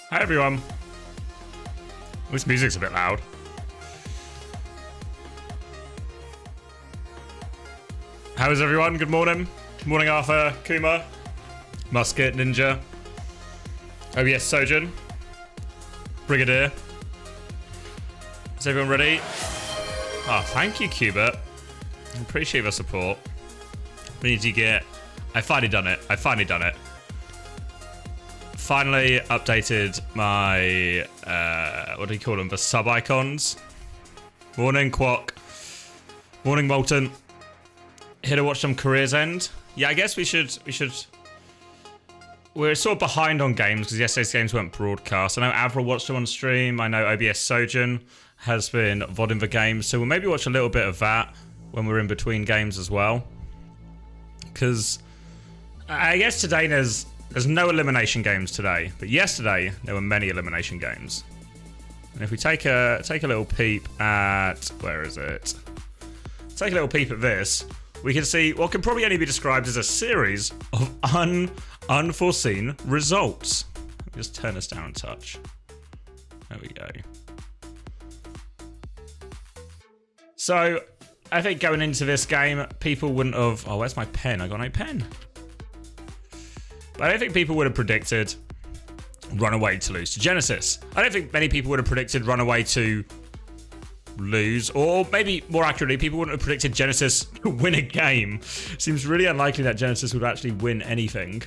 Hi everyone. This music's a bit loud. How is everyone? Good morning. Good morning, Arthur, Kuma, Musket, Ninja, OWCS Sojourn, Brigadier. Is everyone ready? Oh, thank you, Cubert. I appreciate the support. We need to get... I finally done it. Finally updated my... what do you call them? The sub-icons. Morning, Quack. Morning, Molten. Here to watch some careers end. Yeah, I guess we should... We're sort of behind on games because yesterday's games weren't broadcast. I know Avril watched them on stream. I know OWCS Sojourn has been VODing the games. So we'll maybe watch a little bit of that when we're in between games as well. Because I guess today there's no elimination games today. But yesterday there were many elimination games. And if we take a little peep at... Where is it? Take a little peep at this. We can see what can probably only be described as a series of unforeseen results. Let me just turn this down a touch. There we go. So, I think going into this game, people wouldn't have... Oh, where's my pen? I got no pen. But I don't think people would have predicted Runaway to lose to Genesis. I don't think many people would have predicted Runaway to lose, or maybe more accurately, people wouldn't have predicted Genesis to win a game. Seems really unlikely that Genesis would actually win anything.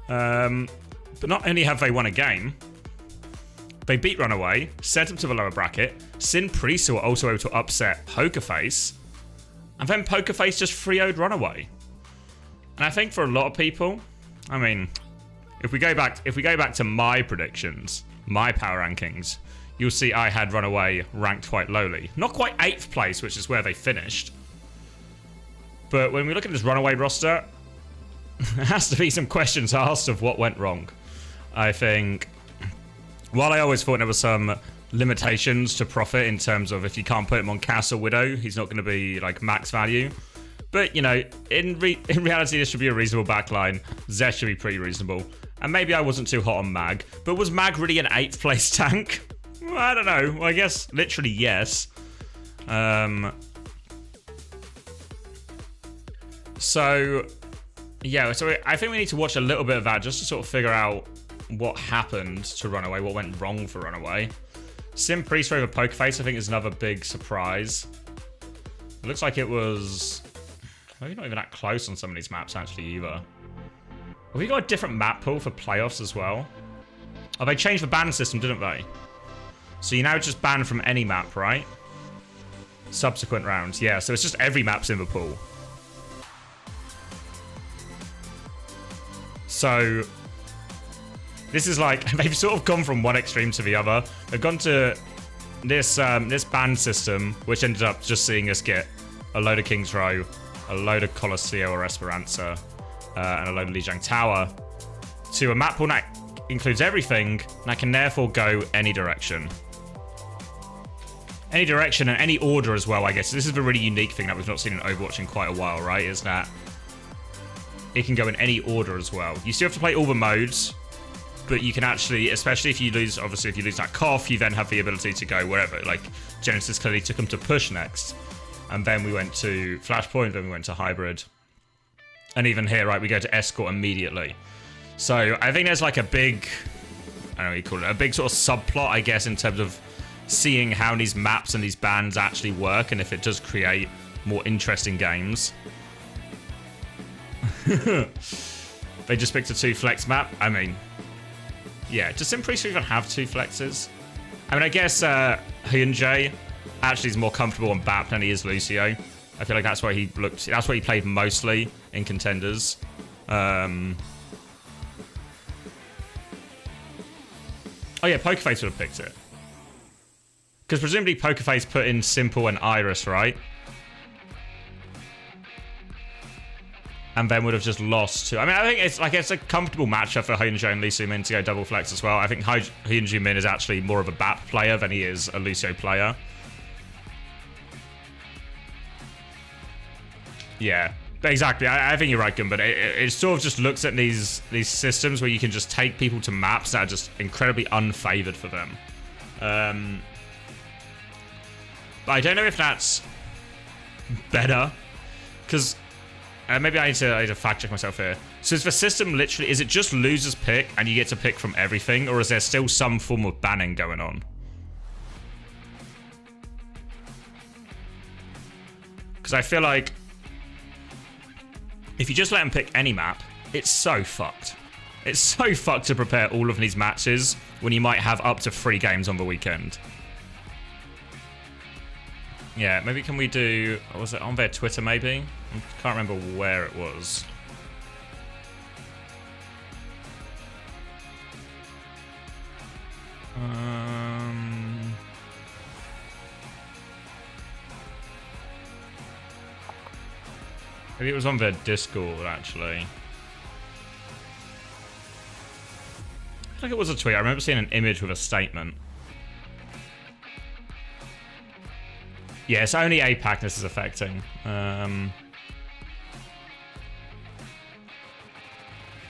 But not only have they won a game, they beat Runaway, sent them to the lower bracket. Sin Prisa were also able to upset Pokerface, and then Pokerface just 3-0'd Runaway. And I think for a lot of people, I mean, if we go back to my predictions, my power rankings, you'll see I had Runaway ranked quite lowly. Not quite 8th place, which is where they finished. But when we look at this Runaway roster, there has to be some questions asked of what went wrong. I think, while I always thought there were some limitations to Prophet in terms of if you can't put him on Castle Widow, he's not going to be like max value. But, you know, in reality, this should be a reasonable backline. Zesh should be pretty reasonable. And maybe I wasn't too hot on Mag. But was Mag really an 8th place tank? Well, I don't know. Well, I guess literally yes. So, yeah. So I think we need to watch a little bit of that just to sort of figure out what happened to Runaway, what went wrong for Runaway. Sim Priest over Pokerface, I think, is another big surprise. It looks like it was maybe not even that close on some of these maps actually either. Have we got a different map pool for playoffs as well? Oh, they changed the ban system, didn't they? So you now just ban from any map, right? Subsequent rounds. Yeah, so it's just every map's in the pool. So this is like, they've sort of gone from one extreme to the other. They've gone to this this ban system, which ended up just seeing us get a load of King's Row, a load of Colosseo or Esperanza, and a load of Lijiang Tower, to a map pool that includes everything, and that can therefore go any direction. Any direction and any order as well, I guess. This is the really unique thing that we've not seen in Overwatch in quite a while, right? Is that it can go in any order as well. You still have to play all the modes, but you can actually, especially if you lose, obviously if you lose that cough, you then have the ability to go wherever. Like, Genesis clearly took them to push next. And then we went to Flashpoint, then we went to Hybrid. And even here, right, we go to Escort immediately. So I think there's like a big, I don't know what you call it, a big sort of subplot, I guess, in terms of seeing how these maps and these bans actually work and if it does create more interesting games. They just picked a 2-flex map. I mean, yeah, does Sim Priest even have 2 flexes? I mean, I guess Hyunjae actually is more comfortable on BAP than he is Lucio. I feel like that's why he played mostly in contenders. Oh yeah, Pokerface would have picked it. Because presumably Pokerface put in Simple and Iris, right? And then would have just lost to... I mean, I think it's a comfortable matchup for Hyunjae and Lee Soo-min to go double flex as well. I think Hyunjae Min is actually more of a BAP player than he is a Lucio player. Yeah. Exactly, I think you're right, Gun, but it sort of just looks at these systems where you can just take people to maps that are just incredibly unfavored for them. But I don't know if that's better, because maybe I need to fact check myself here. So is the system literally, is it just losers pick and you get to pick from everything, or is there still some form of banning going on? Because I feel like if you just let them pick any map, it's so fucked. It's so fucked to prepare all of these matches when you might have up to 3 games on the weekend. Yeah, maybe can we do... Was it on their Twitter, maybe? I can't remember where it was. Maybe it was on their Discord, actually. I feel like it was a tweet. I remember seeing an image with a statement. Yeah, it's only APAC this is affecting. Might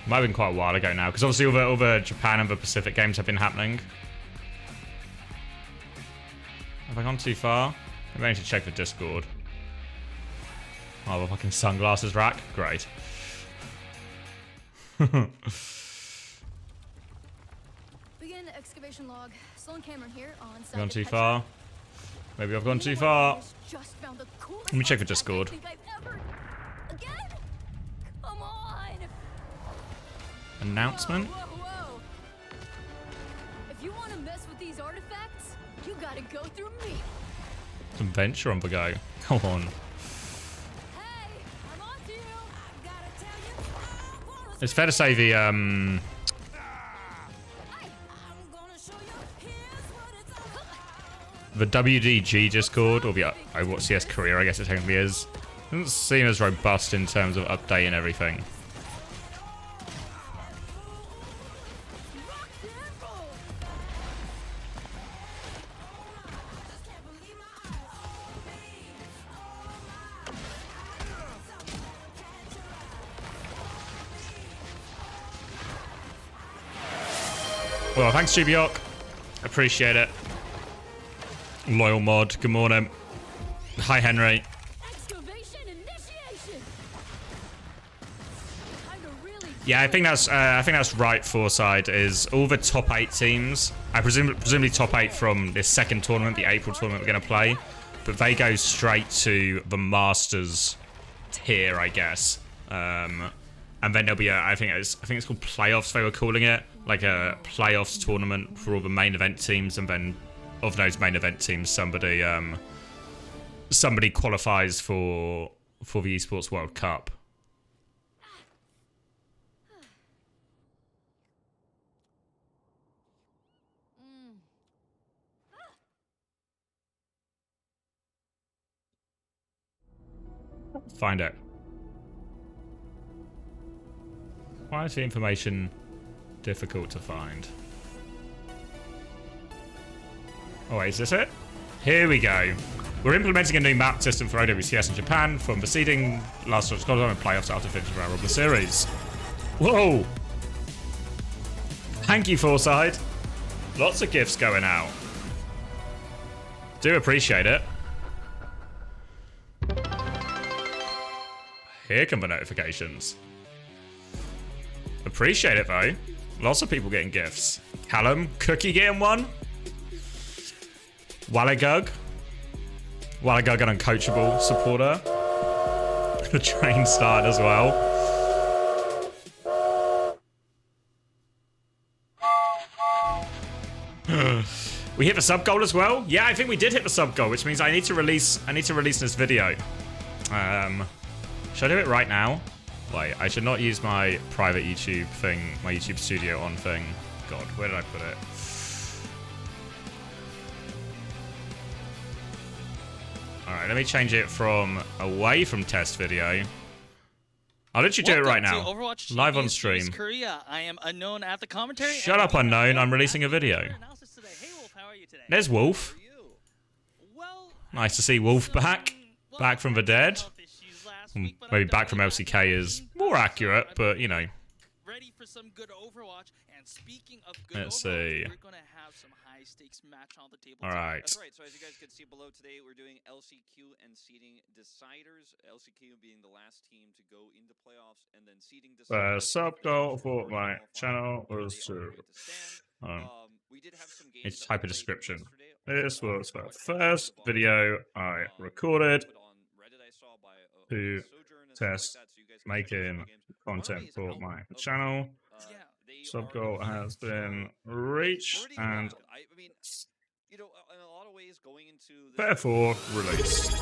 have been quite a while ago now, because obviously all the Japan and the Pacific games have been happening. Have I gone too far? Maybe I need to check the Discord. Oh, the fucking sunglasses rack. Great. Begin excavation log. Sloan Cameron here on site. Gone too far? Maybe I've gone too far. Let me check the Discord. Again? Come on. Announcement? Whoa, whoa, whoa. If you want to mess with these artifacts, you gotta go through me. Some venture on the go. Come on. Hey, I'm on to you. I gotta tell you. It's fair to say the WDG Discord, or the OWCS career, I guess it technically is, doesn't seem as robust in terms of updating everything. Well, thanks, Jubiok. Appreciate it. Loyal mod, good morning. Hi, Henry. Excavation initiation. Yeah, I think that's right. Forside is all the top 8 teams. I presumably top 8 from this second tournament, the April tournament we're going to play, but they go straight to the Masters tier, I guess. And then there'll be I think it's called playoffs. They were calling it like a playoffs tournament for all the main event teams, and then of those main event teams, somebody qualifies for the Esports World Cup. Find out. Why is the information difficult to find? Oh, wait, is this it? Here we go. We're implementing a new map system for OWCS in Japan from the seeding last year's and playoffs after finishing round of the series. Whoa! Thank you, Forside. Lots of gifts going out. Do appreciate it. Here come the notifications. Appreciate it, though. Lots of people getting gifts. Callum, Cookie getting one. Wallagug, an uncoachable supporter. The train started as well. We hit the sub goal as well. Yeah, I think we did hit the sub goal, which means I need to release this video. Should I do it right now? Wait, I should not use my private YouTube thing, my YouTube studio on thing. God, where did I put it? Alright, let me change it from away from test video. I'll let you do it right now. Overwatch Live on Championship stream. Series Korea. I am Unknown at the commentary. Shut up, Unknown. I'm releasing a video. Hey, Wolf, how are you today? There's Wolf. Well, Nice to see Wolf back. Back from the dead. maybe back from LCK is more accurate, but you know. Ready for some good Overwatch, and speaking of good Let's Overwatch, see. we're gonna have some high stakes match on the table. All right. That's right. So as you guys can see below today, we're doing LCQ and seeding deciders. LCQ being the last team to go into playoffs, and then seeding deciders. Sub goal for my channel was to. We did have some games. It's type a description. This was the first video I recorded to test making content for my channel. Sub goal has been reached and therefore released.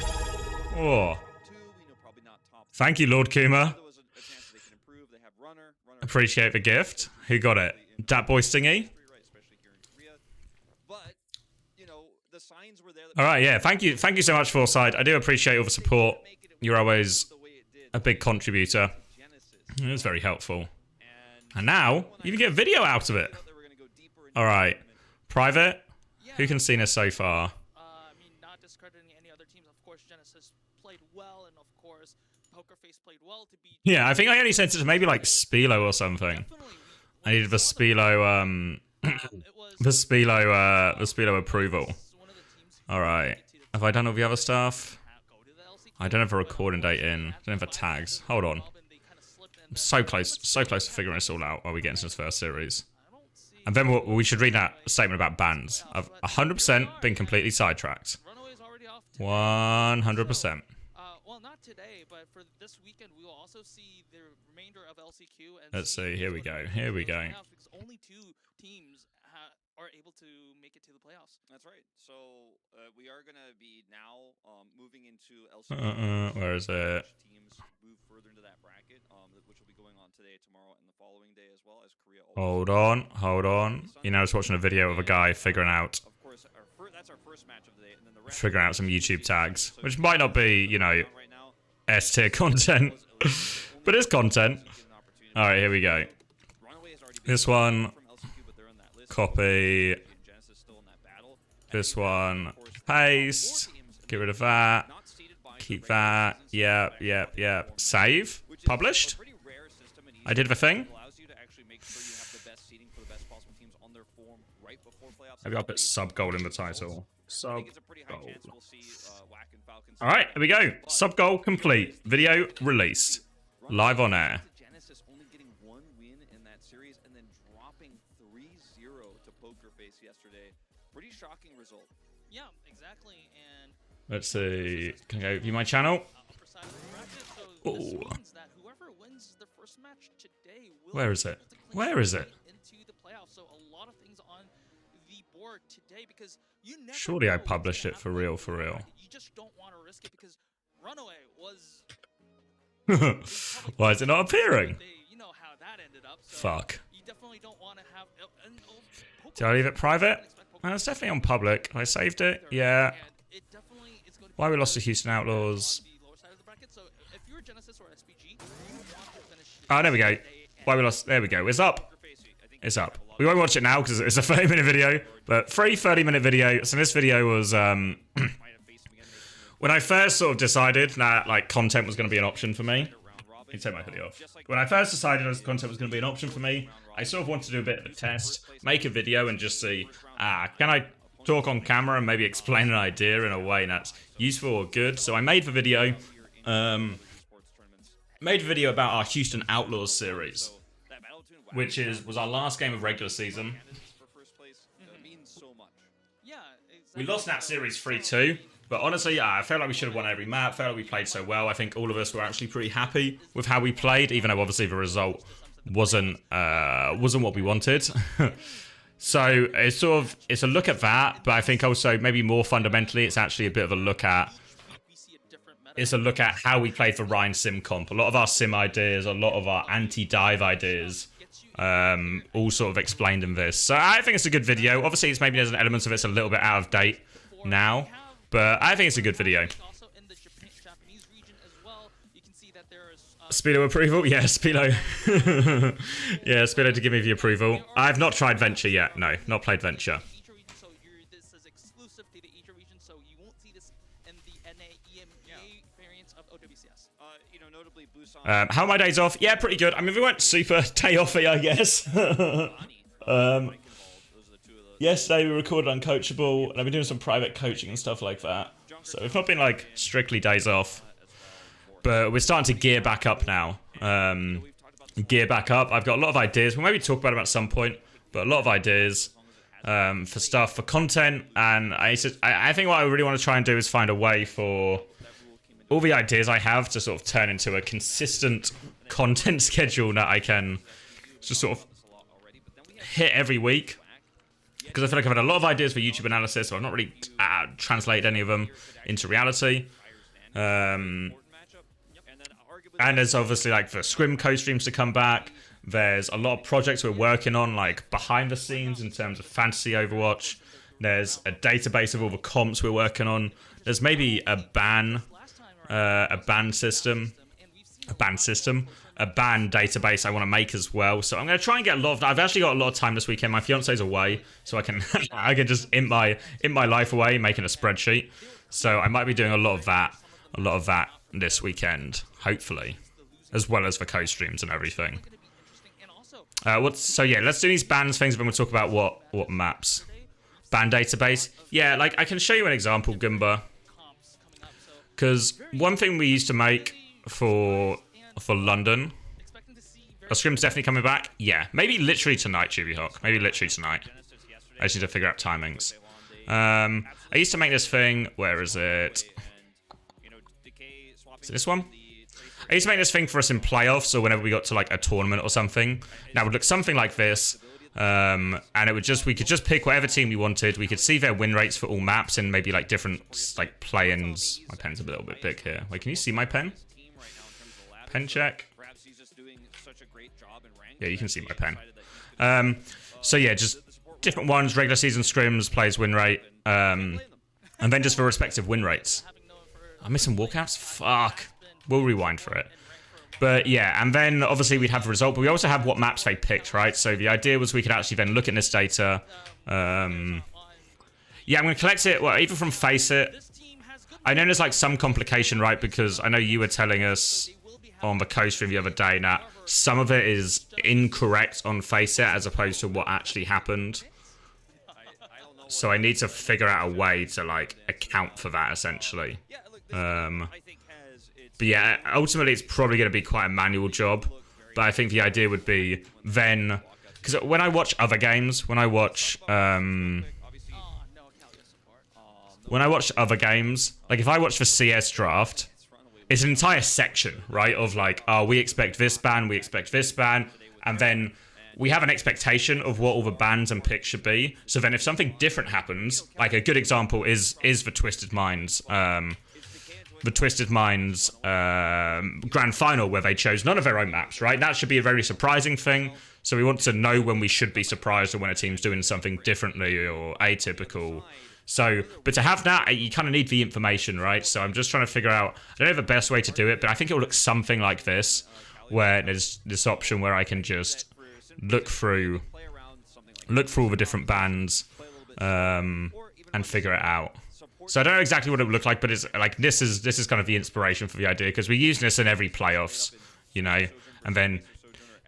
Oh, thank you, Lord Kuma. Appreciate the gift. Who got it? Dat boy Stingy. All right, yeah. Thank you so much, Foresight. I do appreciate all the support. You're always a big contributor. It was very helpful. And now you can get a video out of it. All right, private. Who can see this so far? I mean, not discrediting any other teams. Of course, Genesis played well, and of course, Pokerface played well to beat. Yeah, I think I only sent it to maybe like Spilo or something. I needed the Spilo, the Spilo approval. All right. Have I done all the other stuff? I don't have a recording date in. I don't have the tags. Hold on. I'm so close to figuring this all out while we get into this first series. And then we should read that statement about bans. I've 100% been completely sidetracked. 100%. Well, not today, but for this weekend, we will also see the remainder of LCQ. And let's see. Here we go. Here we go. Because only 2 teams are able to make it to the playoffs. That's right. So we are going to be now moving into LCQ. Where is it? Teams move further into that bracket, which will be going on today, tomorrow, and the following day as well as Korea. Hold on. You know, I was watching a video of a guy figuring out. Of course, that's our first match of the day, and then the rest figuring out some YouTube tags, which might not be, you know, S tier content, but it's content. All right, here we go. This one, copy. This one, paste. Get rid of that. Keep that. Yep. Save. Published. I did the thing. Maybe I'll put sub goal in the title. Sub goal. All right, here we go. Sub goal complete. Video released. Live on air. Genesis only getting 1 win in that series and then dropping 3-0 to Pokerface yesterday. Pretty shocking result. Yeah, exactly. And let's see. Can I go view my channel? So this means that whoever wins the first match today will Where is it? Where is it? Into the playoffs. So a lot of things on the board today because you never Surely I know published what's it for gonna real, happen. for real. You just don't want to risk it because Runaway was. Why is it not appearing? You know how that ended up. So Fuck. You definitely don't want to have. Did I leave it private? It's definitely on public. I saved it. Yeah. Why we lost to Houston Outlaws? Oh, there we go. Why we lost? There we go. It's up. It's up. We won't watch it now because it's a 30-minute video, but 30-minute video. So this video was when I first sort of decided that like content was going to be an option for me. Let me take my hoodie off. When I first decided content was going to be an option for me, I sort of wanted to do a bit of a test, make a video and just see, can I talk on camera and maybe explain an idea in a way that's useful or good. So I made the video. Made a video about our Houston Outlaws series, which was our last game of regular season. We lost that series 3-2, but honestly, I felt like we should have won every map. Felt like we played so well. I think all of us were actually pretty happy with how we played, even though obviously the result wasn't what we wanted. So it's a look at that, but I think also maybe more fundamentally, it's actually a bit of a look at. It's a look at how we played for Ryan Sim Comp. A lot of our sim ideas, a lot of our anti-dive ideas, all sort of explained in this. So I think it's a good video. Obviously, it's maybe there's an element of it's a little bit out of date now, but I think it's a good video. Speedo approval? Yeah, Speedo. Yeah, Speedo to give me the approval. I've not tried Venture yet. No, not played Venture. You know, How are my days off? Yeah, pretty good. I mean, we weren't super day offy, I guess. Yesterday we recorded Uncoachable, and I've been doing some private coaching and stuff like that. So it's not been like strictly days off, but we're starting to gear back up now. Gear back up. I've got a lot of ideas. We'll maybe talk about them at some point, but a lot of ideas for stuff, for content, and I think what I really want to try and do is find a way for all the ideas I have to sort of turn into a consistent content schedule that I can just sort of hit every week. Because I feel like I've had a lot of ideas for YouTube analysis, so I've not really translated any of them into reality. And there's obviously like the Scrim co-streams to come back. There's a lot of projects we're working on, like behind the scenes in terms of fantasy Overwatch. There's a database of all the comps we're working on. There's maybe a ban database I want to make as well. So I'm going to try and get a lot of that. I've actually got a lot of time this weekend. My fiance's away, so I can just int my life away, making a spreadsheet. So I might be doing a lot of that this weekend, hopefully, as well as the co-streams and everything. So yeah, let's do these bans things, then we'll talk about what maps. Ban database. Yeah, like I can show you an example, Goomba. Because one thing we used to make for London, Scrim's definitely coming back. Yeah, maybe literally tonight, Chubbyhawk. Maybe literally tonight. I just need to figure out timings. I used to make this thing. Where is it? Is it this one? I used to make this thing for us in playoffs, or whenever we got to like a tournament or something. Now it would look something like this, and it would we could just pick whatever team we wanted. We could see their win rates for all maps and maybe like different like play-ins. My pen's a little bit big here. Wait, can you see my pen? Pen check. Yeah, you can see my pen. So yeah, just different ones: regular season scrims, players win rate, and then just for respective win rates. I'm missing walkouts. Fuck. We'll rewind for it. But yeah, and then obviously we'd have the result, but we also have what maps they picked, right? So the idea was we could actually then look at this data. Yeah, I'm going to collect it, well, either from Faceit. I know there's like some complication, right? Because I know you were telling us on the co-stream the other day that some of it is incorrect on Faceit as opposed to what actually happened. So I need to figure out a way to like account for that essentially. But yeah, ultimately it's probably going to be quite a manual job. But I think the idea would be then, because when I watch other games, when I watch other games, like if I watch the CS draft, it's an entire section, right? Of like, oh, we expect this ban, and then we have an expectation of what all the bans and picks should be. So then if something different happens, like a good example is the Twisted Minds. The Twisted Minds grand final where they chose none of their own maps, right? That should be a very surprising thing. So we want to know when we should be surprised or when a team's doing something differently or atypical. So, but to have that, you kind of need the information, right? So I'm just trying to figure out, I don't know the best way to do it, but I think it will look something like this, where there's this option where I can just look through all the different bands and figure it out. So I don't know exactly what it would look like, but it's like this is kind of the inspiration for the idea, because we use this in every playoffs, you know. And then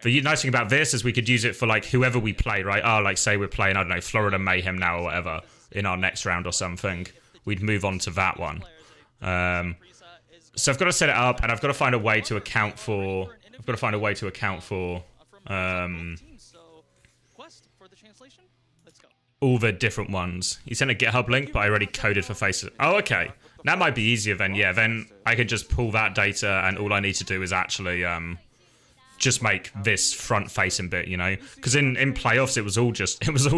the nice thing about this is we could use it for like whoever we play, right? Oh, like say we're playing, I don't know, Florida Mayhem now or whatever in our next round or something. We'd move on to that one. So I've got to set it up, and I've got to find a way to account for. All the different ones. You sent a GitHub link, but I already coded for Faceit. Oh, okay. That might be easier then. Yeah, then I could just pull that data, and all I need to do is actually just make this front-facing bit, you know? Because in playoffs, it was all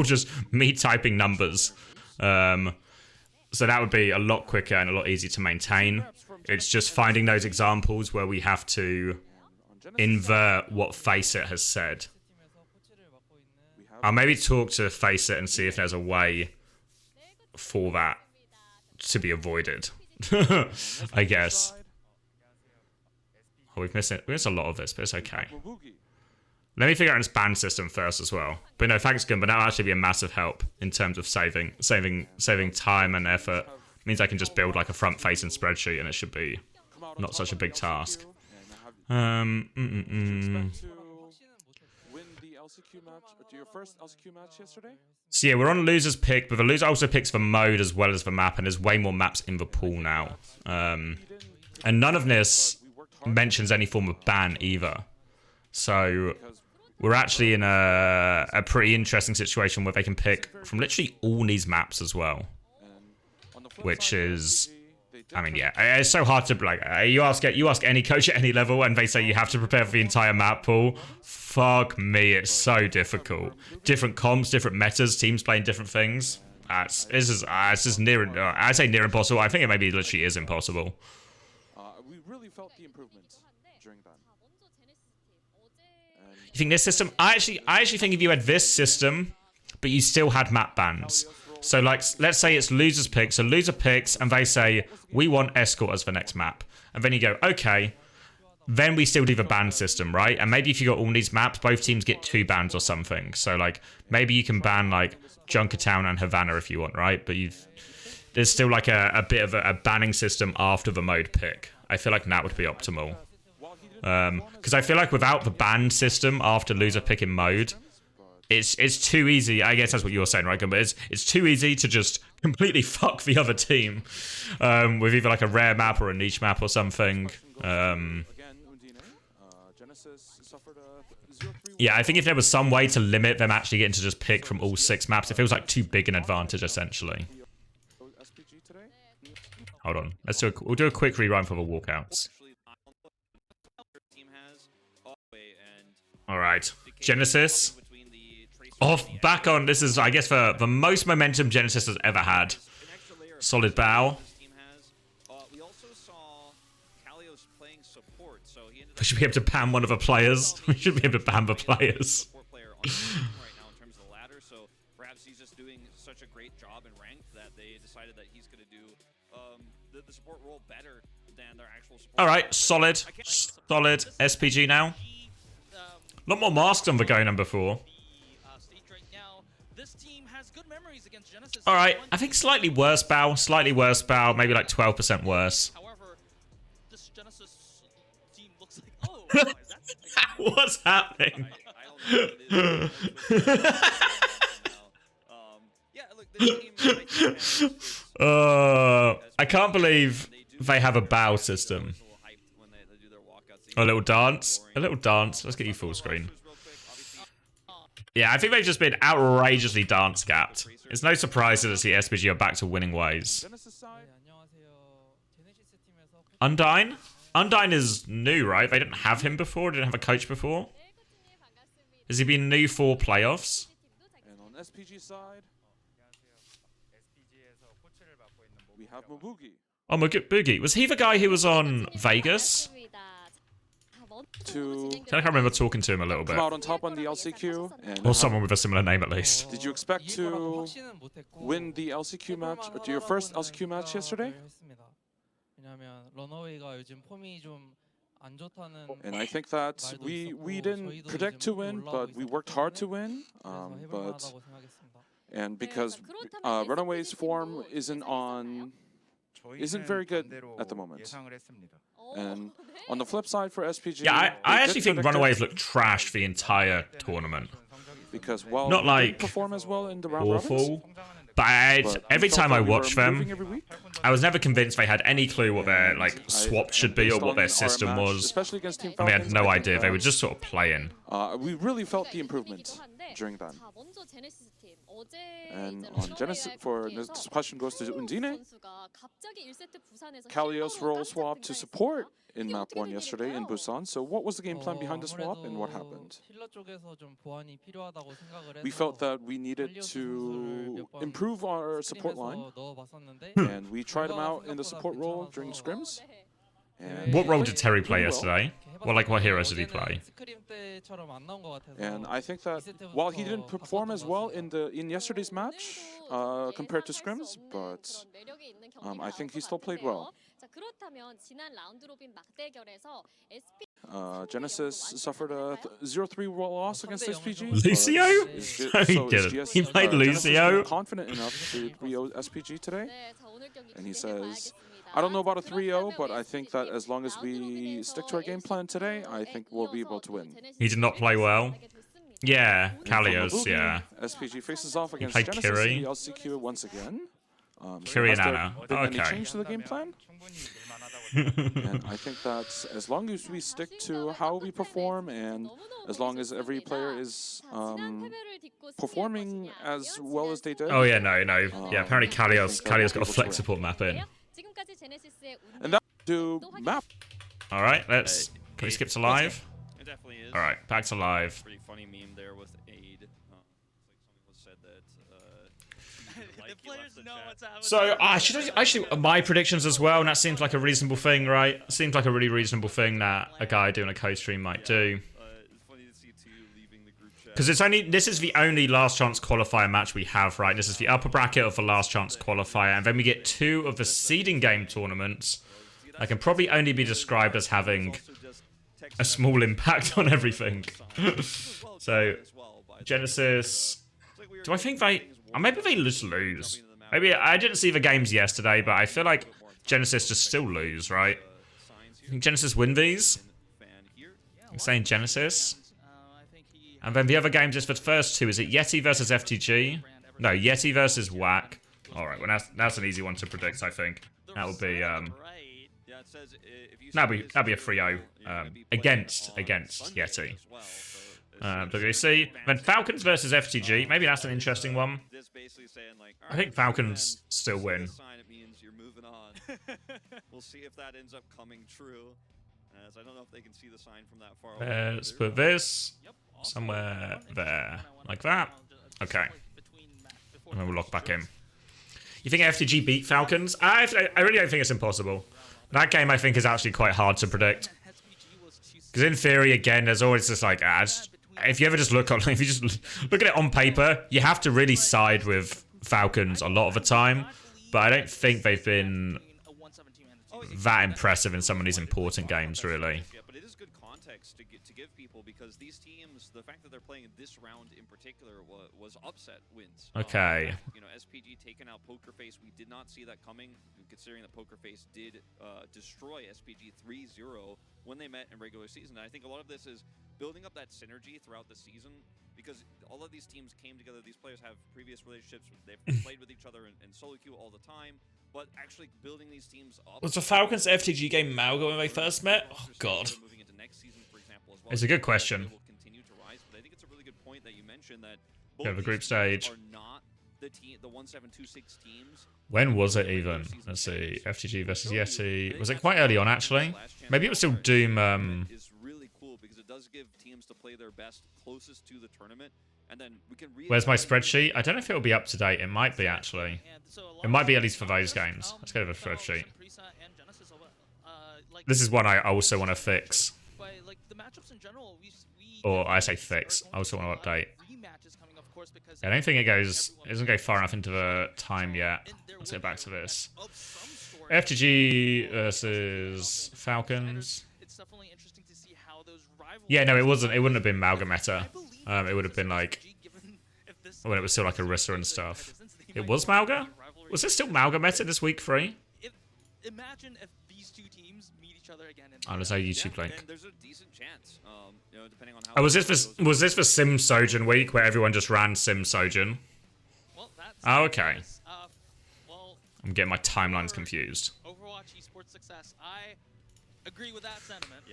just me typing numbers. So that would be a lot quicker and a lot easier to maintain. It's just finding those examples where we have to invert what Faceit has said. I'll maybe talk to Faceit and see if there's a way for that to be avoided. I guess. Oh, we missed a lot of this, but it's okay. Let me figure out this ban system first as well. But no, thanks, Gun, but that'll actually be a massive help in terms of saving time and effort. It means I can just build like a front-facing spreadsheet, and it should be not such a big task. Expect to win the LCQ match, or your first LCQ match yesterday? So yeah, we're on loser's pick, but the loser also picks the mode as well as the map, and there's way more maps in the pool now. And none of this mentions any form of ban either. So we're actually in a pretty interesting situation where they can pick from literally all these maps as well. Which is... I mean, yeah, it's so hard to, like, you ask any coach at any level and they say you have to prepare for the entire map pool. Fuck me, it's so difficult. Different comps, different metas, teams playing different things. It's just near, I say near impossible. I think it maybe literally is impossible. We really felt the improvements during that. You think this system, I actually think if you had this system, but you still had map bans. So, like, let's say it's loser's pick. So, loser picks, and they say, we want escort as the next map. And then you go, okay. Then we still do the ban system, right? And maybe if you got all these maps, both teams get 2 bans or something. So, like, maybe you can ban, like, Junkertown and Havana if you want, right? But there's still, like, a bit of a banning system after the mode pick. I feel like that would be optimal. Because I feel like without the ban system after loser pick in mode... It's too easy. I guess that's what you're saying, right? But it's too easy to just completely fuck the other team with either like a rare map or a niche map or something. Yeah, I think if there was some way to limit them actually getting to just pick from all 6 maps, if it was like too big an advantage, essentially. Hold on, we'll do a quick rerun for the walkouts. All right, Genesis. Back on. This is, I guess, the most momentum Genesis has ever had. Solid bow. We should be able to ban one of the players. We should be able to ban the players. Perhaps he's just doing such a great job in ranked that they decided that he's going to do the support role better than their actual support. All right, solid SPG now. A lot more masks on the go than before. All right, I think slightly worse bow, maybe like 12% worse. However, this Genesis team looks like, oh, What's happening? I can't believe they have a bow system. A little dance. Let's get you full screen. Yeah, I think they've just been outrageously dance gapped. It's no surprise to see SPG are back to winning ways. Undyne? Undyne is new, right? They didn't have him before? Didn't have a coach before? Has he been new for playoffs? And on SPG side, we have Mabugi. Oh, Boogie. Was he the guy who was on Vegas? I can't remember talking to him a little bit. Come out on top on the LCQ. And Or someone with a similar name, at least. did you expect to win the LCQ match, or your first LCQ match yesterday? And I think that we didn't predict to win, but we worked hard to win. And because Runaway's form isn't very good at the moment. And on the flip side for SPG, yeah, I actually think Runaways look trashed the entire tournament. Because not like perform as well in the round awful, but every time I watch them, I was never convinced they had any clue what their like swap should be or what their system was. Especially against Team And they Falcons, had no idea. They were just sort of playing. We really felt the improvement during that. And on Genesis, for this question goes to Undine. Kalios role swap to support in map 1 yesterday in Busan. So what was the game plan behind the swap and what happened? We felt that we needed to improve our support line. And we tried him out in the support role during scrims. And What role did Terry play yesterday? What heroes did he play? And I think that while he didn't perform as well in yesterday's match compared to scrims, but I think he still played well. Genesis suffered a 0-3 loss against SPG. Lucio? No, he didn't. He played Lucio. Confident enough to re-SPG today, and he says, I don't know about a 3-0, but I think that as long as we stick to our game plan today, I think we'll be able to win. He did not play well. Yeah, Kalios, yeah. SPG faces off against played Genesis Kiri. in the LCQ once again. Kiri and has there Anna. been any Okay. change to the game plan? And I think that as long as we stick to how we perform and as long as every player is performing as well as they did. Oh yeah, no. Yeah, apparently Kalios got a able to flex win. support map in. And that to map. All right, let's. Can we skip to live? It definitely is. All right, back to live. Pretty funny meme there with Aid. It's like someone said that. The players know what's happening. So I should actually my predictions as well, and that seems like a reasonable thing, right? Seems like a really reasonable thing that a guy doing a co-stream might do. It's funny to see two leaving the group chat. Because this is the only last chance qualifier match we have, right? This is the upper bracket of the last chance qualifier, and then we get 2 of the seeding game tournaments. That can probably only be described as having a small impact on everything. So Genesis, do I think they? Or maybe they just lose. Maybe I didn't see the games yesterday, but I feel like Genesis just still lose, right? I think Genesis win these. I'm saying Genesis. And then the other games is the first 2. Is it YETI versus FTG? No, YETI versus WAC. Alright, well that's an easy one to predict, I think. That would be that'd be a 3-0 against YETI. WC. Then Falcons versus FTG. Maybe that's an interesting one. I think Falcons still win. We'll see if that ends up coming true. As I don't know if they can see the sign from that far away. Let's put this somewhere there. Like that. Okay. And then we'll lock back in. You think FTG beat Falcons? I really don't think it's impossible. That game, I think, is actually quite hard to predict. Because in theory, again, there's always this like ads. If you ever just look at it on paper, you have to really side with Falcons a lot of the time. But I don't think they've been that impressive in some of these important games, really. But it is good context to give people, because these teams, the fact that they're playing this round in particular was upset wins. Okay. SPG taking out Poker Face, we did not see that coming, considering that Poker Face did destroy SPG 3-0 when they met in regular season. And I think a lot of this is building up that synergy throughout the season, because all of these teams came together. These players have previous relationships. They've played with each other in solo queue all the time. But actually building these teams up. Was the Falcons FTG game Malgo when they first met? Oh, God. It's a good question. I think it's a really good point that you mentioned that Yeah, the group stage. are not the 1726 teams. When was it even? Let's see. FTG versus YETI. Was it quite early on, actually? Maybe it was still Doom. Is really cool because it does give teams to play their best closest to the tournament, and then we can. Where's my spreadsheet? I don't know if it'll be up to date. It might be, actually. It might be at least for those games. Let's go to the spreadsheet. This is one I also want to fix. Or I say fix. I also want to update. I don't think it doesn't go far enough into the time yet. Let's get back to this. FTG versus Falcons. Yeah, no, it wasn't. It wouldn't have been Malgameta. It would have been like when it was still like Arissa and stuff. It was Malga? Was it still Malgameta this week 3? Imagine if these two teams meet each other again. Oh, there's our YouTube link. And there's a decent chance, depending on how. Oh, was this for Sim Sojin week where everyone just ran Sim Sojin? Well, that's Oh, okay. well, I'm getting my timelines confused. Overwatch esports success. I agree with that sentiment.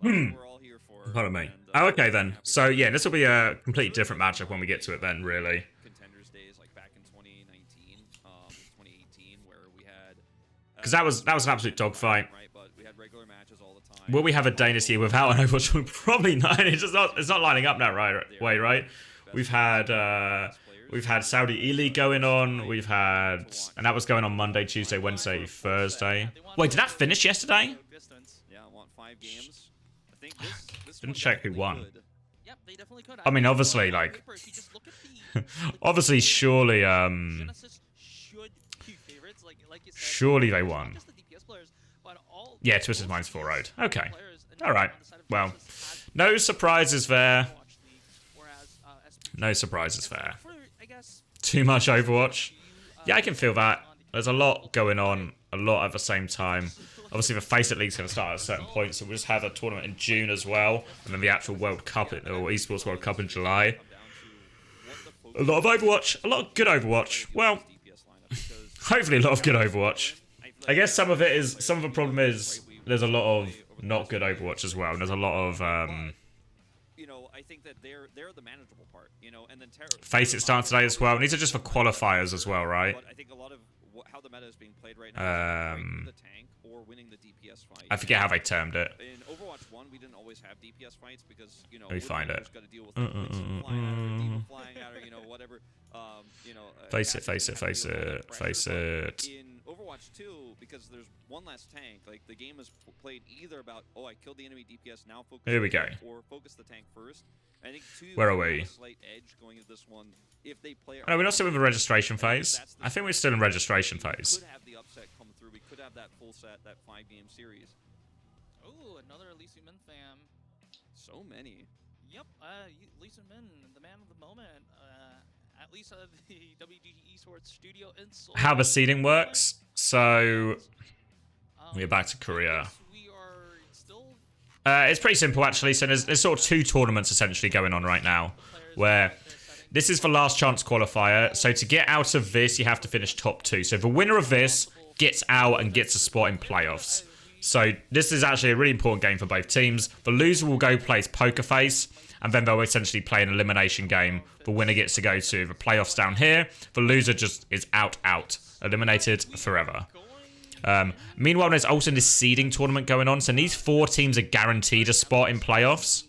We're all here for. Pardon me. Oh, okay then. So yeah, this will be a completely different matchup when we get to it then, really. Contenders days like back in 2019, 2018, where we had. Because that was an absolute dogfight. Right, but we had regular matches all the time. Will we have a Danish here without an Overwatch? Probably not. It's not lining up that right? We've had Saudi E-League going on. We've had, and that was going on Monday, Tuesday, Wednesday, Thursday. Wait, did that finish yesterday? Yeah, I want 5 games. I think this Didn't check who won. Yep, they definitely could. I mean, obviously, like, obviously, surely, Genesis should be favorites, like you said. surely they won. Not just the DPS players, but all Yeah, Twisted Minds 4-0'd. Okay. players, and All right. on the side of Well, Genesis had no surprises there. Overwatch League, whereas, SPG No surprises there. for, I guess, Too much Overwatch. Yeah, I can feel that. There's a lot going on a lot at the same time. Obviously, the Face It League's going to start at a certain point, so we'll just have a tournament in June as well, and then the actual World Cup, or Esports World Cup in July. A lot of Overwatch, a lot of good Overwatch. Well, hopefully a lot of good Overwatch. I guess some of the problem is there's a lot of not good Overwatch as well, and there's a lot of you know, I think that they're the manageable part, you know, and then Face It starts today as well. And these are just for qualifiers as well, right? But I think a lot of how the meta is being played right now is breaking the tank or winning the DPS fight. I forget how they termed it. In Overwatch 1, we didn't always have DPS fights because, you know, we find it. Got to deal with Winston flying at her, D.Va flying at her, you know, whatever. You know, Face it, face it, face it, face it. In Overwatch 2, because there's one less tank, like the game is played either about, oh, I killed the enemy DPS, now focus. Here we go. Or focus the tank first. I think 2 Where are we? A slight edge going into this one. If they play, No, we're not still in the registration phase. I think we're still in registration phase. Could have the upset come through. We could have that full set, that 5-game series. Oh, another Lisa Min fam. So many. Yep, Lisa Min, the man of the moment. At least the WGG Esports studio in Seoul. How the seeding works. So we're back to Korea. We are still It's pretty simple actually. So there's sort of 2 tournaments essentially going on right now, where this is the last chance qualifier. So to get out of this, you have to finish top 2. So the winner of this gets out and gets a spot in playoffs. So this is actually a really important game for both teams. The loser will go play Poker Face, and then they'll essentially play an elimination game. The winner gets to go to the playoffs down here. The loser just is out, eliminated forever. Meanwhile, there's also this seeding tournament going on. So these 4 teams are guaranteed a spot in playoffs.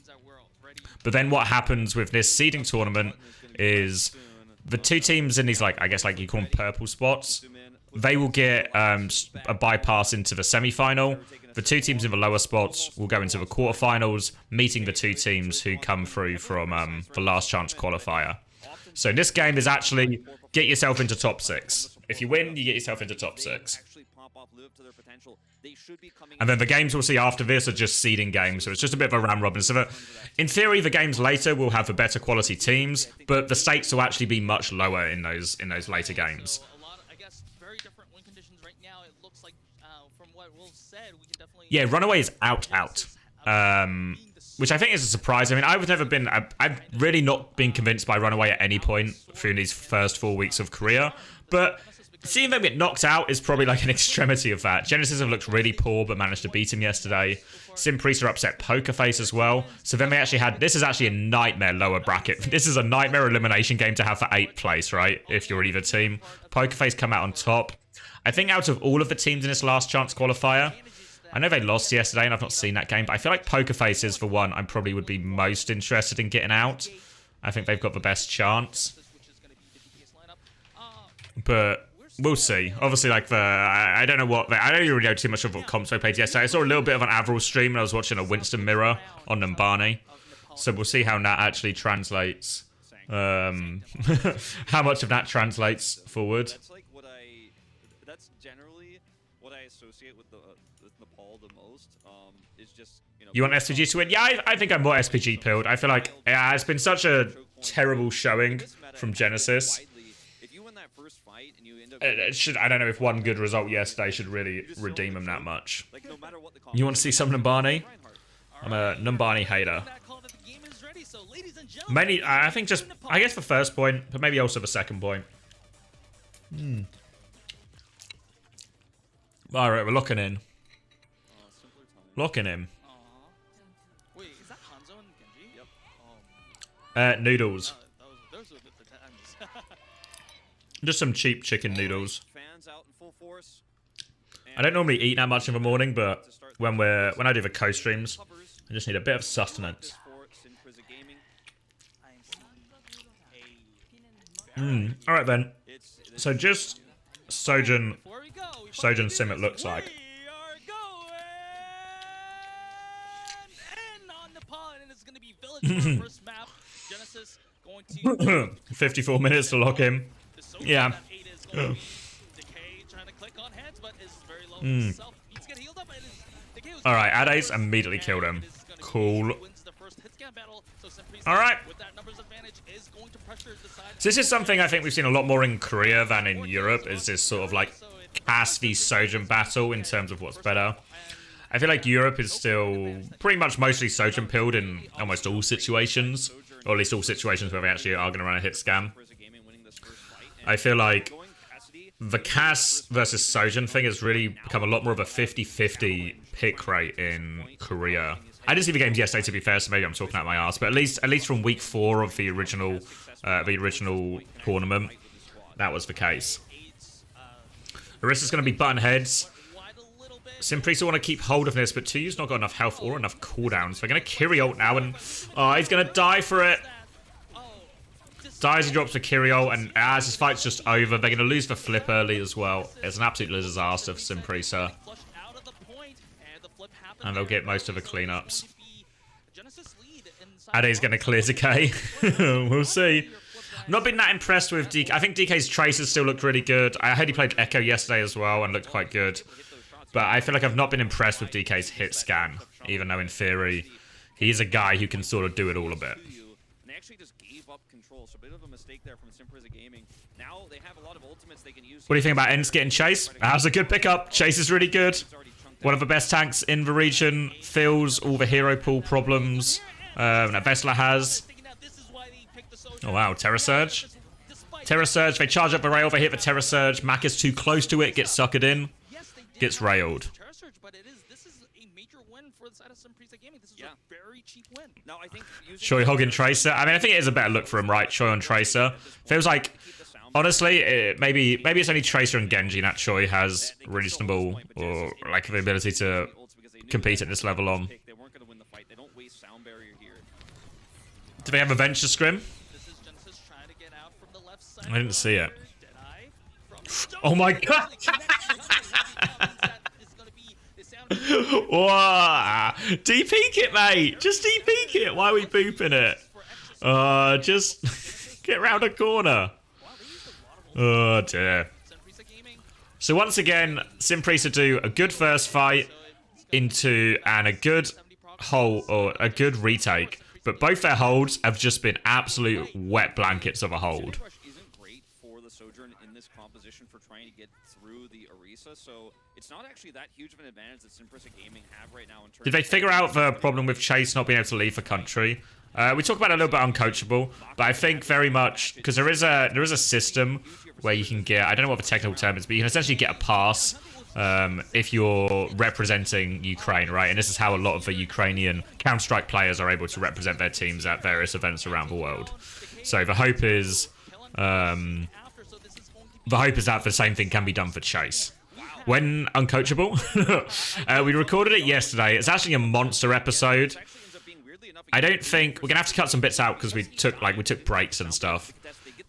But then what happens with this seeding tournament is the 2 teams in these, like, I guess, like you call them purple spots, they will get a bypass into the semi-final. The 2 teams in the lower spots will go into the quarterfinals, meeting the 2 teams who come through from the last chance qualifier. So this game is actually get yourself into top 6. If you win, you get yourself into top 6. And then the games we'll see after this are just seeding games, so it's just a bit of a round robin. So in theory, the games later will have the better quality teams, but the stakes will actually be much lower in those later games. So a lot, I guess, very different win conditions right now. It looks like, from what Will said, we can definitely. Yeah, Runaway is out. Which I think is a surprise. I mean, I've really not been convinced by Runaway at any point through these first 4 weeks of career, but seeing them get knocked out is probably like an extremity of that. Genesis have looked really poor, but managed to beat him yesterday. Prisa upset Poker Face as well. So then they actually had, this is actually a nightmare lower bracket. This is a nightmare elimination game to have for 8th place, right? If you're either team. Poker Face come out on top. I think out of all of the teams in this last chance qualifier, I know they lost yesterday and I've not seen that game, but I feel like Poker Face is the one I probably would be most interested in getting out. I think they've got the best chance. But we'll see. Obviously, like I don't know what I don't really know too much of what comps they played yesterday. I saw a little bit of an Avril stream and I was watching a Winston Mirror on Numbani. So we'll see how that actually translates. How much of that translates forward. That's generally what I associate with Nepal the most. Is just, you want SPG to win? Yeah, I think I'm more SPG pilled. I feel like it's been such a terrible showing from Genesis. I don't know if one good result yesterday should really redeem him that much. You want to see some Numbani? I'm a Numbani hater. Mainly, I think just, I guess the first point, but maybe also the second point. Alright, we're locking in. Locking in. Wait, is that Hanzo and Genji? Yep. Noodles. Those are the times. Just some cheap chicken noodles. Fans out in full force. I don't normally eat that much in the morning, but when I do the co-streams, I just need a bit of sustenance. Alright then. So just Sojin Sim it looks like. We are going on the pod, and it's going to be Village for first map. Genesis going to 54 minutes to lock him. Yeah. Decay trying to click on heads, but is very low himself. Needs to get healed up, and alright, Ades immediately killed him. Cool. Alright. So this is something I think we've seen a lot more in Korea than in Europe, is this sort of like Cass v Sojourn battle in terms of what's better. I feel like Europe is still pretty much mostly Sojourn pilled in almost all situations, or at least all situations where we actually are going to run a hit scam. I feel like the Cass versus Sojourn thing has really become a lot more of a 50-50 pick rate in Korea. I didn't see the games yesterday, to be fair, so maybe I'm talking out my ass. But at least from week 4 of the original tournament, that was the case. Arissa's going to be button heads. Prisa want to keep hold of this, but 2U's not got enough health or enough cooldowns. So they're going to Kyrie ult now, and he's going to die for it. Dies, he drops the Kyrie ult, and as his fight's just over, they're going to lose the flip early as well. It's an absolute disaster for Prisa. And they'll get most of the cleanups. Ade's going to clear Decay. We'll see. I'm not been that impressed with DK. I think DK's traces still looked really good. I heard he played Echo yesterday as well and looked quite good. But I feel like I've not been impressed with DK's hit scan, even though in theory, he's a guy who can sort of do it all a bit. They actually just gave up control, so a bit of a mistake there from Prisa Gaming. Now they have a lot of ultimates they can use. What do you think about Ents getting Chase? That was a good pickup. Chase is really good. One of the best tanks in the region. Fills all the hero pool problems that Vessler has. Oh wow, Terra Surge. Terra Surge, they charge up the rail, they hit the Terra Surge. Mac is too close to it, gets suckered in. Gets railed. Choi hogging Tracer. I mean, I think it is a better look for him, right? Choi on Tracer. Feels like, honestly, maybe it's only Tracer and Genji that Choi has reasonable or like the ability to compete at this level on. Do they have a Venture Scrim? I didn't see it. Oh my god! Whoa. DP it, mate! Just DP it! Why are we booping it? Just get round a corner. Oh dear. So once again, Prisa do a good first fight into and a good hold or a good retake. But both their holds have just been absolute wet blankets of a hold. So it's not actually that huge of an advantage that Prisa Gaming have right now. Did they figure out the problem with Chase not being able to leave the country? We talk about it a little bit uncoachable, but I think very much because there is a system where you can get, I don't know what the technical term is, but you can essentially get a pass if you're representing Ukraine, right? And this is how a lot of the Ukrainian Counter-Strike players are able to represent their teams at various events around the world. So the hope is that the same thing can be done for Chase. When uncoachable, we recorded it yesterday. It's actually a monster episode. I don't think we're gonna have to cut some bits out because we took breaks and stuff.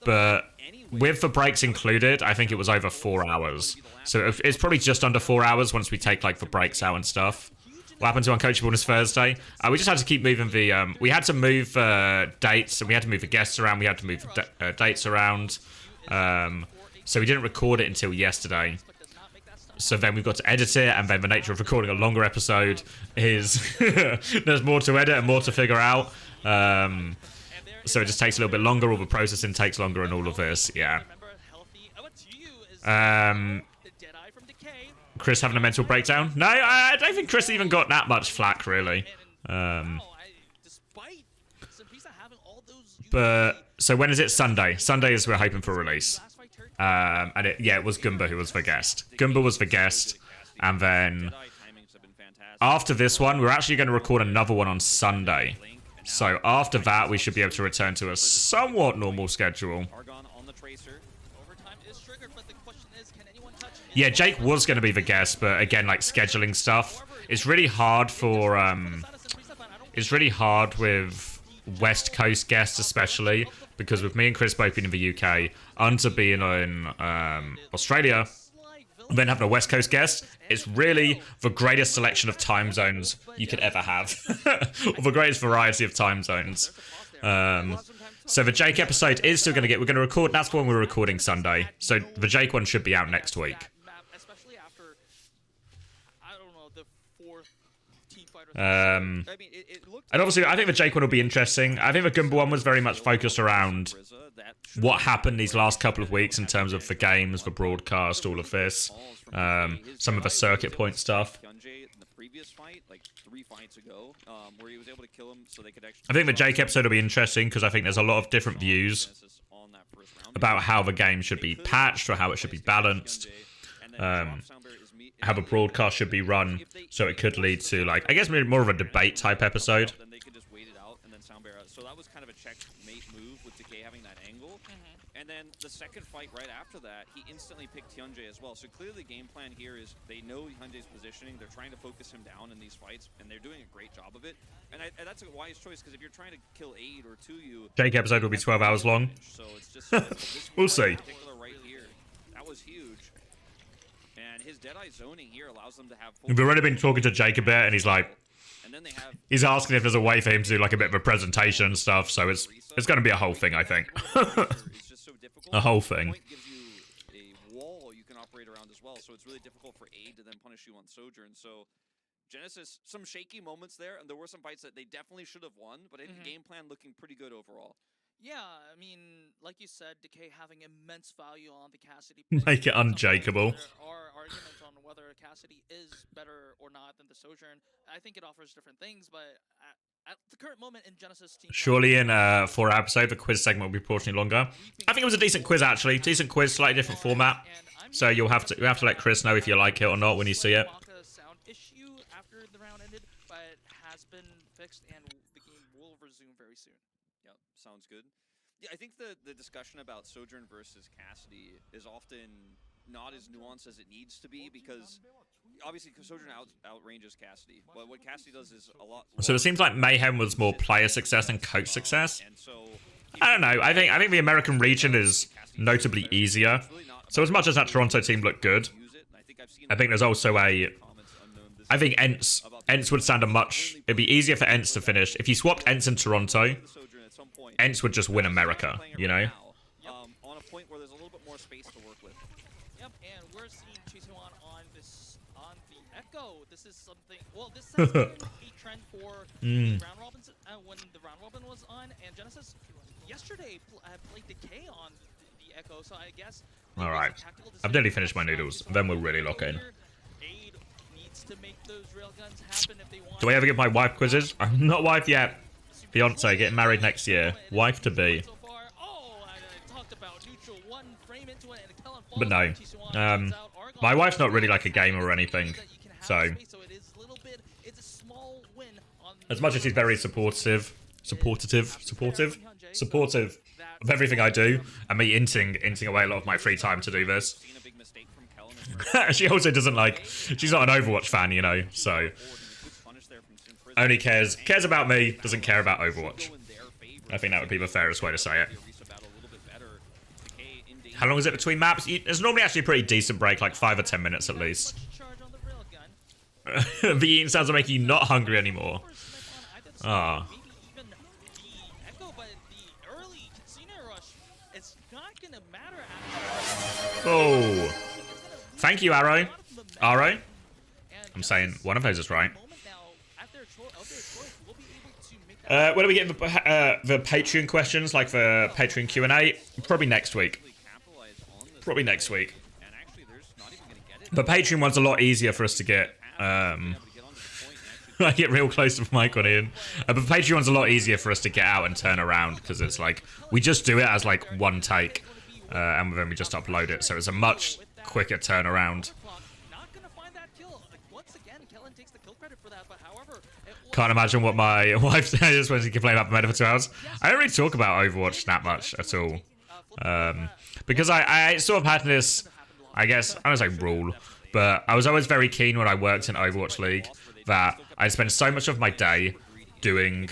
But with the breaks included, I think it was over 4 hours. So it's probably just under 4 hours once we take like the breaks out and stuff. What happened to uncoachable this Thursday? We just had to keep moving the. We had to move dates and we had to move the guests around. We had to move dates around. So we didn't record it until yesterday. So then we've got to edit it, and then the nature of recording a longer episode is there's more to edit and more to figure out. So it just takes a little bit longer, all the processing takes longer and all of this, yeah. Chris having a mental breakdown? No, I don't think Chris even got that much flack, really. But, so when is it? Sunday. Sunday is we're hoping for release. And it was Goomba who was the guest. Goomba was the guest, and then after this one, we're actually going to record another one on Sunday. So after that, we should be able to return to a somewhat normal schedule. Yeah, Jake was going to be the guest, but again, like scheduling stuff, it's really hard for it's really hard with West Coast guests, especially because with me and Chris both being in the UK, Hunter being in Australia, and then having a West Coast guest, it's really the greatest selection of time zones you could ever have, or the greatest variety of time zones. So the Jake episode is still going to we're going to record. That's the one we're recording Sunday. So the Jake one should be out next week. And obviously, I think the Jake one will be interesting. I think the Gumba one was very much focused around what happened these last couple of weeks in terms of the games, the broadcast, all of this. Some of the circuit point stuff. I think the Jake episode will be interesting because I think there's a lot of different views about how the game should be patched or how it should be balanced. How the broadcast should be run, so it could lead to, like, I guess maybe more of a debate type episode. So that was kind of a checkmate move with Decay having that angle. And then the second fight right after that, he instantly picked Hyunjae as well. So clearly the game plan here is they know Hyunjae's positioning. They're trying to focus him down in these fights, and they're doing a great job of it. And that's a wise choice, because if you're trying to kill 8 or 2U... Jake episode will be 12 hours long. So it's just we'll see. Right here, that was huge. And his Deadeye zoning here allows them to have... We've already been talking to Jake a bit, and he's like... He's asking if there's a way for him to do like a bit of a presentation and stuff, so it's going to be a whole thing, I think. A whole thing. Gives you a wall you can operate around as well, so it's really difficult for Aid to then punish you on Sojourn. So Genesis, some shaky moments there, and there were some fights that they definitely should have won, but I think the game plan looking pretty good overall. Yeah, I mean, like you said, Decay having immense value on the Cassidy. Make it unjakeable. There are arguments on whether Cassidy is better or not than the Sojourn. I think it offers different things, but at the current moment in Genesis team... Surely in 4 episodes, the quiz segment will be proportionally longer. I think it was a decent quiz, actually. Decent quiz, slightly different format. So you'll have to let Chris know if you like it or not when you see it. Sound issue after the round ended, but has been fixed, and the game will resume very soon. Yep, sounds good. Yeah, I think the discussion about Sojourn versus Cassidy is often not as nuanced as it needs to be, because obviously Sojourn outranges Cassidy, but what Cassidy does is a lot... So it seems like Mayhem was more player success than coach success. I don't know. I think the American region is notably easier. So as much as that Toronto team looked good, I think there's also a... I think Ents would stand a much... It'd be easier for Ents to finish. If you swapped Ents in Toronto, Ents would just win America, you know? On a point where there's a little bit more space to work with. Yep, and we're seeing Chisuan on the Echo. This is something... Well, this has been a trend for the round robins when the round robin was on, and Genesis yesterday played Decay on the Echo, so I guess... Alright, I've nearly finished my noodles, and then we'll really lock in. To make those railguns happen if they want. Do I ever get my wife quizzes? I'm not wife yet. Fiance, getting married next year. Wife to be. But no. My wife's not really like a gamer or anything. So. As much as she's very supportive of everything I do, and me inting away a lot of my free time to do this. She also doesn't like... She's not an Overwatch fan, you know, so... Only cares about me, doesn't care about Overwatch. I think that would be the fairest way to say it. How long is it between maps? There's normally actually a pretty decent break, like 5 or 10 minutes at least. The eating sounds are making you not hungry anymore. Ah. Oh. Thank you, Arrow. Arrow? I'm saying one of those is right. When are we getting the Patreon questions, like the Patreon Q&A? Probably next week. Probably next week. The Patreon one's a lot easier for us to get. I get real close to the mic on Ian. But the Patreon one's a lot easier for us to get out and turn around, because it's like, we just do it as like one take. And then we just upload it, so it's a much quicker turnaround. Can't imagine what my wife says when she complains about the meta for 2 hours. I don't really talk about Overwatch that much at all. Because I sort of had this, I guess, I don't say rule, but I was always very keen when I worked in Overwatch League that I spent so much of my day doing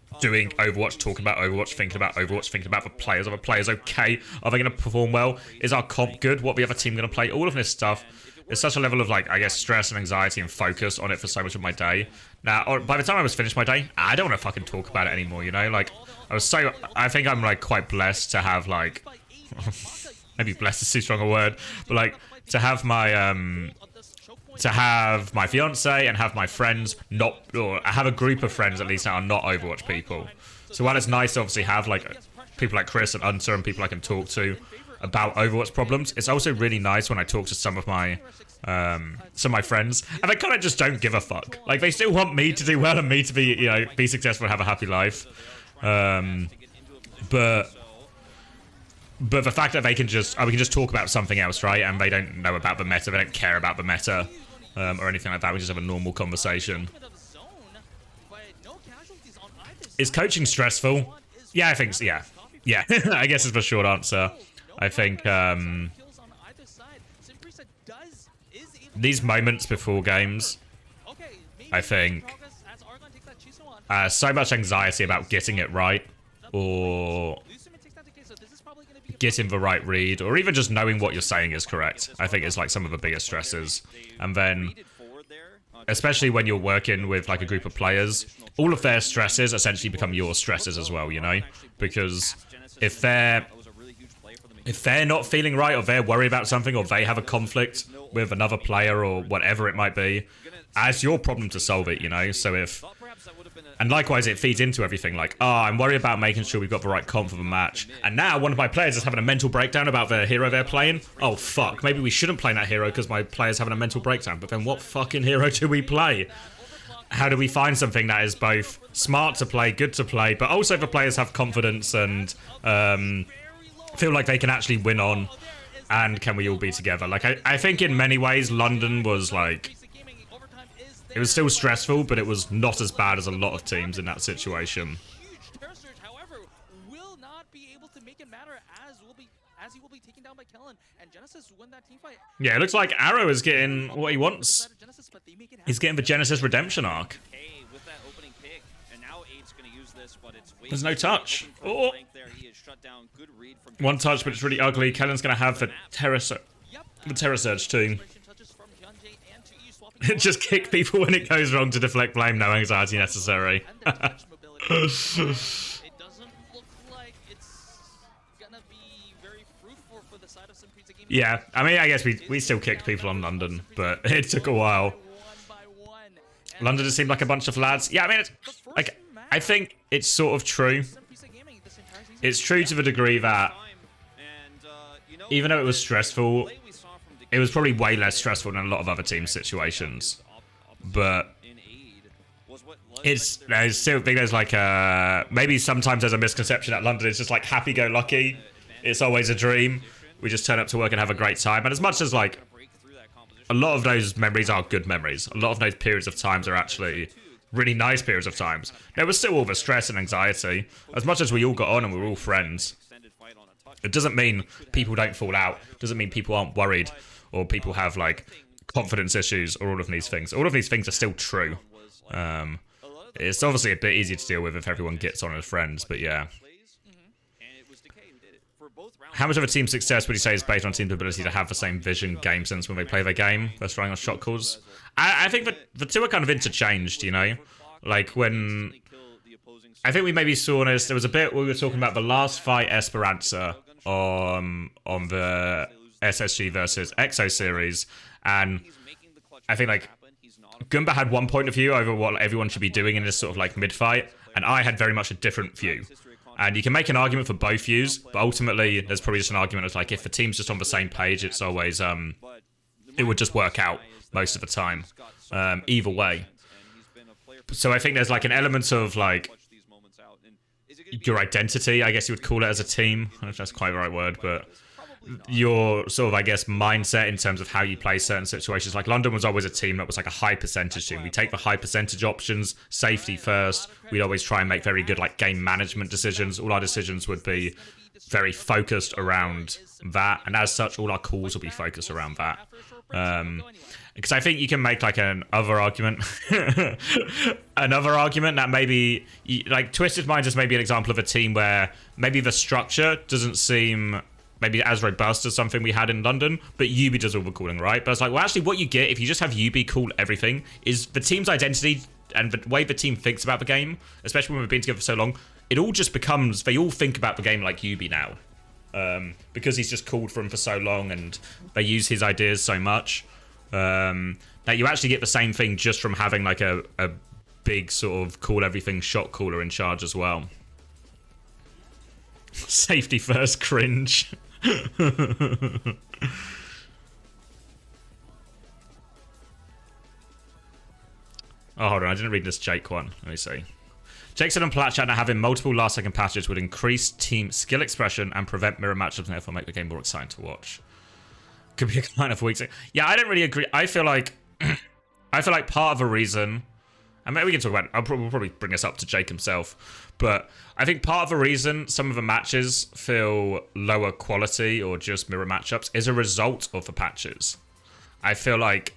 Overwatch, talking about Overwatch, thinking about Overwatch, thinking about the players. Are the players okay? Are they going to perform well? Is our comp good? What the other team going to play? All of this stuff. There's such a level of, like, I guess, stress and anxiety and focus on it for so much of my day. Now, by the time I was finished my day, I don't want to fucking talk about it anymore, you know? Like, I think I'm, like, quite blessed to have, like, maybe blessed is too strong a word, but, like, to have my, to have my fiance and have my friends or I have a group of friends at least that are not Overwatch people. So while it's nice to obviously have like people like Chris and Unter and people I can talk to about Overwatch problems, it's also really nice when I talk to some of my friends and they kind of just don't give a fuck. Like they still want me to do well and me to be, you know, be successful and have a happy life. But the fact that they can just, we can just talk about something else, right? And they don't know about the meta, they don't care about the meta or anything like that. We just have a normal conversation. Is coaching stressful? Yeah, I think so, yeah. Yeah, I guess is the short answer. I think these moments before games, I think so much anxiety about getting it right or getting the right read or even just knowing what you're saying is correct. I think it's like some of the biggest stresses. And then especially when you're working with like a group of players, all of their stresses essentially become your stresses as well, you know? Because if they're not feeling right or they're worried about something or they have a conflict with another player or whatever it might be, it's your problem to solve it, you know? So if... And likewise, it feeds into everything. Like, oh, I'm worried about making sure we've got the right comp for the match. And now one of my players is having a mental breakdown about the hero they're playing. Oh, fuck. Maybe we shouldn't play that hero because my player's having a mental breakdown. But then what fucking hero do we play? How do we find something that is both smart to play, good to play, but also the players have confidence and feel like they can actually win on? And can we all be together? Like, I think in many ways, London was like... It was still stressful, but it was not as bad as a lot of teams in that situation. Yeah, it looks like Arrow is getting what he wants. He's getting the Genesis Redemption arc. There's no touch. Oh. One touch, but it's really ugly. Kellen's going to have the Terror Surge too. Just kick people when it goes wrong to deflect blame, no anxiety necessary. It doesn't look like it's gonna be very fruitful for the side of some Prisa Gaming. Yeah, I mean, I guess we still kicked people on London, but it took a while. London just seemed like a bunch of lads. Yeah, I mean, it's, like, I think it's sort of true. It's true to the degree that even though it was stressful, it was probably way less stressful than a lot of other team situations. But I still think there's like maybe sometimes there's a misconception at London. It's just like happy-go-lucky. It's always a dream. We just turn up to work and have a great time. And as much as like a lot of those memories are good memories, a lot of those periods of times are actually really nice periods of times. There was still all the stress and anxiety. As much as we all got on and we were all friends, it doesn't mean people don't fall out. It doesn't mean people aren't worried or people have like confidence issues or all of these things. All of these things are still true. It's obviously a bit easier to deal with if everyone gets on as friends, but yeah. How much of a team's success would you say is based on team's ability to have the same vision, game sense when they play their game versus relying on shot calls? I think that the two are kind of interchanged, you know? Like when... I think we maybe saw this, there was a bit where we were talking about the last fight Esperanza on the SSG versus EXO series, and I think like Goomba had one point of view over what everyone should be doing in this sort of like mid-fight, and I had very much a different view. And you can make an argument for both views, but ultimately there's probably just an argument of like if the team's just on the same page, it's always it would just work out most of the time, either way. So I think there's like an element of like your identity, I guess you would call it, as a team. I don't know if that's quite the right word, but your sort of, I guess, mindset in terms of how you play certain situations. Like London was always a team that was like a high percentage team. We take the high percentage options, safety first. We'd always try and make very good like game management decisions. All our decisions would be very focused around that, and as such, all our calls will be focused around that. Because I think you can make like another argument, that maybe like Twisted Minds is maybe an example of a team where maybe the structure doesn't seem maybe as robust as something we had in London, but UB does all the calling, right? But it's like, well, actually what you get if you just have UB call everything is the team's identity and the way the team thinks about the game, especially when we've been together for so long, it all just becomes, they all think about the game like UB now. Because he's just called for him for so long and they use his ideas so much. That you actually get the same thing just from having like a big sort of call everything shot caller in charge as well. Safety first, cringe. Oh, hold on, I didn't read this Jake one. Let me see. Jake said on Plat Chat, now having multiple last-second passages would increase team skill expression and prevent mirror matchups and therefore make the game more exciting to watch. Could be a kind of weak thing. Yeah, I don't really agree. I feel like part of the reason, and maybe we can talk about, we'll probably bring this up to Jake himself, but I think part of the reason some of the matches feel lower quality or just mirror matchups is a result of the patches. I feel like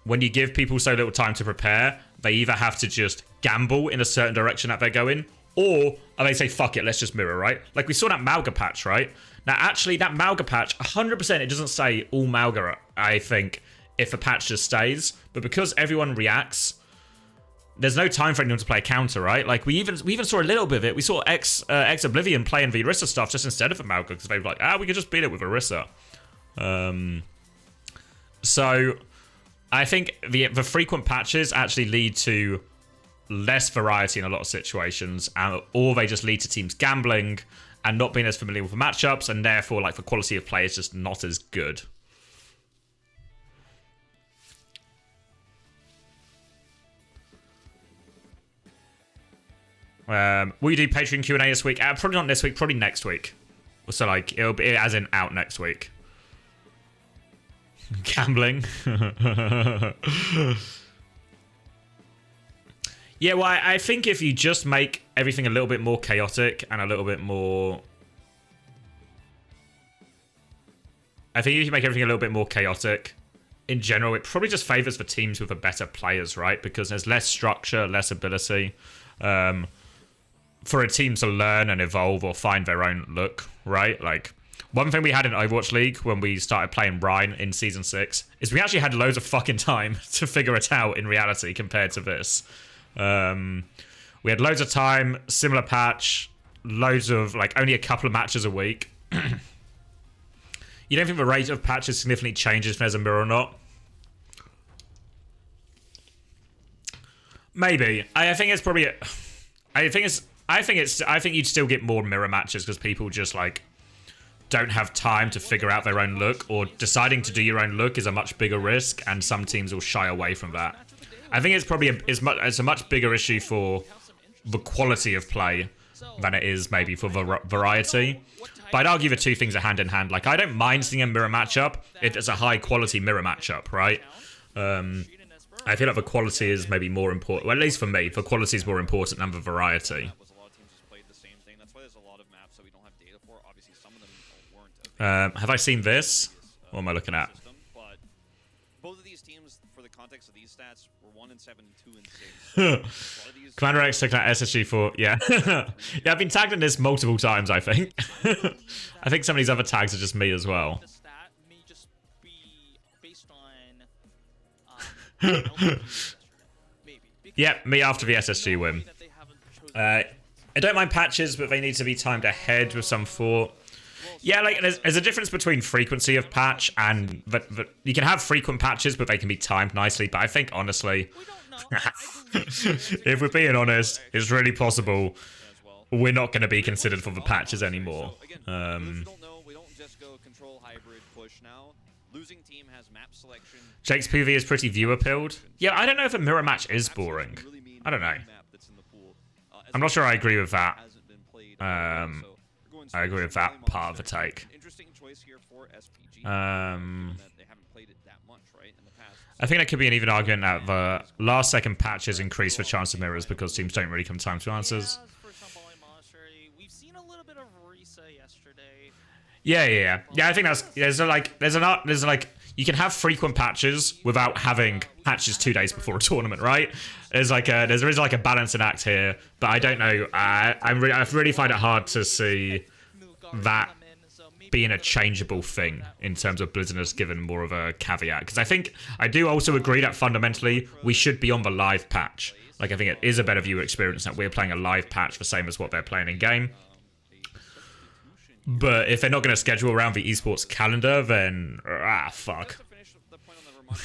when you give people so little time to prepare, they either have to just gamble in a certain direction that they're going, or they say, fuck it, let's just mirror, right? Like we saw that Malga patch, right? Now, actually, that Malga patch, 100%, it doesn't say all Malga, I think, if the patch just stays. But because everyone reacts, there's no time for anyone to play a counter, right? Like, we even saw a little bit of it. We saw Oblivion playing the Orisa stuff just instead of the Malga, because they were like, we could just beat it with Orisa. So I think the frequent patches actually lead to less variety in a lot of situations, or they just lead to teams gambling and not being as familiar with the matchups, and therefore, like, the quality of play is just not as good. Will you do Patreon Q&A this week? Probably not this week, probably next week. So, like, it'll be as in out next week. Gambling. Yeah, well, I think if you just make everything a little bit more chaotic and a little bit more... I think if you make everything a little bit more chaotic, in general, it probably just favors the teams with the better players, right? Because there's less structure, less ability for a team to learn and evolve or find their own look, right? Like, one thing we had in Overwatch League when we started playing Rhine in Season 6 is we actually had loads of fucking time to figure it out in reality compared to this. We had loads of time, similar patch, loads of, like, only a couple of matches a week. You don't think the rate of patches significantly changes if there's a mirror or not? Maybe. I think it's probably... I think you'd still get more mirror matches because people just, like, don't have time to figure out their own look, or deciding to do your own look is a much bigger risk, and some teams will shy away from that. I think it's probably it's a much bigger issue for the quality of play than it is maybe for variety. But I'd argue the two things are hand in hand. Like, I don't mind seeing a mirror matchup if it's a high quality mirror matchup, right? I feel like the quality is maybe more important. Well, at least for me, the quality is more important than the variety. Have I seen this? What am I looking at? Both of these teams, for the context of these stats, were 1-7 and 2-6. Commander X took that SSG for, yeah. Yeah, I've been tagged in this multiple times, I think. I think some of these other tags are just me as well. Yeah, me after the SSG win. I don't mind patches, but they need to be timed ahead with some thought. Yeah, like, there's a difference between frequency of patch and... you can have frequent patches, but they can be timed nicely. But I think, honestly, if we're being honest, it's really possible we're not going to be considered for the patches anymore. Jake's PV is pretty viewer-pilled. Yeah, I don't know if a mirror match is boring. I don't know. I'm not sure I agree with that. I agree with that part of the take. I think that could be an even argument that the last second patches increase the chance of mirrors because teams don't really come time to answers. Yeah. I think that's there's you can have frequent patches without having patches 2 days before a tournament, right? There is like a balancing act here, but I don't know. I really find it hard to see that being a changeable thing in terms of Blizzardness given more of a caveat, because I do also agree that fundamentally we should be on the live patch. Like, I think it is a better viewer experience that we're playing a live patch the same as what they're playing in game. But if they're not going to schedule around the esports calendar, then fuck.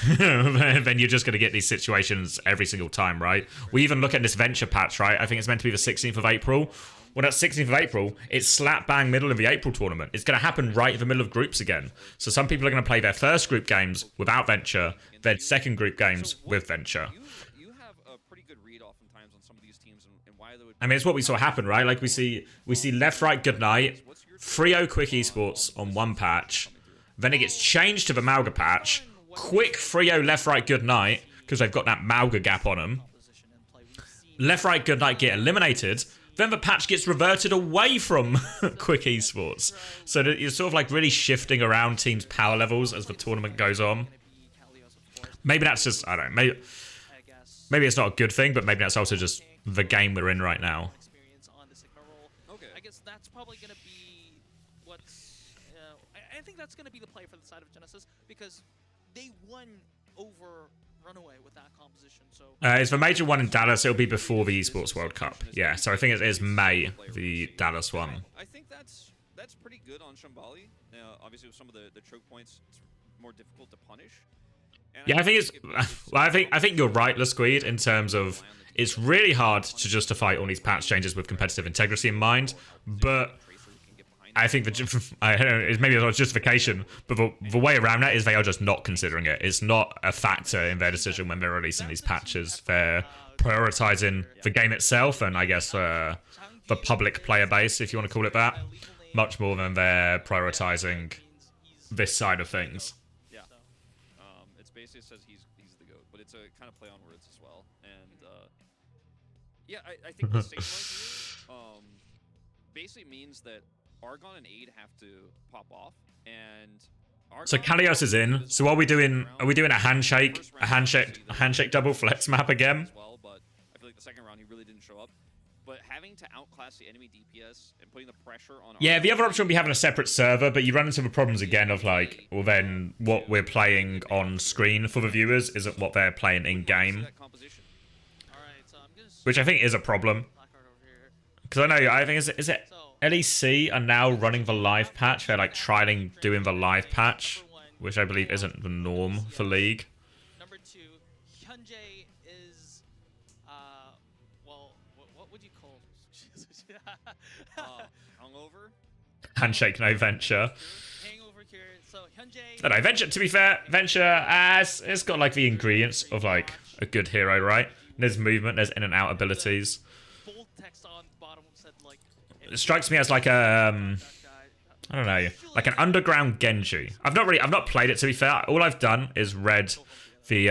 then you're just going to get these situations every single time, right? We even look at this venture patch, right? I think it's meant to be the 16th of April. Well, that 16th of April, it's slap bang middle of the April tournament. It's going to happen right in the middle of groups again. So some people are going to play their first group games without venture, then second group games with venture. You have a pretty good read oftentimes on some of these teams and why they would. I mean, it's what we saw happen, right? Like we see left, right, good night, 3-0 Quick Esports on one patch. Then it gets changed to the Malga patch. Quick 3-0 left, right, good night, because they've got that Malga gap on them. Left, right, good night get eliminated. Then the patch gets reverted away from Quick Esports. So that you're sort of like really shifting around teams' power levels as the tournament goes on. Maybe that's just, I don't know, maybe it's not a good thing, but maybe that's also just the game we're in right now. Okay. I guess that's probably going to be what's... I think that's going to be the play for the side of Genesis, because they won over Runaway with that composition. So it's the major one in Dallas. It'll be before the Esports World Cup. Yeah, so I think it is May, the Dallas one. I think that's pretty good on Shambali. Obviously, with some of the choke points, it's more difficult to punish. And yeah, I think it's. Well, I think you're right, Lasquid, in terms of it's really hard to justify all these patch changes with competitive integrity in mind, but I think I don't know, maybe it's not justification, but the way around that is they are just not considering it. It's not a factor in their decision when they're releasing these patches. They're prioritizing the game itself and I guess the public player base, if you want to call it that, much more than they're prioritizing this side of things. Yeah, it's basically says he's the GOAT, but it's a kind of play on words as well. And yeah, I think the stage right here basically means that Argon and Aid have to pop off, and Argon, so Kalios is in. So are we doing a handshake double flex map again? Well, but I feel like the second round he really didn't show up. But having to outclass the enemy DPS and putting the pressure on Yeah, the other option would be having a separate server, but you run into the problems again of like, well then what we're playing on screen for the viewers isn't what they're playing in game, which I think is a problem. Because I think is it LEC are now running the live patch. They're like trialing doing the live patch, which I believe isn't the norm for League. Number 2, Hyunjae is, well, what would you call? Hungover? Handshake, no venture. Hangover here. So Hyunjae. I don't know, venture. To be fair, venture it's got like the ingredients of like a good hero, right? There's movement, there's in and out abilities. Bold text on bottom said like. It strikes me as like a, I don't know, like an underground Genji. I've not played it, to be fair. All I've done is read the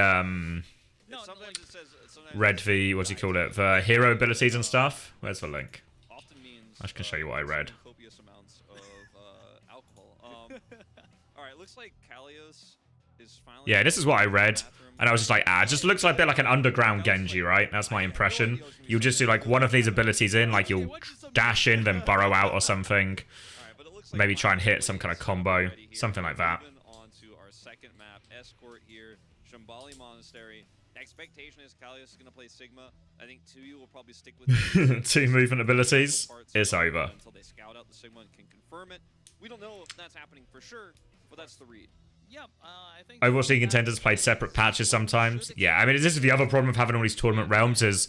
what do you call it? The hero abilities and stuff. Where's the link? I can show you what I read. Copious amounts of alcohol. All right, looks like Kalios is finally. Yeah, this is what I read. And I was just like, it just looks like a bit like an underground Genji, right? That's my impression. You'll just do like one of these abilities in, like you'll dash in, then burrow out or something. Maybe try and hit some kind of combo, something like that. On to our second map, Escort here, Shambali Monastery. Expectation is Kalios is going to play Sigma. I think 2U will probably stick with 2 movement abilities. It's over. Until they scout out the Sigma and can confirm it. We don't know if that's happening for sure, but that's the read. Yeah, I think Overwatch League contenders played separate patches sometimes. Yeah, I mean, this is the other problem of having all these tournament realms is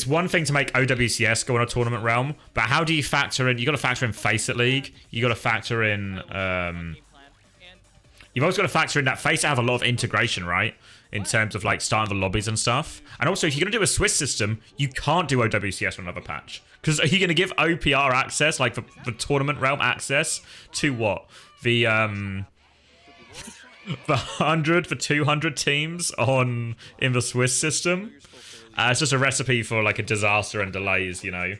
one thing to make OWCS go on a tournament realm, but how do you factor in? You got to factor in Faceit League. You got to factor in. You've also got to factor in that Faceit have a lot of integration, right? In terms of like starting the lobbies and stuff. And also, if you're going to do a Swiss system, you can't do OWCS on another patch. Because are you going to give OPR access, like the tournament realm access, to what? The 100 for 200 teams in the Swiss system? It's just a recipe for like a disaster and delays, you know.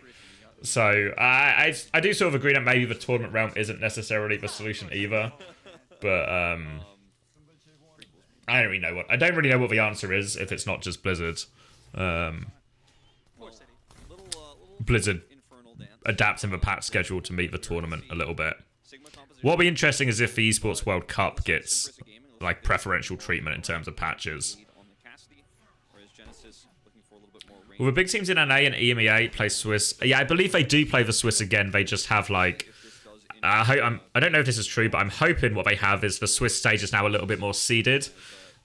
So I do sort of agree that maybe the tournament realm isn't necessarily the solution either. But I don't really know what the answer is if it's not just Blizzard. Blizzard adapting the patch schedule to meet the tournament a little bit. What'll be interesting is if the Esports World Cup gets like preferential treatment in terms of patches. Well, the big teams in NA and EMEA play Swiss. Yeah, I believe they do play the Swiss again. They just have like... I don't know if this is true, but I'm hoping what they have is the Swiss stage is now a little bit more seeded.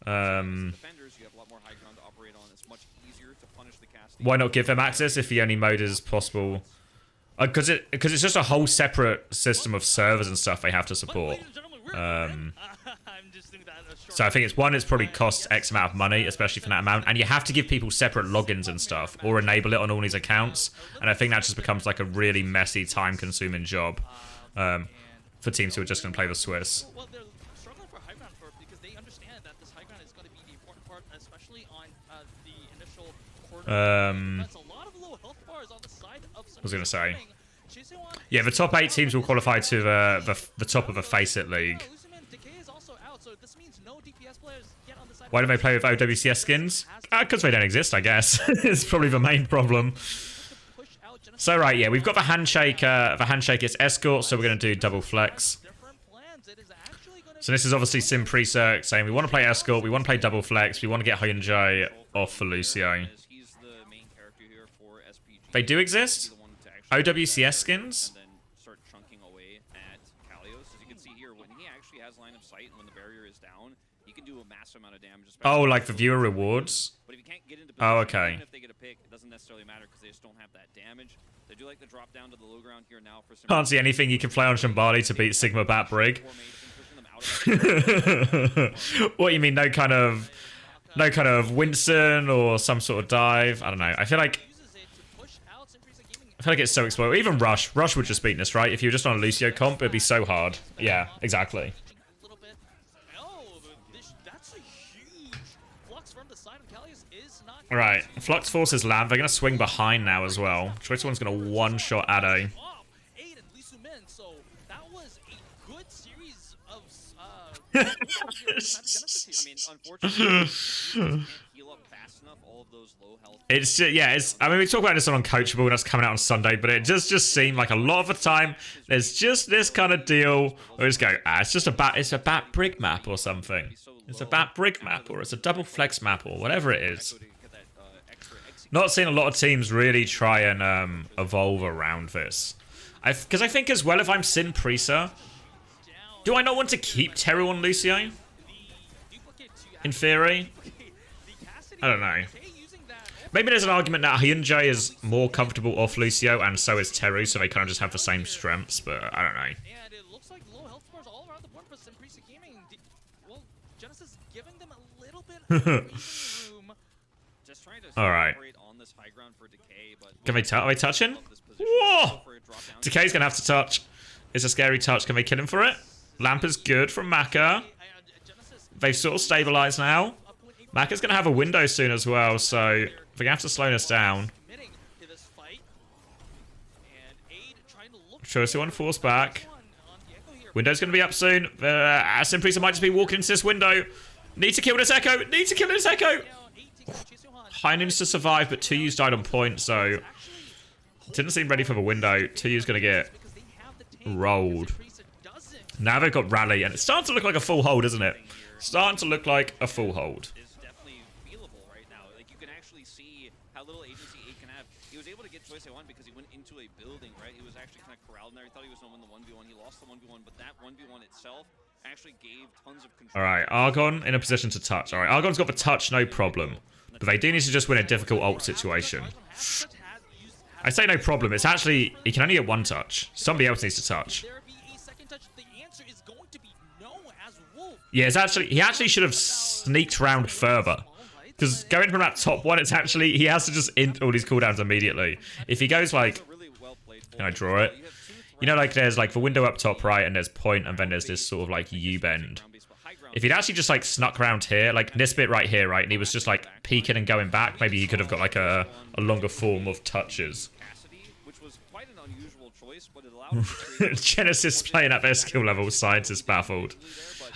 Defenders, you have a lot more high ground to operate on. It's much easier to punish the casting. Why not give them access if the only mode is possible? Because it's just a whole separate system of servers and stuff they have to support. So I think it's probably costs X amount of money, especially for that amount, and you have to give people separate logins and stuff, or enable it on all these accounts, and I think that just becomes like a really messy, time-consuming job for teams who are just going to play the Swiss. Well, they're struggling for high ground because they understand that this high ground is going to be the important part, especially on the initial quarter. That's a lot of low health bars on the side of I was going to say. Yeah, the top 8 teams will qualify to the top of the Faceit League. Why do they play with OWCS skins? Because they don't exist, I guess. It's probably the main problem. So right, yeah, we've got the handshake. The handshake is escort, so we're going to do double flex. So this is obviously Sim Prisa saying we want to play escort, we want to play double flex, we want to get Hyunjae off for Lucio. They do exist? OWCS skins? Oh, like the viewer rewards? Oh, okay. Can't see anything you can play on Shambali to beat Sigma Bat Brig. What you mean? No kind of Winston or some sort of dive? I don't know. I feel like it's so exploitable. Even Rush would just beat this, right? If you were just on a Lucio comp, it'd be so hard. Yeah, exactly. Right, Flux forces land. They're going to swing behind now as well. Choice One's going to one-shot Ado. It's yeah, I mean, we talk about this on Uncoachable, that's coming out on Sunday, but it just seemed like a lot of the time there's just this kind of deal where we just go, it's a bat brig map or something. It's a bat brig map, or it's a double flex map, or whatever it is. Not seeing a lot of teams really try and evolve around this. Because I think as well, if I'm Sin Prisa, do I not want to keep Teru on Lucio? In theory? I don't know. Maybe there's an argument that Hyunjae is more comfortable off Lucio, and so is Teru, so they kind of just have the same strengths, but I don't know. Alright. Can they are they touching? Whoa! Decay's gonna have to touch. It's a scary touch. Can they kill him for it? Lamp is good from Maka. They've sort of stabilized now. Maka's gonna have a window soon as well, so they're gonna have to slow us down. Choice one force back. Window's gonna be up soon. Sim Prisa might just be walking into this window. Need to kill this Echo. Need to kill this Echo. High needs to survive, but 2U's died on point, so didn't seem ready for the window. 2U's gonna get rolled. Now they've got rally, and it's starting to look like a full hold, isn't it? Starting to look like a full hold. It's definitely feelable right now. Like, you can actually see how little agency A can have. He was able to get choice A1 because he went into a building, right? He was actually kind of corralled in there. He thought he was going to win the 1v1. He lost the 1v1, but that 1v1 itself actually gave tons of control. Alright, Argon in a position to touch. Alright, Argon's got the touch, no problem. But they do need to just win a difficult ult situation. I say no problem. It's actually, he can only get one touch. Somebody else needs to touch. Yeah, it's actually, he actually should have sneaked round further. Because going from that top one, it's actually, he has to just int all these cooldowns immediately. If he goes like, can I draw it? You know, like there's like the window up top right, and there's point, and then there's this sort of like U-bend. If he'd actually just like snuck around here, like this bit right here, right, and he was just like peeking and going back, maybe he could have got like a longer form of touches. Genesis playing at their skill level, Scientist baffled.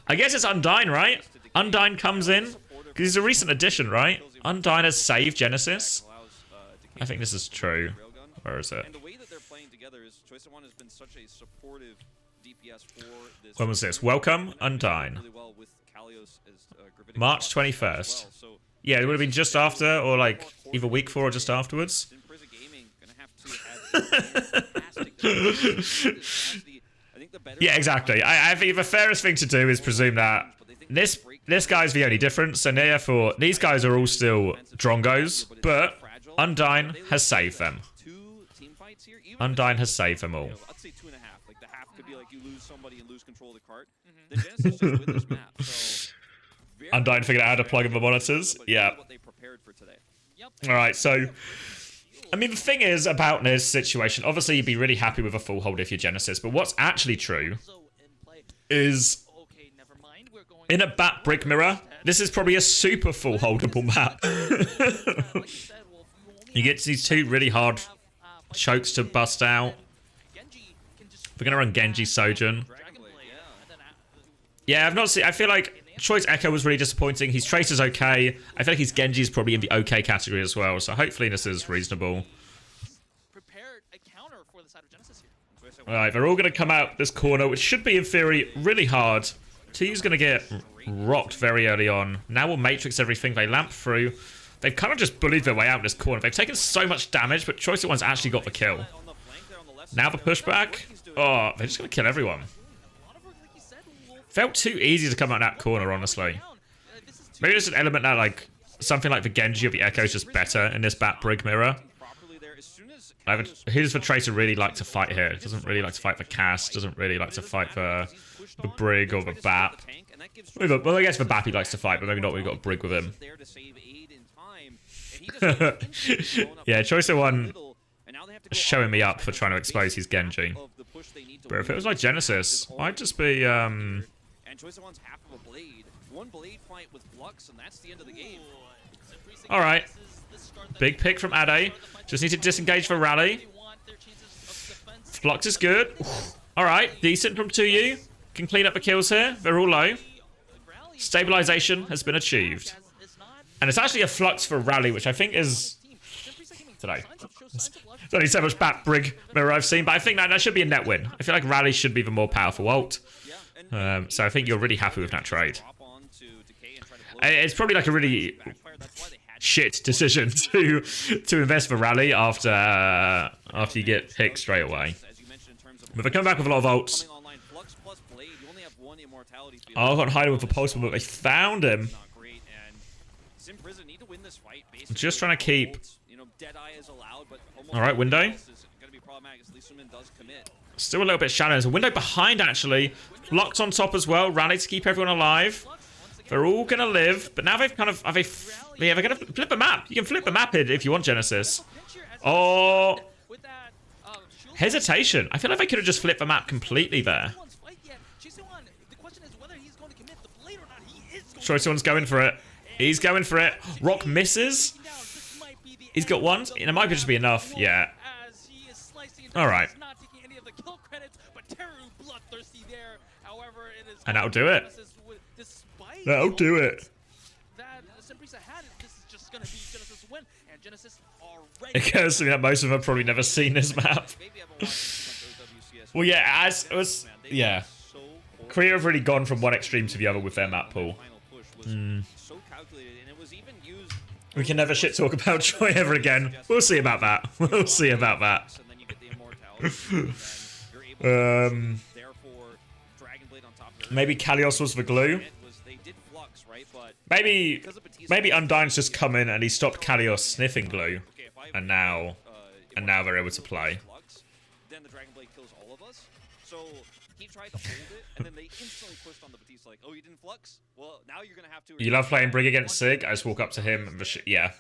I guess it's Undyne, right? Undyne comes in, because he's a recent addition, right? Undyne has saved Genesis. I think this is true. Where is it? When was this? Welcome, Undyne. March 21st. Yeah, it would have been just after, or like either week 4 or just afterwards. Yeah, exactly. I think the fairest thing to do is presume that this guy's the only difference. So therefore, these guys are all still Drongos, but Undyne has saved them. Undyne has saved them all. I'd say 2.5. Like the half could be like you lose somebody and lose control of the cart. The Genesis just with this map. So Undyne figured out how to plug in the monitors. Yeah. Alright, so I mean the thing is about this situation, obviously you'd be really happy with a full hold if you're Genesis, but what's actually true is in a bat brick mirror, this is probably a super full holdable map. You get these two really hard chokes to bust out. We're gonna run Genji Sojourn. Yeah, I've not seen. I feel like Choice Echo was really disappointing. His Tracer's okay. I feel like his Genji's probably in the okay category as well. So hopefully this is reasonable. Alright, they're all gonna come out this corner, which should be in theory really hard. T's gonna get rocked very early on. Now we'll Matrix everything. They lamp through. They've kind of just bullied their way out in this corner. They've taken so much damage, but Choice One's actually got the kill. Now the pushback. Oh, they're just going to kill everyone. Felt too easy to come out that corner, honestly. Maybe there's an element that, like, something like the Genji or the Echo is just better in this bat brig mirror. Who does the Tracer really like to fight here? Doesn't really like to fight the Cast. Doesn't really like to fight the Brig or the Bap. Well, I guess the Bap he likes to fight, but maybe not when we've got a Brig with him. Yeah, Choice One showing me up for trying to expose his Genji. But if it was like Genesis, I'd just be And Choice One's half of a blade. One blade fight with Flux, and that's the end of the game. Alright. Big pick from Ade. Just need to disengage for rally. Flux is good. Alright, decent from 2U. Can clean up the kills here. They're all low. Stabilization has been achieved. And it's actually a Flux for rally, which I think is... Today. There's only so much bat brig mirror I've seen, but I think that should be a net win. I feel like rally should be the more powerful ult. So I think you're really happy with that trade. It's probably like a really shit decision to invest for rally after you get picked straight away. But they come back with a lot of ults. Oh, I got hiding with the pulse, but they found him. Just trying to keep. Alright, window. Still a little bit shallow. There's a window behind, actually. Locked on top as well. Rally to keep everyone alive. They're all going to live. But now they've kind of... they're going to flip the map. You can flip the map if you want, Genesis. Oh. Hesitation. I feel like they could have just flipped the map completely there. Choice One's going for it. He's going for it. Rock misses. He's got one. It might just be enough. Yeah. Alright. And that'll do it. That'll do it. It occurs to me that most of them have probably never seen this map. Well, yeah, as it was... Yeah. Korea have really gone from one extreme to the other with their map pool. We can never shit talk about Troy ever again. We'll see about that. We'll see about that. Maybe Kalios was the glue. Maybe Undyne's just come in and he stopped Kalios sniffing glue, and now they're able to play. Then the Dragon Blade kills all of us. So he tried to hold it, and then they instantly pushed on the Batiste like, "Oh, you didn't flux? Well, now you're gonna have to." You love playing Brig against Sig? I just walk up to him and yeah.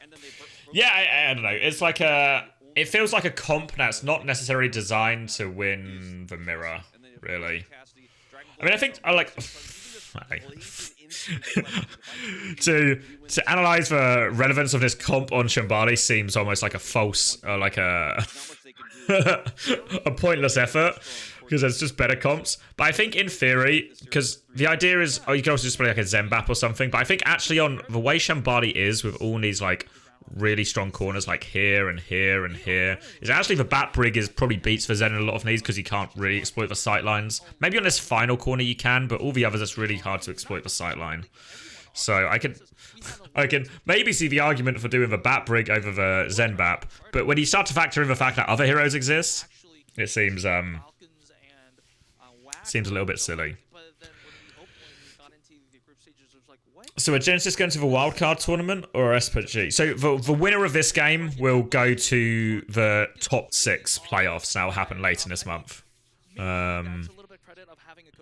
I don't know. It's like it feels like a comp that's not necessarily designed to win the mirror, really. I mean, I think I like to analyze the relevance of this comp on Shambali seems almost like a false, like a pointless effort, because there's just better comps. But I think in theory, because the idea is, you can also just play like a Zembap or something. But I think actually on the way Shambali is with all these like really strong corners like here and here and here, is actually the Bat Brig is probably beats for Zen in a lot of these because you can't really exploit the sight lines. Maybe on this final corner you can, but all the others it's really hard to exploit the sight line. So I can maybe see the argument for doing the Bat Brig over the Zen Bap, but when you start to factor in the fact that other heroes exist, it seems a little bit silly. like, what? So are Genesis going to the wildcard tournament or SPG? So the winner of this game will go to the top 6 playoffs. That will happen later this month.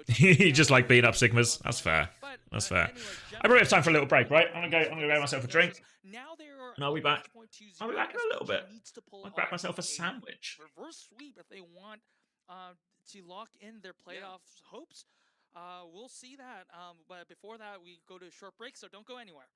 You just like beating up Sigmas. That's fair. That's fair. I probably have time for a little break, right? I'm gonna get myself a drink. And I'll be back. I'll be back in a little bit. I'll grab myself a sandwich. Reverse sweep if they want to lock in their playoff hopes. We'll see that. But before that, we go to a short break, so don't go anywhere.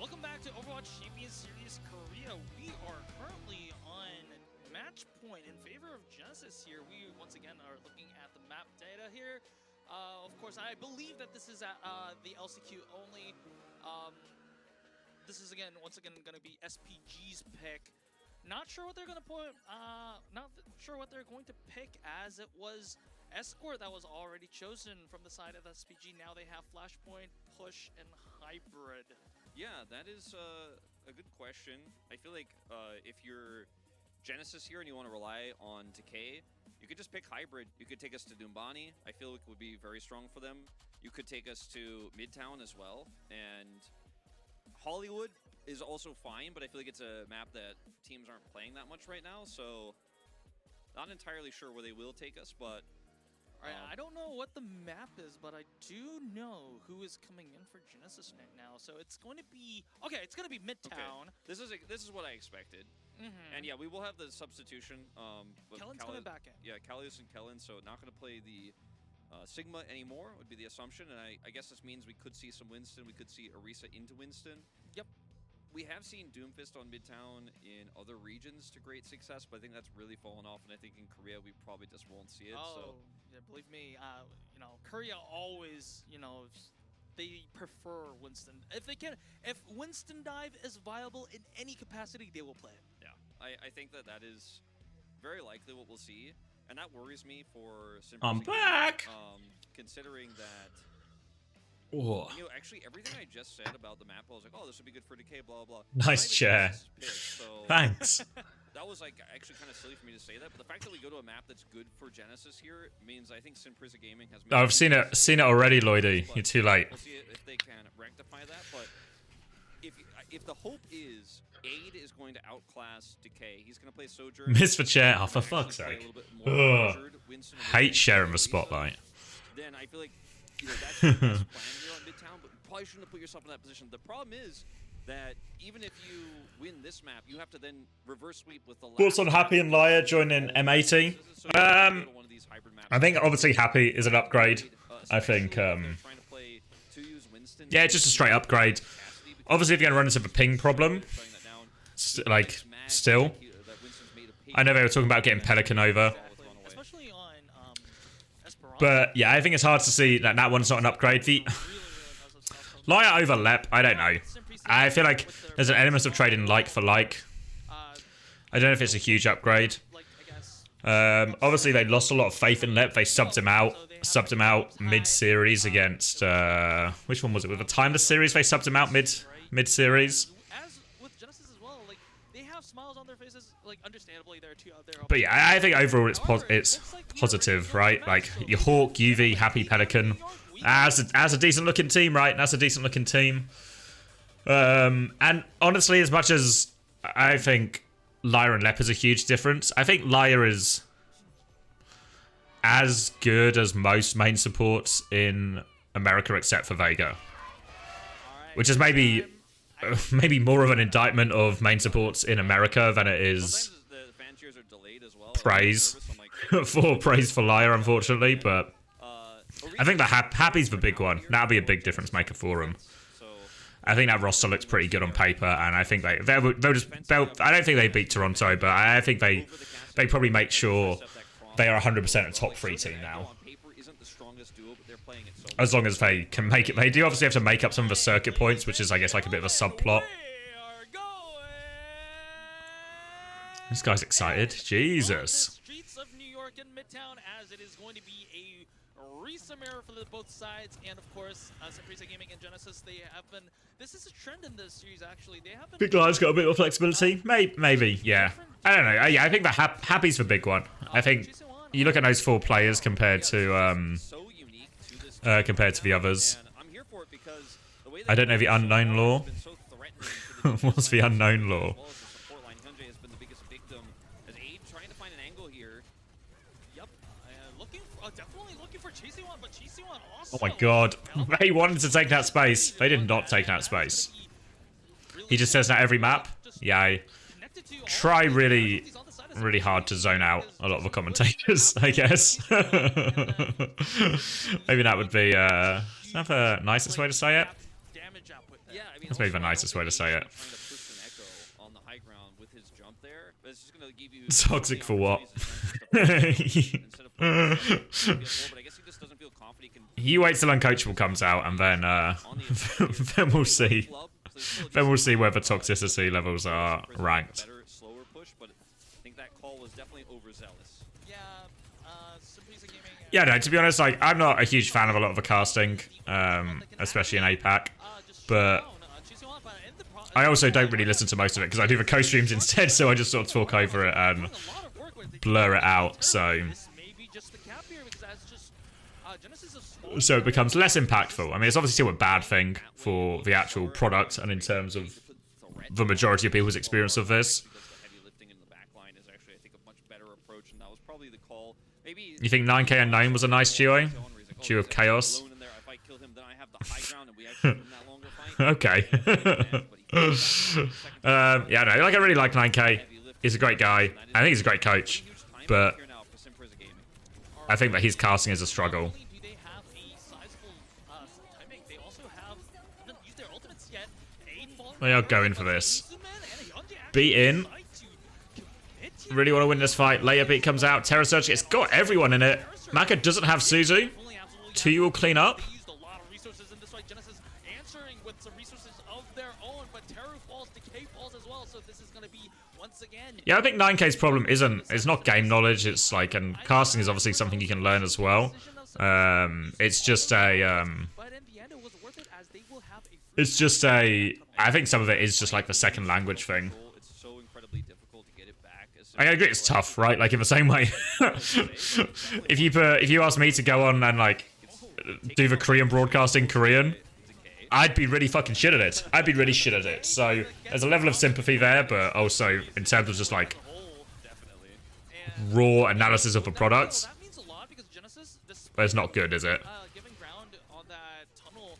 Welcome back to Overwatch Championship Series Korea. We are currently on match point in favor of Genesis here. We once again are looking at the map data here. Of course, I believe that this is at the LCQ only. This is once again going to be SPG's pick. Not sure what they're going to put. Not sure what they're going to pick, as it was Escort that was already chosen from the side of SPG. Now they have Flashpoint, Push, and Hybrid. Yeah, that is a good question. I feel like if you're Genesis here and you want to rely on Decay, you could just pick Hybrid. You could take us to Dumbani. I feel like it would be very strong for them. You could take us to Midtown as well. And Hollywood is also fine, but I feel like it's a map that teams aren't playing that much right now. So not entirely sure where they will take us, but I don't know what the map is, but I do know who is coming in for Genesis right now. So it's going to be it's going to be Midtown. Okay. This is what I expected. And yeah, we will have the substitution. Kellen's coming back in. Yeah, Callius and Kellen. So not going to play the Sigma anymore would be the assumption. And I guess this means we could see some Winston. We could see Orisa into Winston. Yep. we have seen Doomfist on Midtown in other regions to great success, but I think that's really fallen off, and I think in Korea we probably just won't see it. Oh, yeah, believe me, you know, Korea always, you know, they prefer Winston. If Winston Dive is viable in any capacity, they will play it. Yeah, I think that is very likely what we'll see, and that worries me for I'm back! Considering that, Oh. you know, actually everything I just said about the map, I was like, oh, this would be good for Decay, blah, blah. Nice chair. Thanks. That was like actually kind of silly for me to say that, but the fact that we go to a map that's good for Genesis here means I think Prisa Gaming has. I've seen it already, Lloydie. You're too late. We'll see if they can rectify that. But if the hope is Aid is going to outclass Decay, he's going to play Sojourn. Miss for chair. Oh, for fuck's sake. Ugh. Hate sharing the spotlight. Then I feel like that's the best plan here on Midtown, but you probably shouldn't have put yourself in that position. The problem is that even if you win this map, you have to then reverse sweep with the last. Thoughts on Happy and Liar joining M80? I think obviously Happy is an upgrade. I think, yeah, just a straight upgrade. Obviously, if you're going to run into the ping problem, still. I know they were talking about getting Pelican over. But yeah, I think it's hard to see that that one's not an upgrade. The Liar over Lep, I don't know. I feel like there's an element of trading like for like. I don't know if it's a huge upgrade. Obviously, they lost a lot of faith in Lep. They subbed him out mid-series against... which one was it? With the Timeless series, they subbed him out mid-series. But yeah, I think overall it's positive, right? Like, your Hawk, UV, Happy, Pelican. That's a decent-looking team, right? That's a decent-looking team. And honestly, as much as I think Liar and Lep is a huge difference, I think Liar is as good as most main supports in America except for Vega. Which is maybe more of an indictment of main supports in America than it is praise for Liar, unfortunately. But I think the Happy's the big one. That'll be a big difference maker for him. I think that roster looks pretty good on paper, and I think they'll I don't think they beat Toronto, but I think they probably make sure they are 100% a top 3 team now. As long as they can make it. They do obviously have to make up some of the circuit points, which is, I guess, like a bit of a subplot. This guy's excited. Jesus. For both sides, and of course, Prisa Gaming and Genesis, they have been. This is a trend in this series, actually. They have been. Big Live's got a bit of flexibility. Maybe, yeah. I don't know. Yeah, I think the Happy's the big one. I think you look at those 4 players compared to the others. I don't know the unknown law. What's the unknown law? Oh my god. They wanted to take that space. They did not take that space. He just says that every map. Yeah, I try really hard to zone out a lot of the commentators, I guess. Maybe that would be, is that the nicest way to say it? That's maybe the nicest way to say it. Toxic for what? He waits till Uncoachable comes out, and then then we'll see. Then we'll see whether toxicity levels are ranked. Yeah, no. To be honest, like I'm not a huge fan of a lot of the casting, especially in APAC, but I also don't really listen to most of it because I do the co-streams instead, so I just sort of talk over it and blur it out. So it becomes less impactful. I mean, it's obviously still a bad thing for the actual product and in terms of the majority of people's experience of this. You think 9K Unknown was a nice duo? Duo of Chaos? Okay. Yeah, no, like I really like 9K. He's a great guy. I think he's a great coach. But I think that his casting is a struggle. They are going for this. Beat in. Really want to win this fight. Later beat comes out. Terra Surge. It's got everyone in it. Maka doesn't have Suzu. Two will clean up. Yeah, I think 9K's problem it's not game knowledge. It's like, and casting is obviously something you can learn as well. It's just a, I think some of it is just like the second language thing. I agree, it's tough, right? Like in the same way, if you ask me to go on and like do the Korean broadcasting Korean, I'd be really fucking shit at it. I'd be really shit at it. So there's a level of sympathy there, but also in terms of just like raw analysis of the product, but it's not good, is it? Giving ground on that tunnel,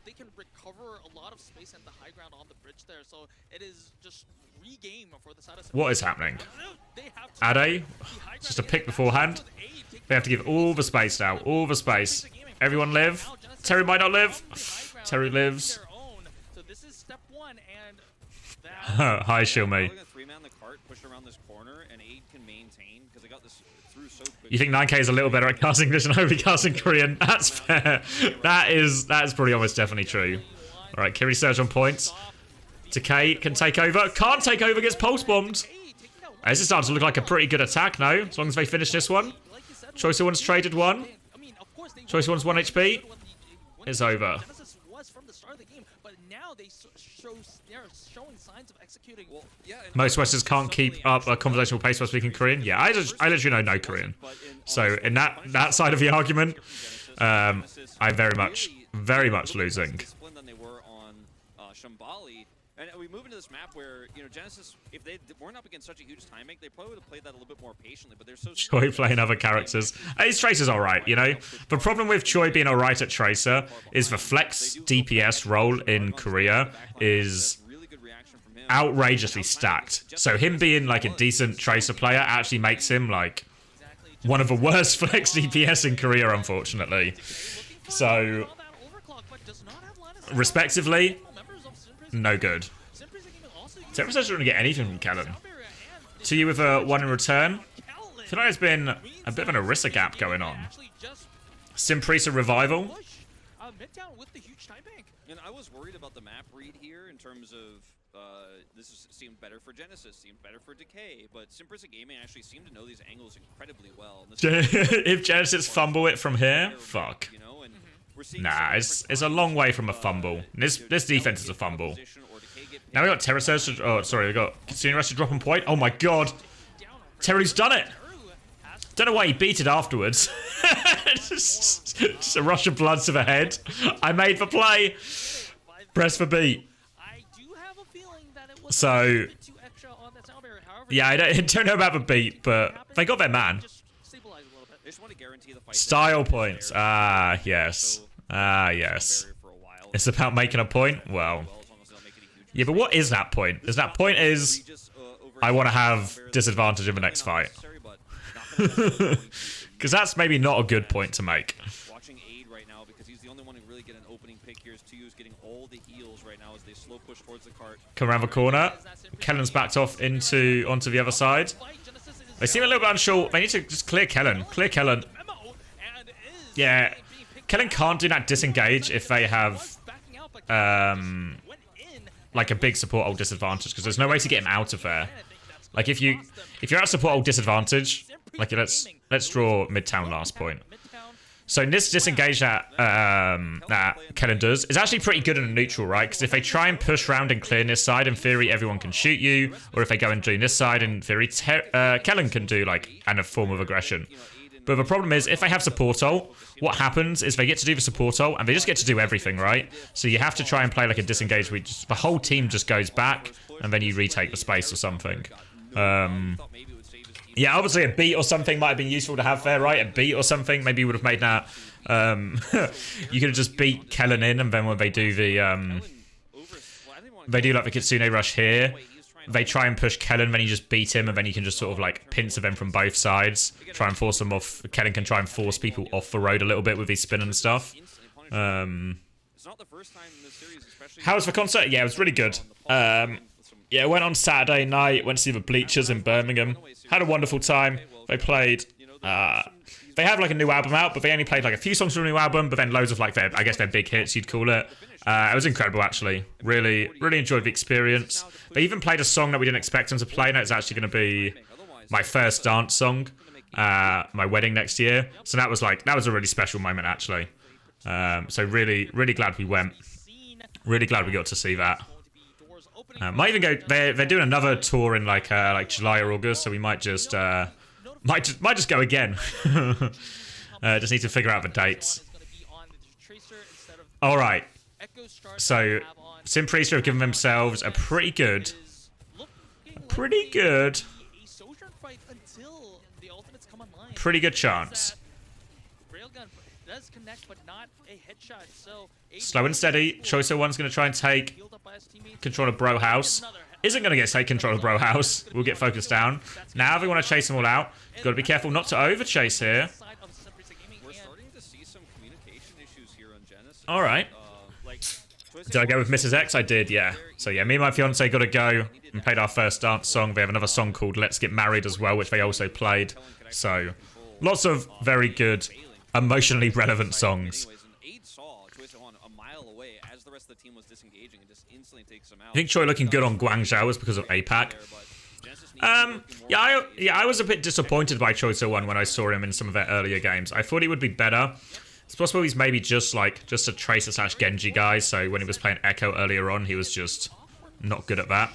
they can recover a lot of space and the high ground on the bridge there. So it is just regame for the side of. What is happening? Ade, just a pick beforehand. They have to give all the space now, all the space. Everyone live. Terry might not live. Terry lives. So this is step one, and hi, Shilme. You think 9K is a little better at casting English and only casting Korean? That's fair. That is probably almost definitely true. All right, Kiri Surge on points. Decay can take over. Can't take over, gets pulse bombed. This is starting to look like a pretty good attack now, as long as they finish this one. Choice One's traded one. Choice One's 1 HP. It's over. Most Westerners can't keep up a conversational pace by speaking Korean. Yeah, I literally know no Korean. So in that side of the argument, I'm very much losing. And we move into this map where, you know, Genesis, if they weren't up against such a huge time make, they probably would have played that a little bit more patiently, but they're so... Choi playing other characters. His Tracer's alright, you know? The problem with Choi being alright at Tracer is the flex DPS role in Korea is outrageously stacked. So him being, like, a decent Tracer player actually makes him, like, one of the worst flex DPS in Korea, unfortunately. So, respectively... no good. Terra Surge doesn't get anything from Kellen. To you with a 1 in return. I feel like there's been a bit of an Orisa gap going on. Prisa revival. And I was worried about the map read here in terms of seemed better for Genesis, seemed better for Decay, but Prisa Gaming actually seemed to know these angles incredibly well. If Genesis fumble it from here, fuck. Nah, it's a long way from a fumble. This defense is a fumble. Now we got Terra Surge. Oh, sorry, we got Kitsune Rush to drop on point. Oh my god, Terry's done it. Don't know why he beat it afterwards. just a rush of blood to the head. I made the play. Press for beat. So yeah, I don't know about the beat, but they got their man. Style points. Ah, yes. Ah, yes. It's about making a point? Well. Yeah, but what is that point? Is that point is... I want to have disadvantage in the next fight. Because that's maybe not a good point to make. Watching Aid right now because he's the only one who really get an opening pick here. Is Tuyu's getting all the heals right now as they slow push towards the cart. Come around the corner. Kellen's backed off onto the other side. They seem a little bit unsure. They need to just clear Kellen. Clear Kellen. Yeah. Kellen can't do that disengage if they have like a big support ult disadvantage, because there's no way to get him out of there. Like if you're at support ult disadvantage, like let's draw Midtown last point. So this disengage that Kellen does is actually pretty good in a neutral, right? Because if they try and push round and clear this side, in theory everyone can shoot you, or if they go and do this side, in theory Kellen can do like a form of aggression. But the problem is, if they have support ult, what happens is they get to do the support ult, and they just get to do everything, right? So you have to try and play like a disengage where the whole team just goes back, and then you retake the space or something. Yeah, obviously a beat or something might have been useful to have there, right? A beat or something, maybe would have made that... you could have just beat Kellen in, and then when they do the... they do like the Kitsune Rush here. They try and push Kellen, then you just beat him, and then you can just sort of like pincer them from both sides. Try and force them off. Kellen can try and force people off the road a little bit with his spin and stuff. It's not the first time in this series, especially. How was the concert? Yeah, it was really good. Yeah, went on Saturday night, went to see the Bleachers in Birmingham. Had a wonderful time. They played, they have like a new album out, but they only played like a few songs from the new album, but then loads of like their, I guess their big hits, you'd call it. It was incredible, actually. Really enjoyed the experience. They even played a song that we didn't expect them to play, and it's actually going to be my first dance song, my wedding next year. So that was a really special moment, actually. So really glad we went. Really glad we got to see that. Might even go. They're doing another tour in like July or August, so we might just go again. Just need to figure out the dates. All right. So Sim Prisa have given themselves a pretty good chance. Slow and steady. Choice 01's going to try and take control of Bro House. Isn't going to take control of Bro House. We'll get focused down. Now they want to chase them all out. You've got to be careful not to over-chase here. We're starting to see some communication issues here on Genesis. All right. Did I go with Mrs. X? I did, yeah. So yeah, me and my fiance got to go and played our first dance song. They have another song called Let's Get Married as well, which they also played. So lots of very good, emotionally relevant songs. I think Choi looking good on Guangzhou was because of APAC. Yeah, I was a bit disappointed by Choi So-won when I saw him in some of their earlier games. I thought he would be better. It's possible he's maybe just a Tracer / Genji guy, so when he was playing Echo earlier on, he was just not good at that.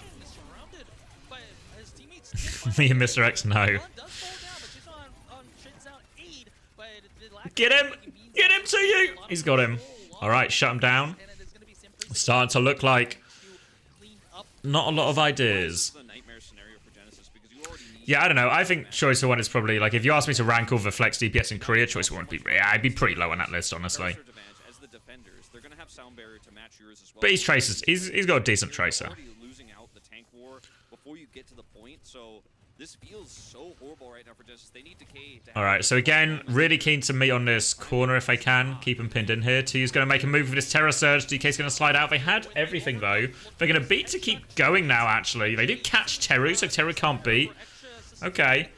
Me and Mr. X, no. Get him! Get him to you! He's got him. Alright, shut him down. Starting to look like not a lot of ideas. Yeah, I don't know. I think Choice 1 is probably, like, if you ask me to rank all the flex DPS in Korea, Choice 1 would be, yeah, I'd be pretty low on that list, honestly. But he's Tracers. He's got a decent Tracer. Alright, so again, really keen to meet on this corner if I can. Keep him pinned in here. Tu's going to make a move with this Terror Surge. DK's going to slide out. They had everything, though. They're going to beat to keep going now, actually. They do catch Teru, so Teru can't beat. Okay.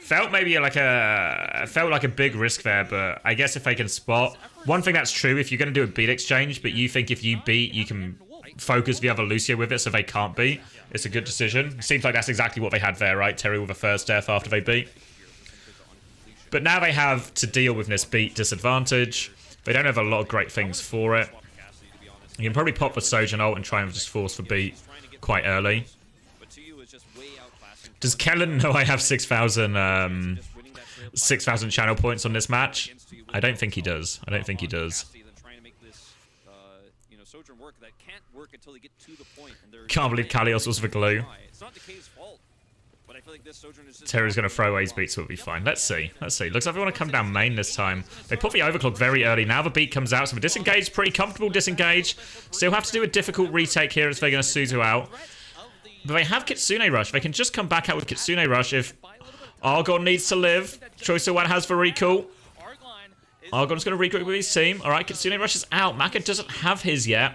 Felt maybe like a big risk there, but I guess if they can spot. One thing that's true, if you're going to do a beat exchange, but you think if you beat, you can focus the other Lucio with it so they can't beat, it's a good decision. Seems like that's exactly what they had there, right? Teru with a first death after they beat. But now they have to deal with this beat disadvantage. They don't have a lot of great things for it. You can probably pop the Sojourn ult and try and just force the beat quite early. Does Kellen know I have 6,000 channel points on this match? I don't think he does. I don't think he does. Can't believe Kalios was the glue. Terry's going to throw away his beat, so it'll be fine. Let's see. Let's see. Looks like they want to come down main this time. They put the overclock very early. Now the beat comes out, so the disengage, pretty comfortable disengage. Still have to do a difficult retake here as they're going to Suzu out. But they have Kitsune Rush. They can just come back out with Kitsune Rush if Argon needs to live. Choice of One has the recall. Argon's going to regroup with his team. Alright, Kitsune Rush is out. Maka doesn't have his yet.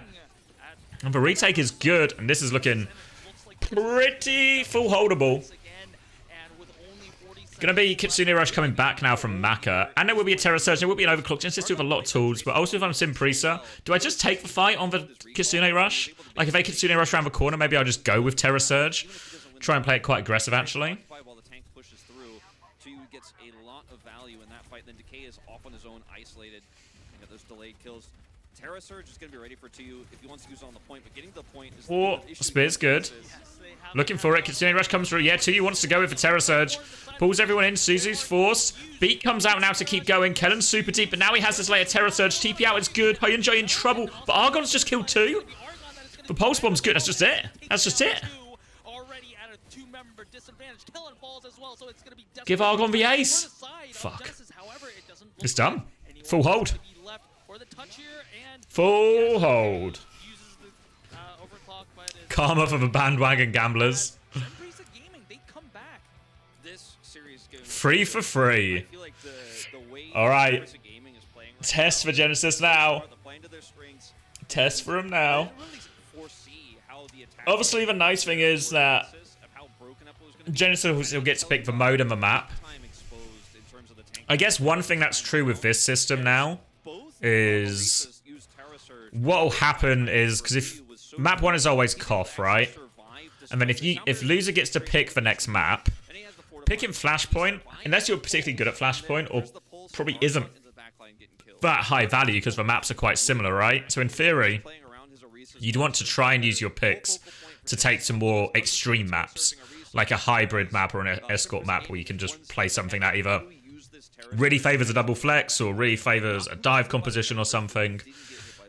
And the retake is good. And this is looking pretty full holdable. Gonna be Kitsune Rush coming back now from Maka. And there will be a Terror Surge. There will be an Overclock. Genesis with a lot of tools. But also if I'm Sim Prisa, do I just take the fight on the Kitsune Rush? Like if they Kitsune Rush around the corner, maybe I'll just go with Terror Surge. Try and play it quite aggressive actually. While the tank pushes through, Tzu gets a lot of value in that fight. Then Decay is off on his own, isolated. You got those delayed kills. Terror Surge is going to be ready for Tzu if he wants to use it on the point, but getting to the point is... Oh, Spear's good. Looking for it. Kitsune Rush comes through. Yeah, Tzu wants to go with the Terror Surge. Pulls everyone in. Suzu's forced. Beat comes out now to keep going. Kellen's super deep, but now he has this layer Terror Surge. TP out is good. Hyunjoi in trouble, but Argon's just killed 2. The Pulse Bomb's good. That's just it. That's just it. Give Argon the ace. Fuck. It's done. Full hold. Full hold. Karma for the bandwagon gamblers. Free for free. Alright. Test for Genesis now. Test for him now. I didn't really foresee how the attack Obviously, the nice thing is that of how broken up it was gonna be. Genesis will get to pick the mode and the map. Time exposed in terms of the tank. I guess one thing that's true with this system now Both is Prisas used Terra Surge. what'll happen is because if map 1 is always Koth, right? And then if loser gets to pick the next map, picking Flashpoint, unless you're particularly good at Flashpoint, or probably isn't that high value because the maps are quite similar, right? So in theory, you'd want to try and use your picks to take some more extreme maps, like a hybrid map or an escort map where you can just play something that either really favors a double flex or really favors a dive composition or something.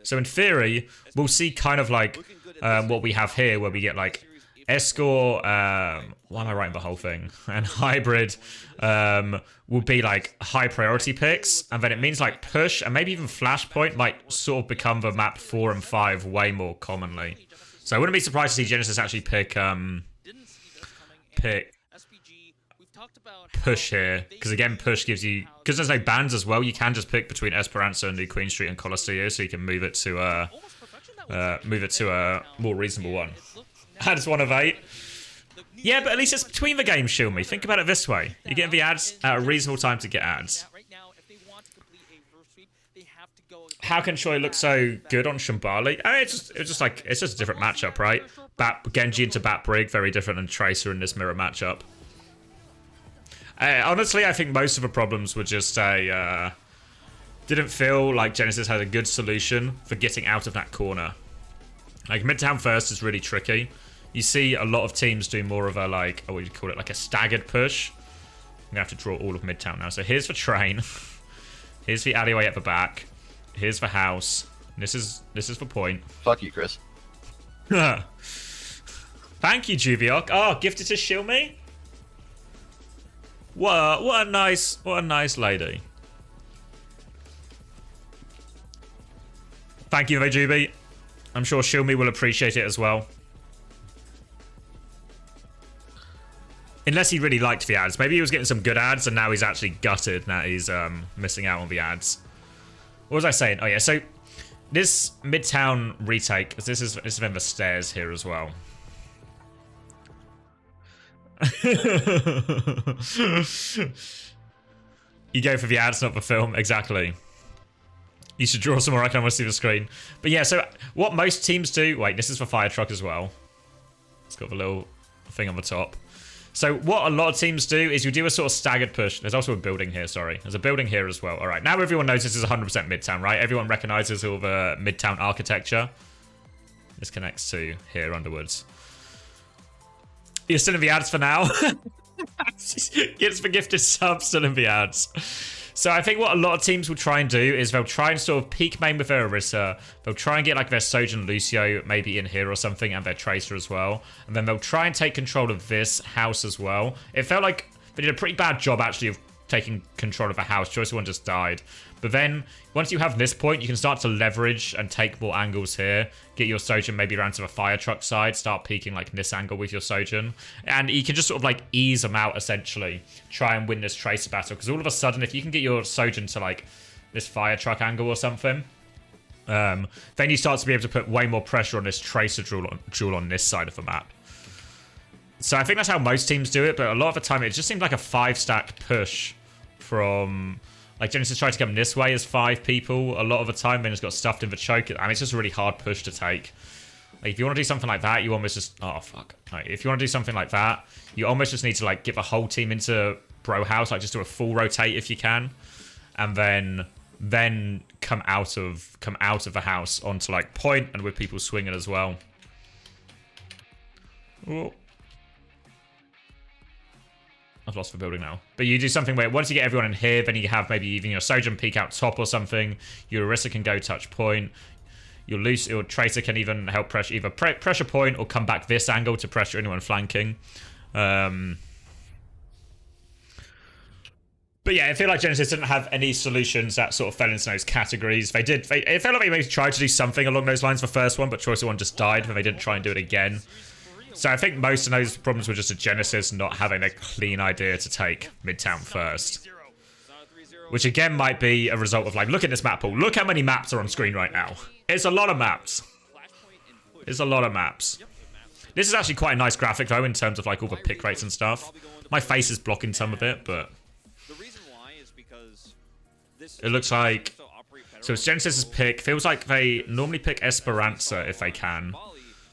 So in theory, we'll see kind of like what we have here, where we get like escort, why am I writing the whole thing? And hybrid will be like high priority picks, and then it means like push and maybe even Flashpoint might sort of become the map 4 and 5 way more commonly. So I wouldn't be surprised to see Genesis actually pick push here, because again push gives you, because there's no bans as well, you can just pick between Esperanza and New Queen Street and Colosseo, so you can move it to a more reasonable one. Ads 1 of 8. Yeah, but at least it's between the games, Shield Me. Think about it this way. You're getting the ads at a reasonable time to get ads. How can Choi look so good on Shambali? I mean, it's just a different matchup, right? Genji into Bat Brig, very different than Tracer in this mirror matchup. Honestly, I think most of the problems were just didn't feel like Genesis had a good solution for getting out of that corner. Like, Midtown first is really tricky. You see a lot of teams do more of a, like, what would you call it, like a staggered push. I'm gonna have to draw all of Midtown now. So here's the train. Here's the alleyway at the back. Here's the house. This is the point. Fuck you, Chris. Thank you, Juviok. Oh, gifted to Shield Me? What a nice lady. Thank you, Juby. I'm sure Shield Me will appreciate it as well. Unless he really liked the ads. Maybe he was getting some good ads and now he's actually gutted. Now he's missing out on the ads. What was I saying? Oh yeah, so this Midtown retake, this is in the stairs here as well. You go for the ads, not the film. Exactly. You should draw some more. I can almost see the screen. But yeah, so what most teams do... Wait, this is for fire truck as well. It's got the little thing on the top. So what a lot of teams do is you do a sort of staggered push. There's also a building here, sorry. There's a building here as well. All right, now everyone knows this is 100% Midtown, right? Everyone recognizes all the Midtown architecture. This connects to here, Underwoods. You're still in the ads for now. Gets the gifted sub, still in the ads. So I think what a lot of teams will try and do is they'll try and sort of peak main with their Orisa. They'll try and get like their Sojourn Lucio maybe in here or something, and their Tracer as well. And then they'll try and take control of this house as well. It felt like they did a pretty bad job actually of taking control of the house. Choice One just died. But then once you have this point, you can start to leverage and take more angles here. Get your Sojourn maybe around to the fire truck side. Start peeking like this angle with your Sojourn. And you can just sort of like ease them out essentially. Try and win this Tracer battle. Because all of a sudden, if you can get your Sojourn to like this fire truck angle or something, then you start to be able to put way more pressure on this Tracer jewel on this side of the map. So I think that's how most teams do it. But a lot of the time, it just seemed like a 5-stack push from... Like, Genesis tried to come this way as 5 people a lot of the time, then it's got stuffed in the choke. I mean, it's just a really hard push to take. Like, if you want to do something like that, you almost just... Oh, fuck. Like, if you want to do something like that, you almost just need to, like, get the whole team into Bro House. Like, just do a full rotate if you can. And then come out of the house onto, like, point and with people swinging as well. Ooh. I've lost the building now. But you do something where once you get everyone in here, then you have maybe even your Sojourn peek out top or something. Your Orisa can go touch point. Your Tracer can even help pressure either pressure point or come back this angle to pressure anyone flanking. But yeah, I feel like Genesis didn't have any solutions that sort of fell into those categories. It felt like they maybe tried to do something along those lines for first one, but Choice One just died, but they didn't try and do it again. So I think most of those problems were just a Genesis not having a clean idea to take Midtown first. which again might be a result of like, look at this map pool. Look how many maps are on screen right now. It's a lot of maps. It's a lot of maps. This is actually quite a nice graphic though in terms of like all the pick rates and stuff. My face is blocking some of it, but it looks like, so it's Genesis's pick. Feels like they normally pick Esperanza if they can.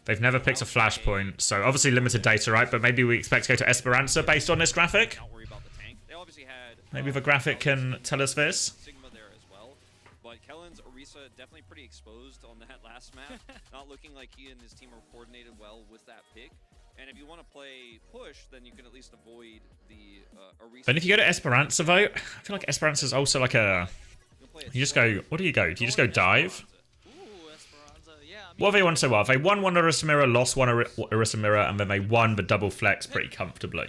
They've never picked a Flashpoint, so obviously limited data, right? But maybe we expect to go to Esperanza based on this graphic. Maybe the graphic can tell us this. But Kellen's Orisa definitely pretty exposed on that last map. Not looking like he and his team are coordinated well with that pick. And if you want to play push, then you can at least avoid the Orisa. And if you go to Esperanza, though, I feel like Esperanza is also like a... You just go... What do you go? Do you just go dive? What have they won so well? They won one Orisa Mirror, lost one Orisa Mirror, and then they won the double flex pretty comfortably.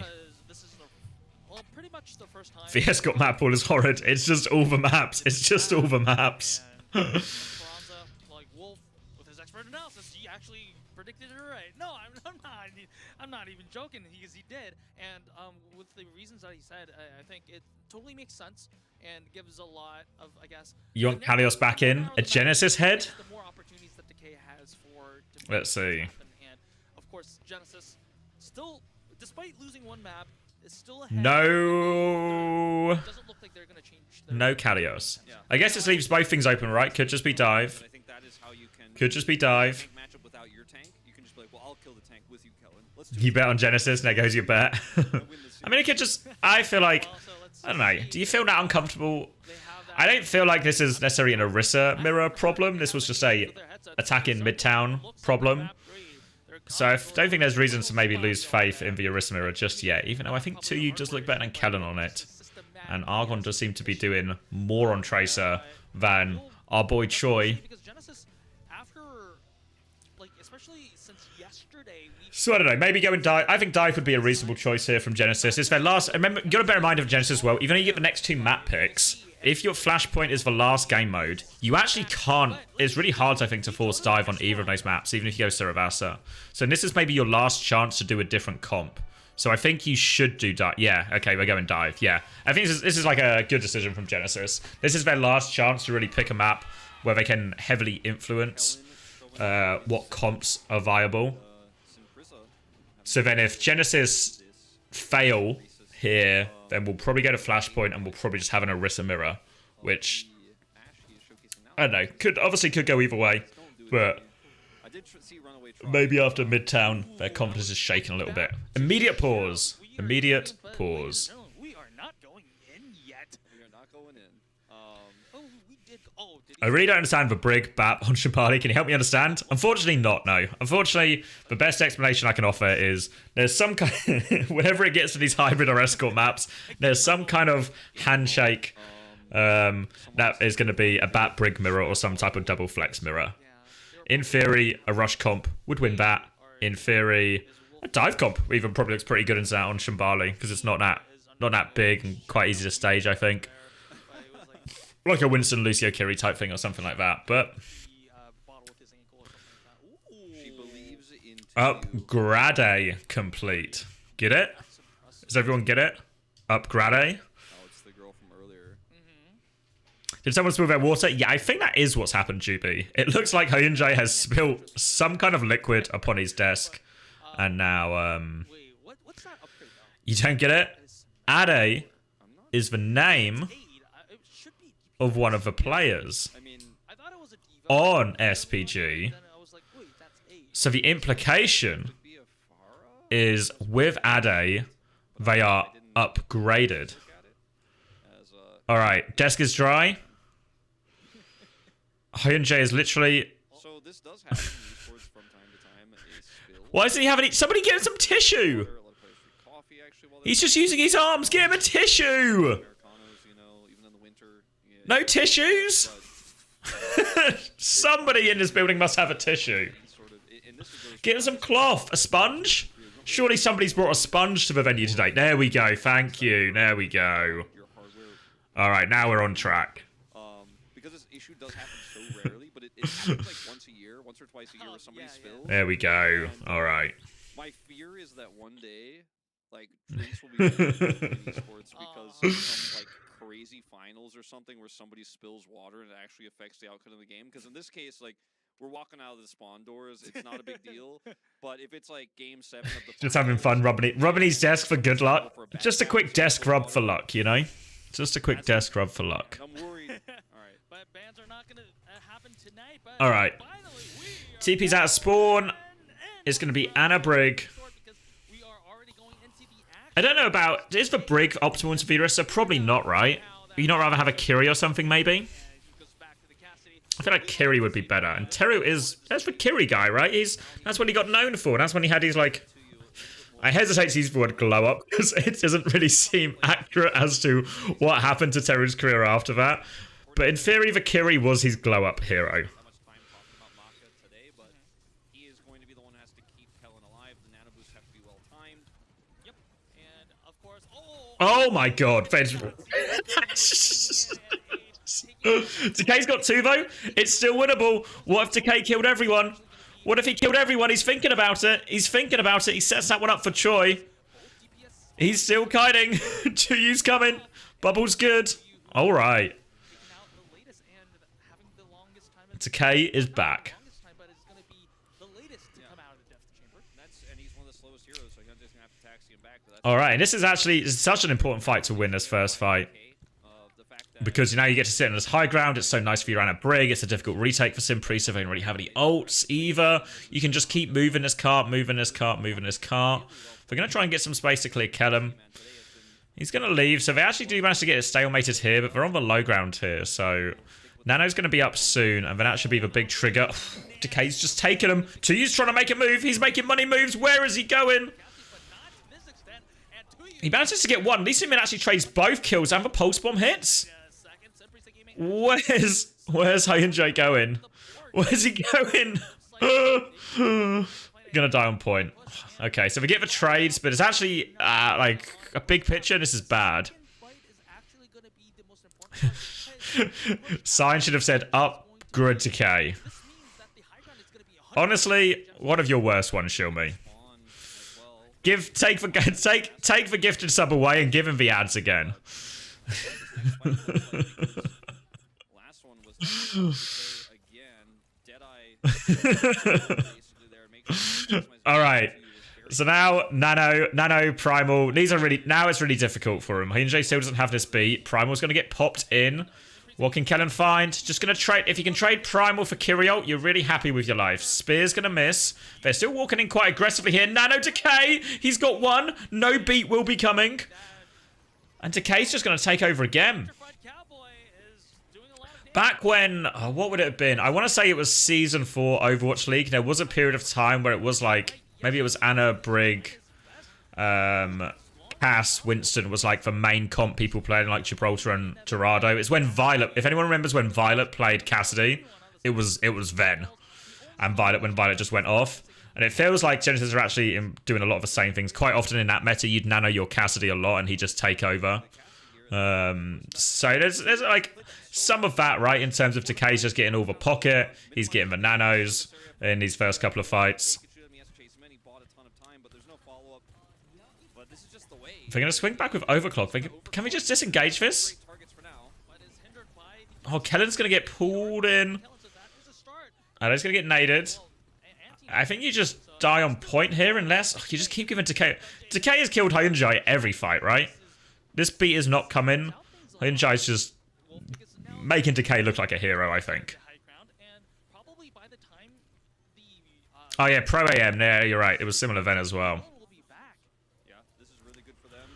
The Escort map pool is horrid. It's just all the maps. It's just all the maps. Esperanza, like Wolf, with his expert analysis, he actually predicted it right. No, I'm not even joking, because he did. And with the reasons that he said, I think it totally makes sense and gives a lot of, I guess. You want Kalios back in? A Genesis head? The more opportunities that Decay has for. Let's see. And of course, Genesis still, despite losing one map, is still ahead. No. Doesn't look like they're gonna change. No Kalios. Yeah. I guess this leaves both things open, right? Could just be dive. I think that is how you can could just be dive. Matchup without your tank. You can just be like, well, I'll kill the tank with you, Kellen. Let's You bet on Genesis, and there goes your bet. I mean, it could just... I feel like... I don't know. Do you feel that uncomfortable? I don't feel like this is necessarily an Orisa mirror problem. This was just a attacking Midtown problem. So I don't think there's reasons to maybe lose faith in the Orisa mirror just yet, even though I think 2U does look better than Kellen on it. And Argon does seem to be doing more on Tracer than our boy Choi. So I don't know, maybe go and dive. I think dive would be a reasonable choice here from Genesis. It's their last... Remember, you got to bear in mind of Genesis as well, even though you get the next two map picks, if your Flashpoint is the last game mode, you actually can't... It's really hard, I think, to force dive on either of those maps, even if you go Saravasa. So this is maybe your last chance to do a different comp. So I think you should do dive. Yeah, okay, we're going dive. Yeah. I think this is like a good decision from Genesis. This is their last chance to really pick a map where they can heavily influence what comps are viable. So then if Genesis fail here, then we'll probably go to Flashpoint and we'll probably just have an Orisa mirror, which, I don't know, obviously could go either way, but maybe after Midtown, their confidence is shaking a little bit. Immediate pause. Immediate pause. We are not going in yet. We are not going in. I really don't understand the Brig BAP on Shambali. Can you help me understand? Unfortunately not, no. Unfortunately, the best explanation I can offer is there's some kind whenever it gets to these hybrid or escort maps, there's some kind of handshake that is going to be a BAP Brig mirror or some type of double flex mirror. In theory, a rush comp would win that. In theory, a dive comp even probably looks pretty good in that on Shambali because it's not that big and quite easy to stage, I think. Like a Winston Lucio Kiri type thing or something like that, but upgrade complete. Get it? Does everyone get it? Upgrade? Oh, it's the girl from earlier. Did someone spill their water? Yeah, I think that is what's happened, Juby. It looks like Hyunjae has spilled some kind of liquid upon his desk, and now you don't get it? Ade is the name of one of the players on SPG. So the implication is with Ade, they are upgraded. Alright, desk is dry. Hyunjae is literally... So this does happen in esports from time to time. Why doesn't he have any... Somebody get him some tissue! He's just using his arms. Get him a tissue! No tissues? Somebody in this building must have a tissue. Get him some cloth. A sponge? Surely somebody's brought a sponge to the venue today. There we go. Thank you. There we go. Alright, now we're on track. Because this issue does happen so rarely, but it happens like once or twice a year where somebody spills. There we go. Alright. My fear is that one day, like, drinks will be banned in esports because of some, like, crazy finals or something where somebody spills water and it actually affects the outcome of the game. Because in this case, like, we're walking out of the spawn doors. It's not a big deal. But if it's like game 7 of the Just having fun rubbing his desk for good luck. Just a quick desk rub for luck, you know? Just a quick desk rub for luck. I'm worried. All right. But bans are not going to happen tonight. But All right. TP's out of spawn. It's going to be Anna Brig. I don't know about... Is the Brig optimal into Virus? Probably not, right? Would you not rather have a Kiri or something, maybe? I feel like Kiri would be better. And Teru is... That's the Kiri guy, right? That's what he got known for. That's when he had his, like... I hesitate to use the word glow up, because it doesn't really seem accurate as to what happened to Teru's career after that. But in theory, the Kiri was his glow up hero. Oh my god. Decay's got 2 though. It's still winnable. What if Decay killed everyone? What if he killed everyone? He's thinking about it. He's thinking about it. He sets that one up for Choi. He's still kiting. 2U's coming. Bubble's good. Alright. Decay is back. Alright, and this is actually such an important fight to win this first fight. Because now you get to sit on this high ground. It's so nice for you around a Brig. It's a difficult retake for Prisa. They don't really have any ults either. You can just keep moving this cart, moving this cart, moving this cart. They're going to try and get some space to clear Kellum. He's going to leave. So they actually do manage to get it stalemated here, but they're on the low ground here. So Nano's going to be up soon, and then that should be the big trigger. Decay's just taking him. 2U's trying to make a move. He's making money moves. Where is he going? He manages to get one. At least he actually trades both kills and the pulse bomb hits. Where's Hyunjae going? Where's he going? Gonna die on point. Okay, so we get the trades, but it's actually like a big picture. This is bad. Sign should have said upgrade Decay. Honestly, one of your worst ones, Shilmi. Take the gifted sub away and give him the ads again. Last one was again. All right. So now Nano, Primal. These are really it's really difficult for him. Hyunjae still doesn't have this beat. Primal's gonna get popped in. What can Kellen find? Just gonna trade. If you can trade Primal for Kiriol, you're really happy with your life. Spear's gonna miss. They're still walking in quite aggressively here. Nano Decay. He's got one. No beat will be coming. And Decay's just gonna take over again. Back when, what would it have been? I want to say it was Season 4 Overwatch League. There was a period of time where it was like, maybe it was Anna, Brig, Cass, Winston was like the main comp people playing, like Gibraltar and Dorado. It's when Violet, if anyone remembers when Violet played Cassidy, it was then. And when Violet just went off. And it feels like Genesis are actually doing a lot of the same things. Quite often in that meta, you'd nano your Cassidy a lot and he'd just take over. So there's like some of that, right, in terms of Decay's just getting all the pocket. He's getting the nanos in these first couple of fights. They're going to swing back with Overclock. Can we just disengage this? Oh, Kellen's going to get pulled in. Oh, he's going to get naded. I think you just die on point here unless... you just keep giving Decay... Decay has killed Hyunjae every fight, right? This beat is not coming. Hyunjae's just making Decay look like a hero, I think. Oh yeah, Pro AM. Yeah, you're right. It was similar then as well. Yeah, this is really good for them.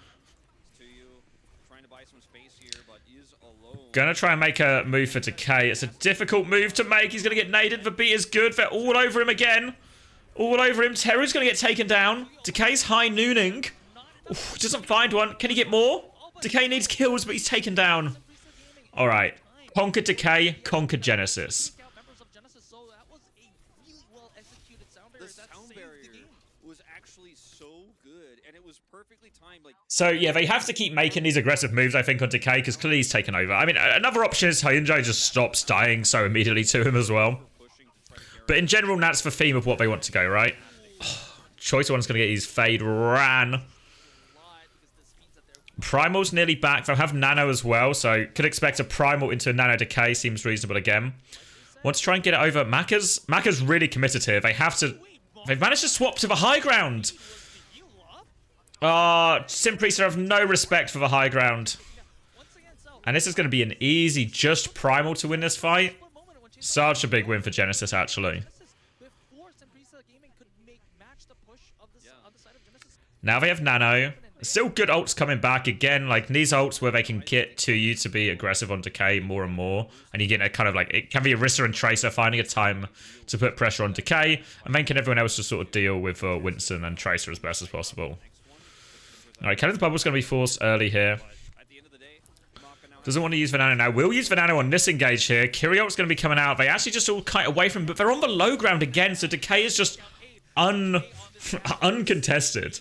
2U trying to buy some space here, but is alone. Gonna try and make a move for Decay. It's a difficult move to make. He's gonna get naded. The beat is good. They're all over him again. All over him. Teru's gonna get taken down. Decay's high nooning. Oof, doesn't find one. Can he get more? Decay needs kills, but he's taken down. Alright. Conquered Decay, conquered Genesis. The sound barrier was actually so good, and it was perfectly timed. Like, so yeah, they have to keep making these aggressive moves, I think, on Decay, because clearly he's taken over. I mean, another option is Hyunjae just stops dying so immediately to him as well. But in general, that's the theme of what they want to go, right? Oh, Choice One's going to get his fade ran. Primal's nearly back. They'll have Nano as well, so could expect a Primal into a Nano Decay. Seems reasonable again. Want to try and get it over. Maka's really committed here. They have to... They've managed to swap to the high ground. Prisa have no respect for the high ground. And this is going to be an easy, just Primal to win this fight. Such a big win for Genesis, actually. Now they have Nano. Still good ults coming back. Again, like these ults where they can get to you to be aggressive on Decay more and more. And you get a kind of like, it can be Orisa and Tracer finding a time to put pressure on Decay. And then can everyone else just sort of deal with Winston and Tracer as best as possible. Alright, Kellen's bubble's going to be forced early here. Doesn't want to use Venano now. Will use Venano on this engage here. Kyriot's going to be coming out. They actually just all kite away from him, but they're on the low ground again, so Decay is just uncontested.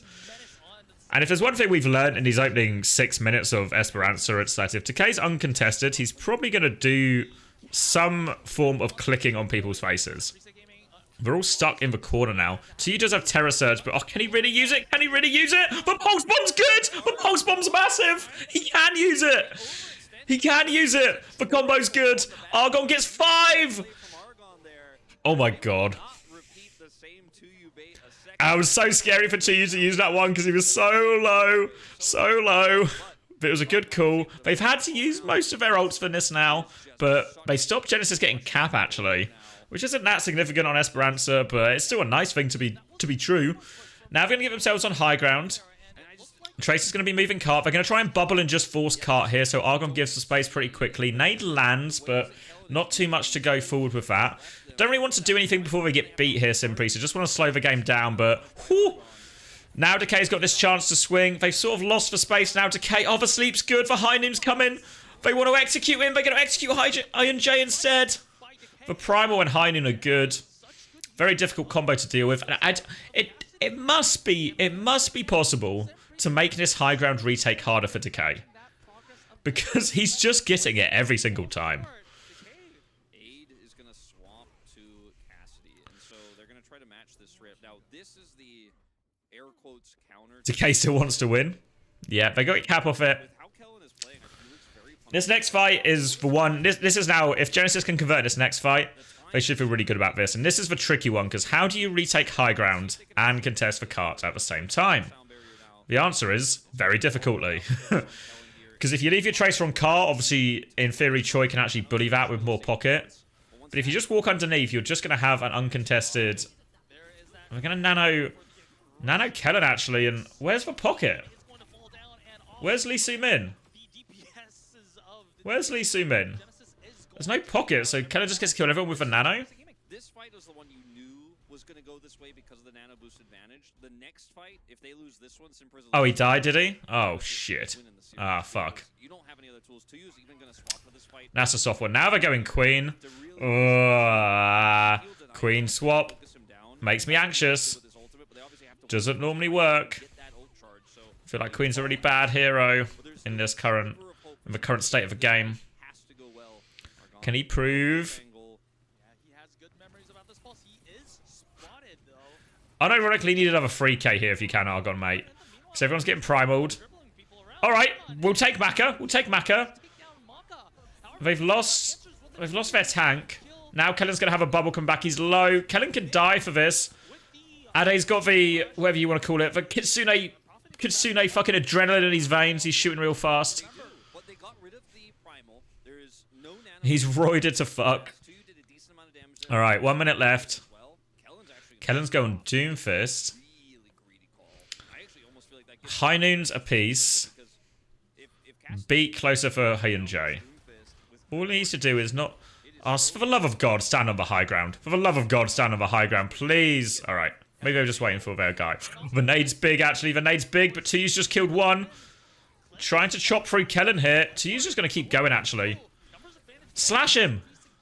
And if there's one thing we've learned in these opening 6 minutes of Esperanza, it's that if Decay's uncontested, he's probably going to do some form of clicking on people's faces. They're all stuck in the corner now. TU does have Terror Surge, but can he really use it? Can he really use it? The Pulse Bomb's good! The Pulse Bomb's massive! He can use it! He can use it! The combo's good! Argon gets 5! Oh my god. I was so scary for TU to use that one because he was so low. So low. But it was a good call. They've had to use most of their ults for this now, but they stopped Genesis getting cap, actually. Which isn't that significant on Esperanza, but it's still a nice thing to be true. Now they're going to get themselves on high ground. Tracer's going to be moving cart. They're going to try and bubble and just force cart here, so Argon gives the space pretty quickly. Nade lands, but not too much to go forward with that. Don't really want to do anything before they get beat here, Prisa. Just want to slow the game down, but... Whew, now Decay's got this chance to swing. They've sort of lost the space now. Decay, the sleep's good. The High Noon's coming. They want to execute him. They're going to execute Iron J instead. The Primal and High Noon are good. Very difficult combo to deal with. And it must be possible to make this high ground retake harder for Decay. Because he's just getting it every single time. Decay still wants to win. Yeah, they got cap off it. This next fight is for one. This is now, if Genesis can convert this next fight, they should feel really good about this. And this is the tricky one, because how do you retake high ground and contest for cart at the same time? The answer is very difficultly. Because if you leave your Tracer on cart, obviously, in theory, Choi can actually bully that with more pocket. But if you just walk underneath, you're just going to have an uncontested... We're going to Nano Kellen, actually, and where's the pocket? Where's Lee Soo-min? Where's Lee Soo-min? There's no pocket, so Kellen just gets killed everyone with a Nano? This fight was the one you knew was going to go this way because of the Nano boost advantage. The next fight, if they lose this one, oh, he died, did he? Oh, shit. Ah, fuck. You don't have any other tools to use, even going to swap for this fight. That's a soft one. Now they're going Queen. Queen swap. Makes me anxious. Doesn't normally work. I feel like Queen's a really bad hero in this current state of the game. Can he prove? Unironically, need another 3k here if you can, Argon, mate. Because everyone's getting primaled. Alright, we'll take Maka. We'll take Maka. They've lost their tank. Now Kellen's going to have a bubble come back. He's low. Kellen can die for this. Ade's got the, whatever you want to call it, the Kitsune fucking adrenaline in his veins. He's shooting real fast. He's roided to fuck. Alright, 1 minute left. Kellen's going Doomfist. High Noon's a piece. Beat closer for Hyunjae. All he needs to do is not... Oh, for the love of God, stand on the high ground. For the love of God, stand on the high ground, please. Alright. Maybe they're just waiting for their guy. The nade's big, actually. The nade's big, but Tuyu's just killed one. Trying to chop through Kellen here. Tuyu's just going to keep going, actually. Slash him.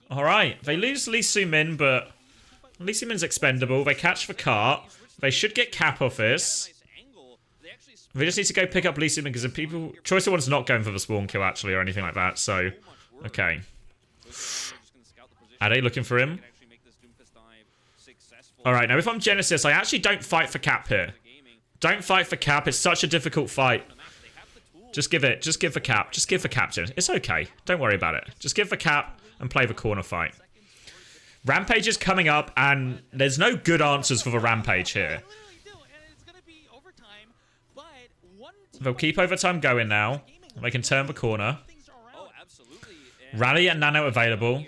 Alright. They lose Lee Soo-min, but Lee Soo-min's expendable. They catch the cart. They should get cap off this. They just need to go pick up Lee Soo-min because the people... Choice one's not going for the spawn kill, actually, or anything like that, so... Okay. Are they looking for him? Alright, now if I'm Genesis, I actually don't fight for cap here. Don't fight for cap. It's such a difficult fight. Just give the cap. Just give the cap to it. It's okay. Don't worry about it. Just give the cap and play the corner fight. Rampage is coming up, and there's no good answers for the Rampage here. They'll keep overtime going now. They can turn the corner. Rally and Nano available.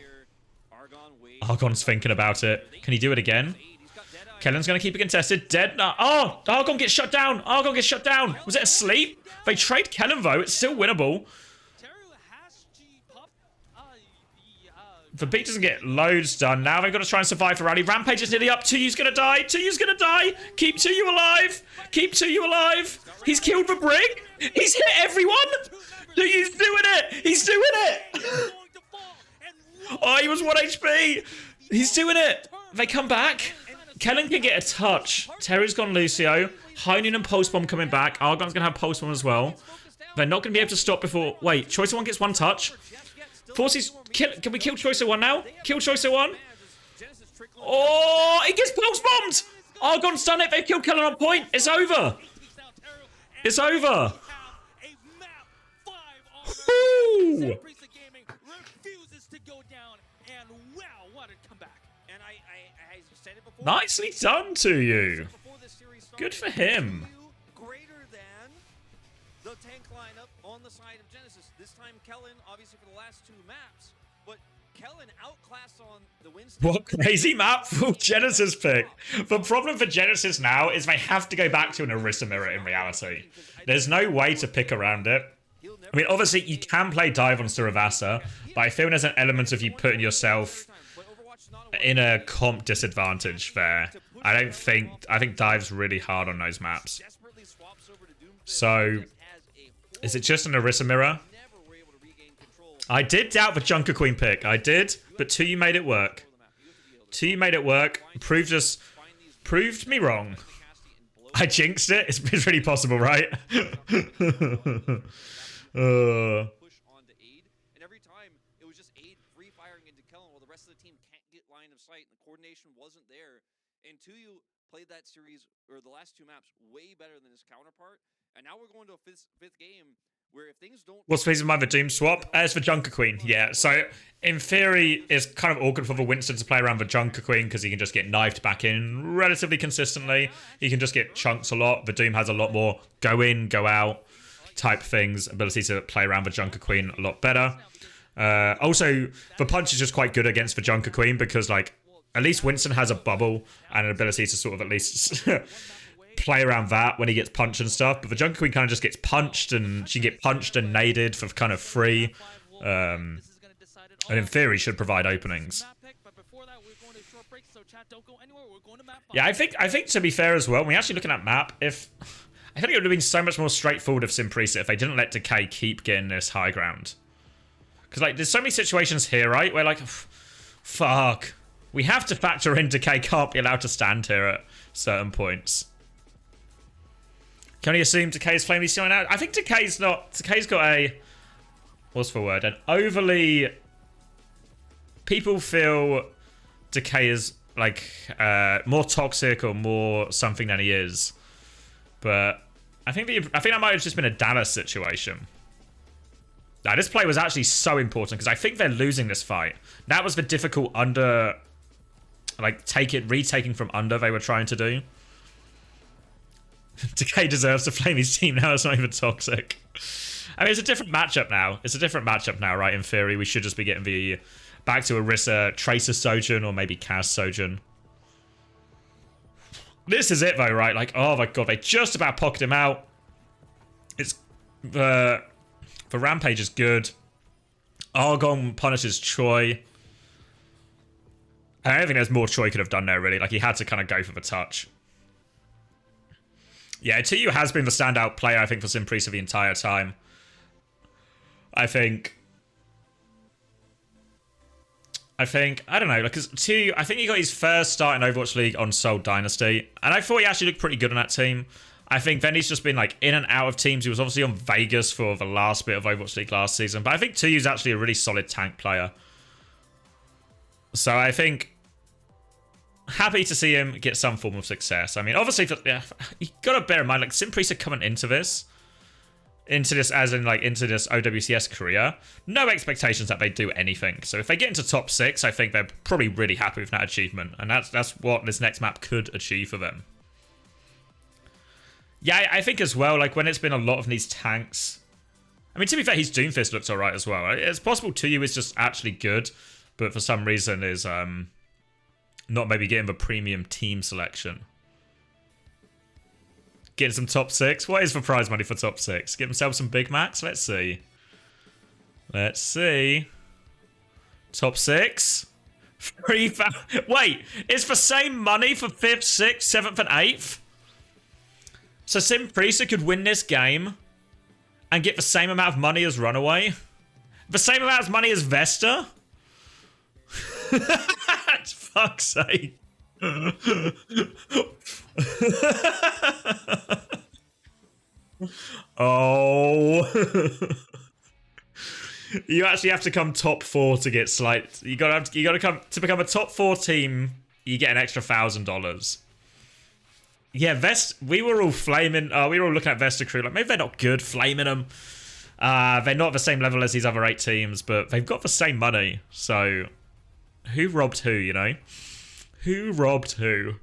Argon's thinking about it. Can he do it again? Kellen's going to keep it contested. Dead. No. Oh, Argon gets shut down. Argon gets shut down. Was it asleep? They trade Kellen, though. It's still winnable. The beat doesn't get loads done. Now they've got to try and survive the rally. Rampage is nearly up. 2U's going to die. 2U's going to die. Keep 2U alive. Keep 2U alive. He's killed the Brig. He's hit everyone. 2U's doing it. He's doing it. Oh, he was 1 HP. He's doing it. They come back. Kellen can get a touch. Terry's gone Lucio. Hainan and Pulse Bomb coming back. Argon's going to have Pulse Bomb as well. They're not going to be able to stop before... Wait, Choice of One gets one touch. Forces... Can we kill Choice of One now? Kill Choice of One. Oh, he gets Pulse Bombed. Argon's done it. They've killed Kellen on point. It's over. It's over. Woo! Nicely done to you. Good for him. Greater than the tank lineup on the side of Genesis. This time Kellen, obviously for the last 2 maps, but Kellen outclassed on the wins. What crazy map for Genesis pick. The problem for Genesis now is they have to go back to an Orisa mirror in reality. There's no way to pick around it. I mean, obviously you can play Dive on Suravasa, but I feel there's an element of you putting yourself in a comp disadvantage there. I think Dive's really hard on those maps. So, is it just an Orisa mirror? I did doubt the Junker Queen pick. I did, but 2U made it work. 2U made it work. Proved me wrong. I jinxed it. It's really possible, right? Wasn't there, and 2U played that series or the last 2 maps way better than his counterpart, and now we're going to a fifth game where if things don't... What's the reason why the Doom swap? It's for Junker Queen, yeah. So in theory, it's kind of awkward for the Winston to play around the Junker Queen because he can just get knifed back in relatively consistently. He can just get chunked a lot. The Doom has a lot more go in, go out type things, ability to play around the Junker Queen a lot better. Also, the punch is just quite good against the Junker Queen because, like, at least Winston has a bubble and an ability to sort of at least play around that when he gets punched and stuff. But the Junker Queen kind of just gets punched, and she can get punched and naded for kind of free. And in theory, should provide openings. Yeah, I think to be fair as well, when we're actually looking at map, I think it would have been so much more straightforward of Prisa if they didn't let Decay keep getting this high ground. Because, like, there's so many situations here, right, where, like, fuck. We have to factor in Decay can't be allowed to stand here at certain points. Can we assume Decay's Flamey stealing out? I think Decay's not... Decay's got a... What's the word? An overly... People feel Decay is, like, more toxic or more something than he is. But I think that might have just been a Dallas situation. Now, this play was actually so important because I think they're losing this fight. That was the difficult under... Like, retaking from under they were trying to do. Decay deserves to flame his team now. It's not even toxic. I mean, it's a different matchup now. It's a different matchup now, right? In theory, we should just be getting the back to Orisa, Tracer Sojourn, or maybe Kaz Sojourn. This is it, though, right? Like, oh my god, they just about pocketed him out. It's... The Rampage is good. Argon punishes Choi. I don't think there's more Choi could have done there, really. Like, he had to kind of go for the touch. Yeah, 2U has been the standout player, I think, for Prisa the entire time. I think, I don't know, because 2U, I think he got his first start in Overwatch League on Seoul Dynasty, and I thought he actually looked pretty good on that team. I think then he's just been, like, in and out of teams. He was obviously on Vegas for the last bit of Overwatch League last season, but I think 2U's actually a really solid tank player. So I think... Happy to see him get some form of success. I mean, obviously, you got to bear in mind, like, Prisa coming into this, into this, as in like into this OWCS career, no expectations that they do anything. So if they get into top 6, I think they're probably really happy with that achievement, and that's what this next map could achieve for them. Yeah, I think as well, like when it's been a lot of these tanks. I mean, to be fair, his Doomfist looks alright as well. It's possible TU is just actually good, but for some reason is not maybe getting the premium team selection. Getting some top 6. What is the prize money for top 6? Get themselves some Big Macs? Let's see. Let's see. Top 6. 3,000. Wait, it's the same money for 5th, 6th, 7th, and 8th? So Prisa could win this game and get the same amount of money as Runaway? The same amount of money as Vesta? For fuck's sake. Oh. You actually have to come top 4 to get slight. You gotta come to become a top 4 team. You get an extra $1,000. Yeah, we were all flaming. We were all looking at Vesta crew like maybe they're not good, flaming them. They're not the same level as these other 8 teams, but they've got the same money. So, who robbed who? You know, who robbed who?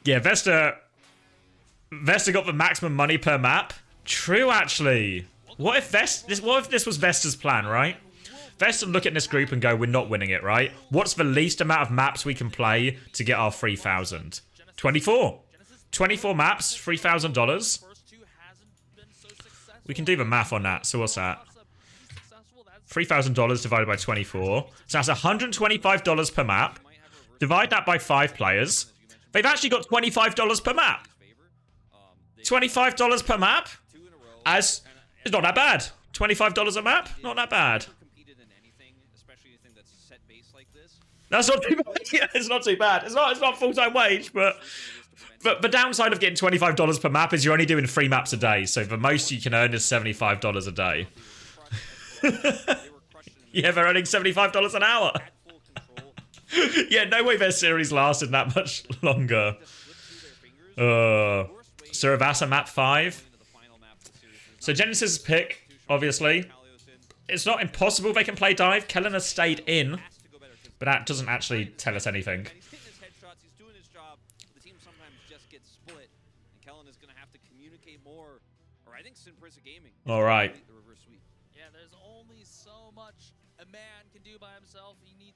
Yeah, Vesta got the maximum money per map. True, actually. What if this was Vesta's plan, right? Vesta look at this group and go, we're not winning it, right? What's the least amount of maps we can play to get our 3,000? 24. 24 maps, $3,000. We can do the math on that. So what's that? $3,000 divided by 24. So that's $125 per map. Divide that by 5 players. They've actually got $25 per map. $25 per map? It's not that bad. $25 a map? Not that bad. That's not too bad. Yeah, it's not too bad. It's not full-time wage, but the downside of getting $25 per map is you're only doing 3 maps a day. So the most you can earn is $75 a day. Yeah, they're earning $75 an hour. Yeah, no way their series lasted that much longer. Surabasa map 5. So Genesis' pick, obviously. It's not impossible they can play dive. Kellen has stayed in. But that doesn't actually tell us anything. All right.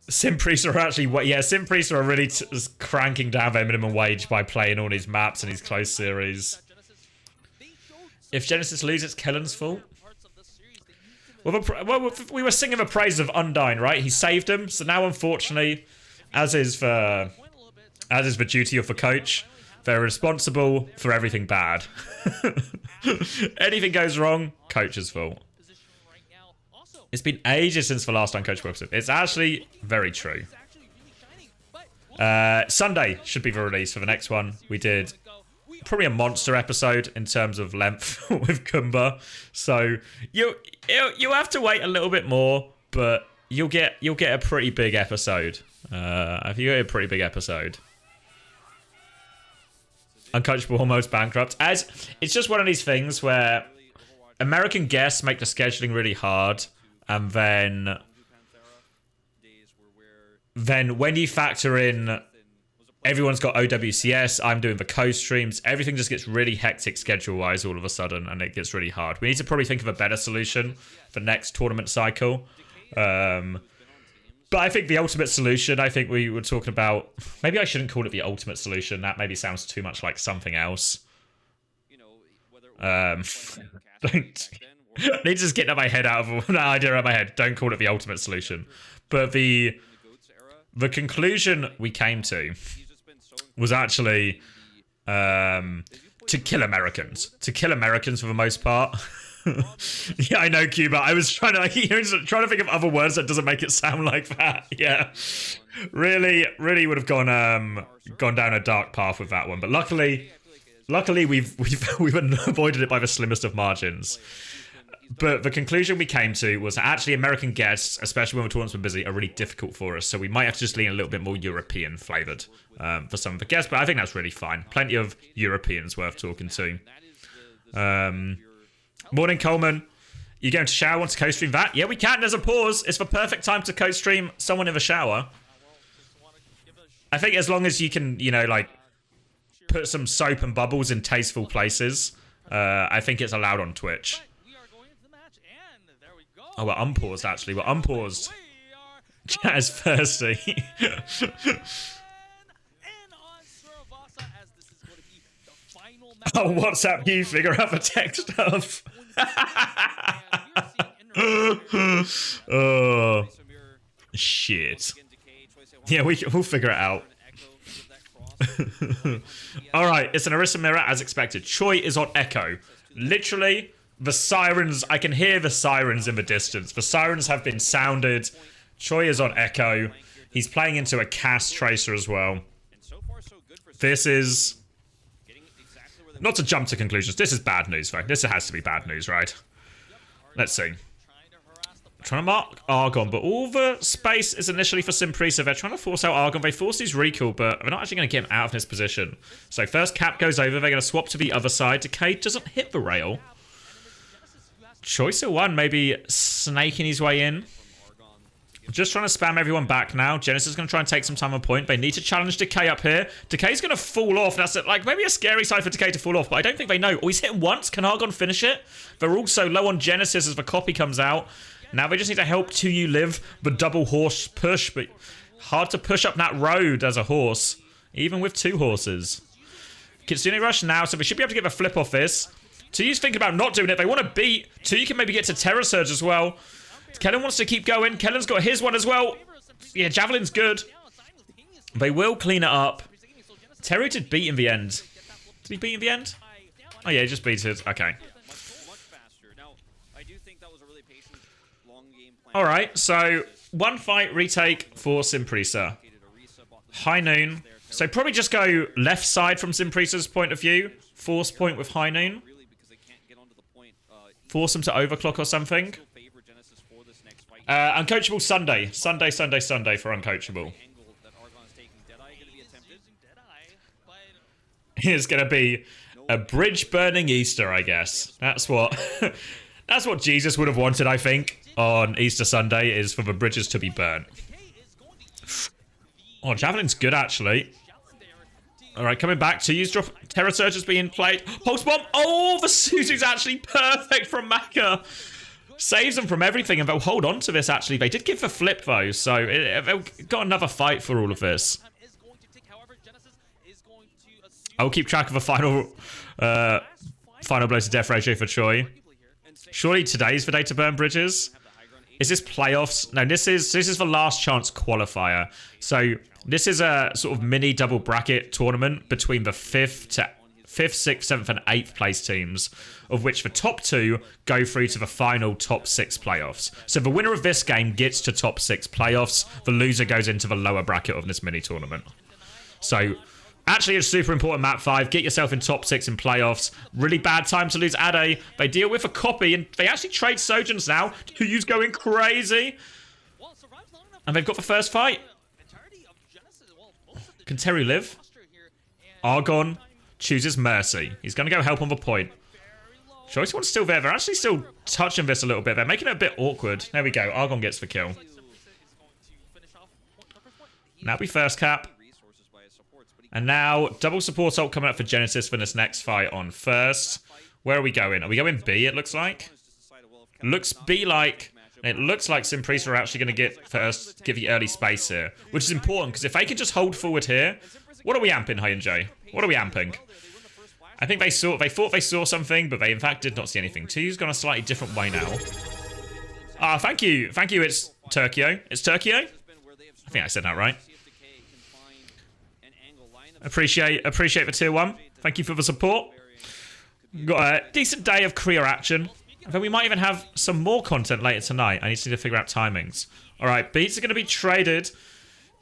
Simprisa are actually, yeah, Simprisa are really cranking down their minimum wage by playing all these maps in these close series. If Genesis loses, it's Kellen's fault. Well, we were singing the praises of Undyne, right? He saved him, so now unfortunately, as is the duty of the coach, they're responsible for everything bad. Anything goes wrong, coach's fault. It's been ages since the last time Coach Wilson. It's actually very true. Sunday should be the release for the next one. We did probably a monster episode in terms of length with Kumba. So you have to wait a little bit more, but you'll get a pretty big episode. If you get a pretty big episode. Uncoachable almost bankrupt. As it's just one of these things where American guests make the scheduling really hard, and then when you factor in everyone's got OWCS, I'm doing the co-streams, everything just gets really hectic schedule-wise all of a sudden, and it gets really hard. We need to probably think of a better solution for next tournament cycle. But I think the ultimate solution, I think we were talking about, maybe I shouldn't call it the ultimate solution. That maybe sounds too much like something else. Don't... I need to just get my head out of that idea out of my head. Don't call it the ultimate solution. But the conclusion we came to was actually to kill Americans. To kill Americans for the most part. Yeah, I know, Cuba. I was trying to think of other words that doesn't make it sound like that. Yeah, really would have gone down a dark path with that one. But luckily we've avoided it by the slimmest of margins. But the conclusion we came to was that actually American guests, especially when the tournaments were busy, are really difficult for us. So we might have to just lean a little bit more European flavoured for some of the guests. But I think that's really fine. Plenty of Europeans worth talking to. Morning, Coleman. You going to shower? Want to co-stream that? Yeah, we can. There's a pause. It's the perfect time to co-stream someone in the shower. I think as long as you can, you know, like, put some soap and bubbles in tasteful places, I think it's allowed on Twitch. Oh, we're unpaused, actually. We're unpaused. Chat is thirsty. Oh, WhatsApp you, figure out the tech stuff. Oh, shit. Yeah, we'll figure it out. Alright, it's an Orisa mirror as expected. Choi is on Echo. Literally, the sirens, I can hear the sirens in the distance. The sirens have been sounded. Choi is on Echo. He's playing into a cast tracer as well. This is... Not to jump to conclusions, this is bad news, though. This has to be bad news, right? Let's see. Trying to mark Argon, but all the space is initially for Simprisa. They're trying to force out Argon. They force his recall, but they're not actually going to get him out of this position. So first cap goes over. They're going to swap to the other side. Decay doesn't hit the rail. Choice of one, maybe snaking his way in. Just trying to spam everyone back now. Genesis is going to try and take some time on point. They need to challenge Decay up here. Decay's going to fall off. That's like maybe a scary side for Decay to fall off, but I don't think they know. Oh, he's hit once. Can Argon finish it? They're also low on Genesis as the copy comes out. Now they just need to help 2U live the double horse push, but hard to push up that road as a horse, even with 2 horses. Kitsune rush now, so they should be able to get a flip off this. 2U's thinking about not doing it. They want to beat. 2U can maybe get to Terror Surge as well. Kellen wants to keep going. Kellen's got his one as well. Yeah, Javelin's good. They will clean it up. Terry did beat in the end. Did he beat in the end? Oh yeah, he just beat it. Okay. Alright, so 1 fight retake for Simprisa. High Noon. So probably just go left side from Simprisa's point of view. Force point with High Noon. Force him to overclock or something. Uncoachable Sunday. Sunday for Uncoachable. It's going to be a bridge burning Easter, I guess. That's what that's what Jesus would have wanted, I think, on Easter Sunday, is for the bridges to be burnt. Oh, Javelin's good, actually. Alright, coming back to use drop. Terror Surge is being played. Pulse Bomb. Oh, the Suzu's actually perfect from Maka. Saves them from everything, and they'll hold on to this, actually. They did give the flip, though, so they've got another fight for all of this. I'll keep track of a final blow to death ratio for Choi. Surely today's the day to burn bridges? Is this playoffs? No, this is the last chance qualifier. So this is a sort of mini double bracket tournament between the 5th, 6th, 7th, and 8th place teams, of which the top 2 go through to the final top 6 playoffs. So the winner of this game gets to top 6 playoffs. The loser goes into the lower bracket of this mini tournament. So actually, it's super important, map 5. Get yourself in top 6 in playoffs. Really bad time to lose Ade. They deal with a copy, and they actually trade Sojans now. 2U's going crazy. And they've got the first fight. Can Terry live? Argon chooses Mercy. He's going to go help on the point. Choice one's still there. They're actually still touching this a little bit. They're making it a bit awkward. There we go. Argon gets the kill. Now we first cap. And now, double support ult coming up for Genesis for this next fight on first. Where are we going? Are we going B, it looks like? Looks B like... It looks like Simprisa are actually going to get first, give the early space here. Which is important, because if they can just hold forward here... What are we amping, Hyunjae? What are we amping? I think they thought they saw something, but they in fact did not see anything. 2U's gone a slightly different way now. Ah, thank you. Thank you, it's Turkio. It's Turkio? I think I said that right. Appreciate the tier 1. Thank you for the support. Got a decent day of career action. And then we might even have some more content later tonight. I need to figure out timings. Alright, beats are going to be traded.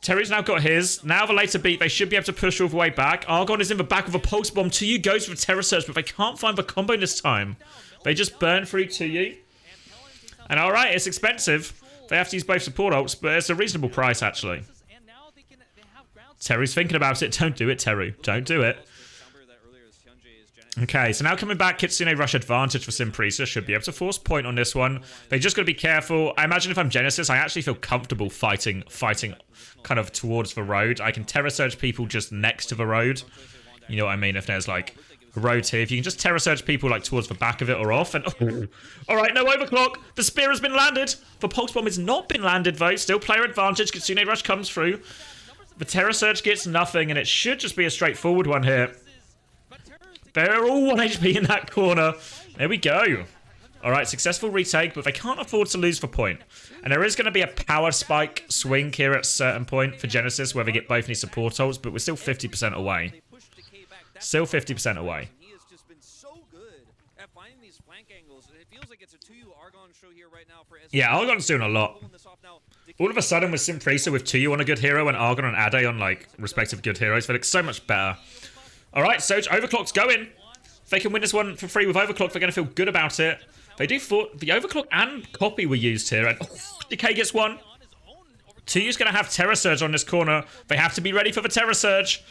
Terry's now got his. Now the later beat, they should be able to push all the way back. Argon is in the back of a pulse bomb. 2U goes for Terror Surge, but they can't find the combo this time. They just burn through 2U. And alright, it's expensive. They have to use both support ults, but it's a reasonable price, actually. Terry's thinking about it. Don't do it, Terry. Don't do it. Okay, so now coming back, Kitsune Rush advantage for Prisa. Should be able to force point on this one. They just got to be careful. I imagine if I'm Genesis, I actually feel comfortable fighting kind of towards the road. I can Terror Surge people just next to the road. You know what I mean? If there's like a road here, if you can just Terror Surge people like towards the back of it or off. And all right, no overclock. The spear has been landed. The Pulse Bomb has not been landed though. Still player advantage. Kitsune Rush comes through. The Terror Surge gets nothing, and it should just be a straightforward one here. They're all 1 HP in that corner. There we go. All right, successful retake, but they can't afford to lose for point. And there is going to be a power spike swing here at a certain point for Genesis where they get both these support ults, but we're still 50% away. Still 50% away. He has just been so good at finding these flank angles. It feels like it's a 2U Argon show here right now for SC. Yeah, Argon's doing a lot. All of a sudden with Prisa with 2U on a good hero and Argon and Ade on like respective good heroes, they look so much better. All right, so Overclock's going. If they can win this one for free with Overclock, they're going to feel good about it. They do the Overclock and Copy were used here. And Decay gets one. 2U's going to have Terror Surge on this corner. They have to be ready for the Terror Surge.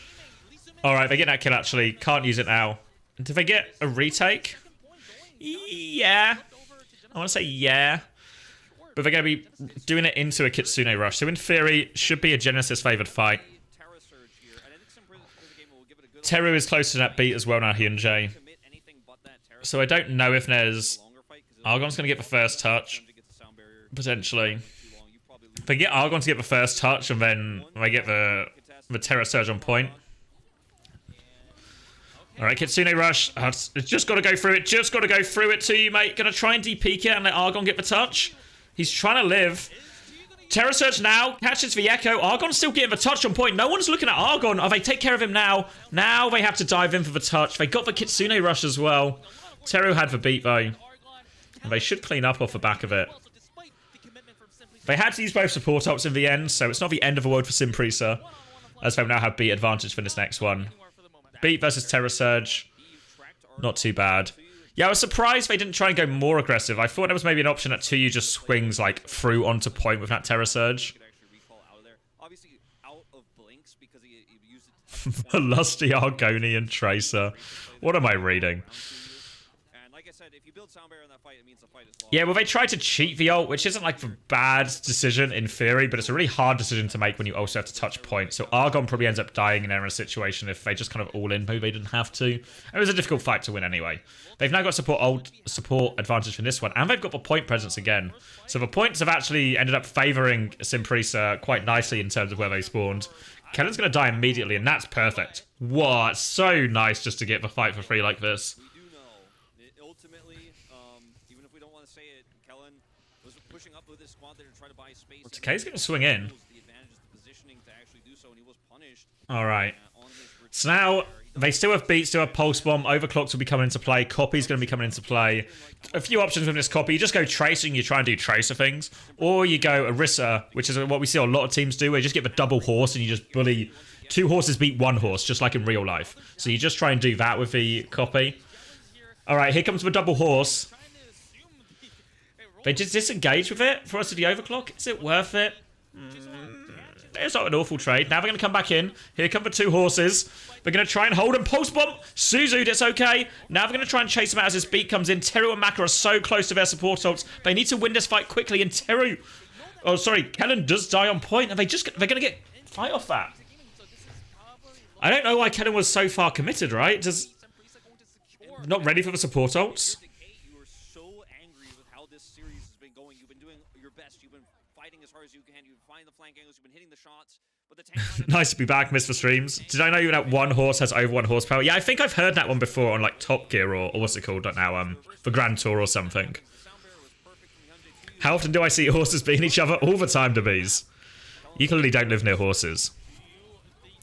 All right, they get that kill, actually. Can't use it now. Do they get a retake? Yeah. I want to say yeah. But they're going to be doing it into a Kitsune Rush. So in theory, should be a Genesis-favored fight. Teru is close to that beat as well now, Hyunjae. So I don't know if there's... Argon's going to get the first touch. Potentially. If they get Argon to get the first touch and then they get the Terror Surge on point. Alright, Kitsune Rush. It's just got to go through it. Just got to go through it to you, mate. Going to try and de-peek it and let Argon get the touch. He's trying to live. Terror Surge now, catches the Echo. Argon's still getting the touch on point. No one's looking at Argon. Oh, they take care of him now. Now they have to dive in for the touch. They got the Kitsune Rush as well. Teru had the beat though. And they should clean up off the back of it. They had to use both support ults in the end, so it's not the end of the world for Prisa, as they now have beat advantage for this next one. Beat versus Terror Surge. Not too bad. Yeah, I was surprised they didn't try and go more aggressive. I thought there was maybe an option that 2U just swings like through onto point with that Terror Surge. Lusty Argonian Tracer. What am I reading? Yeah, well, they tried to cheat the ult, which isn't like a bad decision in theory, but it's a really hard decision to make when you also have to touch point. So Argon probably ends up dying in a situation if they just kind of all in, maybe they didn't have to. It was a difficult fight to win anyway. They've now got support advantage from this one, and they've got the point presence again. So the points have actually ended up favouring Prisa quite nicely in terms of where they spawned. Kellen's going to die immediately, and that's perfect. Wow, it's so nice just to get the fight for free like this. Takei's going to swing in. Alright. So now, they still have beat, still have Pulse Bomb. Overclocks will be coming into play. Copy's going to be coming into play. A few options from this Copy. You just go Tracing, you try and do Tracer things. Or you go Orisa, which is what we see a lot of teams do, where you just get the double horse and you just bully... 2 horses beat 1 horse, just like in real life. So you just try and do that with the Copy. Alright, here comes the double horse. They just disengage with it for us to the Overclock. Is it worth it? It's not an awful trade. Now they're going to come back in. Here come the 2 horses. They're going to try and hold him. Pulse Bomb. Suzu'd, it's okay. Now they're going to try and chase him out as his beat comes in. Teru and Maka are so close to their support ults. They need to win this fight quickly. And Teru... Oh, sorry. Kellen does die on point. And they're going to get fight off that. I don't know why Kellen was so far committed, right? Not ready for the support ults. Nice to be back, Mr. Streams. Did I know you that 1 horse has over 1 horsepower? Yeah, I think I've heard that one before on like Top Gear or what's it called now? The Grand Tour or something. How often do I see horses beating each other? All the time, DeBees. You clearly don't live near horses.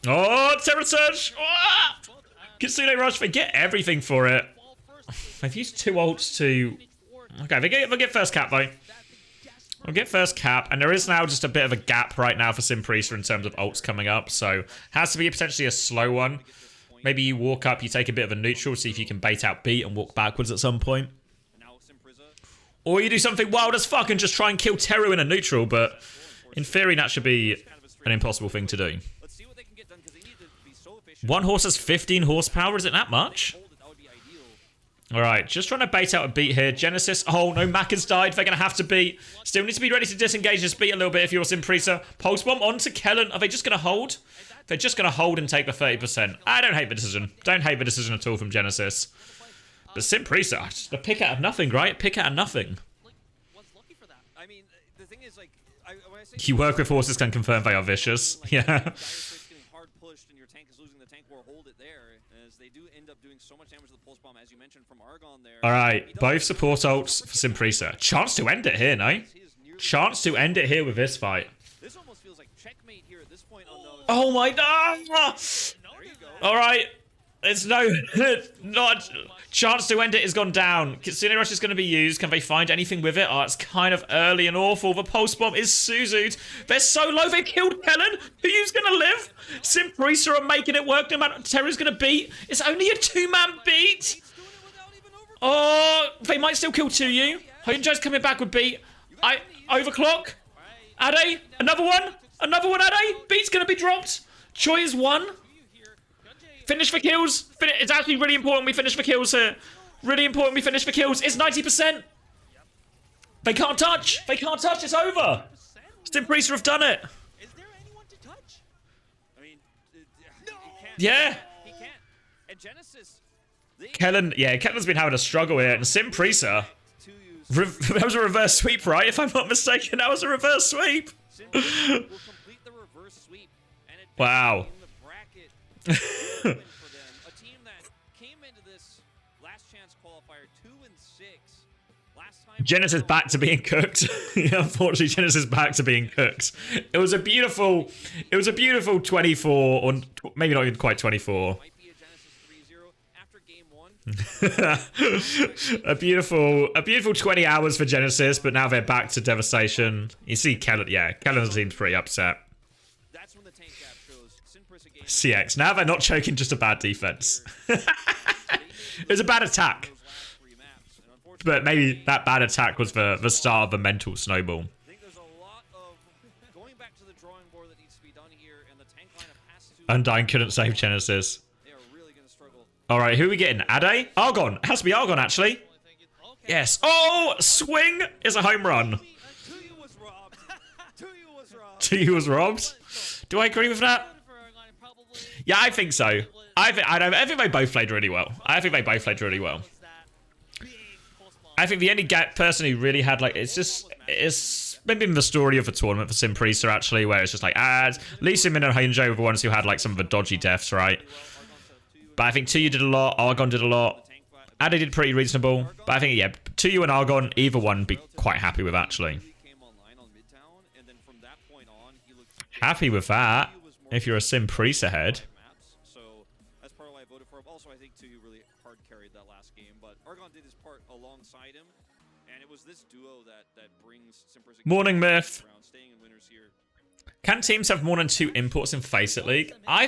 Oh, Terror Surge! Oh! Kitsune Rush, they get everything for it. They've used 2 ults to... Okay, they get first cap though. We'll get first cap, and there is now just a bit of a gap right now for Prisa in terms of ults coming up, so has to be potentially a slow one. Maybe you walk up, you take a bit of a neutral, see if you can bait out beat and walk backwards at some point. Or you do something wild as fuck and just try and kill Teru in a neutral, but in theory that should be an impossible thing to do. 1 horse has 15 horsepower, is it that much? All right, just trying to bait out a beat here. Genesis. Oh, no, Mac has died. They're going to have to beat. Still need to be ready to disengage this beat a little bit if you're Prisa. Pulse Bomb onto Kellen. Are they just going to hold? They're just going to hold and take the 30%. I don't hate the decision. Don't hate the decision at all from Genesis. But Prisa, the pick out of nothing, right? Pick out of nothing. I mean, the thing is, like, when I say You work with horses can confirm they are vicious. Yeah. Hard pushed and your tank is losing the tank war, hold it there, as they do end up doing so much damage to the pulse bomb, as you mentioned from Argon there. All right, both support ults for Prisa. Chance to end it here, no? Chance to end it here with this fight. This almost feels like checkmate here at this point. Oh my god! All right, it's not chance to end it has gone down. Kitsune Rush is going to be used. Can they find anything with it? Oh, it's kind of early and awful. The pulse bomb is Suzu'd. They're so low. They killed Kellen. Who's going to live? Prisa are making it work. No matter Terra's going to beat. It's only a 2-man beat. Oh, they might still kill 2U. Hyunjo's coming back with beat. Overclock. Ade, another one. Another one, Ade. Beat's going to be dropped. Choi is 1. Finish for kills. It's actually really important we finish for kills here. Really important we finish for kills. It's 90%. They can't touch. They can't touch. It's over. Prisa have done it. Is there anyone to touch? I mean, Yeah. he can't. And Genesis. Kellen's been having a struggle here. And Prisa. That was a reverse sweep, right? If I'm not mistaken, that was a reverse sweep. will complete the reverse sweep. And it Wow. in the bracket win for them. A team that came into this last chance qualifier 2-6. Last time Genesis back to being cooked. Yeah, unfortunately, Genesis back to being cooked. It was a beautiful 24, or maybe not even quite 24. might be a Genesis 3-0 after game 1. a beautiful 20 hours for Genesis, but now they're back to devastation. You see Kellen seems pretty upset. That's when the tank gap shows. CX. Now they're not choking, just a bad defense. It was a bad attack. But maybe that bad attack was the start of the mental snowball. I think there's a lot of going back to the drawing board that needs to be done here, and the tank lineup has to. Undyne couldn't save Genesis. They are really going to struggle. All right, who are we getting? Ade? Argon. It has to be Argon, actually. Yes. Oh, swing is a home run. 2U was robbed. 2U was robbed. 2U was robbed. Do I agree with that? Yeah, I think so. I think they both played really well. I think the only person who really had, like, it's maybe the story of the tournament for Prisa, actually, where it's just like, Lee Sin-min and Hyunjo were the ones who had, like, some of the dodgy deaths, right? But I think 2U did a lot, Argon did a lot, Ade did pretty reasonable, but I think, yeah, 2U and Argon, either one, be quite happy with, actually. Happy with that, if you're a Prisa head. So that's part of why I voted for him. Also, I think 2U really hard carried that last game, but Argon did his part alongside him, and it was this duo that brings Prisa. Morning, Myth. Staying in winners here. Can teams have more than 2 imports in Faceit League? I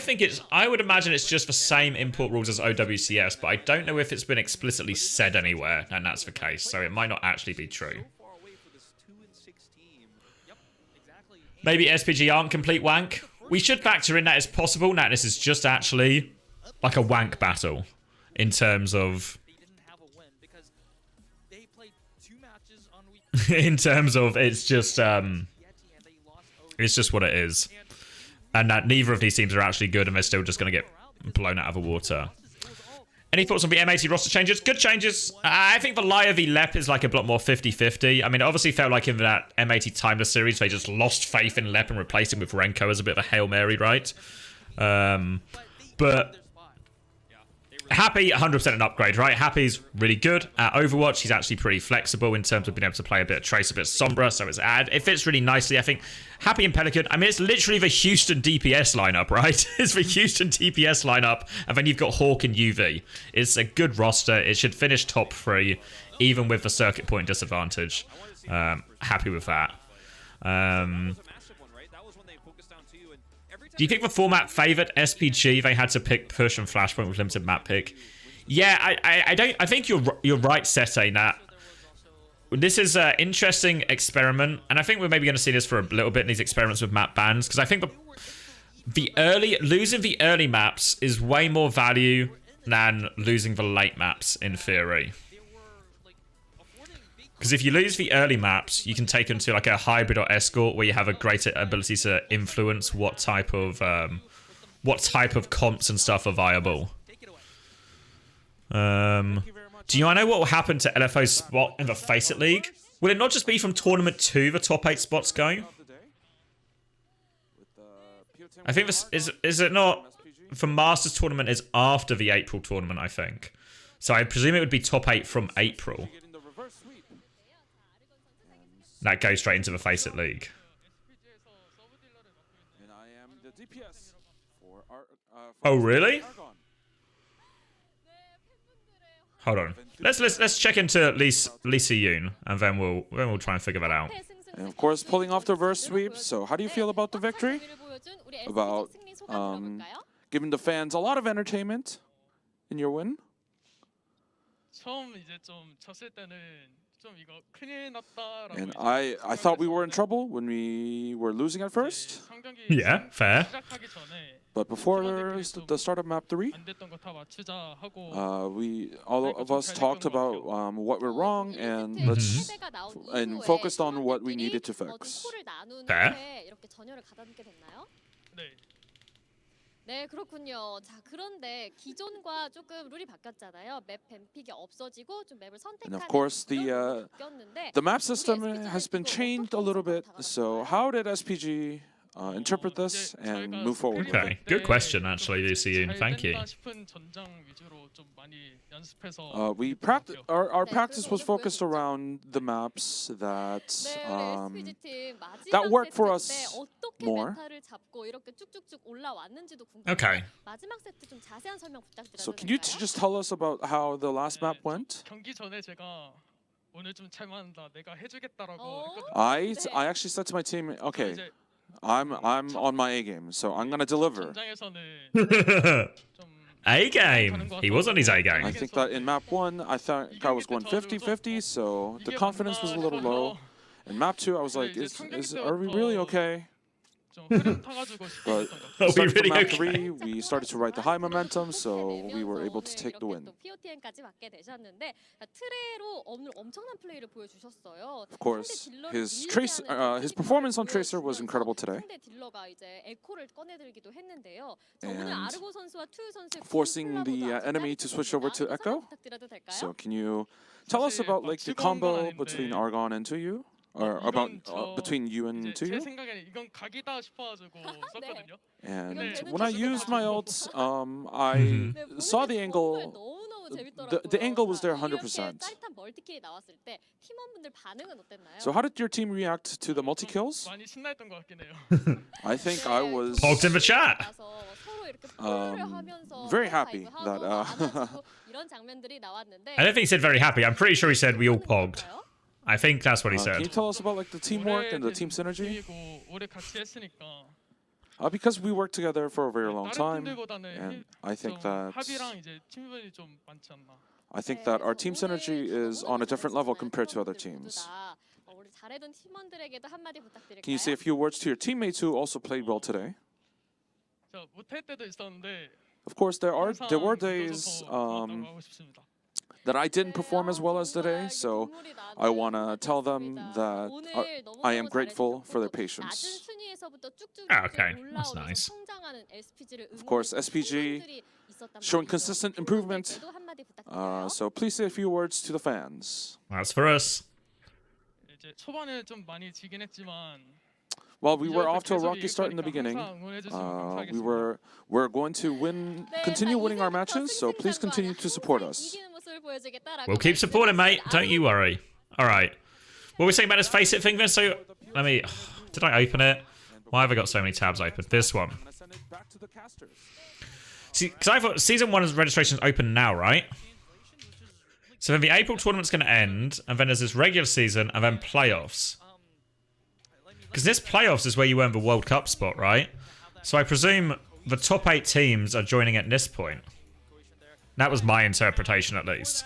would imagine it's just the same import rules as OWCS, but I don't know if it's been explicitly said anywhere, and that's the case, so it might not actually be true. Maybe SPG aren't complete wank. We should factor in that it's possible that this is just actually like a wank battle in terms of They didn't have a win because they played 2 matches on week. in terms of it's just YETI and they lost it's just what it is, and that neither of these teams are actually good, and they're still just going to get blown out of the water. Any thoughts on the M80 roster changes? Good changes. I think the Laya v Lep is like a lot more 50-50. I mean, it obviously felt like in that M80 Timeless series, they just lost faith in Lep and replaced him with Renko as a bit of a Hail Mary, right? But Happy, 100% an upgrade, right? Happy's really good at Overwatch. He's actually pretty flexible in terms of being able to play a bit of Trace, a bit of Sombra, so it fits really nicely, I think. Happy and Pelican, I mean, it's literally the Houston DPS lineup, right? It's the Houston DPS lineup, and then you've got Hawk and UV. It's a good roster. It should finish top 3, even with the circuit point disadvantage. Happy with that. Do you think the format favoured SPG? They had to pick push and flashpoint with limited map pick. Yeah, I think you're right, Sete, Nat. This is an interesting experiment, and I think we're maybe going to see this for a little bit in these experiments with map bans, because I think losing the early maps is way more value than losing the late maps in theory. Because if you lose the early maps, you can take them to like a hybrid or escort where you have a greater ability to influence what type of comps and stuff are viable. Do you know what will happen to LFO's spot in the Face It League? Will it not just be from Tournament 2 the top 8 spots go? I think this is it not for Masters tournament is after the April tournament, I think. So I presume it would be top 8 from April. That goes straight into the Face It League. Oh really? Hold on. Let's check into Lisa Yoon, and then we'll try and figure that out. And of course, pulling off the reverse sweep. So how do you feel about the victory? About giving the fans a lot of entertainment in your win? And I thought we were in trouble when we were losing at first. Yeah, fair. But before the start of map 3, all of us talked about what were wrong and focused on what we needed to fix. Fair. 네, 그렇군요. 자, 그런데 기존과 조금 룰이 바뀌었잖아요. 맵 뱀픽이 없어지고 좀 맵을 선택하는. And of course, the map system has been changed a little bit. So, how did SPG interpret this and move forward? Okay, good question, actually, Lucy. Thank you. Our practice was focused around the maps that worked for us more. Okay. So can you just tell us about how the last map went? I actually said to my team, okay, I'm on my A game, so I'm gonna deliver. A game. He was on his A game. I think that in map 1, I thought I was going 50-50, so the confidence was a little low. In map 2, I was like, are we really okay? But starting from map 3, we started to ride the high momentum, so we were able to take the win. Of course, his performance on Tracer was incredible today. And forcing the enemy to switch over to Echo. So can you tell us about like the combo between Argon and 2U? Or about between you and 2U? And when I used my ults, I saw the angle. The angle was there 100%. So how did your team react to the multi-kills? I think I was... Pogged in the chat! Very happy that... I don't think he said very happy. I'm pretty sure he said we all pogged. I think that's what he said. Can you tell us about like the teamwork and the team synergy? Because we worked together for a very long time, and I think that our team synergy is on a different level compared to other teams. Can you say a few words to your teammates who also played well today? Of course, there were days that I didn't perform as well as today, so I want to tell them that I am grateful for their patience. Okay, that's nice. Of course, SPG showing consistent improvement, so please say a few words to the fans. That's for us. Well, we were off to a rocky start in the beginning. We're going to continue winning our matches, so please continue to support us. We'll keep supporting, mate. Don't you worry. All right. What were we saying about this Face It thing then? So, let me... Did I open it? Why have I got so many tabs open? This one. See, because I thought Season 1's registration is open now, right? So then the April tournament's going to end, and then there's this regular season, and then playoffs. Because this playoffs is where you earn the World Cup spot, right? So I presume the top 8 teams are joining at this point. That was my interpretation, at least.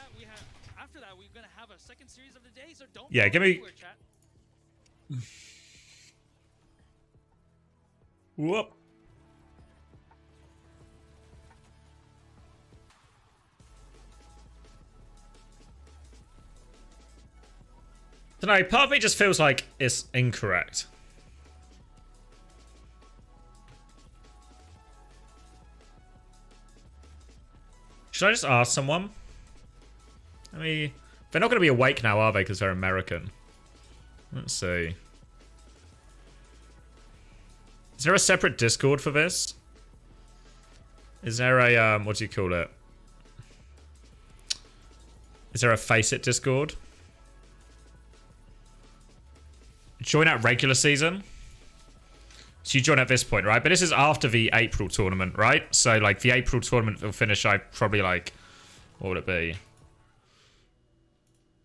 Yeah, give me... Whoop. don't know, part of me just feels like it's incorrect. Should I just ask someone? I mean, they're not going to be awake now, are they? Because they're American. Let's see. Is there a separate Discord for this? Is there a, what do you call it? Is there a Face It Discord? Join at regular season? So you join at this point, right? But this is after the April tournament, right? So, like, the April tournament will finish, probably, like, what would it be?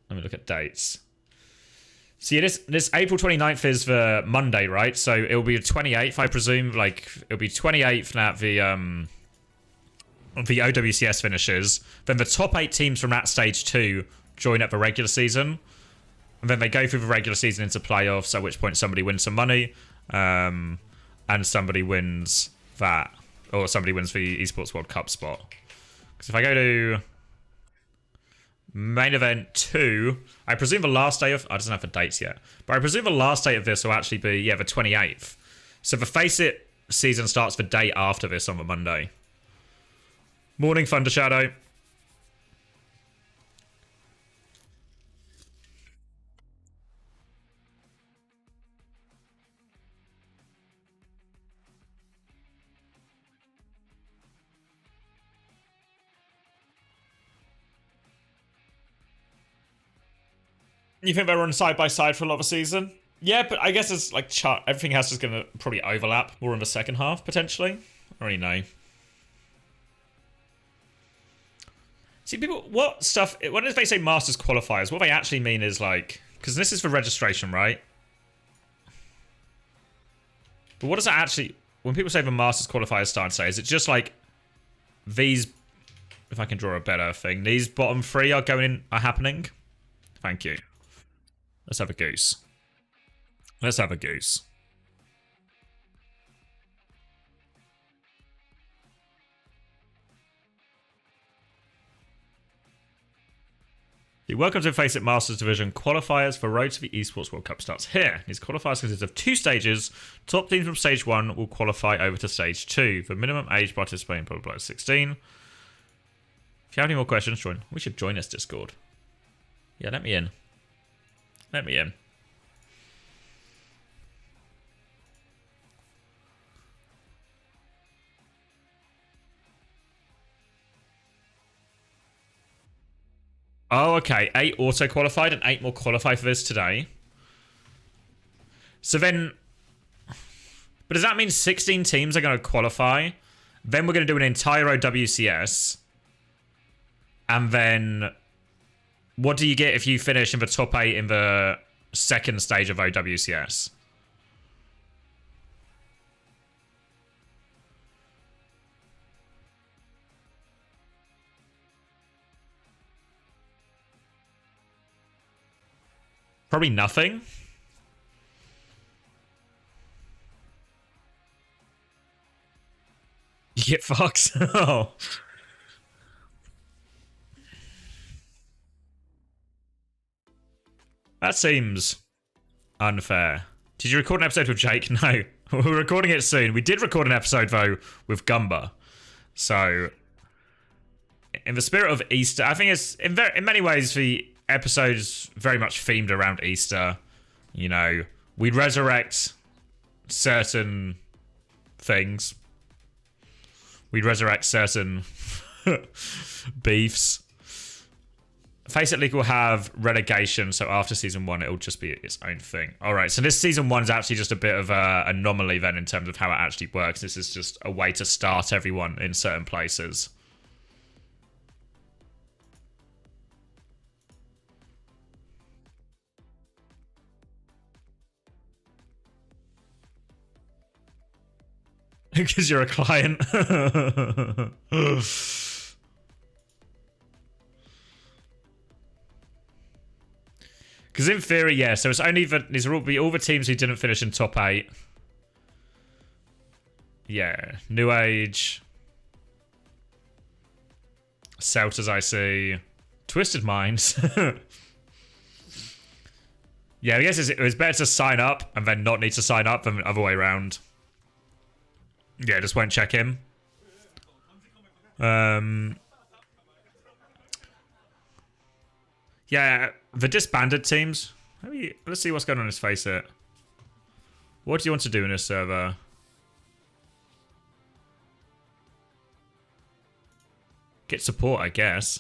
Let me look at dates. So, yeah, this April 29th is the Monday, right? So, it'll be the 28th, I presume. Like, it'll be 28th that the OWCS finishes. Then the top 8 teams from that stage 2 join at the regular season. And then they go through the regular season into playoffs, at which point somebody wins some money. And somebody wins that. Or somebody wins the Esports World Cup spot. Because if I go to main event 2, I presume the last day of... I don't have the dates yet. But I presume the last day of this will actually be, yeah, the 28th. So the Face It season starts the day after this on the Monday. Morning, Thunder Shadow. You think they're on side by side for a lot of the season? Yeah, but I guess it's like everything else is going to probably overlap more in the second half, potentially. I don't really know. See, people, what stuff, when they say Masters qualifiers, what they actually mean is like, because this is for registration, right? But what does that actually, when people say the Masters qualifiers start, say, is it just like these, if I can draw a better thing, these bottom 3 are happening? Thank you. Let's have a goose. Let's have a goose. Welcome to Face It Masters Division. Qualifiers for Road to the Esports World Cup starts here. These qualifiers consist of 2 stages. Top teams from stage 1 will qualify over to stage 2. The minimum age participating blah, blah, blah is 16. If you have any more questions, join. We should join this Discord. Yeah, let me in. Let me in. Oh, okay. 8 auto-qualified and 8 more qualify for this today. So then... But does that mean 16 teams are going to qualify? Then we're going to do an entire OWCS. And then... What do you get if you finish in the top 8 in the second stage of OWCS? Probably nothing. You get Fox? Oh. That seems unfair. Did you record an episode with Jake? No. We're recording it soon. We did record an episode, though, with Gumba. So, in the spirit of Easter, I think it's, in many ways, the episode is very much themed around Easter. You know, we resurrect certain things. We resurrect certain beefs. Face It League will have relegation, so after Season 1, it'll just be its own thing. Alright, so this Season 1 is actually just a bit of an anomaly then in terms of how it actually works. This is just a way to start everyone in certain places. Because you're a client. Because in theory, yeah, so it's only these will be all the teams who didn't finish in top 8. Yeah, New Age. Celtas, I see. Twisted Minds. Yeah, I guess it was better to sign up and then not need to sign up than the other way around. Yeah, just won't check in. Yeah, the disbanded teams. Maybe let's see what's going on in this face it. What do you want to do in this server? Get support, I guess.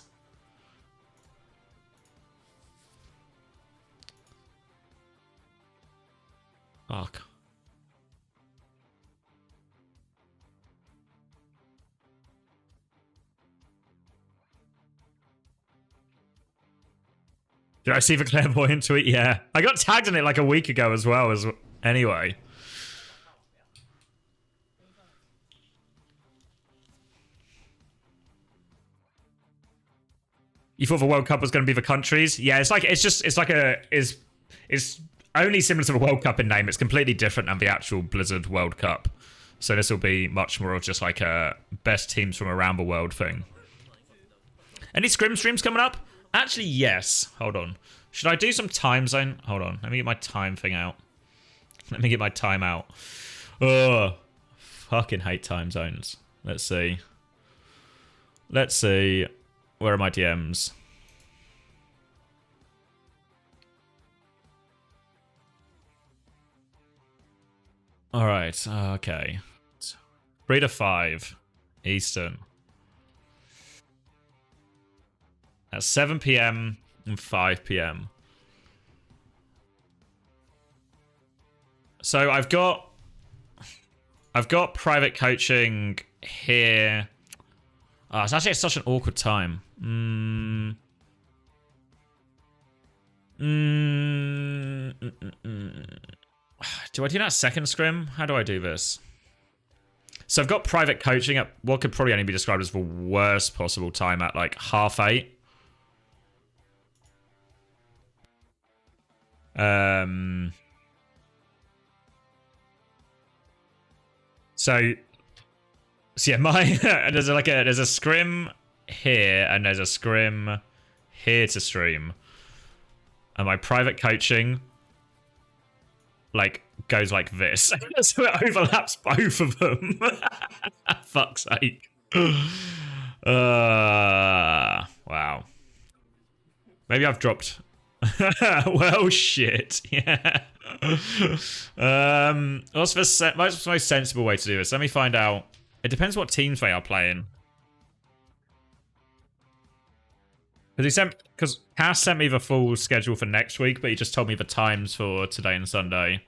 Fuck. Did I see the clairvoyant tweet? Yeah. I got tagged in it like a week ago as well. Anyway. You thought the World Cup was going to be the countries? Yeah, it's only similar to the World Cup in name. It's completely different than the actual Blizzard World Cup. So this will be much more of just like a best teams from around the world thing. Any scrim streams coming up? Actually, yes. Hold on. Should I do some time zone? Hold on. Let me get my time thing out. Let me get my time out. Ugh. Fucking hate time zones. Let's see. Let's see. Where are my DMs? Alright, okay. 3 to 5 Eastern. At 7 PM and 5 PM. So I've got private coaching here. Oh, it's actually such an awkward time. Do I do that second scrim? How do I do this? So I've got private coaching at what could probably only be described as the worst possible time at like 8:30. So yeah, there's a scrim here and there's a scrim here to stream, and my private coaching like goes like this, so it overlaps both of them. Fuck's sake. Wow. Maybe I've dropped. Well, shit. Yeah. What's the most sensible way to do this? Let me find out. It depends what teams they are playing. Because Cass sent me the full schedule for next week, but he just told me the times for today and Sunday.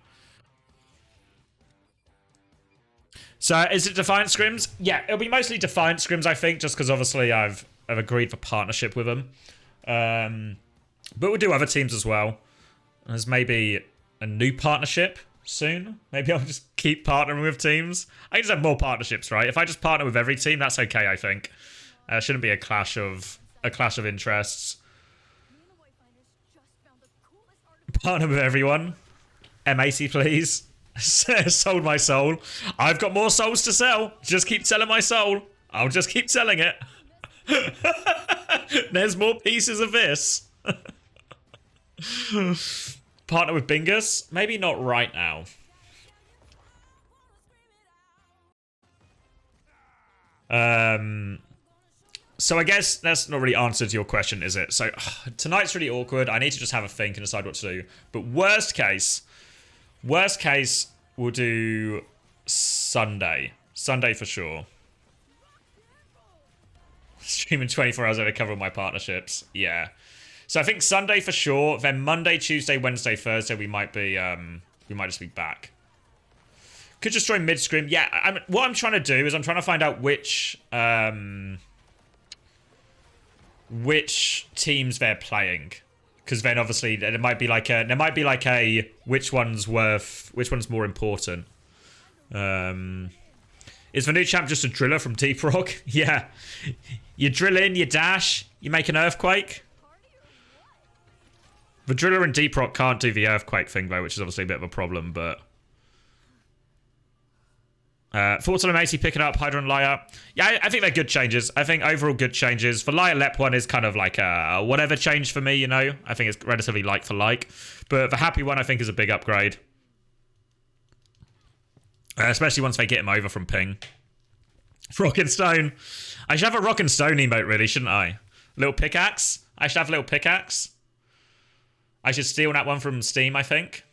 So is it Defiant Scrims? Yeah, it'll be mostly Defiant Scrims, I think, just because obviously I've agreed for partnership with them. But we'll do other teams as well. There's maybe a new partnership soon. Maybe I'll just keep partnering with teams. I can just have more partnerships, right? If I just partner with every team, that's okay, I think. Shouldn't be a clash of interests. Partner with everyone. M80, please. Sold my soul. I've got more souls to sell. Just keep selling my soul. I'll just keep selling it. There's more pieces of this. Partner with Bingus? Maybe not right now. So I guess that's not really answered your question, is it? So tonight's really awkward. I need to just have a think and decide what to do. But worst case, we'll do Sunday. Sunday for sure. Streaming 24 hours over cover my partnerships. Yeah. So I think Sunday for sure. Then Monday, Tuesday, Wednesday, Thursday, we might just be back. Could just join mid-scrim. Yeah, what I'm trying to do is I'm trying to find out which teams they're playing, because then obviously there might be like a which one's more important. Is the new champ just a driller from Deep Rock? Yeah, you drill in, you dash, you make an earthquake. The driller in Deep Rock can't do the earthquake thing though, which is obviously a bit of a problem, but Thoughts on Macy picking up Hydra and Lyre? Yeah, I think they're good changes. I think overall good changes. For Lyre, Lep one is kind of like a whatever change for me, you know? I think it's relatively like for like. But the Happy one, I think, is a big upgrade. Especially once they get him over from Ping. Rock and Stone. I should have a Rock and Stone emote, really, shouldn't I? Little pickaxe. I should have a little pickaxe. I should steal that one from Steam, I think.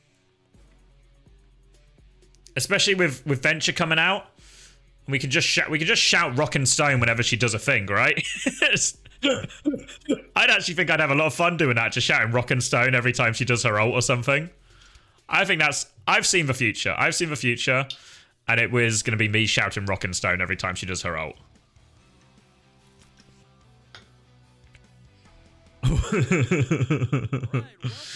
Especially with Venture coming out. We can just shout Rock and Stone whenever she does a thing, right? I'd actually think I'd have a lot of fun doing that, just shouting Rock and Stone every time she does her ult or something. I think that's... I've seen the future. I've seen the future. And it was going to be me shouting Rock and Stone every time she does her ult. Alright, welcome to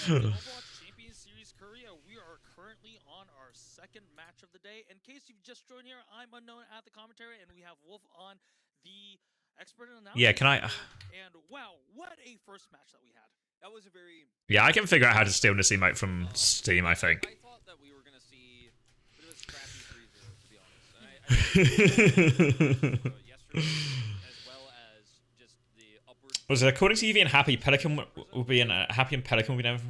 Overwatch Championship Series Korea. We are currently on our second match of the day. In case you've just joined here, I'm Unknown at the commentary, and we have Wolf on the expert analysis. Yeah, can I... And wow, what a first match that we had. That was a very... Yeah, I can figure out how to steal this emote from Steam, I think. I thought that we were going to see a bit of a scrappy 3-0, to be honest. Yesterday, as well as just the upward... Was it according to Evie and Happy, Pelican will be in Happy and Pelican will be down.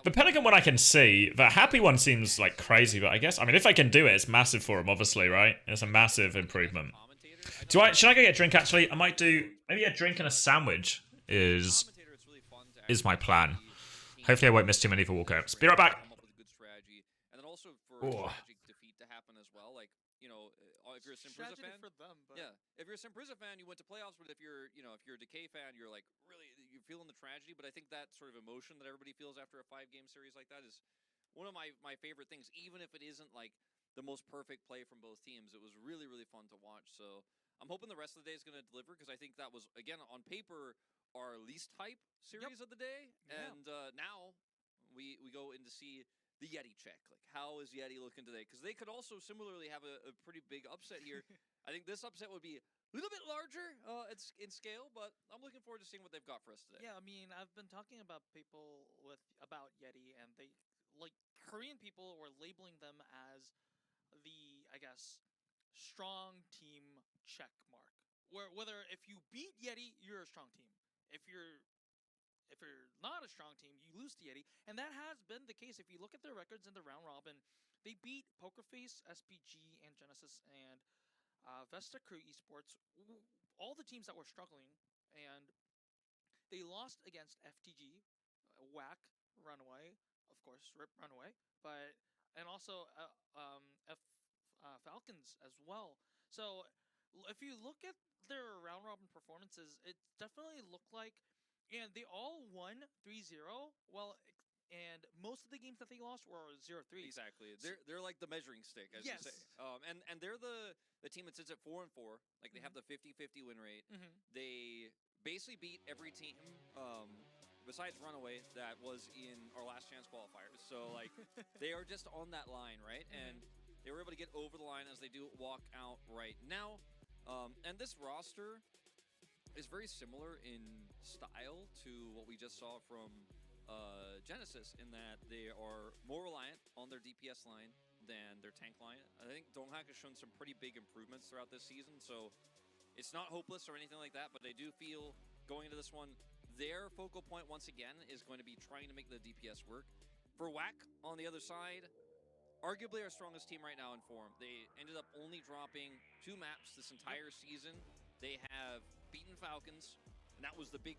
The Pelican one I can see. The Happy one seems like crazy, but I guess, I mean, if I can do it, it's massive for him, obviously, right? It's a massive improvement. Should I go get a drink, actually? I might do, maybe a drink and a sandwich is my plan. Hopefully I won't miss too many for walkouts. Be right back. And then also for tragic defeat to happen as well, like, you know, if you're a Simprisa fan, For them, but... yeah, if you're a Simprisa fan, you went to playoffs, but if you're, you know, if you're a Decay fan, you're like, really, you're feeling the tragedy, but I think that sort of emotion that everybody feels after a 5-game series like that is one of my favorite things, even if it isn't, like, the most perfect play from both teams. It was really, really fun to watch, so I'm hoping the rest of the day is going to deliver, because I think that was, again, on paper, our least hype series of the day, and now we go in to see the YETI check. Like, how is YETI looking today? Because they could also similarly have a pretty big upset here. I think this upset would be a little bit larger in scale, but I'm looking forward to seeing what they've got for us today. Yeah, I mean, I've been talking about people about YETI, and they, like, Korean people were labeling them as the, I guess, strong team check mark. Whether if you beat YETI, you're a strong team. If you're not a strong team, you lose to YETI, and that has been the case. If you look at their records in the round robin, they beat Pokerface, SPG, and Genesis, and Vesta Crew Esports, all the teams that were struggling, and they lost against FTG, WAC, Runaway, of course, RIP Runaway, and also Falcons as well. So if you look at their round robin performances, it definitely looked like, and they all won 3-0. Well, and most of the games that they lost were 0-3. Exactly. They're like the measuring stick, as you say. And they're the team that sits at 4-4. Like, they have the 50-50 win rate. They basically beat every team besides Runaway that was in our last chance qualifiers. So, like, they are just on that line, right? And they were able to get over the line as they do walk out right now. And this roster is very similar in style to what we just saw from Genesis, in that they are more reliant on their DPS line than their tank line. I think Donghak has shown some pretty big improvements throughout this season, so it's not hopeless or anything like that, but I do feel going into this one, their focal point once again is going to be trying to make the DPS work. For WAC, on the other side, arguably our strongest team right now in form. They ended up only dropping 2 maps this entire season. They have beaten Falcons, and that was the big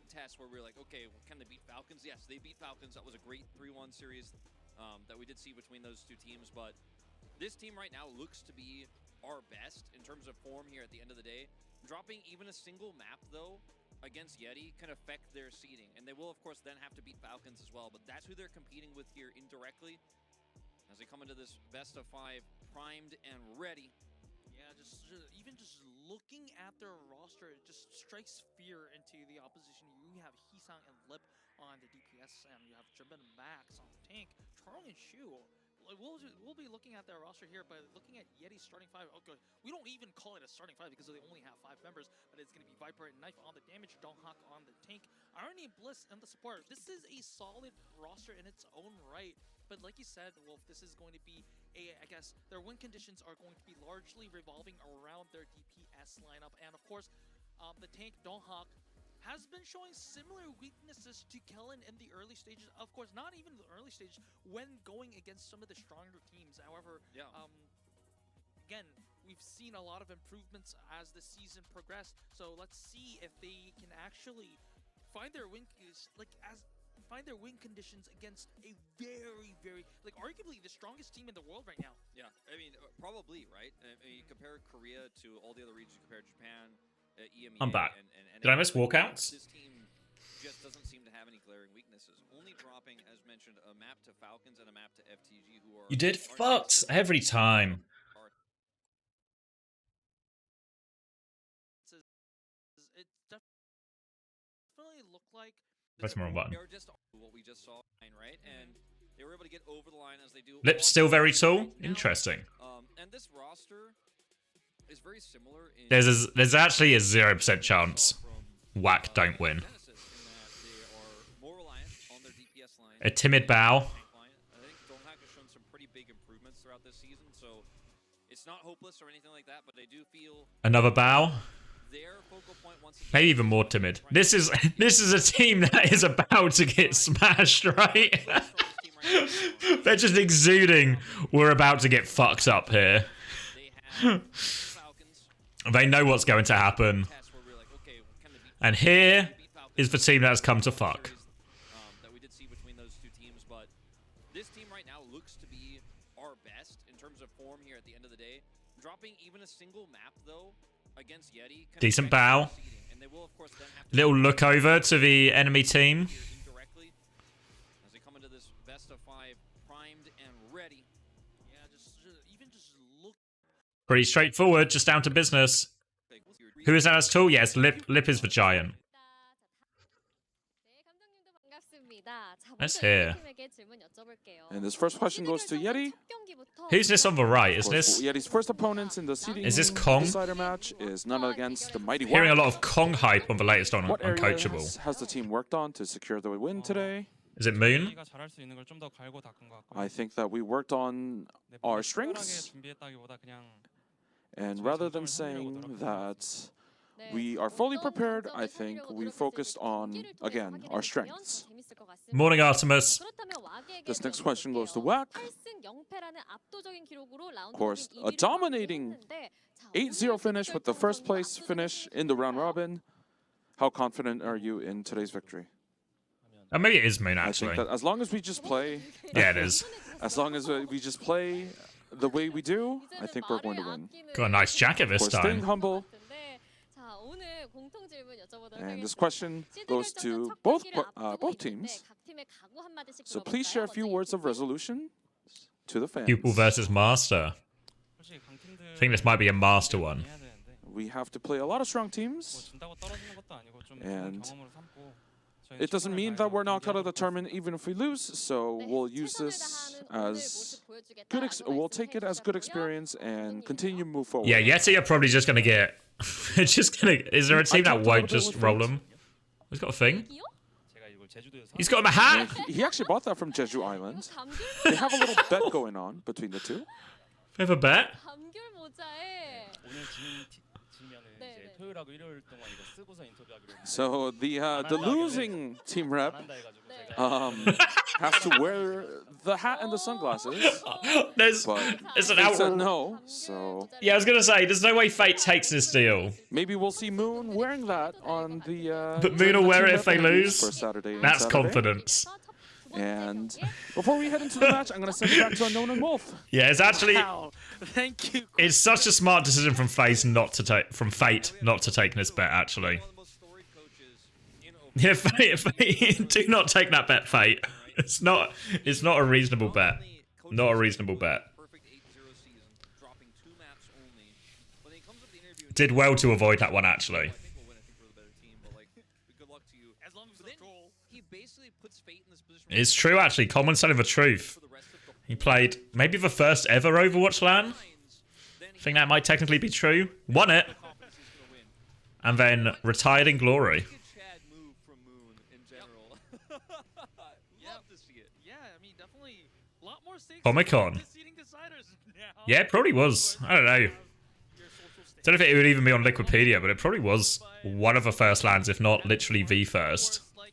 test where we were like, okay, well, can they beat Falcons? Yes, they beat Falcons. That was a great 3-1 series that we did see between those two teams, but this team right now looks to be our best in terms of form here at the end of the day. Dropping even a single map, though, against YETI can affect their seeding, and they will, of course, then have to beat Falcons as well, but that's who they're competing with here indirectly as they come into this best of 5 primed and ready. Yeah, even just looking at their roster, it just strikes fear into the opposition. You have Hisang and Lip on the DPS, and you have Jimbin and Max on the tank. Charlie and Shu, we'll be looking at their roster here, but looking at Yeti's starting five, okay, we don't even call it a starting five because they only have 5 members, but it's going to be Viper and Knife on the damage, Donghak on the tank, Irony and Bliss and the support. This is a solid roster in its own right, but like you said, Wolf, this is going to be I guess their win conditions are going to be largely revolving around their DPS lineup, and of course, the tank Donghak has been showing similar weaknesses to Kellen in the early stages. Of course, not even the early stage when going against some of the stronger teams. However, again, we've seen a lot of improvements as the season progressed. So let's see if they can actually find their win conditions against a very, arguably the strongest team in the world right now. Yeah, I mean, probably, right? I mean, you compare Korea to all the other regions, you compare Japan, EMEA, I'm back. And Did I miss walkouts? This team just doesn't seem to have any glaring weaknesses. Only dropping, as mentioned, a map to Falcons and a map to FTG, who are... You did fucks every time. It definitely looked like... Press the wrong button. They were just what we just saw, right? And they were able to get over the line as they do... Lip's still very tall? Interesting. And this roster is very similar in... There's actually a 0% chance Whack don't win. A timid bow. I think Donghak has shown some pretty big improvements throughout this season, so it's not hopeless or anything like that, but they do feel... Another bow. Their focal point once again, Maybe even more timid. This is a team that is about to get smashed, right? They're just exuding. We're about to get fucked up here. They know what's going to happen. And here is the team that has come to fuck. That we did see between those two teams, but this team right now looks to be our best in terms of form here at the end of the day. Dropping even a single map though against Yeti. Decent bow. And they will, of course, then have to Little look over to the enemy team. indirectly as they come into this best of 5 primed and ready. Yeah, even just look... Pretty straightforward, just down to business. Who is that as tall? Yes, Lip is the giant. Let's hear. And this first question goes to Yeti. Who's this on the right? Is this... Yeti's first opponents in the seeding Is this Kong? decider match is none against the mighty Hearing a Whack. lot of Kong hype on the latest on What Uncoachable. areas has the team worked on to secure the win today? Is it Moon? I think that we worked on our strengths, and rather than saying that we are fully prepared, I think we focused on, again, our strengths. Morning, Artemis. This next question goes to Whack. Of course, a dominating 8-0 finish with the first place finish in the round robin. How confident are you in today's victory? Oh, maybe it is Moon, I actually. think that as long as we just play, Yeah, it is. as long as we just play the way we do, I think we're going to win. Got a nice jacket Of this course, staying time. humble. And this question goes to both teams. So please share a few words of resolution to the fans. Pupil versus Master. I think this might be a Master one. We have to play a lot of strong teams, and it doesn't mean that we're not going to determine even if we lose. So we'll use this as good. We'll take it as good experience and continue to move forward. Yeah, Yeti are probably just gonna get. Is there a team that won't just roll them? He's got a thing. He's got him a hat. He actually bought that from Jeju Island. They have a little bet going on between the two. They have a bet. So the losing team rep has to wear the hat and the sunglasses. There's But an he said out. no, so Yeah, I was gonna say, there's no way Fate takes this deal. maybe we'll see Moon wearing that on the. But Moon will the wear team it if they rep interviews lose. For Saturday and That's Saturday. confidence. And before we head into the match, I'm gonna send it back to Unknown and Wolf. Yeah, it's actually. Wow, thank you. It's such a smart decision from Fate not to take this bet. Actually, One of the most storied coaches in yeah, Fate, do not take that bet, Fate. It's not a reasonable bet. Not a reasonable bet. Perfect 8-0 season, dropping 2 maps only. When he comes up the interview, Did well to avoid that one, actually. I think we'll win. I think we're the better team, but like, good luck to you. As long as But the then goal. he basically puts Fate in this position. It's true, actually. Coleman's telling the truth. For the rest of the He played maybe the first ever Overwatch LAN. I think that might technically be true. Won it. And then retired in glory. Chad move from Moon in general. Love to see it. Yeah, I mean, definitely a lot more stakes. Comic-Con. Seeding deciders now. Yeah, it probably was. I don't know. Don't know if it would even be on Liquipedia, but it probably was one of the first lands, if not literally the first. Like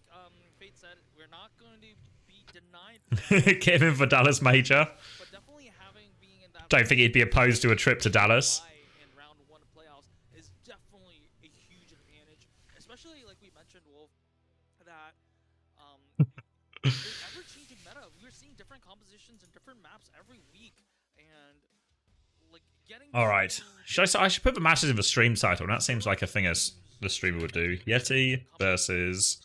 Fate said, we're not going to be denied. Get him in for Dallas Major. But definitely being in that Don't think he'd be opposed to a trip to Dallas. in round 1 of playoffs is definitely a huge advantage, especially like we mentioned, Wolf, that the ever-changing meta. We're seeing different compositions and different maps every week, and like getting. All right. I should put the matches in the stream title. That seems like a thing as the streamer would do. YETI versus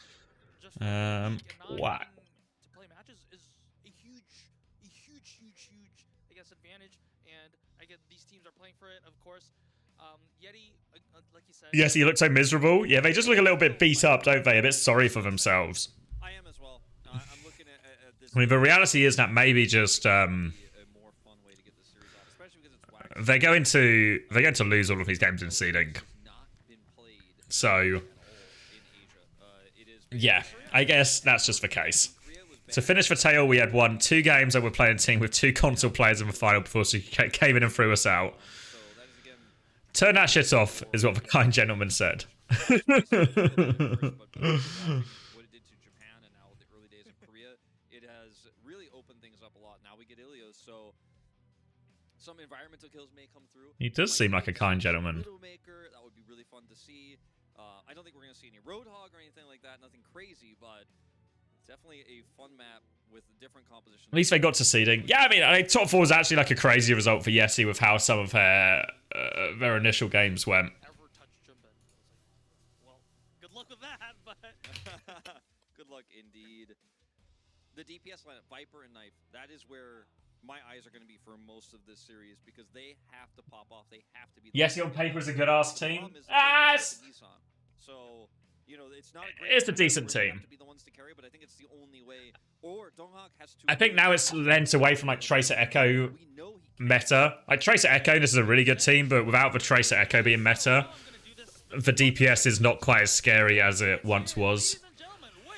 Wow. what? To play matches is a huge, I guess, advantage, and I get these teams are playing for it, of course. YETI, like you said. Yes, you look so miserable. Yeah, they just look a little bit beat up, don't they? A bit sorry for themselves. I am as well. I'm looking at this. I mean, the reality is that maybe just A more fun way to get this series out, especially because it's wax. they're going to lose all of these games in seeding. Not been played So at all in Asia. It is. yeah, I guess that's just the case. Korea was bad. To finish the tale, we had won 2 games that were playing team with 2 console players in the final before she came in and threw us out. So that is again. Turn that shit off, is what the kind gentleman said. What it did to Japan and now the early days of Korea, it has really opened things up a lot. Now we get Ilios, so some environmental kills may come through. He does seem like a kind gentleman. Widowmaker, that would be really fun to see. I don't think we're going to see any Roadhog or anything like that, nothing crazy, but definitely a fun map with different compositions. At least they got to seeding. Yeah, I mean, top 4 was actually like a crazy result for YETI with how some of their initial games went. Ever touch Jumpin? I was like, well, good luck with that, but. Good luck indeed. The DPS lineup, Viper and Knife, that is where my eyes are going to be for most of this series because they have to pop off. They have to be. YETI on paper is a good ass team. Problem is that they're just the Nissan. So, you know, it's not a great It's a matchup decent where they team. have to be the ones to carry, but I think it's the only way. Or Donghak has to. I think now it's lent away from like Tracer Echo We know he can. meta. Like Tracer Echo, this is a really good team, but without the Tracer Echo being meta, the DPS is not quite as scary as it once was. Ladies and gentlemen, we are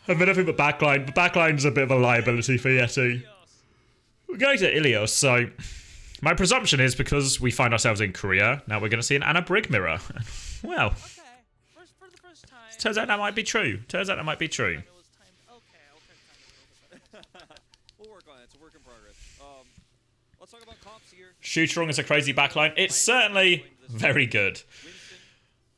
And then I think the backline's a bit of a liability for YETI. We're going to Ilios, so my presumption is because we find ourselves in Korea, now we're going to see an Anna Brig mirror. Well, Okay, for the first time. turns out that might be true. It was timed. Okay, We'll work on it. It's a work in progress. Let's talk about comps here. Shooterong is a crazy backline. It's certainly very good. Winston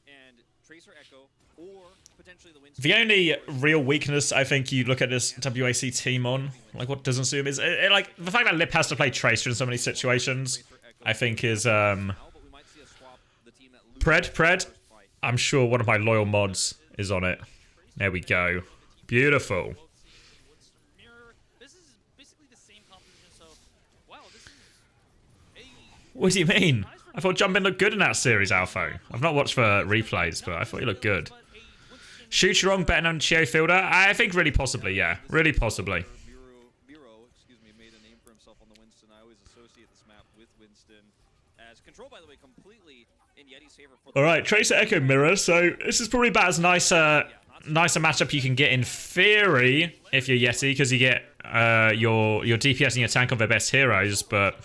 and Tracer Echo, or potentially the Winston. The only real weakness I think you look at this WAC team on, like what doesn't suit him, is like the fact that Lip has to play Tracer in so many situations, I think is Pred. I'm sure one of my loyal mods is on it. There we go. Beautiful. This is basically the same composition, so wow, this is a What do you mean? I thought Jumpin looked good in that series, Alpha. I've not watched the replays, but I thought he looked good. Shooterong better than Chio Fielder? I think really possibly, yeah. Really possibly. Miro, made a name for himself on the Winston. I always associate this map with Winston. As control, by the way, completely in YETI's favor. Alright, Tracer Echo Mirror, so this is probably about as nicer matchup you can get in theory if you're YETI, because you get your DPS and your tank on their best heroes, but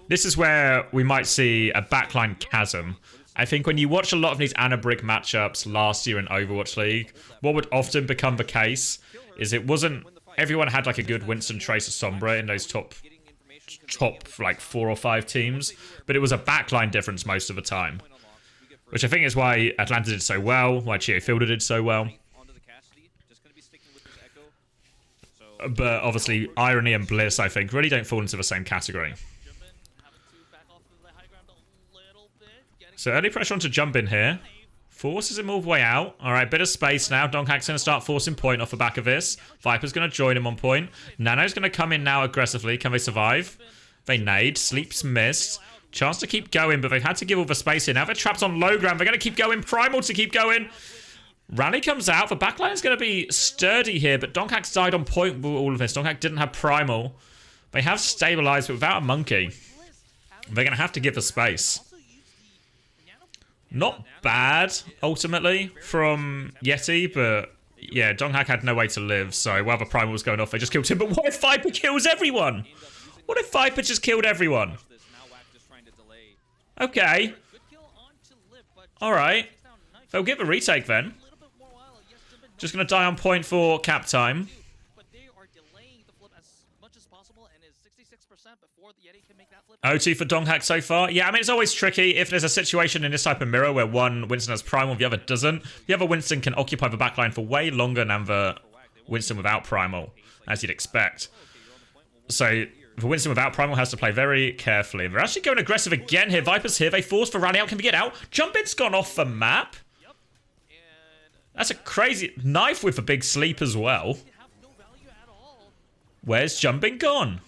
this is where we might see a backline chasm. I think when you watch a lot of these Anna Brig matchups last year in Overwatch League, what would often become the case is it wasn't everyone had like a good Winston Tracer Sombra in those top like 4 or 5 teams, but it was a backline difference most of the time, which I think is why Atlanta did so well, why Chio Fielder did so well. But obviously Irony and Bliss, I think, really don't fall into the same category. So early pressure on to jump in here. Forces him all the way out. Alright, bit of space now. Donghak's going to start forcing point off the back of this. Viper's going to join him on point. Nano's going to come in now aggressively. Can they survive? They nade. Sleep's missed. Chance to keep going, but they've had to give all the space here. Now they're trapped on low ground. They're going to keep going. Primal to keep going. Rally comes out. The backline is going to be sturdy here, but Donkhack's died on point with all of this. Donkhack didn't have Primal. They have stabilized, but without a monkey. They're going to have to give the space. Not bad, ultimately, from YETI, but yeah, Donkhack had no way to live, so while the Primal was going off, they just killed him. But what if Viper kills everyone? What if Viper just killed everyone? Okay. Alright. They'll get the retake then. Just going to die on point for cap time. O2 for Donkhack so far. Yeah, I mean, it's always tricky if there's a situation in this type of mirror where one Winston has Primal, the other doesn't. The other Winston can occupy the backline for way longer than the Winston without Primal, as you'd expect. So the Winston without Primal has to play very carefully. They're actually going aggressive again here. Viper's here. They force for rally out. Can we get out? Jump-in's gone off the map. That's a crazy knife with a big sleep as well. Where's Jumpin gone?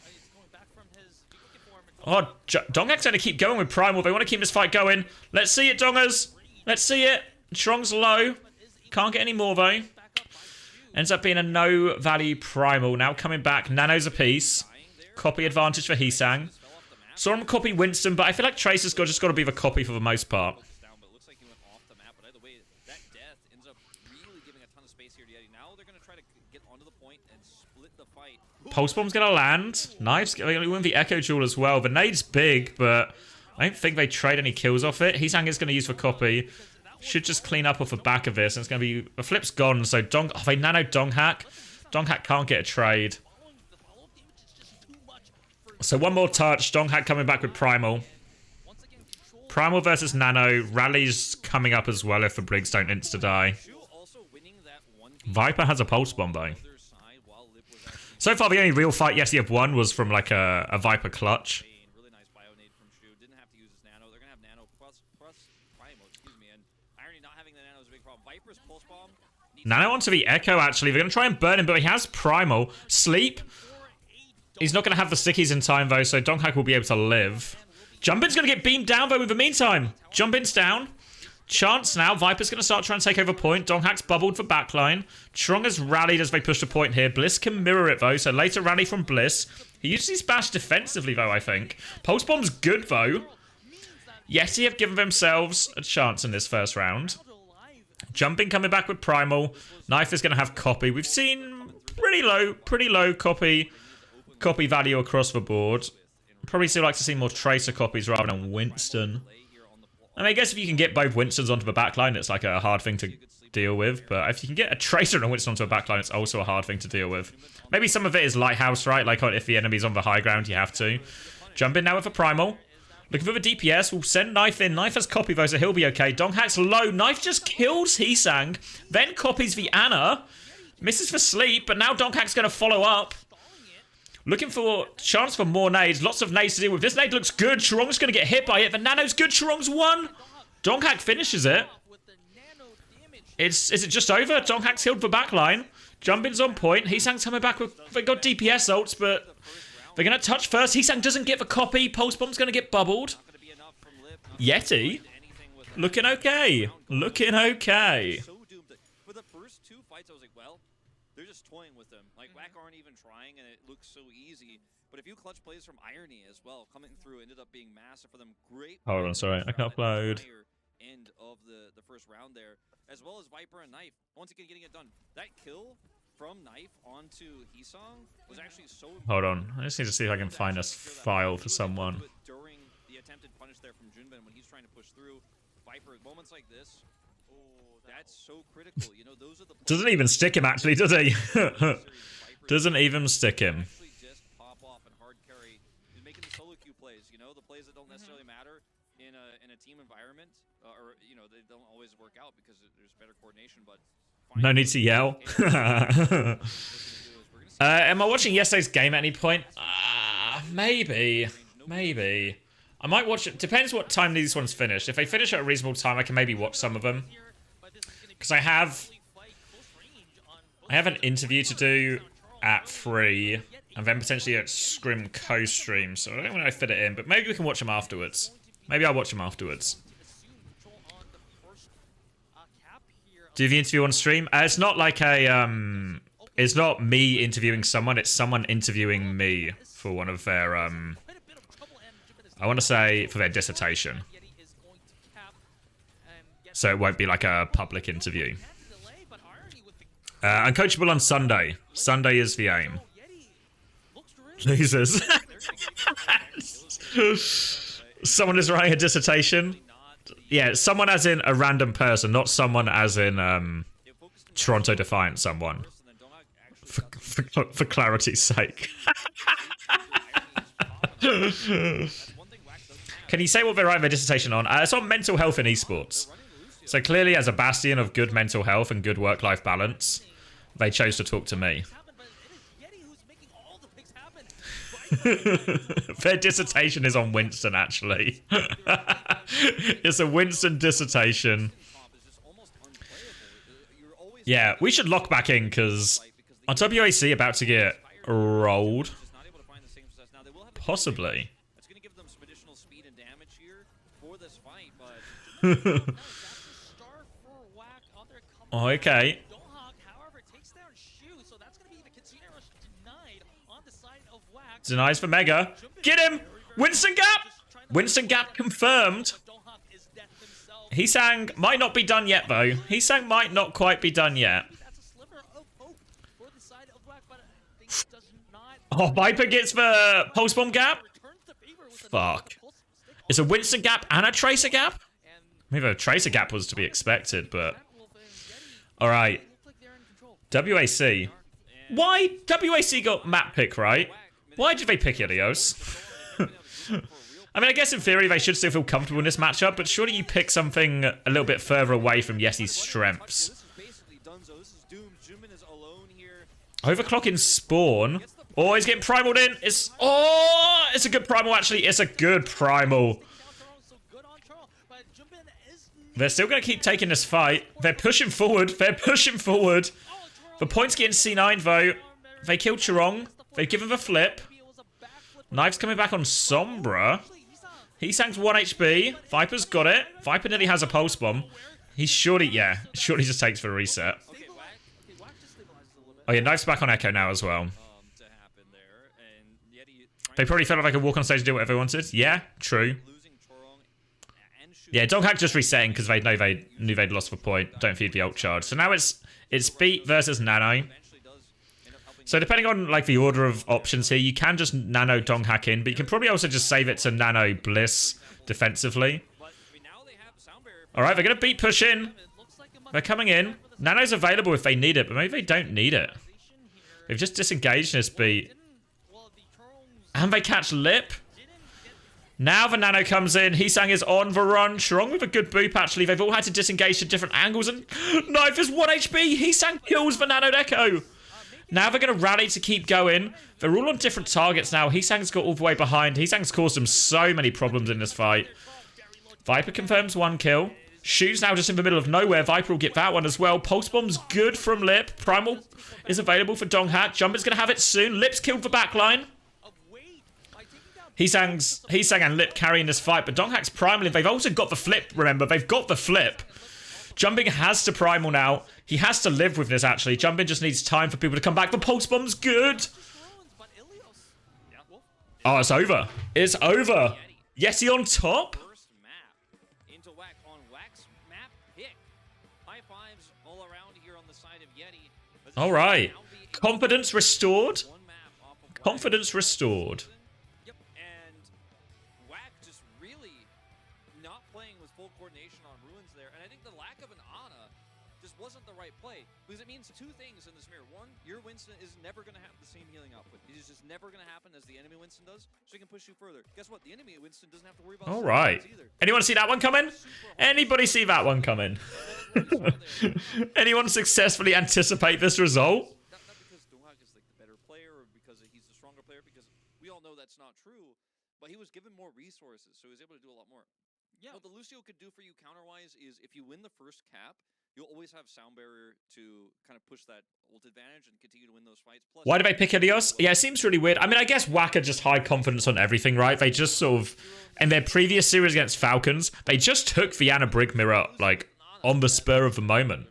Oh, Donghack's going to keep going with Primal. They want to keep this fight going. Let's see it, Dongers. Let's see it. Strong's low. Can't get any more, though. Ends up being a no-value Primal. Now coming back. Nano's a piece. Copy advantage for Heesang. Saw him copy Winston, but I feel like Tracer's just got to be the copy for the most part. Pulse Bomb's going to land. Knife's going to win the Echo Duel as well. The nade's big, but I don't think they trade any kills off it. Heesang is going to use for copy. Should just clean up off the back of this. And it's going to be... The flip's gone, so they nano Donghack. Donghack can't get a trade. So one more touch. Donghack coming back with Primal. Primal versus Nano. Rally's coming up as well if the Briggs don't insta-die. Viper has a Pulse Bomb, though. So far, the only real fight YETI have won was from like a Viper clutch. Nano onto the Echo, actually. They're going to try and burn him, but he has Primal. Sleep. He's not going to have the stickies in time, though, so Donghack will be able to live. Jumpin's going to get beamed down, though, in the meantime. Jumpin's down. Chance now. Viper's going to start trying to take over point. Donghack's bubbled for backline. Trong has rallied as they push the point here. Bliss can mirror it, though. So later rally from Bliss. He uses his bash defensively, though, I think. Pulse Bomb's good, though. YETI have given themselves a chance in this first round. Jumping coming back with Primal. Knife is going to have copy. We've seen pretty low copy value across the board. Probably still like to see more Tracer copies rather than Winston. I mean, I guess if you can get both Winstons onto the backline, it's like a hard thing to deal with. But if you can get a Tracer and a Winston onto a backline, it's also a hard thing to deal with. Maybe some of it is Lighthouse, right? Like if the enemy's on the high ground, you have to. Jump in now with a Primal. Looking for the DPS. We'll send Knife in. Knife has copy, though, so he'll be okay. Donghack's low. Knife just kills Heesang. Then copies the Ana. Misses for sleep, but now Donghack's going to follow up. Looking for chance for more nades. Lots of nades to deal with. This nade looks good. Chirong's going to get hit by it. The Nano's good. Chirong's won. Donghack finishes it. Is it just over? Donghack's healed for backline. Jumpin's on point. Heesang's coming back with... They got DPS ults, but they're going to touch first. Heesang doesn't get the copy. Pulse Bomb's going to get bubbled. YETI. Looking okay. Looking okay. For the first two fights, I was like, well, they're just toying with them. Like, WAC aren't even trying, and it looks so easy. But a few clutch plays from Irony as well, coming through, ended up being massive for them. Great. Hold on, sorry, I can upload. End of the first round there, as well as Viper and Knife. Once again, getting it done. That kill from Knife onto Heesang was actually so... Hold on, I just need to see if I can find a file for someone. During the attempted punish there from Junbin when he's trying to push through, Viper, moments like this, that's so critical. You know, those are the... Doesn't even stick him, actually, does he? Doesn't even stick him. Just pop off and hard carry. He's making the solo queue plays, you know, the plays that don't necessarily matter in a team environment, or, you know, they don't always work out because there's better coordination, but... No need to yell. Am I watching yesterday's game at any point? Maybe. Maybe. I might watch it. Depends what time these ones finish. If they finish at a reasonable time, I can maybe watch some of them. Because I have an interview to do at 3, and then potentially a Scrim co-stream, so I don't know if I fit it in, but maybe we can watch them afterwards. Maybe I'll watch them afterwards. Do the interview on stream? It's not like a it's not me interviewing someone. It's someone interviewing me for one of their I want to say for their dissertation. So it won't be like a public interview. Uncoachable on Sunday. Sunday is the aim. Jesus. Someone is writing a dissertation. Yeah, someone as in a random person, not someone as in Toronto Defiant someone. For clarity's sake. Can you say what they're writing their dissertation on? It's on mental health in esports. So clearly as a bastion of good mental health and good work-life balance, they chose to talk to me. Their dissertation is on Winston, actually. It's a Winston dissertation. Yeah, we should lock back in, because on WAC about to get rolled. Possibly. Oh, okay. Denies for Mega. Get him! Winston Gap! Winston Gap confirmed. Heesang might not be done yet, though. Heesang might not quite be done yet. Oh, Viper gets the Pulse Bomb Gap? Fuck. It's a Winston Gap and a Tracer Gap? Maybe a Tracer Gap was to be expected, but... Alright. WAC. Why? WAC got map pick, right? Why did they pick Ilios? I mean, I guess in theory they should still feel comfortable in this matchup, but surely you pick something a little bit further away from YETI's strengths. Overclocking Spawn. Oh, he's getting primaled in. It's a good primal, actually. It's a good primal. They're still going to keep taking this fight. They're pushing forward. They're pushing forward. The points getting C9, though. They killed Chirong. They've given the flip. Knife's coming back on Sombra. Heesang's 1 HP. Viper's got it. Viper nearly has a pulse bomb. He's surely, yeah, surely just takes for a reset. Oh yeah, Knife's back on Echo now as well. They probably felt like they could walk on stage and do whatever they wanted. Yeah, true. Yeah, Doghack just resetting because they knew they'd lost the point. Don't feed the ult charge. So now it's Beat versus Nano. So depending on like the order of options here, you can just Nano Donghack in, but you can probably also just save it to Nano Bliss defensively. Alright, they're going to Beat push in. They're coming in. Nano's available if they need it, but maybe they don't need it. They've just disengaged this Beat. And they catch Lip. Now the Nano comes in. Heesang is on the run. Chirong with a good boop, actually. They've all had to disengage to different angles, and Knife is 1 HP. Heesang kills the Nano Echo. Now they're going to rally to keep going. They're all on different targets now. Heesang's got all the way behind. Heesang's caused them so many problems in this fight. Viper confirms 1 kill. Shu's now just in the middle of nowhere. Viper will get that one as well. Pulse Bomb's good from Lip. Primal is available for Donghack. Jumper's going to have it soon. Lip's killed the backline. Heesang and Lip carrying this fight, but Donghack's primal. They've also got the flip, remember. They've got the flip. Jumping has to primal now. He has to live with this, actually. Jumping just needs time for people to come back. The Pulse Bomb's good. Oh, it's over. It's over. YETI on top. All right. Confidence restored. Confidence restored. Because it means 2 things in this mirror. 1, your Winston is never going to have the same healing output. It is just never going to happen as the enemy Winston does, so he can push you further. Guess what? The enemy Winston doesn't have to worry about all right. Either. Anyone see that one coming? Anybody see that one coming? Anyone successfully anticipate this result? Not because Donghack is like the better player or because he's the stronger player, because we all know that's not true, but he was given more resources, so he was able to do a lot more. Yeah. What the Lucio could do for you counter-wise is if you win the first cap, you'll always have Sound Barrier to kind of push that ult advantage and continue to win those fights. Plus, why do they pick Ilios? Yeah, it seems really weird. I mean, I guess WAC are just high confidence on everything, right? They just sort of, in their previous series against Falcons, they just took the Anna Brig mirror, like, on the spur of the moment.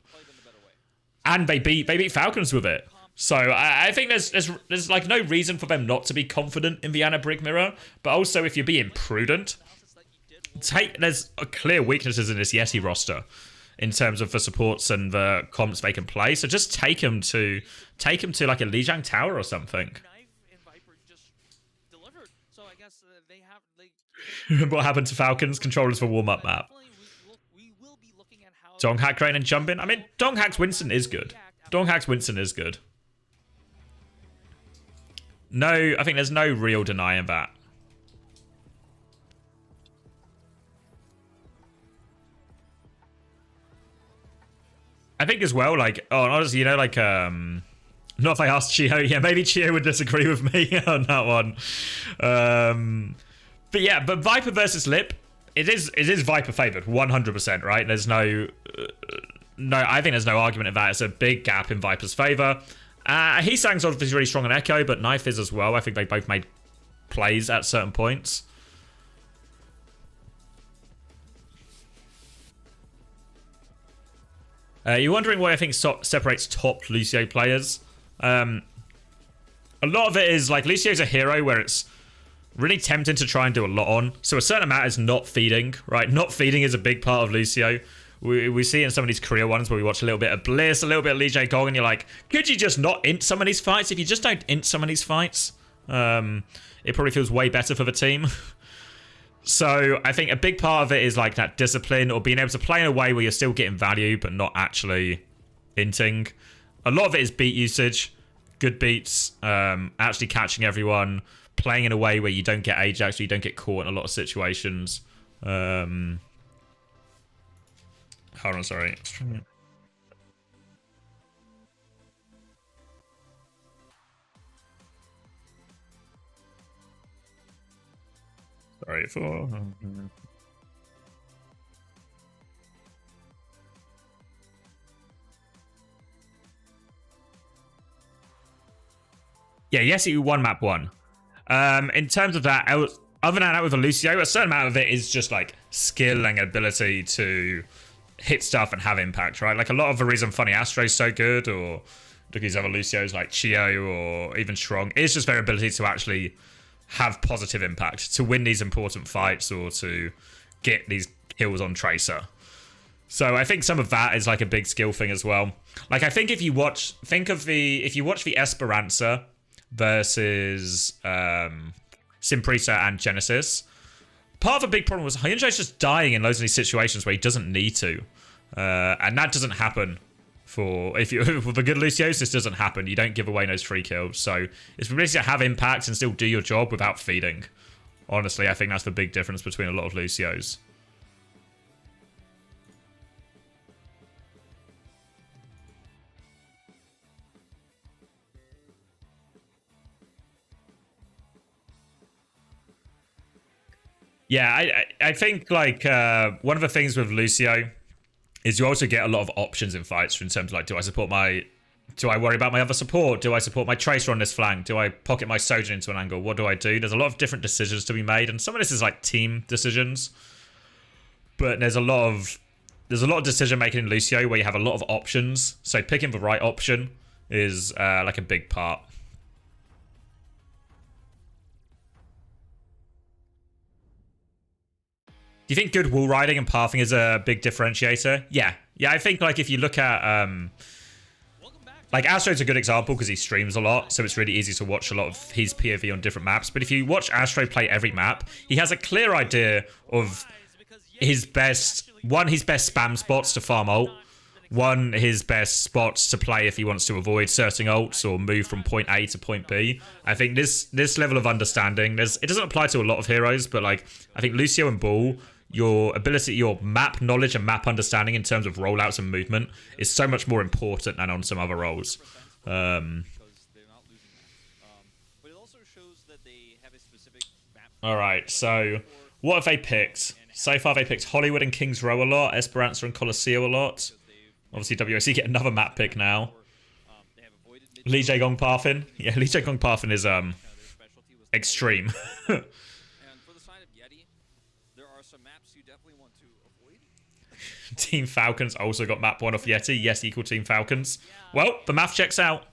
And they beat Falcons with it. So I think there's like no reason for them not to be confident in Vienna Brick Mirror. But also, if you're being prudent, there's clear weaknesses in this YETI roster in terms of the supports and the comps they can play. So just take them to like a Lijiang Tower or something. What happened to Falcons? Controllers for warm-up map. Donghack Crane and Jumpin. I mean, Donghack's Winston is good. Donghack's Winston is good. No, I think there's no real denying that. I think as well, like, oh, honestly, you know, like, not if I asked Chio, yeah, maybe Chio would disagree with me on that one. But yeah, but Viper versus Lip, it is Viper favored, 100%, right? There's no, I think there's no argument of that. It's a big gap in Viper's favor. Heesang's obviously really strong on Echo, but Knife is as well. I think they both made plays at certain points. You're wondering what I think separates top Lucio players. A lot of it is like Lucio's a hero where it's really tempting to try and do a lot on. So a certain amount is not feeding, right? Not feeding is a big part of Lucio. We see it in some of these career ones where we watch a little bit of Bliss, a little bit of Lee Jae Gong, and you're like, could you just not int some of these fights? If you just don't int some of these fights, it probably feels way better for the team. So I think a big part of it is like that discipline or being able to play in a way where you're still getting value but not actually inting. A lot of it is beat usage, good beats, actually catching everyone, playing in a way where you don't get Ajax, so you don't get caught in a lot of situations. Hold on, sorry. Sorry for... Yeah, yes, you won map 1. In terms of that, other than that with a Lucio, a certain amount of it is just like skill and ability to hit stuff and have impact, right? Like a lot of the reason Funny Astro's so good, or look at these other Lucios like Chio or even Strong, is just their ability to actually have positive impact, to win these important fights or to get these kills on Tracer. So I think some of that is like a big skill thing as well. Like I think if you watch the Esperanza versus Prisa and Genesis, part of the big problem was Hyunjo's just dying in loads of these situations where he doesn't need to. And that doesn't happen for the good Lucios. This doesn't happen. You don't give away those free kills. So it's really to have impact and still do your job without feeding. Honestly, I think that's the big difference between a lot of Lucios. Yeah, I think like one of the things with Lucio is you also get a lot of options in fights in terms of like, do I worry about my other support? Do I support my Tracer on this flank? Do I pocket my Sojourn into an angle? What do I do? There's a lot of different decisions to be made, and some of this is like team decisions. But there's a lot of decision making in Lucio where you have a lot of options. So picking the right option is like a big part. Do you think good wall riding and pathing is a big differentiator? Yeah, I think like if you look at like Astro's a good example because he streams a lot, so it's really easy to watch a lot of his POV on different maps. But if you watch Astro play every map, he has a clear idea of his best spam spots to farm ult, his best spots to play if he wants to avoid certain ults or move from point A to point B. I think this level of understanding, it doesn't apply to a lot of heroes, but like I think Lucio and Bull, your map knowledge and map understanding in terms of rollouts and movement is so much more important than on some other roles. Alright, so what have they picked? So far they picked Hollywood and Kings Row a lot, Esperanza and Colosseo a lot. Obviously WOC get another map pick now. Lee Jae Gong Parfin. Yeah, Lee Jae Gong Parfin is extreme. Team Falcons also got map 1 off YETI. Yes, equal Team Falcons. Well, the math checks out.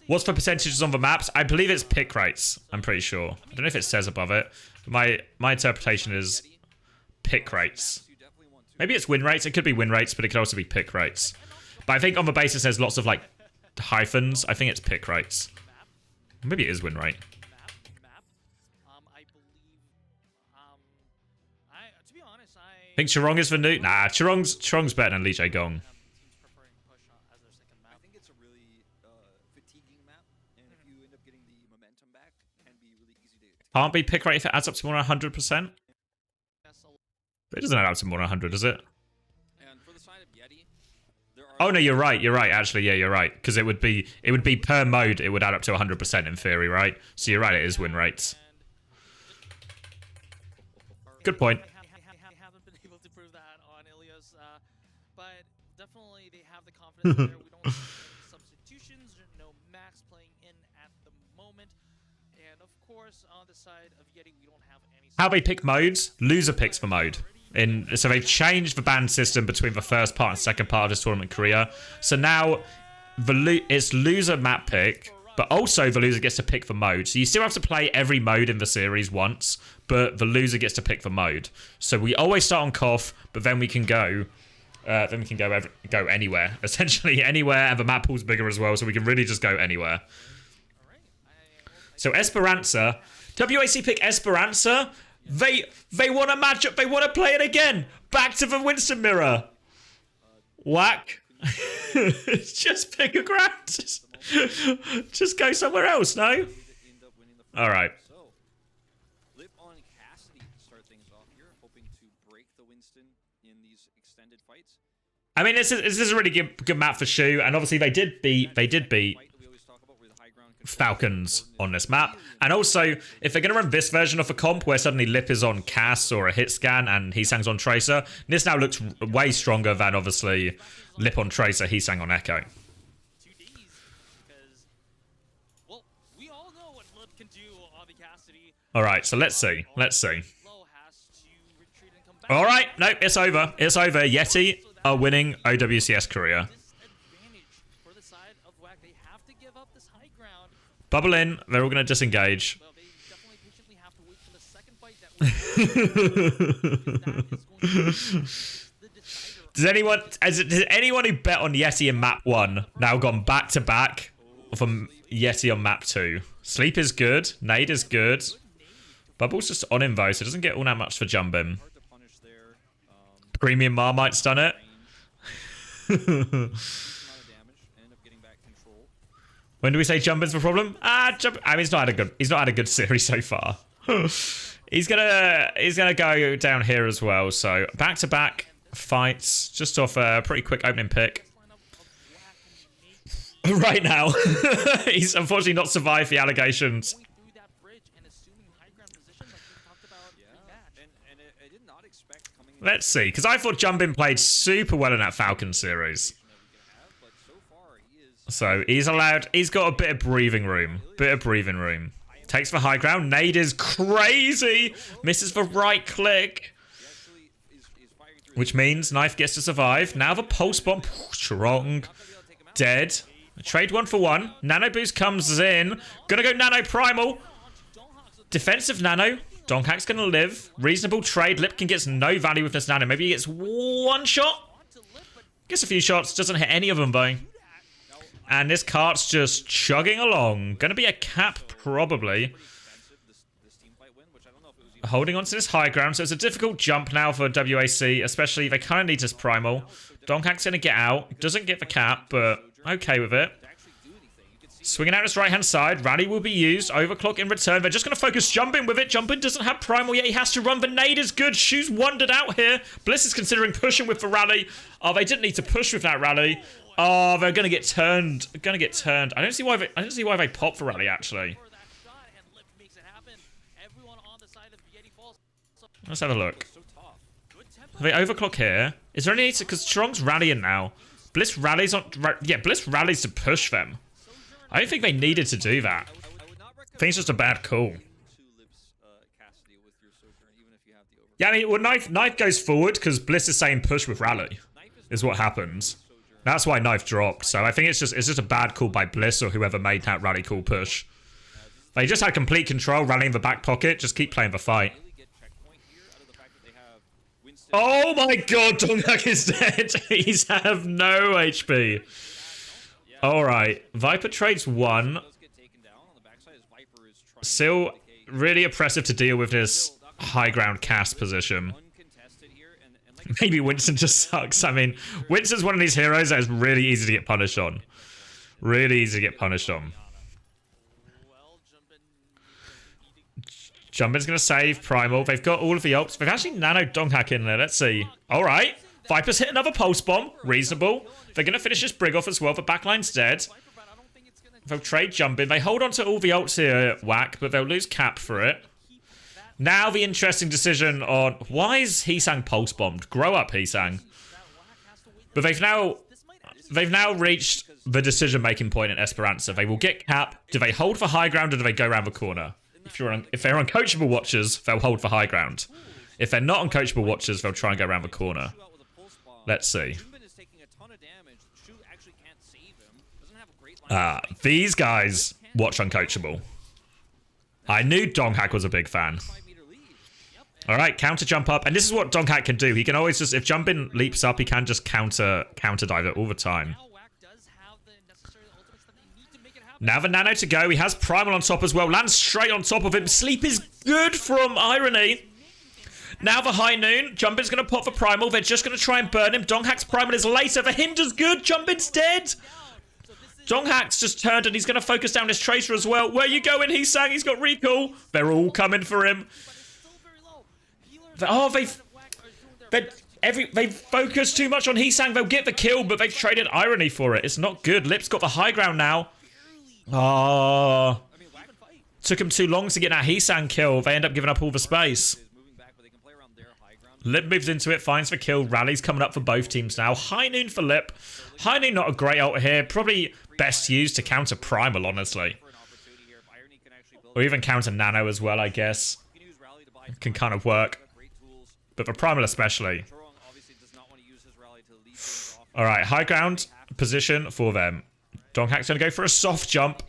What's the percentages on the maps? I believe it's pick rates. I'm pretty sure. I don't know if it says above it. But my interpretation is pick rates. Maybe it's win rates. It could be win rates, but it could also be pick rates. But I think on the basis there's lots of like hyphens. I think it's pick rates. Maybe it is win rate. I think Chirong is the new. Nah, Chirong's better than Lee Jae-gong. I think it's a really fatiguing map, and if you end up getting the momentum back, it can be really easy to. Can't be pick rate if it adds up to more than 100%. But it doesn't add up to more than 100, does it? And for the side of YETI, there are. Oh no, you're right. You're right. Actually, yeah, you're right. Because it would be per mode. It would add up to 100% in theory, right? So you're right. It is win rates. Good point. Haven't been able to prove that on Ilios, but definitely they have the confidence there. We don't see any substitutions, no Max playing in at the moment, and of course on the side of YETI we don't have any. How they pick modes? Loser picks the mode. So they've changed the ban system between the first part and second part of this tournament career. So now it's loser map pick, but also the loser gets to pick the mode. So you still have to play every mode in the series once, but the loser gets to pick the mode. So we always start on Koth, but then we can go go anywhere. Essentially anywhere, and the map pool's bigger as well, so we can really just go anywhere. So Esperanza, WAC pick Esperanza. They want a matchup. They want to play it again. Back to the Winston mirror. Whack. Just pick a ground. Just go somewhere else, no? All right. So, Lip on Cassidy to start things off here, hoping to break the Winston in these extended fights. I mean, this is a really good map for Shu, and obviously they did beat Falcons on this map. And also, if they're going to run this version of a comp where suddenly Lip is on Cass or a hit scan and Heesang's on Tracer, this now looks way stronger than obviously Lip on Tracer, Heesang on Echo. Alright, so let's see. Alright, no, it's over. It's over. YETI are winning OWCS career. Bubble in. They're all going to disengage. Does anyone who bet on YETI in map 1 now gone back to back from YETI on map 2? Sleep is good. Nade is good. Bubble's just on him though, so it doesn't get all that much for jumping. Premium Marmite's done it. When do we say jumping's the problem? I mean, he's not had a good series so far. he's gonna go down here as well. So back to back fights, just off a pretty quick opening pick. Right now, he's unfortunately not survived the allegations. Let's see, because I thought Jumbin played super well in that Falcon series. So he's got a bit of breathing room. Takes the high ground. Nade is crazy. Misses the right click. Which means Knife gets to survive. Now the pulse bomb. Strong. Dead. Trade 1 for 1. Nano boost comes in. Gonna go Nano Primal. Defensive Nano. Donkhack's gonna live. Reasonable trade. Lipkin gets no value with this Nano. Maybe he gets one shot. Gets a few shots. Doesn't hit any of them though. And this cart's just chugging along. Gonna be a cap, probably. Holding on to this high ground, so it's a difficult jump now for WAC, especially they kind of need this primal. Donkhack's gonna get out. Doesn't get the cap, but okay with it. Swinging out his right-hand side. Rally will be used. Overclock in return. They're just going to focus Jumpin with it. Jumpin doesn't have primal yet. He has to run. The nade is good. Shu's wandered out here. Bliss is considering pushing with the rally. Oh, they didn't need to push with that rally. Oh, they're going to get turned. I don't see why they pop for rally, actually. Let's have a look. They overclock here. Is there any need to... Because Strong's rallying now. Bliss rallies on... Yeah, Bliss rallies to push them. I don't think they needed to do that. I think it's just a bad call. Yeah, I mean, well, Knife goes forward because Bliss is saying push with Rally, is what happens. That's why Knife dropped. So I think it's just a bad call by Bliss or whoever made that Rally call push. They just had complete control, Rally in the back pocket. Just keep playing the fight. Oh my god, Donghak is dead. He's have no HP. Alright, Viper trades 1. Still really oppressive to deal with this high ground cast position. Maybe Winston just sucks. I mean, Winston's one of these heroes that is really easy to get punished on. Really easy to get punished on. Jumpin's going to save Primal. They've got all of the ults. They've actually nanoed Donghak in there. Let's see. All right. Viper's hit another pulse bomb. Reasonable. They're going to finish this Brig off as well. The backline's dead. They'll trade Jumpin. They hold on to all the ults here, Whack, but they'll lose Cap for it. Now the interesting decision on... Why is Heesang pulse bombed? Grow up, Heesang. But they've now reached the decision-making point in Esperanza. They will get Cap. Do they hold for high ground or do they go around the corner? If they're uncoachable watchers, they'll hold for high ground. If they're not uncoachable watchers, they'll try and go around the corner. Let's see. These guys watch uncoachable. I knew Donghak was a big fan. Alright, counter jump up. And this is what Donghak can do. He can always just, if Jumpin leaps up, he can just counter dive it all the time. Now the nano to go. He has Primal on top as well. Lands straight on top of him. Sleep is good from Irony. Now the high noon. Jumpin's going to pop for Primal. They're just going to try and burn him. Donghak's Primal is later. The Hinder's good. Jumpin's dead. Donghak's just turned and he's going to focus down his Tracer as well. Where you going? He's saying he's got recall. They're all coming for him. Oh, they've focused too much on Heesang. They'll get the kill, but they've traded Irony for it. It's not good. Lip's got the high ground now. Oh. Took him too long to get that Heesang kill. They end up giving up all the space. Lip moves into it, finds the kill. Rally's coming up for both teams now. High noon for Lip. High noon not a great ult here. Probably best used to counter Primal, honestly. Or even counter Nano as well, I guess. Can kind of work. But for Primal especially. Alright, high ground position for them. Donghak's going to go for a soft jump.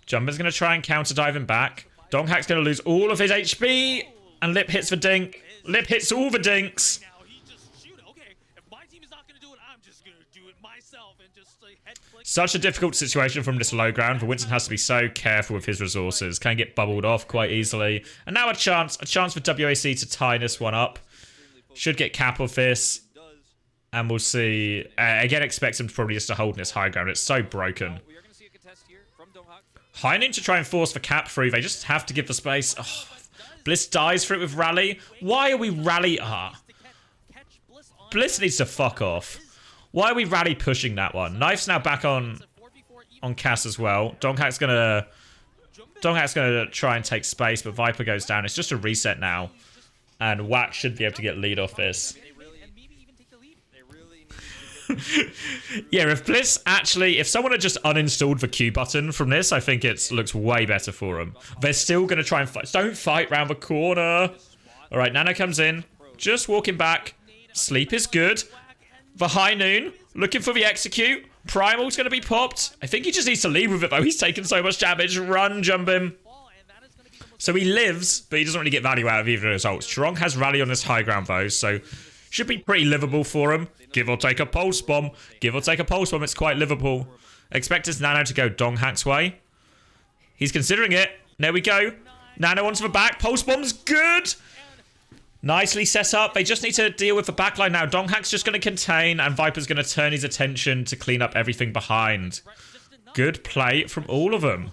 Jumpin's going to try and counter dive him back. Donghak's going to lose all of his HP. And Lip hits the dink. Lip hits all the dinks. Such a difficult situation from this low ground, but Winston has to be so careful with his resources. Can get bubbled off quite easily. And now a chance for WAC to tie this one up. Should get cap of this. And we'll see. Again, expect him to probably just to hold in this high ground. It's so broken. High noon to try and force the cap through. They just have to give the space. Oh, Bliss dies for it with Rally. Why are we Rally? Bliss needs to fuck off. Why are we Rally pushing that one? Knife's now back on Cass as well. Donghak's gonna try and take space, but Viper goes down. It's just a reset now. And Whack should be able to get lead off this. Yeah, if Bliss actually... If someone had just uninstalled the Q button from this, I think it looks way better for them. They're still going to try and fight. Don't fight round the corner. All right, Nano comes in. Just walking back. Sleep is good. The high noon. Looking for the execute. Primal's going to be popped. I think he just needs to leave with it, though. He's taken so much damage. Run, Jumpin. So he lives, but he doesn't really get value out of either of his ults. Strong has Rally on this high ground, though, so should be pretty livable for him. Give or take a pulse bomb. Give or take a pulse bomb. It's quite livable. Expect his Nano to go Donghak's way. He's considering it. There we go. Nano onto the back. Pulse bomb's good. Nicely set up. They just need to deal with the backline now. Donghak's just going to contain, and Viper's going to turn his attention to clean up everything behind. Good play from all of them.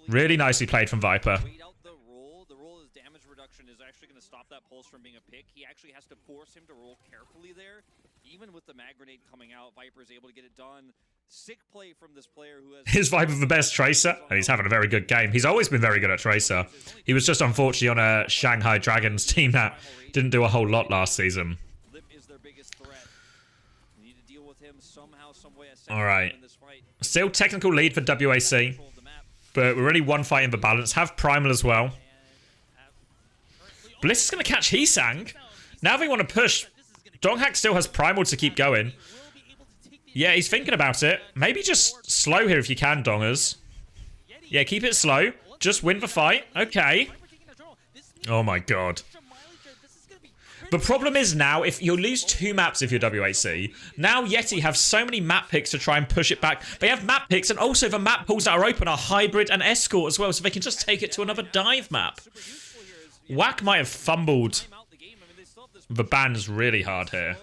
Really nicely played from Viper. The roll is damage reduction is actually going to stop that pulse from being a pick. He actually has to force him to roll carefully there. Even with the mag grenade coming out, Viper is able to get it done. Sick play from this player who has... Is Viper the best Tracer? And he's having a very good game. He's always been very good at Tracer. He was just unfortunately on a Shanghai Dragons team that didn't do a whole lot last season. Alright. Still technical lead for WAC. But we're really one fight in the balance. Have Primal as well. Bliss is going to catch Heesang. Now they want to push. Donghak still has Primal to keep going. Yeah, he's thinking about it. Maybe just slow here if you can, Dongers. Yeah, keep it slow. Just win the fight. Okay. Oh my god. The problem is now, if you'll lose 2 maps if you're WAC, now YETI have so many map picks to try and push it back. They have map picks, and also the map pools that are open are Hybrid and Escort as well, so they can just take it to another dive map. Whack might have fumbled the bans really hard here.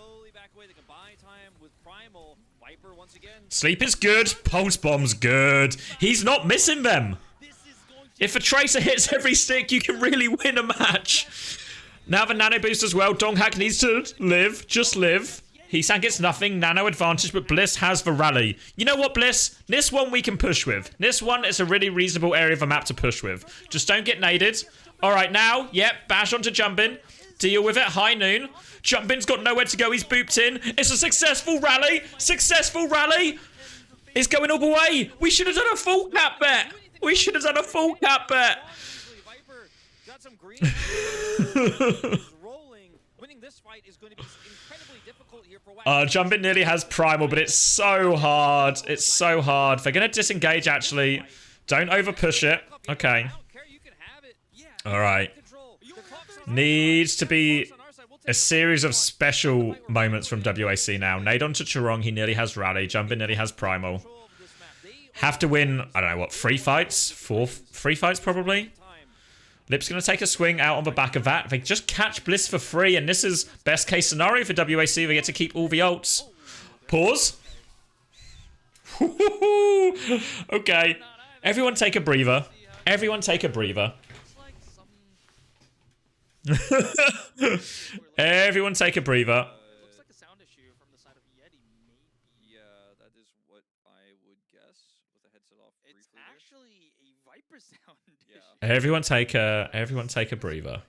Sleep is good. Pulse Bomb's good. He's not missing them. If a Tracer hits every stick, you can really win a match. Now the Nano boost as well. Donghak needs to live. Just live. Heesang gets nothing. Nano advantage, but Bliss has the rally. You know what, Bliss? This one we can push with. This one is a really reasonable area of a map to push with. Just don't get naded. All right, now, yep, bash onto Jumpin. Deal with it. High noon. Jumpin's got nowhere to go. He's booped in. It's a successful rally. Successful rally. It's going all the way. We should have done a full cap bet. We should have done a full cap bet. Jumpin nearly has Primal, but it's so hard. It's so hard. They're going to disengage, actually. Don't over push it. Okay. All right. Needs to be a series of special moments from WAC now. Nade onto Churong. He nearly has Rally. Jumpin nearly has Primal. Have to win, I don't know, what, 3 fights? 3 fights, probably? Lip's going to take a swing out on the back of that. They just catch Bliss for free, and this is best case scenario for WAC. They get to keep all the ults. Pause. Okay. Everyone take a breather. Everyone take a breather. Everyone take a breather. Looks like a sound issue from the side of YETI, maybe. Yeah, that is what I would guess with the headset off briefly. It's actually a Viper sound issue. Everyone take a breather.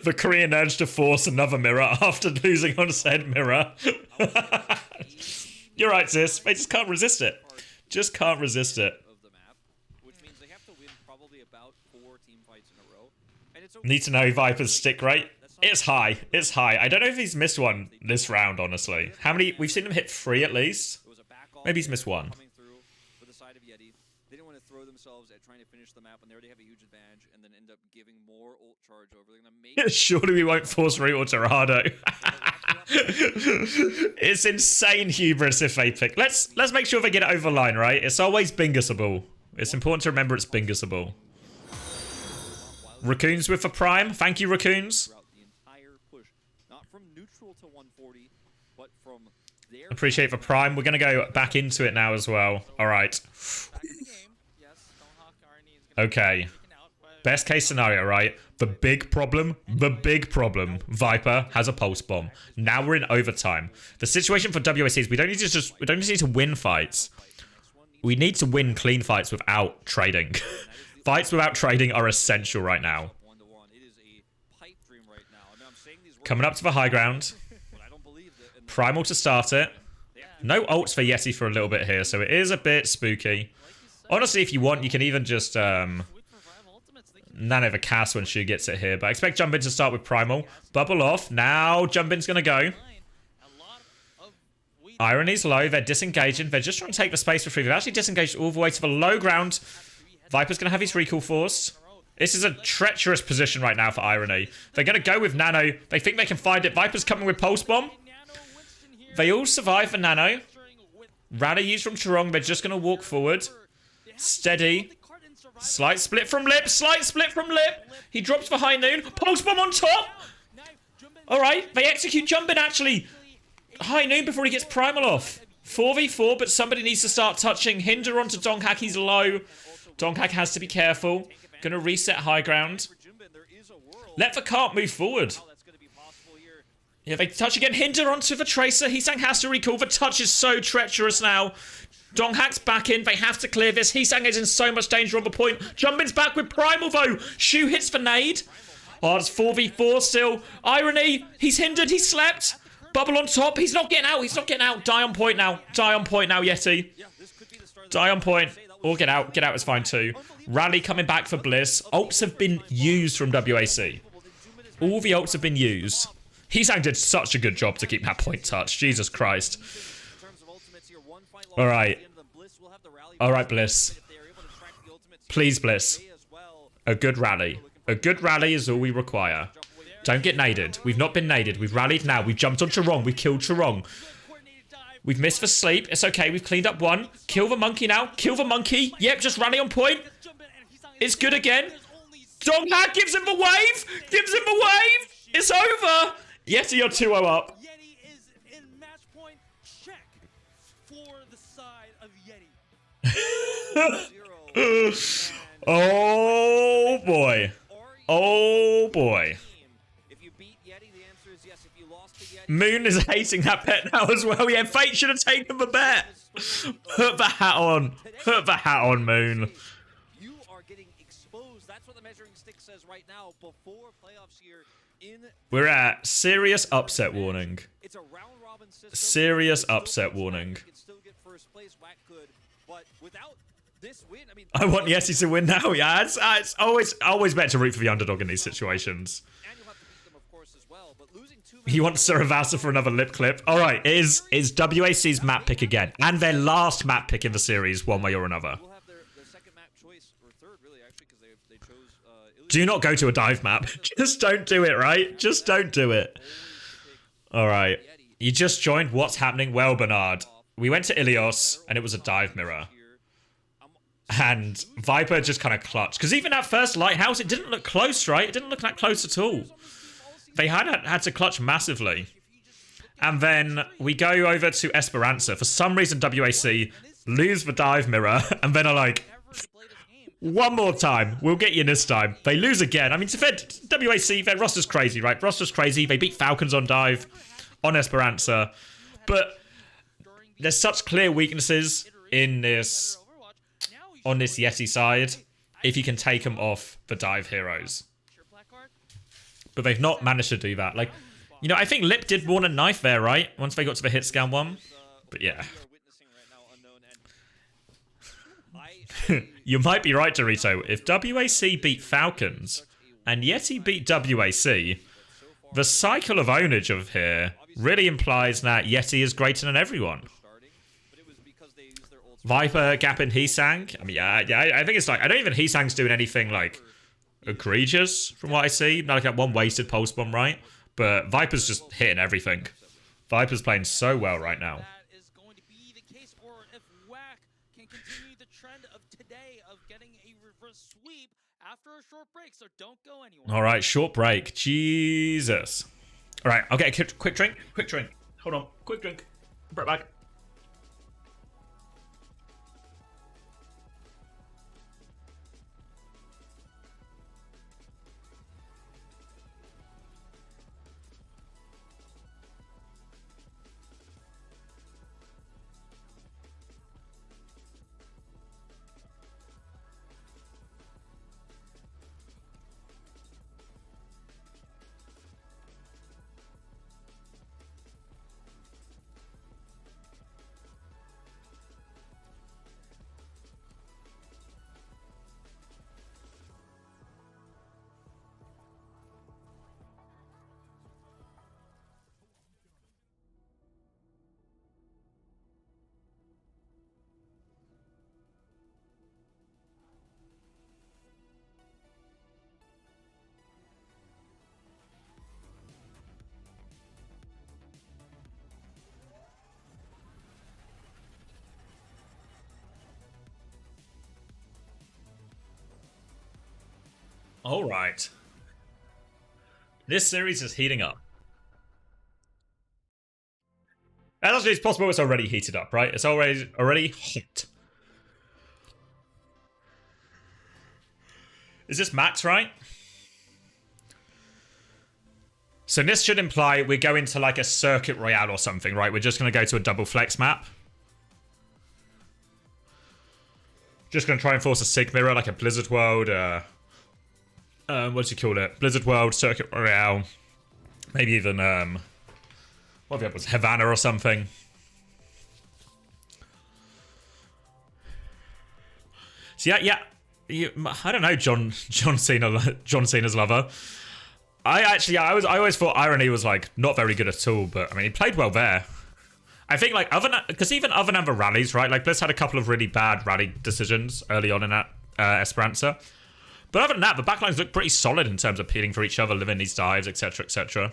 The Korean urge to force another mirror after losing on said mirror. You're right, sis. They just can't resist it. Just can't resist it. Need to know Viper's stick rate. It's high. It's high. I don't know if he's missed one this round, honestly. How many? We've seen him hit 3 at least. Maybe he's missed 1. They didn't want to throw themselves at trying to finish the map, and they already have a huge advantage, and then end up giving more ult charge over. They're gonna make surely we won't force reroll Dorado. It's insane hubris if they pick. Let's make sure they get it over the line, right? It's always bingus-able. It's important to remember it's bingus-able. Raccoons with a prime. Thank you, Raccoons. Appreciate the prime. We're going to go back into it now as well. All right. Okay. Best case scenario, right? The big problem. Viper has a pulse bomb. Now we're in overtime. The situation for WAC is we don't need to win fights. We need to win clean fights without trading. Fights without trading are essential right now. Coming up to the high ground. Primal to start it. No ults for YETI for a little bit here, so it is a bit spooky. Honestly, if you want, you can even just nano the cast when she gets it here. But I expect Jumpin to start with Primal. Bubble off. Now Jumpin's going to go. Irony's low. They're disengaging. They're just trying to take the space for free. They've actually disengaged all the way to the low ground. Viper's going to have his recall forced. This is a treacherous position right now for Irony. They're going to go with Nano. They think they can find it. Viper's coming with Pulse Bomb. They all survive for Nano. Rally used from Churong. They're just going to walk forward. Steady. Slight split from Lip. Slight split from Lip. He drops for High Noon. Pulse Bomb on top. Alright. They execute Jumpin actually. High Noon before he gets Primal off. 4v4, but somebody needs to start touching. Hinder onto Donghak. He's low. Donghak has to be careful. Gonna reset high ground. Let the cart move forward. Yeah, they touch again. Hinder onto the Tracer. Heesang has to recall. The touch is so treacherous now. Donghak's back in. They have to clear this. Heesang is in so much danger on the point. Jumpin's back with Primal though. Shu hits for nade. Oh, it's 4v4 still. Irony. He's hindered. He slept. Bubble on top. He's not getting out. He's not getting out. Die on point now. Die on point now, YETI. Die on point. Or get out. Get out is fine too. Rally coming back for Bliss. Ults have been used from WAC. All the ults have been used. Heesang did such a good job to keep that point touch. Jesus Christ. Alright. Alright, Bliss. Please, Bliss. A good rally. A good rally is all we require. Don't get naded. We've not been naded. We've rallied now. We've jumped on Charong. We've killed Charong. We've missed for sleep. It's okay. We've cleaned up one. Kill the monkey now. Kill the monkey. Yep, just rally on point. It's good again. Donghat gives him the wave. Gives him the wave. It's over. Yeti, you're 2-0 up. Yeti is in match point check for the side of Yeti. Oh, boy. Oh, boy. Moon is hating that bet now as well. Yeah, Fate should have taken the bet. Put the hat on. Put the hat on, Moon. You are getting exposed. That's what the measuring stick says right now before playoffs here in We're at serious upset warning. it's a round robin system. Serious upset warning. Can still get first place. Wack could, but without this win, I mean, I want Yeti to win now. Yeah, it's always better to root for the underdog in these situations. and you'll have to beat them, of course, as well. But losing two. He wants Saravasa for another lip clip. All right, it is WAC's map pick again, and their last map pick in the series, one way or another. We'll have their second map choice, or third, really, actually, because they chose. Do not go to a dive map. Just don't do it, right? Just don't do it. All right. You just joined. What's happening? Well, Bernard, we went to Ilios, and it was a dive mirror. And Viper just kind of clutched. Because even at first Lighthouse, it didn't look close, right? It didn't look that close at all. They had to clutch massively. And then we go over to Esperanza. For some reason, WAC lose the dive mirror. And then are like, one more time. We'll get you this time. They lose again. I mean, to WAC, their roster's crazy, right? Roster's crazy. They beat Falcons on dive, on Esperanza. But there's such clear weaknesses in this, on this Yeti side, if you can take them off the dive heroes. But they've not managed to do that. Like, you know, I think Lip did want a knife there, right? Once they got to the hit scan one. But yeah. You might be right, Dorito. If WAC beat Falcons and Yeti beat WAC, the cycle of ownage of here really implies that Yeti is greater than everyone. Viper, Gap, and Heesang. I mean, yeah, I think it's like, I don't even Heesang's doing anything like egregious from what I see. Not like that one wasted pulse bomb, right? But Viper's just hitting everything. Viper's playing so well right now. That is going to be the case, or if Wack can continue the trend of today of getting a reverse sweep after a short break, so don't go anywhere. All right, short break. Jesus. All right, I'll get a quick drink. Quick drink. Hold on. Quick drink. Right back. All right. This series is heating up. Actually, it's possible it's already heated up, right? It's already hot. Is this max, right? So this should imply we're going to like a circuit royale or something, right? We're just going to go to a double flex map. Just going to try and force a Sig Mirror, like a Blizzard World, what do you call it? Blizzard World, Circuit Royale. Maybe even, what the other was, Havana or something. So I don't know, John Cena's lover. I always thought Irony was like not very good at all, but I mean he played well there. I think like because even other than the rallies, right? Like Bliss had a couple of really bad rally decisions early on in that Esperanza. But other than that, the backlines look pretty solid in terms of peeling for each other, living these dives, etc., etc.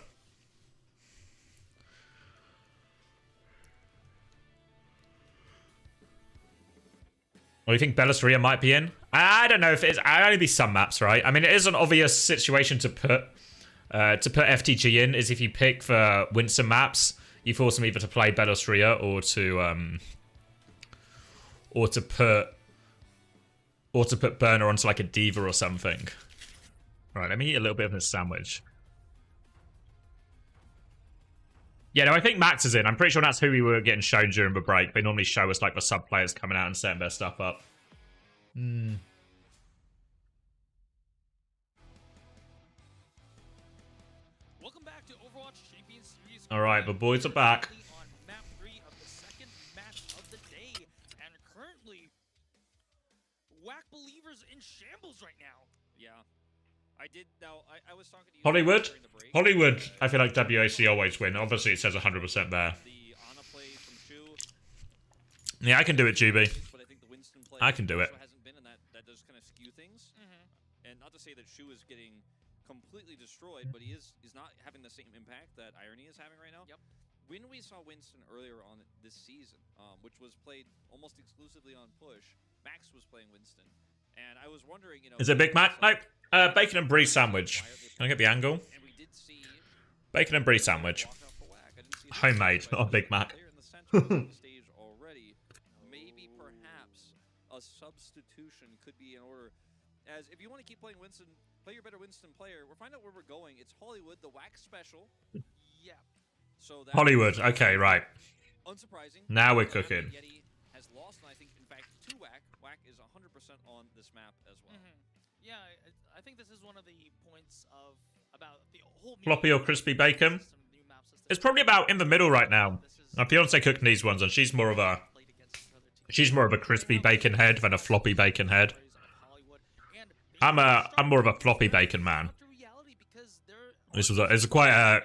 Or you think Bellasaria might be in? I don't know if it's. I'd only be some maps, right? I mean, it is an obvious situation to put FTG in. Is if you pick for Winston maps, you force them either to play Bellasaria or to put Burner onto like a Diva or something. All right, let me eat a little bit of this sandwich. Yeah, no, I think Max is in. I'm pretty sure that's who we were getting shown during the break. They normally show us like the sub players coming out and setting their stuff up. Welcome back to Overwatch Championship Series. All right, the boys are back. On map 3 of the second match of the day, and currently, WAC believers in shambles right now. Yeah. I did. Now, I was talking to you Hollywood? during the break. Hollywood, I feel like WAC always win. Obviously, it says 100% there. The Ana play from Shu, Yeah, I can do it, Juby. but I think the Winston play I can do it. also hasn't been, and that does kind of skew things. And not to say that Shu is getting completely destroyed, but he's not having the same impact that Irony is having right now. Yep. When we saw Winston earlier on this season, which was played almost exclusively on push, Max was playing Winston. And I was wondering, you know... Is it Big Mac? No. Bacon and brie sandwich. Can I get the angle? And we did see Bacon and brie sandwich. walk off the WAC. I didn't see Homemade, not a Big Mac. Player in the center of the stage already. Maybe perhaps a substitution could be in order. As if you want to keep playing Winston, play your better Winston player. We'll find out where we're going. It's Hollywood, the WAC special. Yeah. So that Hollywood. Okay, right. unsurprising. Now we're cooking. YETI has lost, and I think, in fact, to WAC. WAC is 100% on this map as well. Yeah, I think this is one of the points of about the whole Floppy or crispy bacon? It's probably about in the middle right now. My fiance cooking these ones, and she's more of a crispy bacon head than a floppy bacon head. I'm more of a floppy bacon man. This was quite a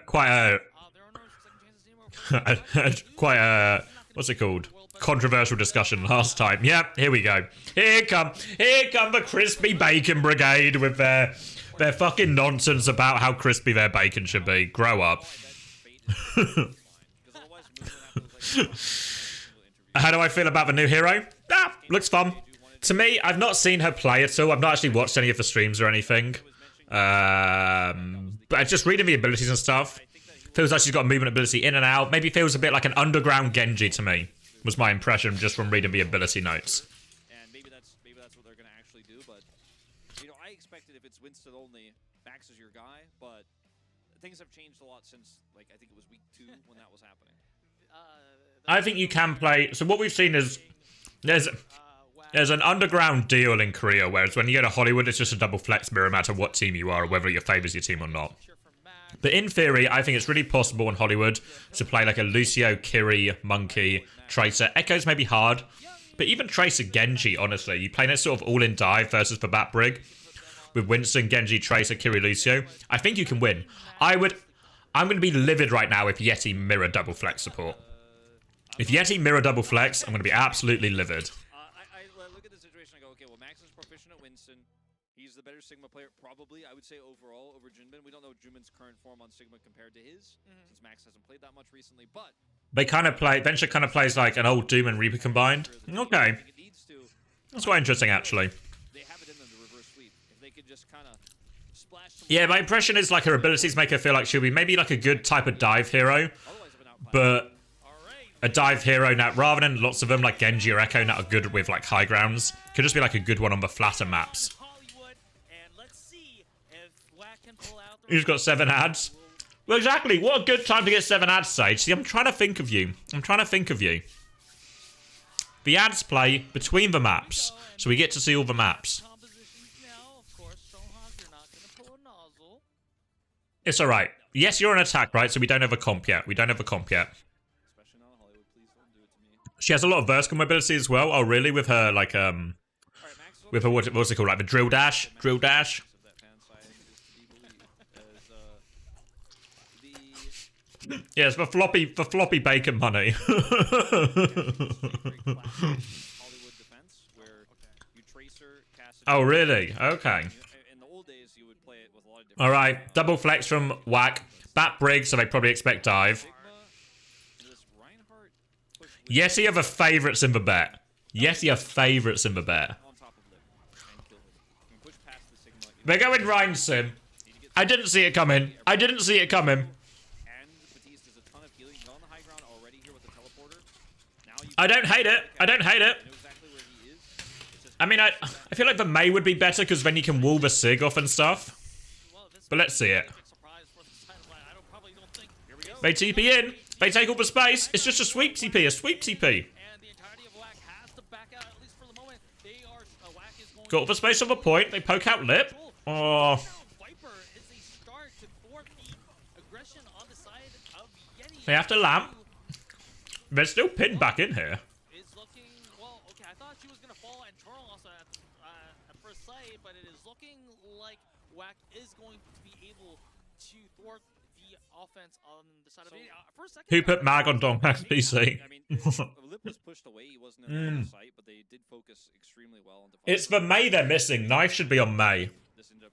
what's it called? Controversial discussion last time. Yep, here we go. Here come the crispy bacon brigade with their fucking nonsense about how crispy their bacon should be. Grow up. How do I feel about the new hero? Looks fun. To me, I've not seen her play at all. I've not actually watched any of the streams or anything. But just reading the abilities and stuff, feels like she's got a movement ability in and out. Maybe feels a bit like an underground Genji to me, was my impression just from reading the ability notes. And maybe that's what they're going to actually do. But, you know, I expected if it's Winston only, Max is your guy. But things have changed a lot since, like, I think it was week 2 when that was happening. I think you can play... So what we've seen is there's an underground deal in Korea, whereas when you go to Hollywood, it's just a double flex mirror, no matter what team you are or whether it favors your team or not. But in theory, I think it's really possible in Hollywood to play like a Lucio, Kiri, Monkey, Tracer. Echoes may be hard, but even Tracer Genji, honestly. You play that sort of all-in dive versus the Bat Brig with Winston, Genji, Tracer, Kiri, Lucio. I think you can win. I'm going to be livid right now if YETI mirror double flex support. If YETI mirror double flex, I'm going to be absolutely livid. I look at the situation and I go, okay, well, Max is proficient at Winston. He's the better Sigma player, probably, I would say, overall, over Jinbin. We don't know Jinbin's current form on Sigma compared to his, since Max hasn't played that much recently, but... They kind of play... Venture kind of plays like an old Doom and Reaper combined. Okay. That's quite interesting, actually. They have it in them to reverse sweep. If they could just kind of splash... Yeah, my impression is like her abilities make her feel like she'll be maybe like a good type of dive hero, but a dive hero now, rather than lots of them like Genji or Echo that are good with like high grounds, could just be like a good one on the flatter maps. Who's got 7 ads? Well, exactly. What a good time to get 7 ads, Sage. See, I'm trying to think of you. The ads play between the maps, so we get to see all the maps. It's alright. Yes, you're an attack, right? So we don't have a comp yet. She has a lot of vertical mobility as well. Oh, really? With her, like, with a, what's it called, like the drill dash? Drill dash? Yes, for floppy bacon money. Oh, really? Okay. All right, double flex from Whack. Bat Brig, so they probably expect dive. YETI are the favourites in the bet. YETI are favourites in the bet. They're going Rhine Sim. I didn't see it coming. I didn't see it coming. I don't hate it. I don't hate it. I mean, I feel like the May would be better because then you can wall the Sig off and stuff. But let's see it. They TP in. They take all the space. It's just a sweep TP. A sweep TP. Got all the space on the point. They poke out lip. Oh. They have to lamp. They're still pinned back in here. I thought she was gonna fall and Charles also at first sight, but it is looking like Wack is going to be able to thwart the offense on the side of it. Who put Mag on Donghack's PC? I mean, Lip was pushed away. He wasn't in the sight, but they did focus extremely well on defense. It's the May they're missing. Knife should be on May.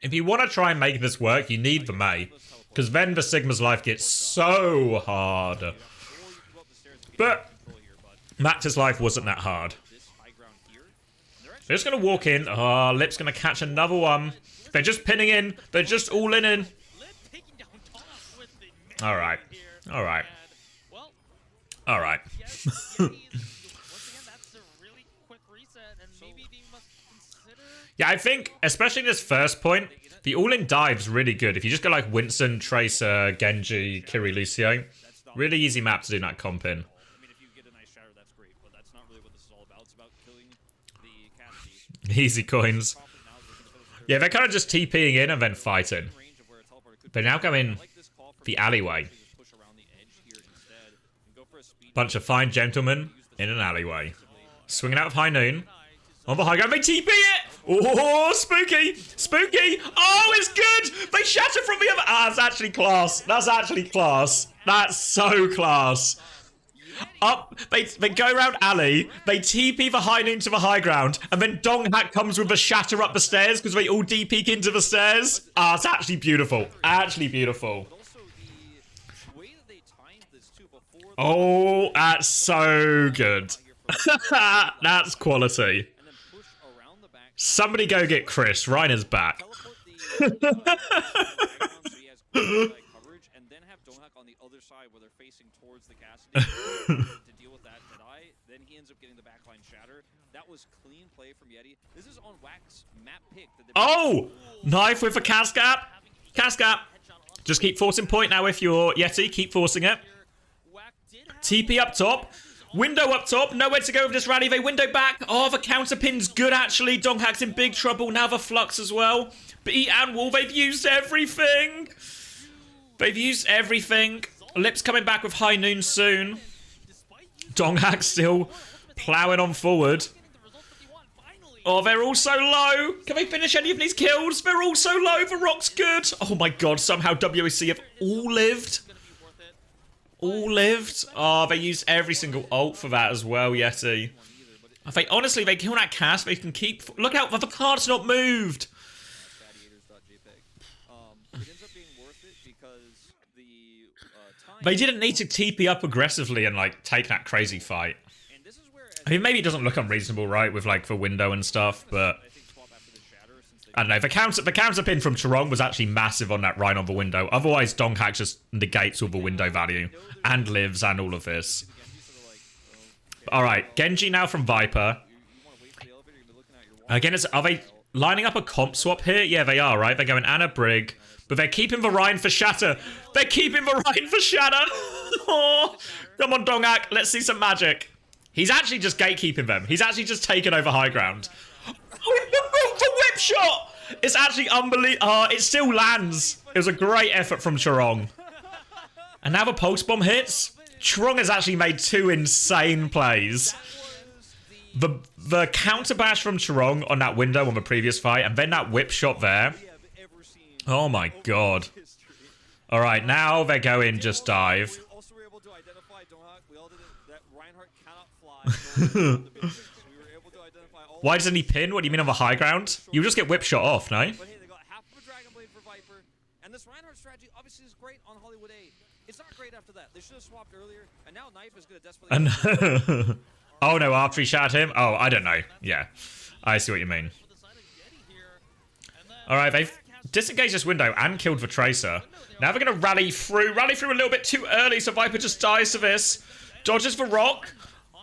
If you want to try and make this work, you need the May. Because then the Sigma's life gets so hard. But Max's life wasn't that hard. They're just going to walk in. Oh, Lip's going to catch another one. They're just pinning in. They're just all in. All right. All right. All right. Yeah, I think, especially in this first point, the all-in dive's really good. If you just go like Winston, Tracer, Genji, Kiri, Lucio, really easy map to do that comp in. Easy coins. Yeah, they're kind of just TPing in and then fighting. They now go in the alleyway. Bunch of fine gentlemen in an alleyway. Swinging out of high noon. On the high ground, they TP it! Oh, spooky! Spooky! Oh, it's good! They shatter from the other... Ah, that's actually class. That's actually class. That's so class. Up, they go around alley, they TP the high noon to the high ground, and then Donghack comes with a shatter up the stairs because they all D-peek into the stairs. Ah, it's actually beautiful. Actually beautiful. Oh, that's so good. That's quality. Somebody go get Chris. Reiner's back. To deal with that Jedi, then he ends up getting the backline shatter. That was clean play from YETI. This is on Wax map pick. Oh! Knife with a cast gap. Cast gap. Just keep forcing point now if you're YETI. Keep forcing it. TP up top. Window up top. Nowhere to go with this rally. They window back. Oh, the counter pin's good actually. Donghack's in big trouble. Now the flux as well. Beat and wall. They've used everything. They've used everything. Lip's coming back with high noon soon. Donghack still ploughing on forward. Oh, they're all so low. Can they finish any of these kills? They're all so low. The rock's good. Oh my god, somehow WEC have all lived. All lived. Oh, they used every single ult for that as well, YETI. Honestly, they kill that cast. They can keep... Look out, the card's not moved. They didn't need to TP up aggressively and, like, take that crazy fight. I mean, maybe it doesn't look unreasonable, right, with, like, the window and stuff, but... I don't know, the counter pin from Chorong was actually massive on that Rhine on the window. Otherwise, Donghack just negates all the window value. And lives and all of this. Alright, Genji now from Viper. Again, are they lining up a comp swap here? Yeah, they are, right? They're going Anna Brig. But they're keeping the Rhine for Shatter. They're keeping the Rhine for Shatter. Oh, come on, Donghack. Let's see some magic. He's actually just gatekeeping them. He's actually just taken over high ground. Oh, the whip shot! It's actually unbelievable. It still lands. It was a great effort from Chorong. And now the pulse bomb hits. Chorong has actually made two insane plays. The counter bash from Chorong on that window on the previous fight, and then that whip shot there. Oh my god. Alright, now they're going just dive. Why doesn't he pin? What do you mean on the high ground? You just get whip shot off, no? But hey, they got half of a Dragon Blade for Viper, and this Reinhardt strategy obviously is great on Hollywood A. It's not great after that. They should have swapped earlier, and now Knife is going to desperately... Oh no, after he shot him? Oh, I don't know. Yeah, I see what you mean. Alright, they've disengaged this window and killed the Tracer. Now they're going to rally through a little bit too early, so Viper just dies to this. Dodges the rock.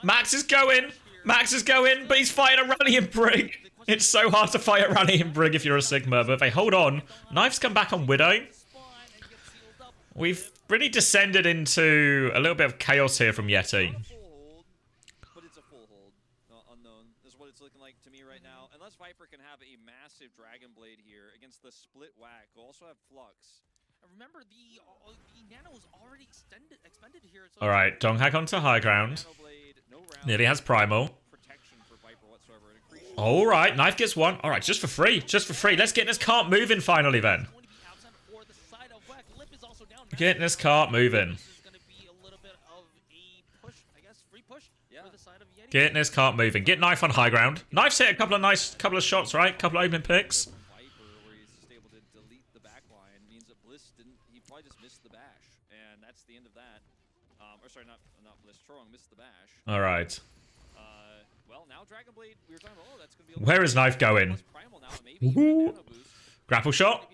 Max is going, but he's fighting a rallying brig. It's so hard to fight a rallying brig if you're a Sigma, but they hold on. Knife's come back on Widow. We've really descended into a little bit of chaos here from YETI. But it's a full hold. Unknown is what it's looking like to me right now. Unless Viper can have a massive Dragon Blade here against the split whack, who also have Flux. Remember, the nano is already expended here. So Alright, Donghack onto high ground. Nearly has Primal. Alright, Knife gets one. Alright, just for free. Let's get this cart moving finally then. Getting this cart moving. Getting this cart moving. Get Knife on high ground. Knife's hit a couple of shots, right? Couple of open picks. All right. Well, now Dragon Blade, we were talking about, that's going to be Where is Knife going? Grapple shot.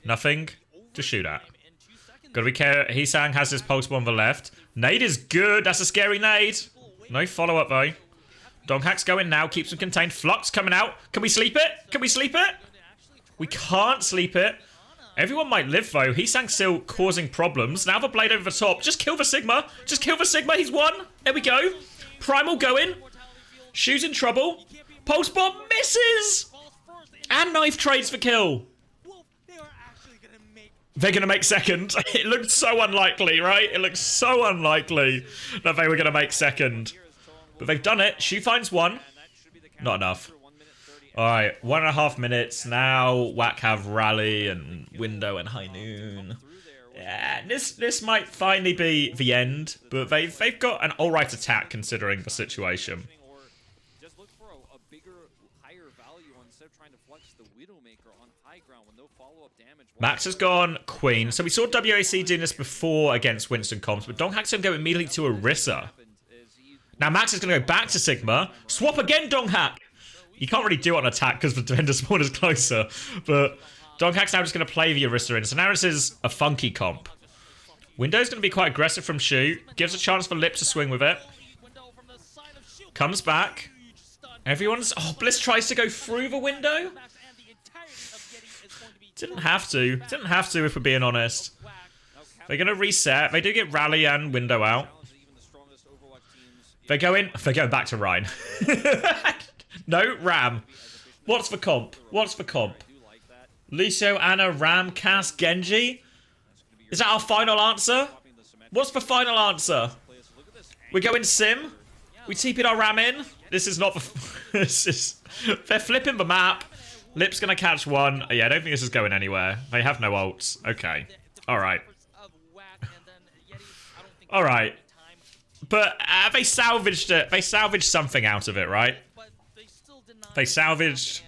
Nothing to shoot at. Gotta be careful. Heesang has his pulse bomb on the left. Nade is good. That's a scary nade. No follow up though. Donghack's going now. Keeps him contained. Flux coming out. Can we sleep it? We can't sleep it. Everyone might live though. Heesang's still causing problems. Now the blade over the top. Just kill the Sigma. He's won. There we go. Primal going. Shoe's in trouble. Pulse bomb misses. And Knife trades for kill. They're going to make second. It looked so unlikely, right? It looked so unlikely that they were going to make second. But they've done it. Shoe finds one. Not enough. Alright, 1.5 minutes. Now Whack have Rally and Window and High Noon. Yeah, this might finally be the end. But they've got an alright attack considering the situation. Max has gone Queen. So we saw WAC doing this before against Winston Comps, but Donghack's going to go immediately to Orisa. Now Max is going to go back to Sigma. Swap again, Donghack. You can't really do it on attack because the defender spawn is closer. But Donghack's now just going to play the Orisa in. So now this is a funky comp. Window's going to be quite aggressive from Shoot. Gives a chance for Lip to swing with it. Comes back. Everyone's... Oh, Bliss tries to go through the window. Didn't have to if we're being honest. They're going to reset. They do get Rally and Window out. They're going back to Rhine. No, Ram. What's the comp? Lucio, Anna, Ram, Cass, Genji? Is that our final answer? What's the final answer? We're going Sim? We TP'd our Ram in? This is not the... They're flipping the map. Lip's gonna catch one. Yeah, I don't think this is going anywhere. They have no ults. Okay. Alright. Alright. But they salvaged it. They salvaged something out of it, right? They salvaged...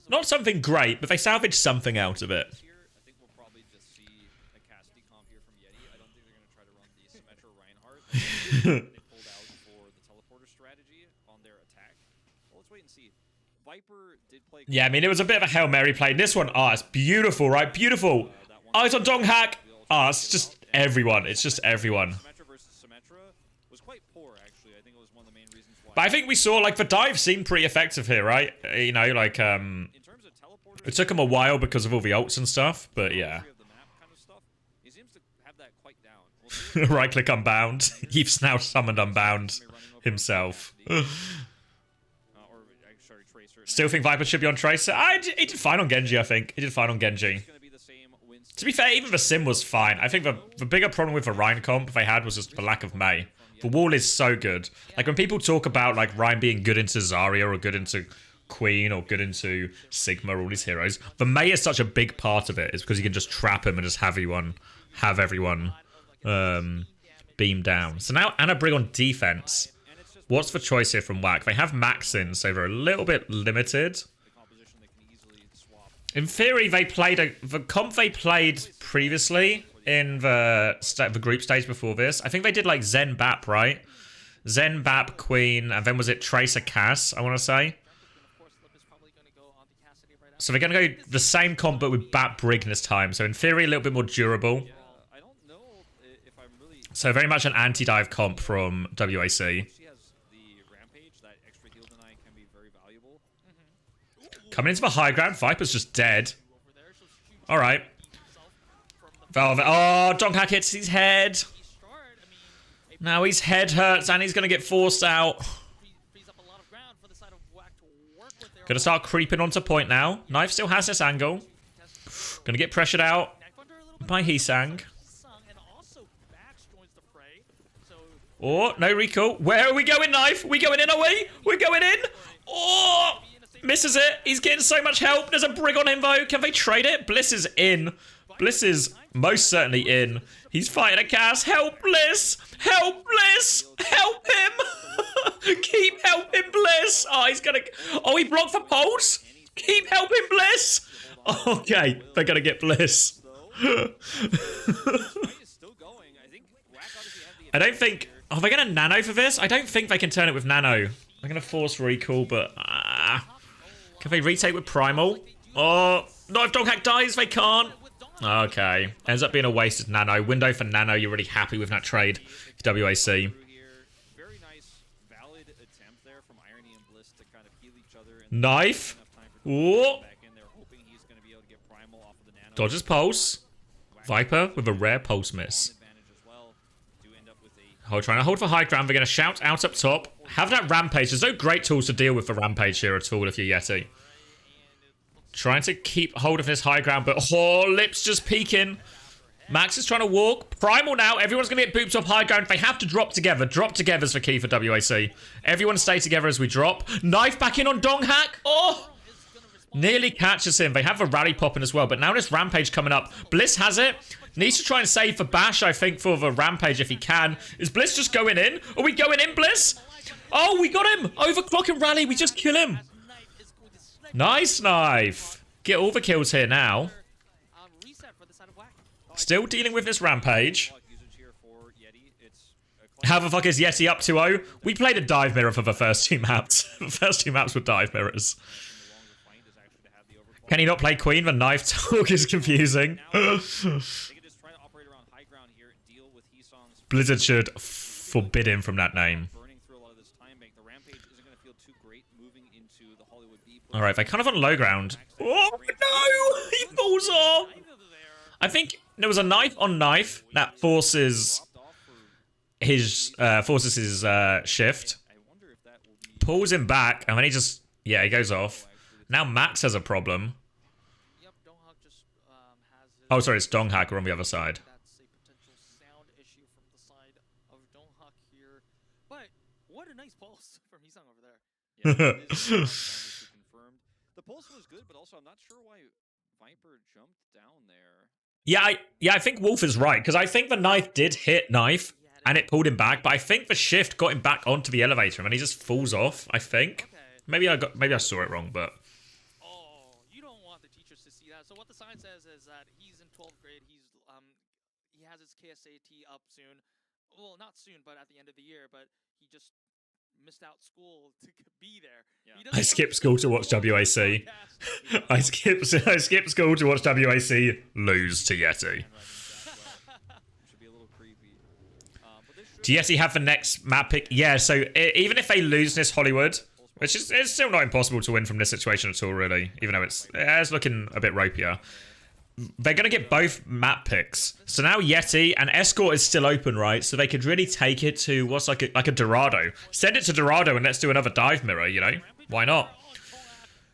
Not something great, but they salvaged something out of it. I think we'll probably just see a Cassidy comp here from YETI. I don't think they're going to try to run the Symmetra Reinhardt. They pulled out for the teleporter strategy on their attack. Well, let's wait and see. Viper did play... Yeah, I mean, it was a bit of a Hail Mary play. This one, it's beautiful, right? Beautiful. Eyes on Donghack. It's just everyone. It's just everyone. Symmetra versus Symmetra was quite poor, actually. I think it was one of the main reasons why... But I think we saw, like, the dive seemed pretty effective here, right? You know, like, it took him a while because of all the ults and stuff, but yeah. He seems to have that quite down. Right click Unbound. He's now summoned Unbound himself. Still think Viper should be on Tracer. He did fine on Genji, I think. He did fine on Genji. To be fair, even the Sim was fine. I think the bigger problem with the Rhine comp they had was just the lack of Mei. The wall is so good. Like, when people talk about, like, Ryan being good into Zarya or good into Queen or good into Sigma, all these heroes, the Mei is such a big part of it. It's because you can just trap him and just have everyone beam down. So now Anna Brig on defense. What's the choice here from WAC? They have Max in, so they're a little bit limited. In theory, they played the comp they played previously in the group stage before this. I think they did like Zen Bap, right? Zen Bap, Queen, and then was it Tracer Cass, I want to say. So they're going to go the same comp but with Bap Brig this time. So in theory, a little bit more durable. So very much an anti-dive comp from WAC. Coming into the high ground, Viper's just dead. Alright. Velvet. Oh, Donghack hits his head. Now his head hurts and he's going to get forced out. Gonna start creeping onto point now. Knife still has this angle. Gonna get pressured out by Heesang. Oh, no recall. Where are we going, Knife? We going in, are we? We're going in. Oh, misses it. He's getting so much help. There's a Brig on him, though. Can they trade it? Bliss is in. Bliss is most certainly in. He's fighting a Cass. Help, Bliss. Help, Bliss. Help him. Keep helping Bliss. Oh, he's gonna... Oh, he blocked for pulse. Keep helping Bliss. Okay, they're gonna get Bliss. I don't think... Are they gonna nano for this? I don't think they can turn it with nano. They're gonna force recall, but... can they retake with primal? Oh, not if Doghack dies, they can't. Okay. Ends up being a wasted nano. Window for nano, you're really happy with that trade. WAC. Knife. Ooh. Dodges pulse. Viper with a rare pulse miss. Trying to hold for high ground. They're going to shout out up top. Have that rampage. There's no great tools to deal with the rampage here at all if you're Yeti. Trying to keep hold of this high ground, but Lips just peeking. Max is trying to walk. Primal now. Everyone's going to get booped off high ground. They have to drop together. Drop together is the key for WAC. Everyone stay together as we drop. Knife back in on Donghack. Oh! Nearly catches him. They have a rally popping as well, but now this rampage coming up. Bliss has it. Needs to try and save for Bash, I think, for the rampage if he can. Is Bliss just going in? Are we going in, Bliss? Oh, we got him. Overclock and rally. We just kill him. Nice Knife. Get all the kills here now. Still dealing with this rampage. How the fuck is Yeti up 2-0? We played a dive mirror for the first two maps. The first two maps were dive mirrors. Can he not play Queen? The knife talk is confusing. Blizzard should forbid him from that name. Alright, they're kind of on low ground. Oh no! He falls off! I think there was a knife on knife that forces his shift. Pulls him back, and then he just... Yeah, he goes off. Now Max has a problem. Oh, sorry, it's Donghack. We're on the other side. That's a potential sound issue from the side of Donghack here. But what a nice pulse from Heesang over there. Yeah, confirmed. The pulse was good, but also I'm not sure why Viper jumped down there. Yeah, I think Wolf is right, because I think the knife did hit Knife, and it pulled him back, but I think the shift got him back onto the elevator, and he just falls off, I think. Maybe I saw it wrong, but... Oh, you don't want the teachers to see that. So what the sign says is that he's in 12th grade. He has his KSAT up soon. Well, not soon, but at the end of the year. But he just missed out school to be there. Yeah. I skipped school to watch WAC. I skipped school to watch WAC lose to Yeti. Do Yeti have the next map pick? Yeah, so even if they lose this Hollywood, which is it's still not impossible to win from this situation at all, really, even though it's looking a bit ropier. They're going to get both map picks. So now Yeti and Escort is still open, right? So they could really take it to what's like a Dorado. Send it to Dorado and let's do another dive mirror, you know? Why not?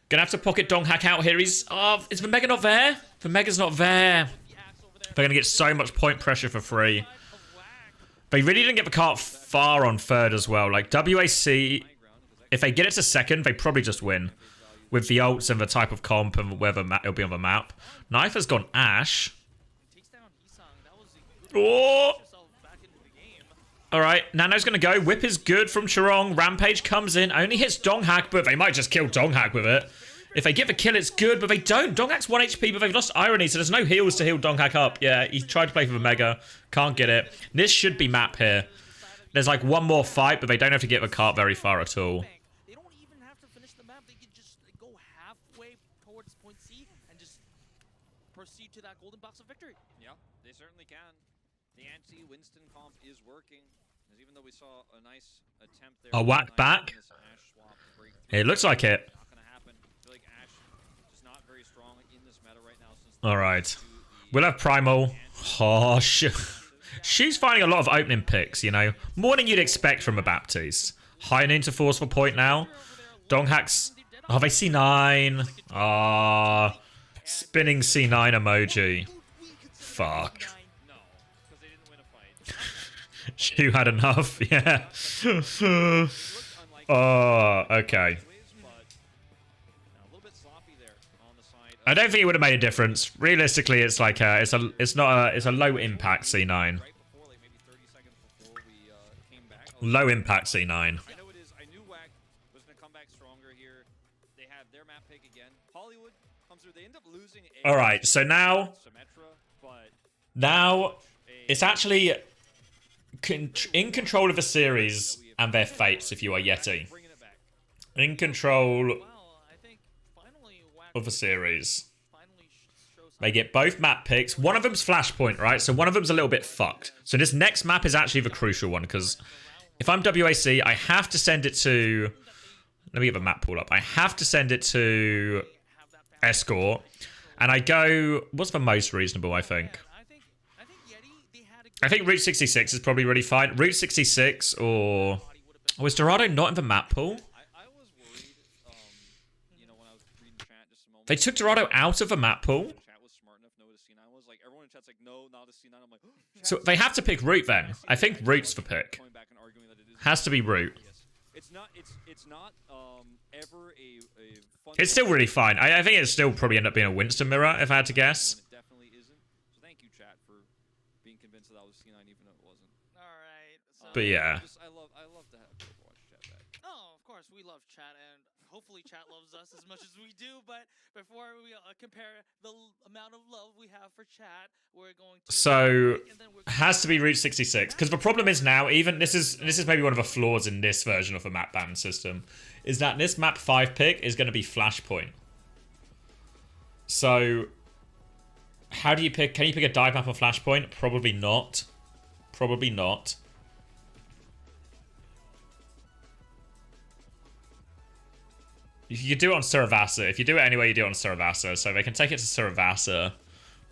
Gonna have to pocket Donghack out here. Is the Mega not there? The Mega's not there. They're going to get so much point pressure for free. They really didn't get the cart far on third as well. Like, WAC, if they get it to second, they probably just win. With the ults and the type of comp and whether it'll be on the map. Knife has gone Ash. Oh! Alright, Nano's gonna go. Whip is good from Chorong. Rampage comes in. Only hits Donghack, but they might just kill Donghack with it. If they get the kill, it's good, but they don't. Donghack's 1 HP, but they've lost Irony, so there's no heals to heal Donghack up. Yeah, he tried to play for the Mega. Can't get it. This should be map here. There's like one more fight, but they don't have to get the cart very far at all. They don't even have to finish the map. They can just go halfway towards point C and just proceed to that golden box of victory. Yeah, they certainly can. The anti-Winston comp is working. Because even though we saw a nice attempt there. A whack back? It looks like it. Alright. We'll have Primal. Oh, she's finding a lot of opening picks, you know. More than you'd expect from a Baptiste. High into forceful point now. Donghack's... Oh, they C9. Ah, spinning C9 emoji. Fuck. She had enough, yeah. Oh, okay. I don't think it would have made a difference. Realistically, it's like it's a low impact C9. Low impact C9. I know it is. I knew WAC was going to come back stronger here. They have their map pick again. Hollywood comes through. They end up losing. All right, so now it's actually in control of the series and their fates if you are YETI. In control of the series. They get both map picks. One of them's Flashpoint, right? So one of them's a little bit fucked. So this next map is actually the crucial one, because if I'm WAC, I have to send it to... Let me get the map pull up. I have to send it to Escort. And I go... What's the most reasonable, I think? I think Route 66 is probably really fine. Route 66 or... Oh, is Dorado not in the map pool? They took Dorado out of the map pool. So they have to pick Root then. I think Root's the pick. Has to be Root. It's still really fine. I think it'd still probably end up being a Winston mirror if I had to guess. But yeah. I love to have Overwatch chat back. Oh, of course, we love chat, and hopefully chat loves us as much as we do. But before we compare the amount of love we have for chat, we're going to... So, has to be Route 66. Because the problem is now, even... This is maybe one of the flaws in this version of the map ban system, is that this map 5 pick is going to be Flashpoint. So, how do you pick... Can you pick a dive map on Flashpoint? Probably not. Probably not. You could do it on Saravasa. If you do it anyway, you do it on Saravasa. So they can take it to Saravasa.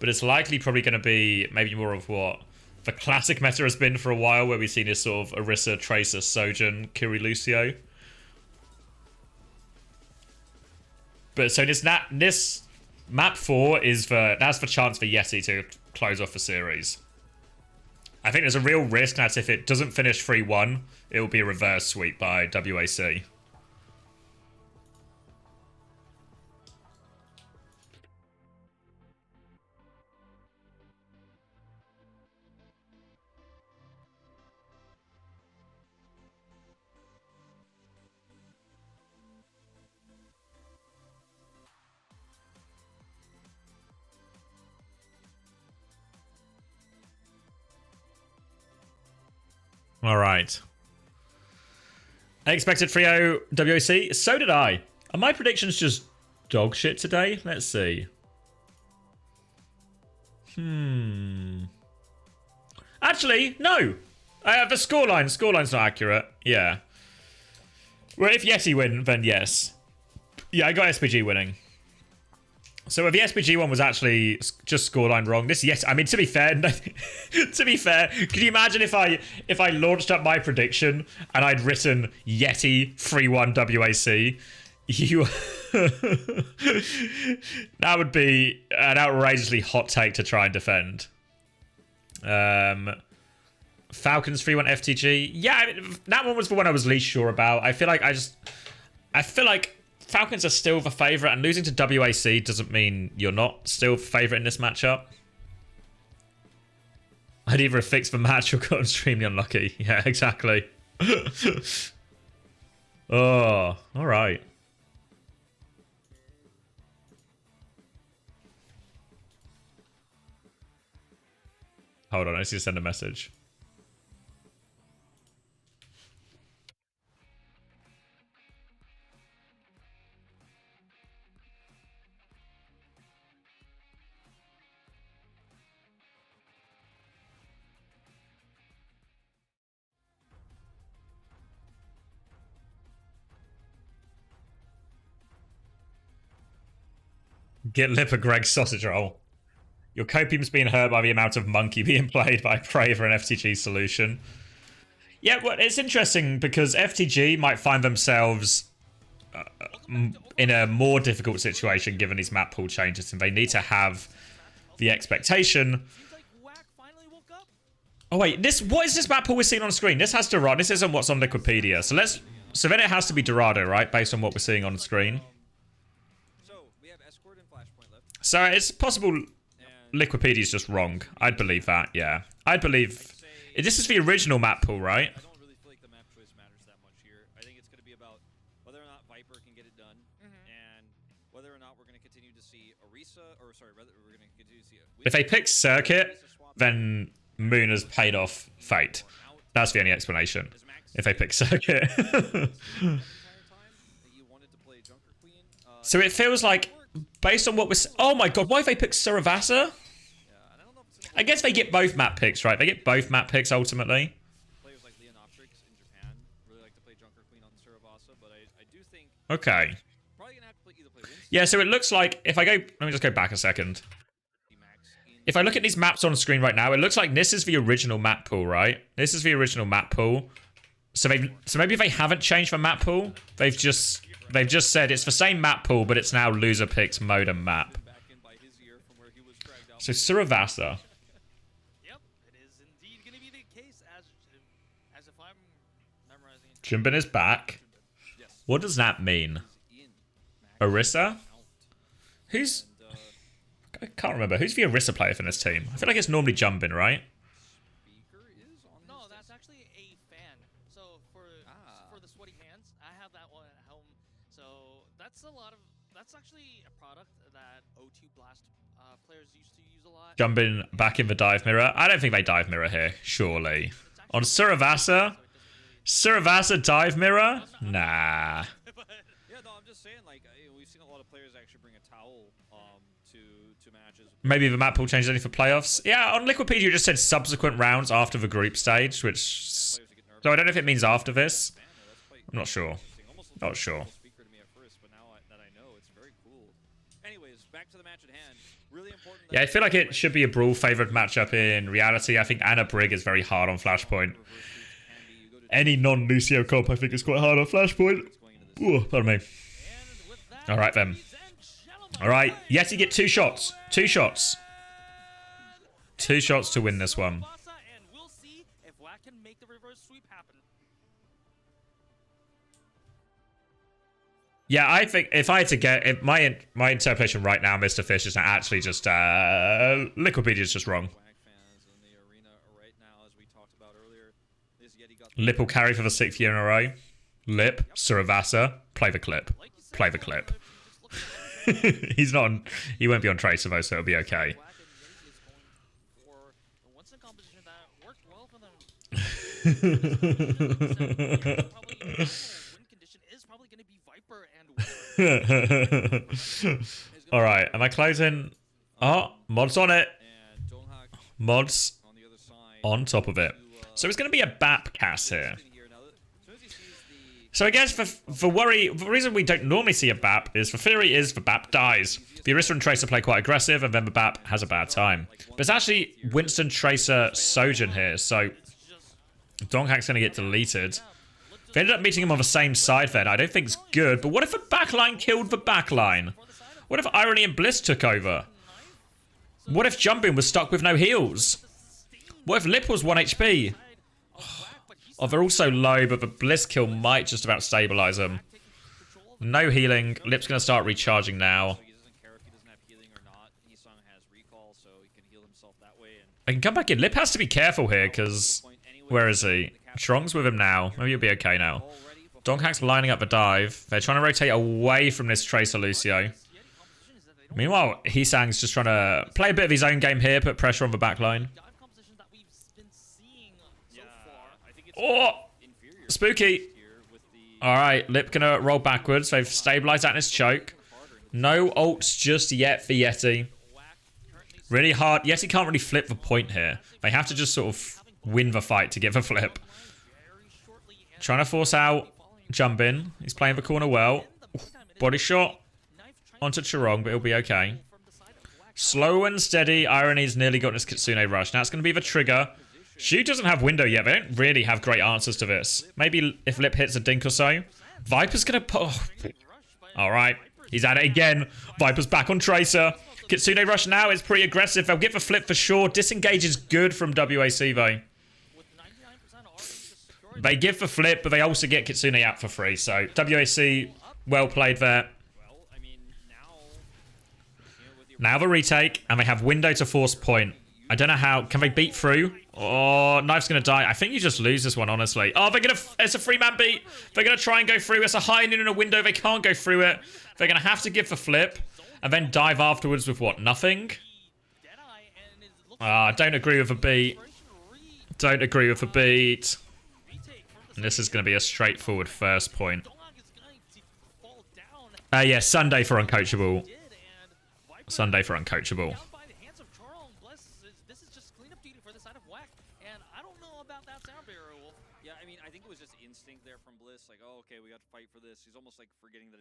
But it's likely probably going to be maybe more of what the classic meta has been for a while, where we've seen this sort of Orisa, Tracer, Sojourn, Kiri, Lucio. But so this map 4 is that's the chance for YETI to close off the series. I think there's a real risk that if it doesn't finish 3-1, it will be a reverse sweep by WAC. All right. I expected 3-0 WOC. So did I. Are my predictions just dog shit today? Let's see. Actually, no. The scoreline's not accurate. Yeah. Well, if YETI win, then yes. Yeah, I got SPG winning. So the SPG one was actually just scoreline wrong. This, yes, I mean, to be fair, to be fair, could you imagine if I launched up my prediction and I'd written YETI 3-1 WAC? That would be an outrageously hot take to try and defend. Falcons 3-1 FTG. Yeah, I mean, that one was the one I was least sure about. I feel like Falcons are still the favourite, and losing to WAC doesn't mean you're not still the favourite in this matchup. I'd either have fixed the match or got extremely unlucky. Yeah, exactly. Oh, alright. Hold on, I need to send a message. Get lip of Greg's sausage roll. Your copium's being hurt by the amount of monkey being played, but I pray for an FTG solution. Yeah, well, it's interesting because FTG might find themselves in a more difficult situation given these map pool changes, and they need to have the expectation. Oh wait, what is this map pool we're seeing on screen? This has Dorado. This isn't what's on Liquipedia. So then it has to be Dorado, right? Based on what we're seeing on screen. So it's possible Liquipedia's just wrong. I'd believe that, yeah. I'd believe... This is the original map pool, right? I don't really feel like the map choice matters that much here. I think it's going to be about whether or not Viper can get it done, and whether or not we're going to continue to see Orisa, or sorry, whether we're going to continue to see... If they pick Circuit, then Moon has paid off Fate. That's the only explanation. If they pick Circuit. So it feels like... Based on what we're... Oh my god, why have they picked Suravasa? I guess they get both map picks, right? They get both map picks, ultimately. Players like Leonoptrix in Japan really like to play Junker Queen on Suravasa, but I do think... Okay. Probably going to have to either play Winston... Yeah, so it looks like... If I go... Let me just go back a second. If I look at these maps on screen right now, it looks like this is the original map pool, right? This is the original map pool. So maybe they haven't changed the map pool. They've just said it's the same map pool, but it's now loser picks modem map. So Suravasa. Yep, it is indeed going to be the case as if I'm memorizing it. Jimbin is back. What does that mean? Orisa? Who's... I can't remember. Who's the Orisa player for this team? I feel like it's normally Jumbin, right? No, that's actually a fan. So for the sweaty hands, I have that one at home. So that's actually a product that O2 Blast players used to use a lot. Jumbin back in the dive mirror. I don't think they dive mirror here, surely. On Suravasa? Suravasa dive mirror? Nah. Yeah, no, I'm just saying, like, we've seen a lot of players actually bring a towel to matches. Maybe the map pool changes anything for playoffs. Yeah, on Liquipedia it just said subsequent rounds after the group stage, which... So I don't know if it means after this. I'm not sure. Not sure. Yeah, I feel like it should be a Brawl favored matchup in reality. I think Anna Brig is very hard on Flashpoint. Any non-Lucio comp I think is quite hard on Flashpoint. Ooh, pardon me. Alright then. Alright, YETI get 2 shots. 2 shots. 2 shots to win this one. Yeah, I think if I had to get... my interpretation right now, Mr. Fish, is actually just... Liquipedia is just wrong. Lip will carry for the 6th year in a row. Lip, Suravasa, play the clip. Play the clip. He's not on... He won't be on Tracer though, so it'll be okay. Alright, am I closing? Oh, Mod's on it. Mod's on top of it. So it's going to be a BAP cast here. So I guess the reason we don't normally see a BAP is the theory is the BAP dies. The Orisa and Tracer play quite aggressive and then the BAP has a bad time. But it's actually Winston, Tracer, Sojin here, so Donghack's going to get deleted. They ended up meeting him on the same side then. I don't think it's good, but what if the backline killed the backline? What if Irony and Bliss took over? What if Jumping was stuck with no heals? What if Lip was 1 HP? Oh, they're all so low, but the Bliss kill might just about stabilize them. No healing. Lip's going to start recharging now. I can come back in. Lip has to be careful here, because... Where is he? Strong's with him now. Maybe he'll be okay now. Donkhack's lining up the dive. They're trying to rotate away from this Tracer Lucio. Meanwhile, Hisang's just trying to play a bit of his own game here, put pressure on the backline. Oh! Spooky! Alright, Lip gonna roll backwards. They've stabilized that in his choke. No ults just yet for YETI. Really hard. YETI can't really flip the point here. They have to just sort of win the fight to get the flip. Trying to force out jump in. He's playing the corner well. Body shot onto Chirong, but he'll be okay. Slow and steady. Irony's nearly gotten his Kitsune Rush. Now it's going to be the trigger. Shu doesn't have window yet. They don't really have great answers to this. Maybe if Lip hits a dink or so. Viper's going to... Oh. Alright. He's at it again. Viper's back on Tracer. Kitsune Rush now is pretty aggressive. They'll get the flip for sure. Disengage is good from WAC though. They give the flip, but they also get Kitsune out for free. So WAC, well played there. Now the retake, and they have window to force point. I don't know how. Can they beat through? Oh, Knife's going to die. I think you just lose this one, honestly. Oh, they're going to... It's a free-man beat. They're going to try and go through. It's a high noon in a window. They can't go through it. They're going to have to give the flip. And then dive afterwards with what? Nothing? Don't agree with the beat. Don't agree with the beat. And this is going to be a straightforward first point. Yeah, Sunday for uncoachable. Sunday for uncoachable.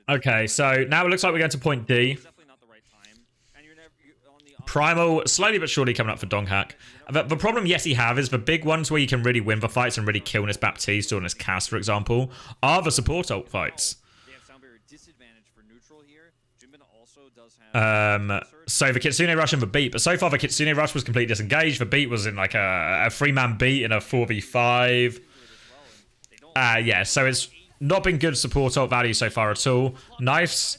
Okay, so now it looks like we're going to point D. Primal, slowly but surely coming up for Donghack. The problem YETI have is the big ones where you can really win the fights and really kill this Baptiste or this Cass, for example, are the support ult fights. So the Kitsune Rush and the beat, but so far the Kitsune Rush was completely disengaged. The beat was in like a 3-man beat in a 4v5. Yeah, so it's not been good support ult value so far at all. Knife's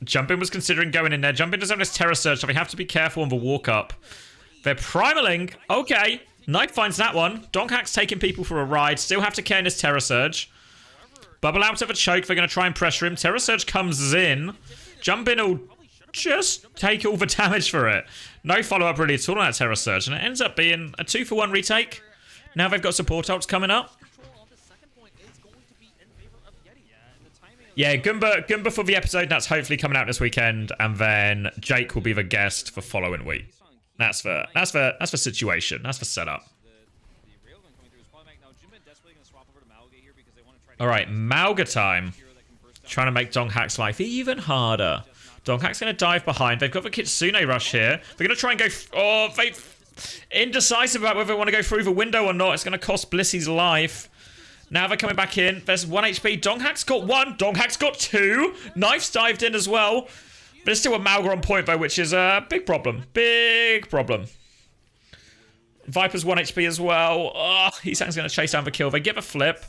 Jumpin was considering going in there. Jumpin doesn't have this Terror Surge, so we have to be careful on the walk up. They're primaling. Okay. Knife finds that one. Donkhack's taking people for a ride. Still have to care in his Terror Surge. Bubble out of a choke. They're going to try and pressure him. Terror Surge comes in. Jumpin will just take all the damage for it. No follow-up really at all on that Terror Surge. And it ends up being a 2-for-1 retake. Now they've got support ults coming up. Yeah, Goomba for the episode. That's hopefully coming out this weekend, and then Jake will be the guest for following week. That's the situation. That's the setup. All right, Mauga time. Trying to make Donghack's life even harder. Donghack's going to dive behind. They've got the Kitsune Rush here. They're going to try and go... Oh, they indecisive about whether they want to go through the window or not. It's going to cost Blissy's life. Now they're coming back in. There's 1 HP. Donghack's got 1. Donghack's got 2. Knife's dived in as well. But there's still a Mauga on point, though, which is a big problem. Big problem. Viper's 1 HP as well. Oh, Hisang's going to chase down the kill. They get a flip.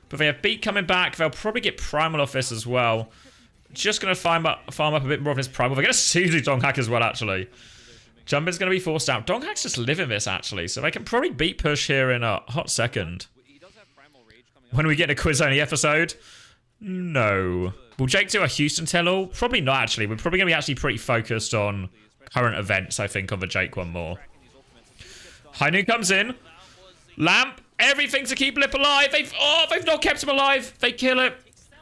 But they have Beat coming back. They'll probably get Primal off this as well. Just going to farm up a bit more of his Primal. They're going to Suzu Donghack as well, actually. Jumpin's going to be forced out. Donghack's just living this, actually. So they can probably beat push here in a hot second. When we get a quiz-only episode? No. Will Jake do a Houston tell-all? Probably not, actually. We're probably going to be actually pretty focused on current events, I think, on the Jake one more. High Noon comes in. Lamp. Everything to keep Lip alive. They've not kept him alive. They kill it.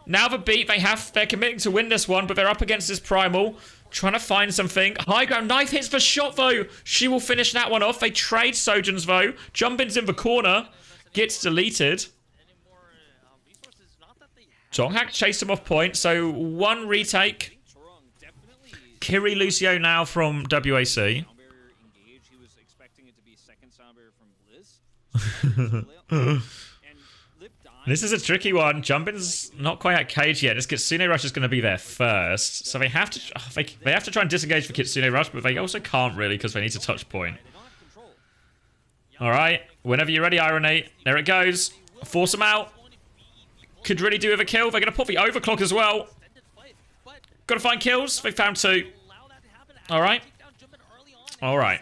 Now the beat. They're committing to win this one, but they're up against this Primal. Trying to find something. High ground. Knife hits the shot, though. She will finish that one off. They trade Sojourns, though. Jumpin's in the corner. Gets deleted. Donghack chased him off point, so 1 retake. Kiri Lucio now from WAC. This is a tricky one. Jumpin's not quite at cage yet. This Kitsune Rush is going to be there first, so they have to they have to try and disengage for Kitsune Rush, but they also can't really because they need to touch point. All right, whenever you're ready, Irony. There it goes. Force them out. Could really do with a kill. They're going to pop the overclock as well. Got to find kills. They found 2. All right. All right.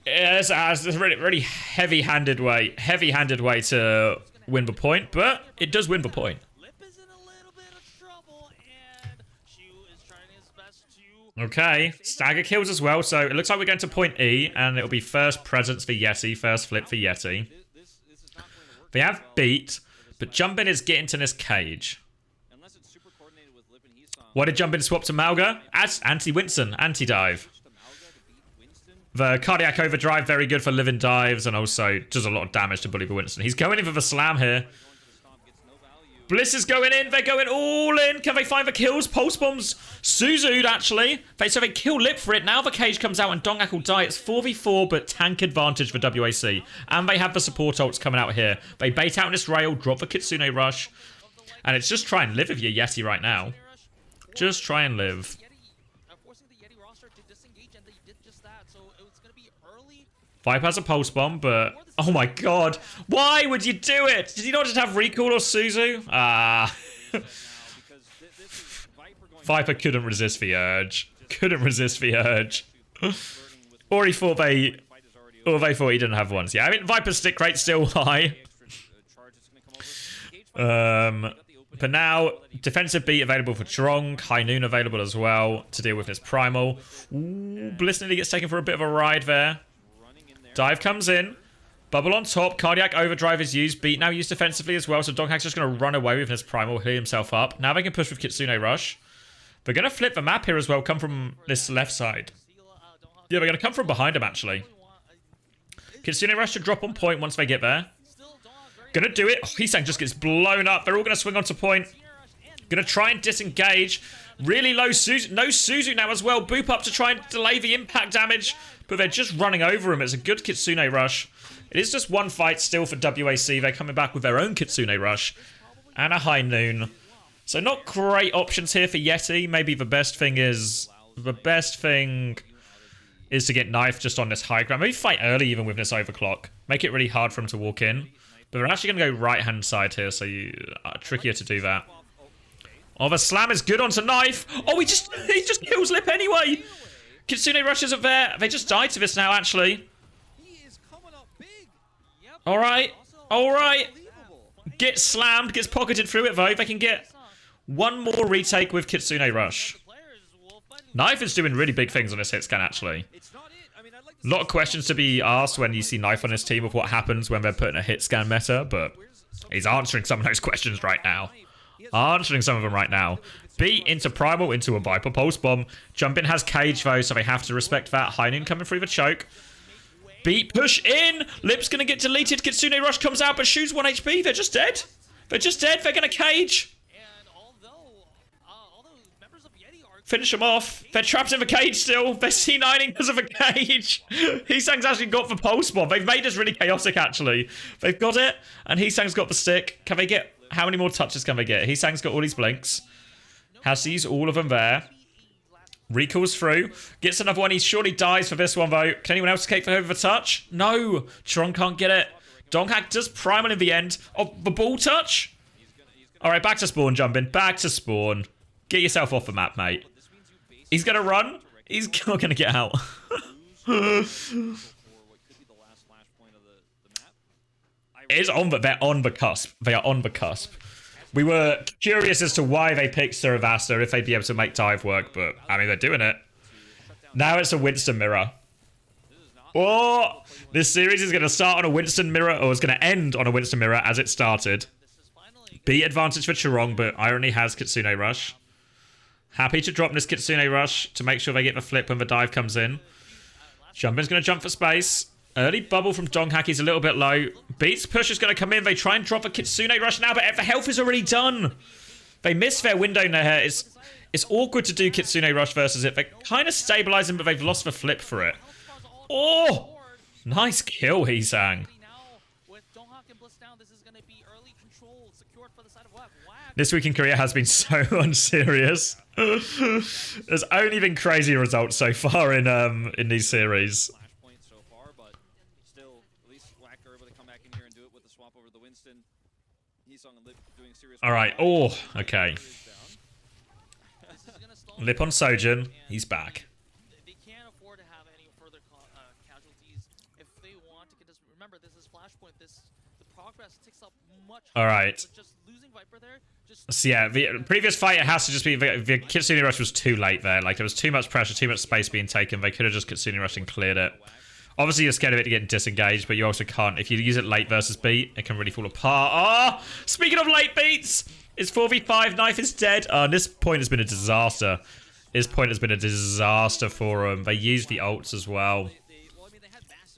It's a really heavy-handed way to win the point, but it does win the point. Okay, stagger kills as well, so it looks like we're going to point E, and it'll be first presence for YETI, first flip for YETI. They have beat, but Jumpin is getting to this cage. Why did Jumpin swap to Malga? As anti-Winston, anti-dive. The cardiac overdrive, very good for living dives, and also does a lot of damage to bully the Winston. He's going in for the slam here. Bliss is going in. They're going all in. Can they find the kills? Pulse bombs Suzu'd, actually. So they kill Lip for it. Now the cage comes out and Donghak will die. It's 4v4, but tank advantage for WAC. And they have the support ults coming out here. They bait out in this rail, drop the Kitsune Rush. And it's just try and live with your YETI right now. Just try and live. Viper has a pulse bomb, but oh my god, why would you do it? Did you not just have recall or Suzu? Viper couldn't resist the urge. Couldn't resist the urge. Or he thought they thought he didn't have ones. Yeah, I mean Viper's stick rate still high. But now defensive beat available for Trong, High Noon available as well to deal with this primal. Ooh, Bliss nearly gets taken for a bit of a ride there. Dive comes in. Bubble on top. Cardiac overdrive is used. Beat now used defensively as well. So Donghak's just going to run away with his primal, heal himself up. Now they can push with Kitsune Rush. They're going to flip the map here as well. Come from this left side. Yeah, they're going to come from behind him, actually. Kitsune Rush should drop on point once they get there. Gonna do it. Oh, Heesang just gets blown up. They're all going to swing onto point. Gonna try and disengage. Really low Suzu. No Suzu now as well. Boop up to try and delay the impact damage. But they're just running over him. It's a good Kitsune Rush. It is just one fight still for WAC. They're coming back with their own Kitsune Rush. And a High Noon. So not great options here for YETI. Maybe the best thing is... to get knifed just on this high ground. Maybe fight early even with this overclock. Make it really hard for him to walk in. But they're actually going to go right-hand side here, so trickier to do that. Oh, the slam is good onto knife. Oh, he just kills Lip anyway. Kitsune Rush isn't there. They just died to this now, actually. All right. All right. Gets slammed. Gets pocketed through it, though. They can get one more retake with Kitsune Rush. Knife is doing really big things on this hit scan, actually. A lot of questions to be asked when you see Knife on his team of what happens when they're putting a hit scan meta, but he's answering some of those questions right now. Answering some of them right now. Beat into Primal, into a Viper Pulse Bomb. Jump in has Cage, though, so they have to respect that. High Noon coming through the choke. Beat, push in. Lip's going to get deleted. Kitsune Rush comes out, but shoots 1 HP. They're just dead. They're just dead. They're going to Cage. Finish them off. They're trapped in the cage still. They're C9ing because of a cage. Heesang's actually got the pulse bomb. They've made this really chaotic, actually. They've got it, and Heesang's got the stick. Can they get... How many more touches can they get? Heesang's got all these blinks. Has sees all of them there. Recalls through. Gets another one. He surely dies for this one, though. Can anyone else escape over the touch? No. Tron can't get it. Donghak does primal in the end. Oh, the ball touch? All right, back to spawn, Jumpin. Back to spawn. Get yourself off the map, mate. He's going to run. He's not going to get out. It's on, but they're on the cusp. They are on the cusp. We were curious as to why they picked Saravasta, if they'd be able to make dive work, but, I mean, they're doing it. Now it's a Winston mirror. Oh, this series is going to start on a Winston mirror, or it's going to end on a Winston mirror as it started. B advantage for Chirong, but Irony has Kitsune Rush. Happy to drop this Kitsune Rush to make sure they get the flip when the dive comes in. Jumpin's going to jump for space. Early bubble from Donghak. He's a little bit low. Beats push is going to come in. They try and drop a Kitsune Rush now, but the health is already done. They miss their window in their hair. It's awkward to do Kitsune Rush versus it. They're kind of stabilizing, but they've lost the flip for it. Oh! Nice kill, Heesang. This week in Korea has been so unserious. There's only been crazy results so far in these series. All right. Oh, okay. Lip on Sojourn. He's back. They can't afford to have any further casualties if they want to get this. Remember, this is Flashpoint. The progress ticks up much. All right. But just losing Viper there. So yeah, the previous fight, it has to just be the Kitsune Rush was too late there. Like, there was too much pressure, too much space being taken. They could have just Kitsune Rushed and cleared it. Obviously, you're scared of it to get disengaged, but you also can't. If you use it late versus beat, it can really fall apart. Oh, speaking of late beats, it's 4v5. Knife is dead. Oh, this point has been a disaster. This point has been a disaster for them. They used the ults as well.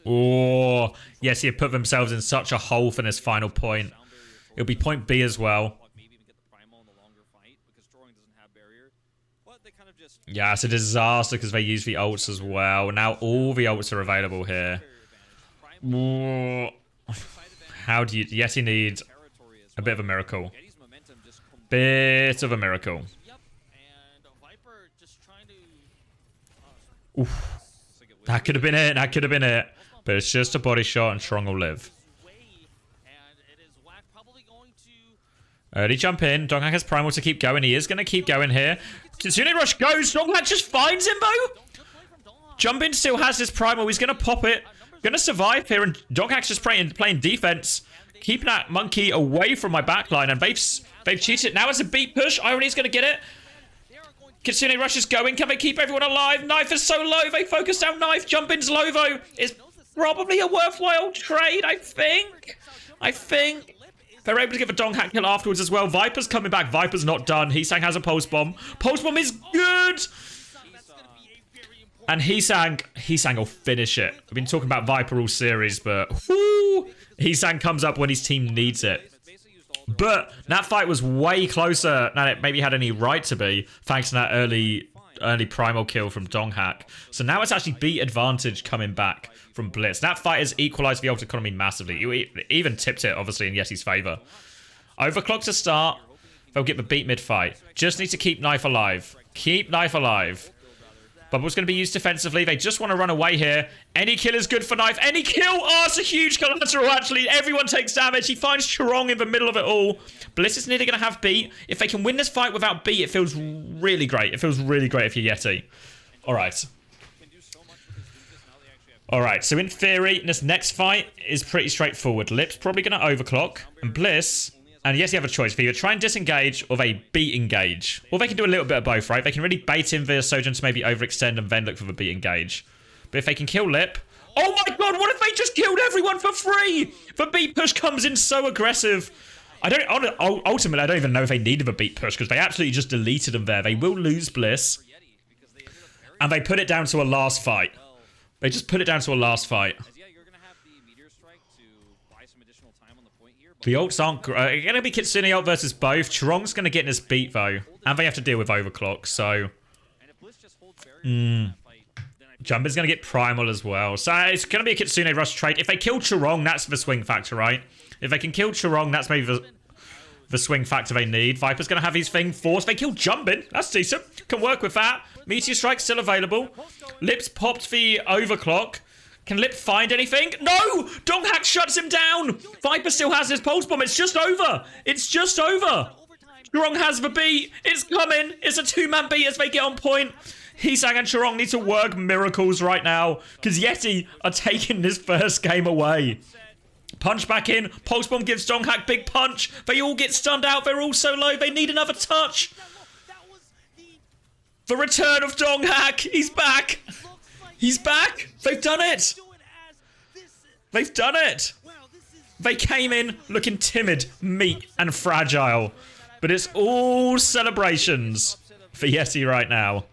Oh, yes, they put themselves in such a hole for this final point. It'll be point B as well. Yeah, it's a disaster because they use the ults as well. Now all the ults are available here. How do you... Yeti needs a bit of a miracle. Bit of a miracle. Oof. That could have been it. That could have been it. But it's just a body shot and Trong will live. Early jump in. Donghak has primal to keep going. He is going to keep going here. Kitsune Rush goes. Donghak just finds him though. Jump in still has his primal. He's going to pop it. Going to survive here. And Donghak's just playing defense. Keeping that monkey away from my backline. And they've cheated. Now it's a beat push. Irony's going to get it. Kitsune Rush is going. Can they keep everyone alive? Knife is so low. They focus down Knife. Jump in's low though. It's probably a worthwhile trade, I think. They're able to get the Donghak kill afterwards as well. Viper's coming back. Viper's not done. Heesang has a pulse bomb. Pulse bomb is good. And Heesang will finish it. I've been talking about Viper all series, but whoo, Heesang comes up when his team needs it. But that fight was way closer than it maybe had any right to be, thanks to that early primal kill from Donghak. So now it's actually beat advantage coming back from Blitz. That fight has equalized the ult economy massively. It even tipped it, obviously, in Yeti's favor. Overclock to start. They'll get the beat mid-fight. Just need to keep Knife alive. Keep Knife alive. Bubble's going to be used defensively. They just want to run away here. Any kill is good for Knife. Any kill! Oh, it's a huge collateral, actually. Everyone takes damage. He finds Chorong in the middle of it all. Bliss is nearly going to have beat. If they can win this fight without beat, it feels really great. It feels really great if you're Yeti. All right. All right, so in theory, this next fight is pretty straightforward. Lip's probably going to overclock. And Bliss... And yes, you have a choice. They either try and disengage or they beat engage. Or they can do a little bit of both, right? They can really bait in via Sojourn to maybe overextend and then look for the beat engage. But if they can kill Lip... Oh my god, what if they just killed everyone for free? The beat push comes in so aggressive. Ultimately, I don't even know if they needed a beat push because they absolutely just deleted them there. They will lose Bliss. And they put it down to a last fight. They just put it down to a last fight. The ults aren't... It's going to be Kitsune ult versus both. Chorong's going to get in this beat, though. And they have to deal with overclock, so... Jumper's going to get primal as well. So it's going to be a Kitsune Rush trade. If they kill Chorong, that's the swing factor, right? If they can kill Chorong, that's maybe the swing factor they need. Viper's going to have his thing forced. They kill Jumpin. That's decent. Can work with that. Meteor Strike's still available. Lips popped the overclock. Can Lip find anything? No! Donghak shuts him down! Viper still has his pulse bomb. It's just over. It's just over. Chorong has the beat. It's coming. It's a two-man beat as they get on point. Heesang and Chorong need to work miracles right now because Yeti are taking this first game away. Punch back in. Pulse bomb gives Donghak big punch. They all get stunned out. They're all so low. They need another touch. The return of Donghak. He's back. He's back! They've done it! They've done it! They came in looking timid, meek, and fragile. But it's all celebrations for Yeti right now.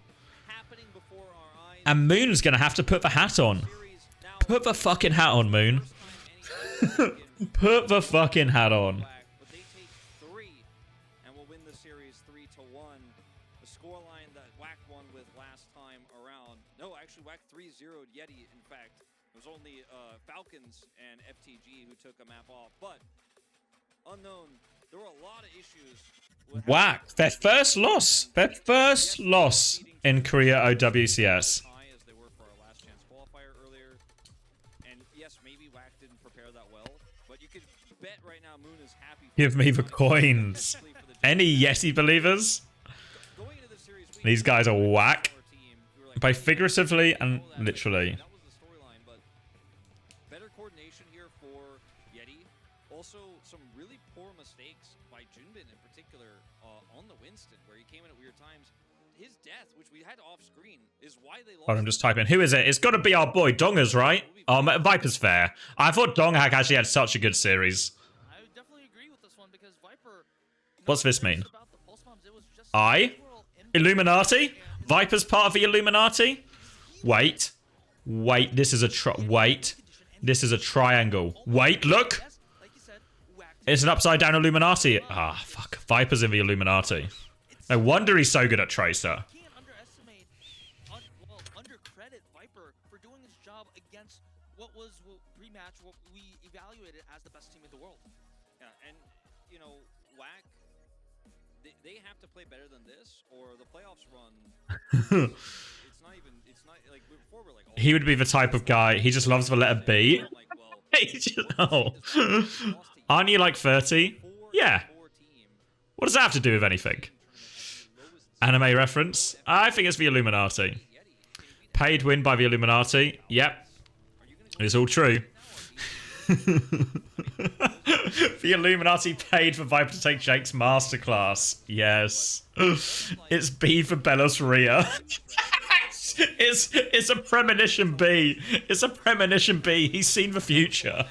And Moon's gonna have to put the hat on. Put the fucking hat on, Moon. Put the fucking hat on. Yeti, in fact, it was only Falcons and FTG who took a map off, but unknown, there were a lot of issues with WAC, their first loss. Their first loss in Korea OWCS. As they were for our last chance qualifier earlier. And yes, maybe WAC didn't prepare that well, but you could bet right now Moon is happy Give me the coins. Any Yeti believers? These guys are whack. Both figuratively and literally. That was the storyline, but better coordination here for YETI. Also, some really poor mistakes by Junbin in particular on the Winston, where he came in at weird times. His death, which we had off screen, is why they lost. I'm just typing. Who is it? It's got to be our boy Donga's, right? Viper's fair. I thought Donghack actually had such a good series. I would definitely agree with this one because Viper. What's this mean? Illuminati? Viper's part of the Illuminati? Wait. Wait, this is a This is a triangle. Wait, look! It's an upside down Illuminati. Ah, fuck. Viper's in the Illuminati. No wonder he's so good at Tracer. Can't underestimate, undercredit Viper for doing his job against what was pre-match what we evaluated as the best team in the world. Yeah, and you know, WAC, they have to play better than this, or the playoffs run. It's not like before we're like. Oh, He would be the type of guy. He just loves the letter B. like, well, He just, oh. Aren't you like 30? Yeah. What does that have to do with anything? Anime reference? I think it's the Illuminati. Paid win by the Illuminati. Yep. It's all true. The Illuminati paid for Viper to take Jake's masterclass. Yes. It's B for Belarus. It's a premonition B. It's a premonition B. He's seen the future.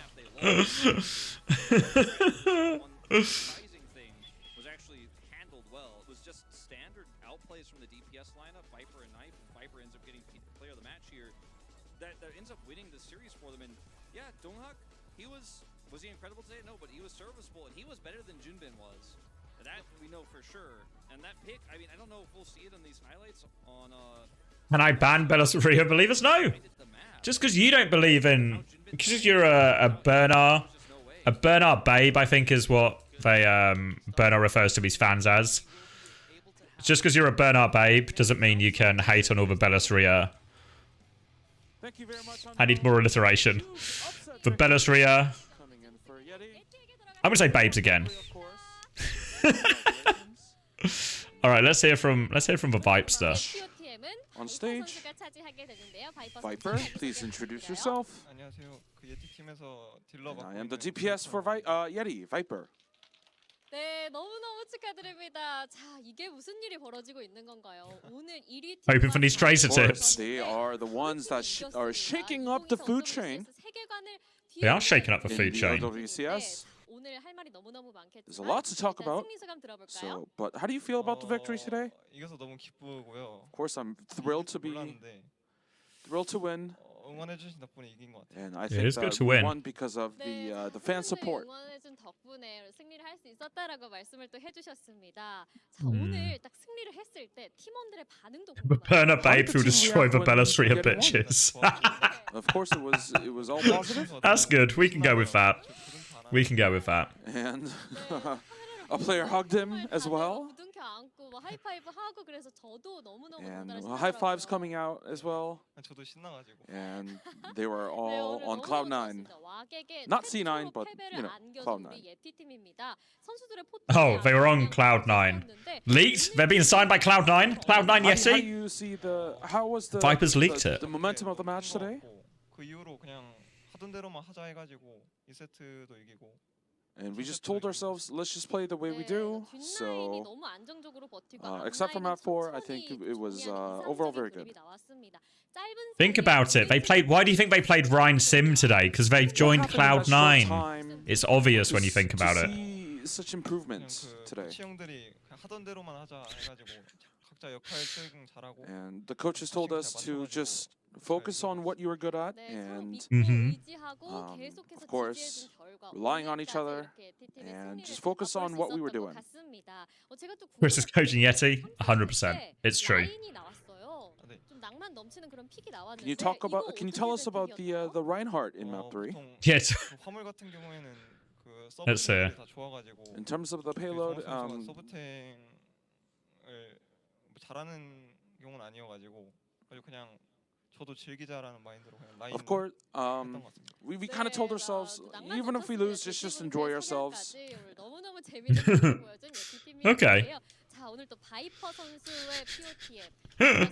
Surprising thing was actually handled well. It was just standard outplays from the DPS lineup, Viper and Knife. Viper ends up getting player of the match here. That ends up winning the series for them. And yeah, Donghak, was he incredible today? No, but he was serviceable and he was better than Junbin was. That we know for sure. And that pick, I mean, I don't know if we'll see it in these highlights on Can I ban Belarus believers? No. Just because you don't believe in, because you're a burner. A burner babe, I think, is what they burner refers to these fans as. Just because you're a burner babe doesn't mean you can hate on all the Belarus. I need more alliteration. The Belarus. I'm gonna say babes again. All right, let's hear from the Vipester. On stage, Viper, please introduce yourself. And I am the DPS for YETI, Viper. 네, 너무너무 축하드립니다. 자, 이게 무슨 일이 벌어지고 있는 건가요? 오늘 1위 Hoping for these tracer Of course, tips. they are the ones that are shaking up the food chain They are shaking up the in food the chain. OWCS. 오늘 할 말이 너무너무 많겠지만 There's a lot to talk 일단 about. 승리 소감 들어볼까요? So, but how do you feel about the victory today? 이겨서 너무 기쁘고요. Of course, I'm thrilled to 몰랐는데 win, 응원해 주신 덕분에 이긴 것 같아요. and I It think is good that to we win. won because of 네, the fan support. 응원해준 덕분에 승리를 할 수 있었다라고 말씀을 또 해주셨습니다. 자, 오늘 딱 승리를 했을 때 팀원들의 반응도 The burner babes who destroy the Belarus Getting one. bitches. Of course, it was all positive, That's good. We can go with that. We can go with that. and a player hugged him as well, 부둥켜 안고 뭐 하이파이브 하고 그래서 저도 너무너무 and 덩달아 high fives 신나더라고요. coming out as well, 저도 신나가지고. and they were 네, all 오늘 on 너무너무 cloud nine. 좋았습니다. 와객의 Not 최초로 C9, but, 패배를 you know, 안겨준 cloud 우리 nine. 예티 팀입니다. 선수들의 Oh, they were on Cloud 9. Leaked? They're being signed by Cloud 9? Cloud 9 How do Yeti? you see how was the Vipers leaked it. the momentum of the match today? 그 이후로 그냥 하던 대로만 하자 해가지고 2세트도 이기고. And we just told ourselves, let's just play the way we do. So, 너무 안정적으로 버티고 except for map 4, I think it was overall very good. Think about it. They played. Why do you think they played Rhine Sim today? Because they've joined Cloud 9. It's obvious when you think about it. See such improvements 그냥 그 today. 코치 형들이 그냥 하던 대로만 하자 해가지고 각자 역할 수행 잘하고. And the coaches told us to just focus on what you were good at, and of course, relying on each other, and just focus on what we were doing. Chris is coaching Yeti. 100%. It's true. Can you talk about? Can you tell us about the Reinhardt in map 3? Yes. 그 화물 같은 경우에는 그 Let's see. 서브탱이 다 좋아가지고. In terms of the payload, 서브탱을 잘하는 경우는 아니어가지고 그냥 저도 즐기자라는 마인드로 그냥 라인 Of course, 했던 것 같습니다. we kind of told ourselves, even if we lose, just enjoy ourselves. 너무너무 재밌는 모습을 보여준 예티 Okay. 팀이었는데요. 자, 오늘 또 바이퍼 선수의 POTM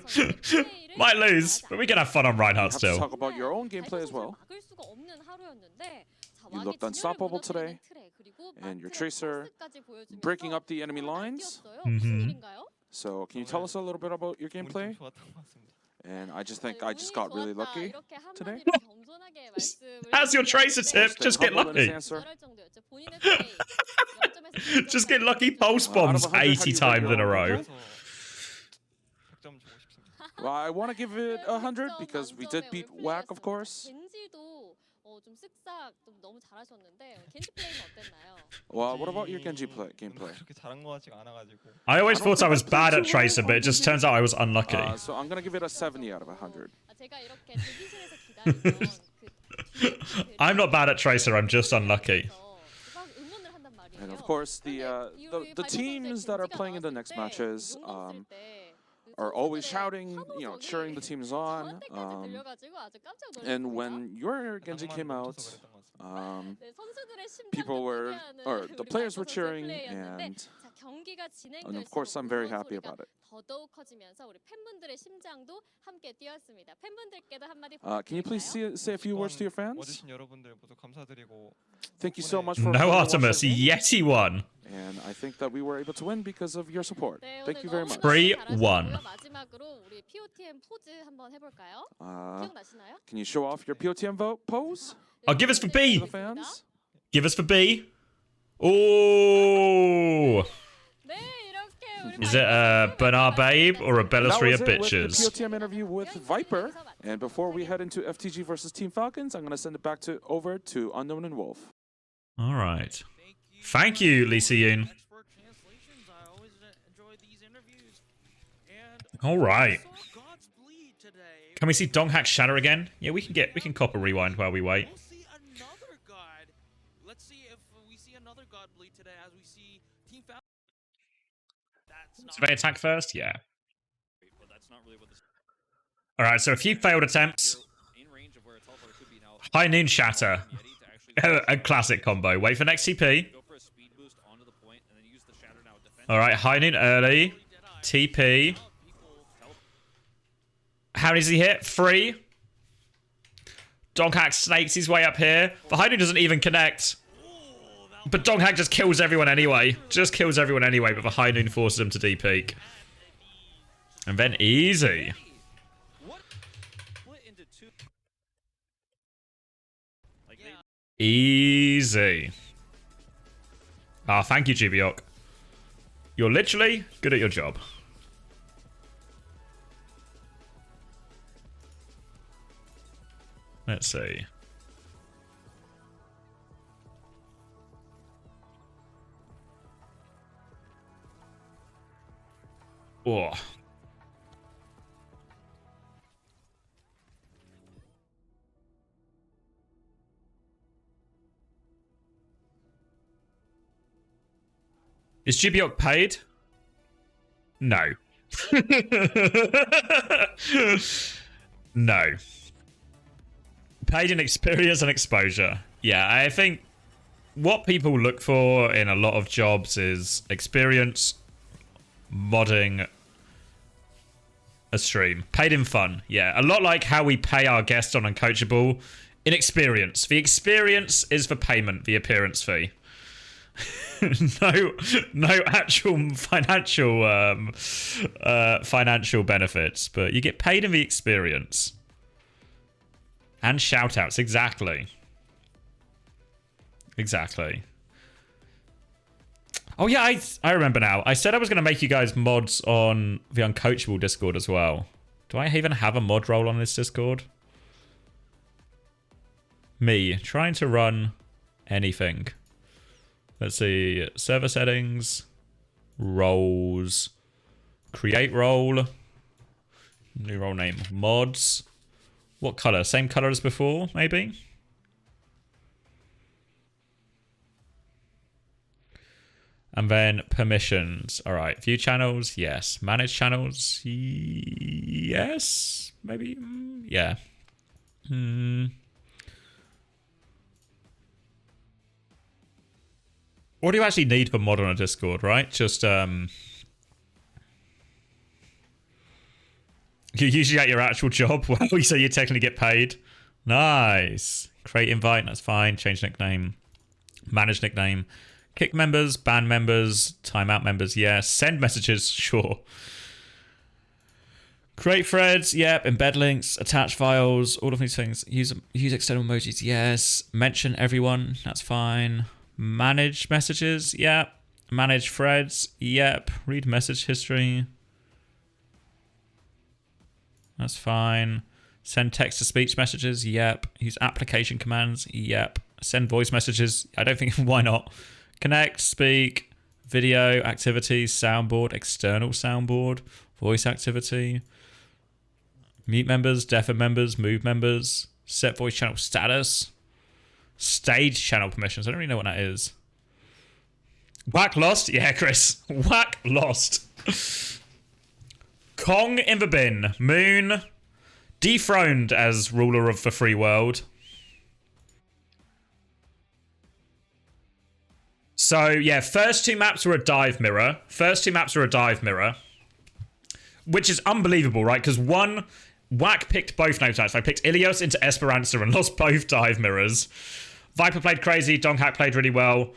선수의 플레이를 Might lose, but we can have fun on You Reinhardt have to still. talk about your own gameplay as well. 막을 수가 없는 하루였는데 자, You 왕의 looked 진열을 unstoppable 무너뜨리는 today, 트랙, 그리고 and your 마트의 Tracer 패스까지 보여주면서 breaking up the enemy lines. 뛰었어요. 무슨 Mhm. 일인가요? So can you tell us a little bit about your 운이 좀 gameplay? 좋았던 것 같습니다. And I just think 아니, I just 운이 got really 좋았다, lucky 이렇게 today. 한마디로 겸손하게 말씀을 How's your Tracer tip? 해주셨는데 Just get Humble in his lucky. answer. 절할 정도였죠. 본인의 플레이 0점에서 Just get lucky pulse Out of bombs 100, how do you 80 rate times your in a own row. gameplay? 그래서 100점 주고 싶습니다. Well, I want to give it 100 because we did beat WAC, of course. 겐지도 좀 쓱싹 좀 너무 잘하셨는데 겐지 플레이는 어땠나요? Well, what about your Genji gameplay? 그렇게 잘한 것 같지가 않아가지고 I always thought I was bad at Tracer, but it just turns out I was unlucky. So I'm gonna give it a 70 out of 100. 제가 이렇게 대기실에서 기다리던 그 I'm not bad at Tracer, I'm just unlucky. 막 응원을 한단 말이에요. And of course, the 근데 teams that are playing in the next matches are always shouting, cheering the teams on. And when your Genji came out, people were, or the players were cheering, and of course, I'm very happy about it. 더더욱 커지면서 우리 팬분들의 심장도 함께 뛰었습니다. 팬분들께도 한마디 Can you please say a few words to your fans? 와주신 여러분들 모두 감사드리고 Thank you so much for No watching Artemis, the game. Yeti won. And I think that we were able to win because of your support. 네, Thank you 오늘 very much. 3-1. 마지막으로 우리 POTM 포즈 한번 해볼까요? Uh, 기억나시나요? can you show off your POTM vote pose Oh, give us for B. to the fans? Give us for B. Oh. 네, 이렇게 우리 Is it a Bernard Babe or a That Bellatria was it with the Bitches? POTM interview with Viper. And before we head into FTG versus Team Falcons, I'm going to send it back over to Unknown and Wolf. All right. Thank you, Lisa Yoon. Expert translations. I always enjoy these interviews. And All right. saw God's bleed today. Can we see Donghack Shatter again? Yeah, we can cop a rewind while we wait. We'll see another God. Let's see if we see another God bleed today as we see Team Falcons. That's So they attack first? Yeah. But that's not really what this All right, so a few failed attempts. in range of where a teleporter could be now. High Noon Shatter. YETI to actually A classic combo. Wait for next TP. go for a speed boost onto the point and then use the shatter now defend. All right, High Noon early. TP. How many does he hit? 3. Donghack snakes his way up here. But High Noon doesn't even connect. But Donghack just kills everyone anyway. Just kills everyone anyway, but the High Noon forces him to D-peak. And then easy. What split into two? Like they Easy. Ah, thank you, Gibiok. You're literally good at your job. Let's see. Oh. Is Gibiok paid? No. No. Paid in experience and exposure. Yeah, I think what people look for in a lot of jobs is experience, modding, a stream. Paid in fun. Yeah, a lot like how we pay our guests on Uncoachable. In experience. The experience is for payment, the appearance fee. no actual financial benefits, but you get paid in the experience. And shoutouts, exactly. Exactly. Oh yeah, I remember now. I said I was going to make you guys mods on the Uncoachable Discord as well. Do I even have a mod role on this Discord? Me, trying to run anything. Let's see, server settings, roles, create role, new role name, mods. What color? Same color as before, maybe? And then permissions. All right, view channels, yes. Manage channels, yes, maybe. Yeah. What do you actually need for mod on a Discord, right? Just, you usually at your actual job. Well, so you technically get paid. Nice. Create invite, that's fine. Change nickname. Manage nickname. Kick members, ban members, timeout members, yes. Send messages, sure. Create threads, yep. Embed links, attach files, all of these things. Use external emojis, yes. Mention everyone, that's fine. Manage messages, yep. Manage threads, yep. Read message history. That's fine. Send text-to-speech messages, yep. Use application commands, yep. Send voice messages, I don't think, why not? Connect, speak, video, activities, soundboard, external soundboard, voice activity. Mute members, deafen members, move members, set voice channel status, stage channel permissions. I don't really know what that is. Whack lost? Yeah, Chris. Whack lost. Kong in the bin. Moon dethroned as ruler of the free world. So, yeah, first two maps were a dive mirror. Which is unbelievable, right? Because one... Whack picked both names actually. I picked Ilios into Esperanza and lost both dive mirrors. Viper played crazy. Donghack played really well.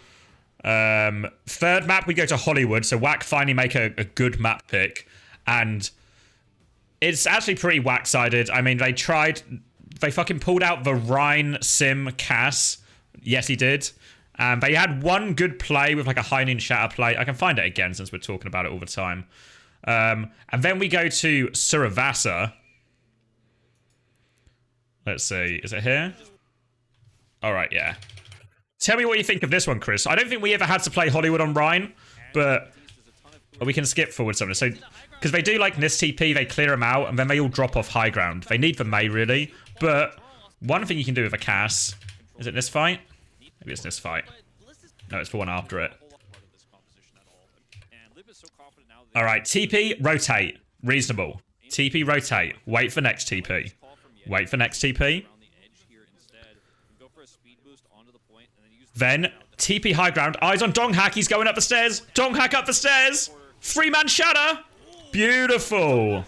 Third map, we go to Hollywood. So Whack finally make a good map pick. And it's actually pretty Whack-sided. I mean, they fucking pulled out the Rhine Sim Cass. Yes, he did. They had one good play with like a high noon shatter play. I can find it again since we're talking about it all the time. And then we go to Suravasa. Let's see. Is it here? All right, yeah. Tell me what you think of this one, Chris. I don't think we ever had to play Hollywood on Rhine, but we can skip forward some of this. So, because they do like NIS TP, they clear them out, and then they all drop off high ground. They need the May, really. But one thing you can do with a Cass... Is it NIS fight? Maybe it's NIS fight. No, it's the one after it. All right, TP, rotate. Reasonable. TP, rotate. Wait for next TP. Wait for next TP. Then, TP high ground. Eyes on Donghack. He's going up the stairs. Donghack up the stairs. 3-man shatter. Beautiful.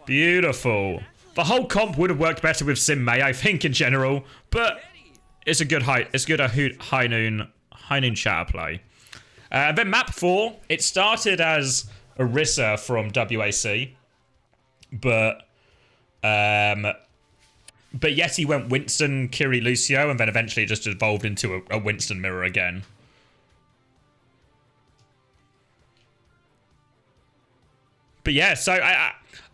Beautiful. The whole comp would have worked better with Sim May, I think, in general. But it's a good high noon shatter play. Then map 4. It started as Orisa from WAC. But YETI went Winston, Kiri, Lucio, and then eventually it just evolved into a Winston mirror again. But yeah, so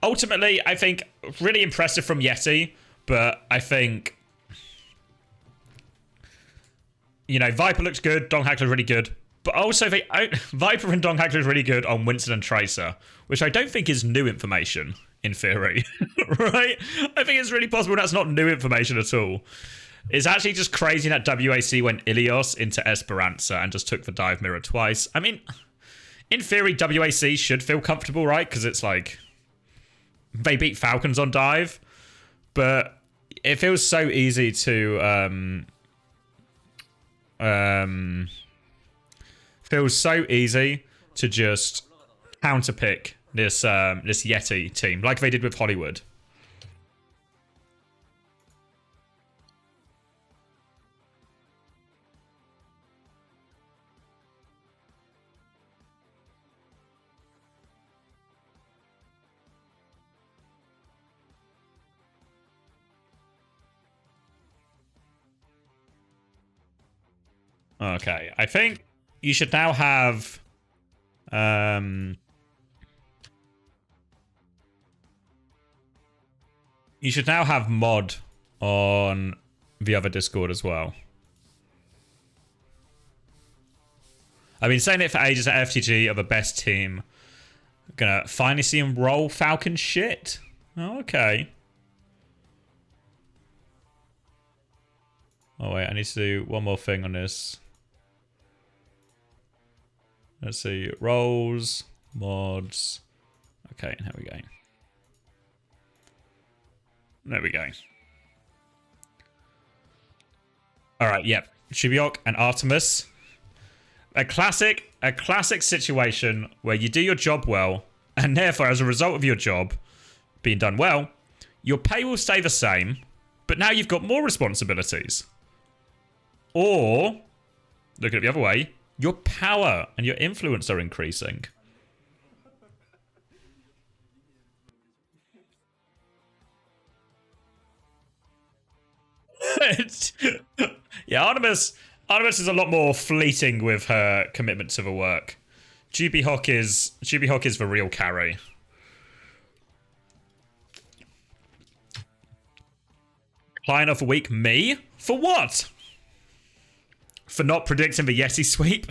ultimately, I think really impressive from YETI, but I think, you know, Viper looks good, Donghack looks really good, but also Viper and Donghack looks really good on Winston and Tracer, which I don't think is new information. In theory, right? I think it's really possible that's not new information at all. It's actually just crazy that WAC went Ilios into Esperanza and just took the dive mirror twice. I mean, in theory, WAC should feel comfortable, right? Because it's like, they beat Falcons on dive, but it feels so easy to, feels so easy to just counterpick this YETI team, like they did with Hollywood. Okay, I think you should now have you should now have mod on the other Discord as well. I've been saying it for ages that FTG are the best team. Gonna finally see him roll Falcon shit. Oh, okay. Oh wait, I need to do one more thing on this. Let's see, roles, mods. Okay, here we go. There we go. All right, yep. Shibyok and Artemis. A classic situation where you do your job well, and therefore, as a result of your job being done well, your pay will stay the same, but now you've got more responsibilities. Or, look at it the other way, your power and your influence are increasing. Yeah, Artemis is a lot more fleeting with her commitment to the work. GB Hawk is the real carry. Client of the week, me? For what? For not predicting the Yeti sweep?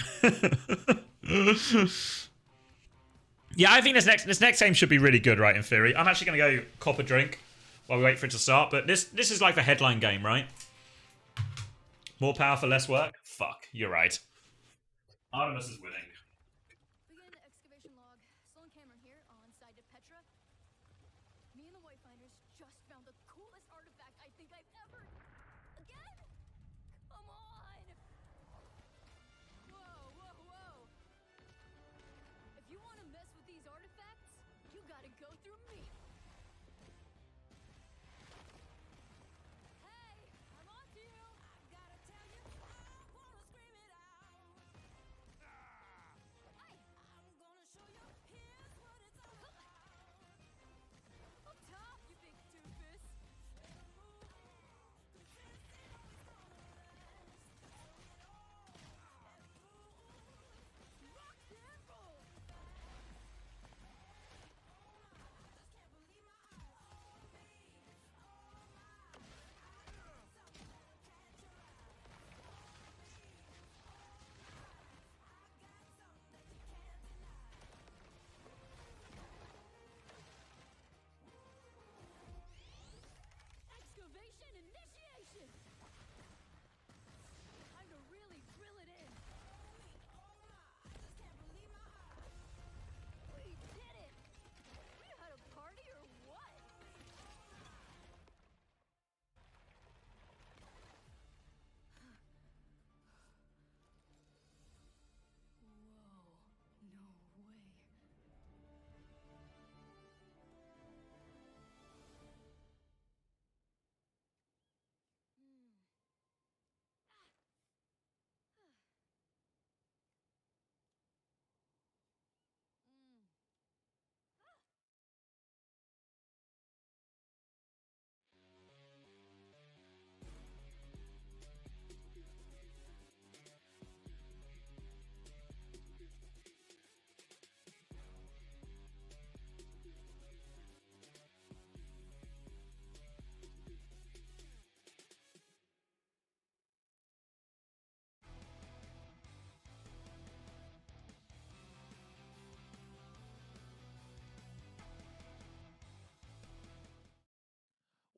Yeah, I think this next game should be really good, right, in theory. I'm actually going to go cop a drink while we wait for it to start, but this is like the headline game, right? More power for less work? Fuck, you're right. Artemis is winning. Begin excavation log. Sloan Cameron here on site at Petra. Me and the Wayfinders just found the coolest artifact I think I've ever... Again? Come on! Whoa, whoa, whoa. If you want to mess with these artifacts, you gotta go through me. Hey, I'm on to you. I gotta tell you, I wanna scream it out. Hey, I'm gonna show you. Here's what it's all about. Up top, you big doofus. Rock and roll. Excavation initiation! Time to really drill it in. We did it! We had a party or what? Whoa, no way.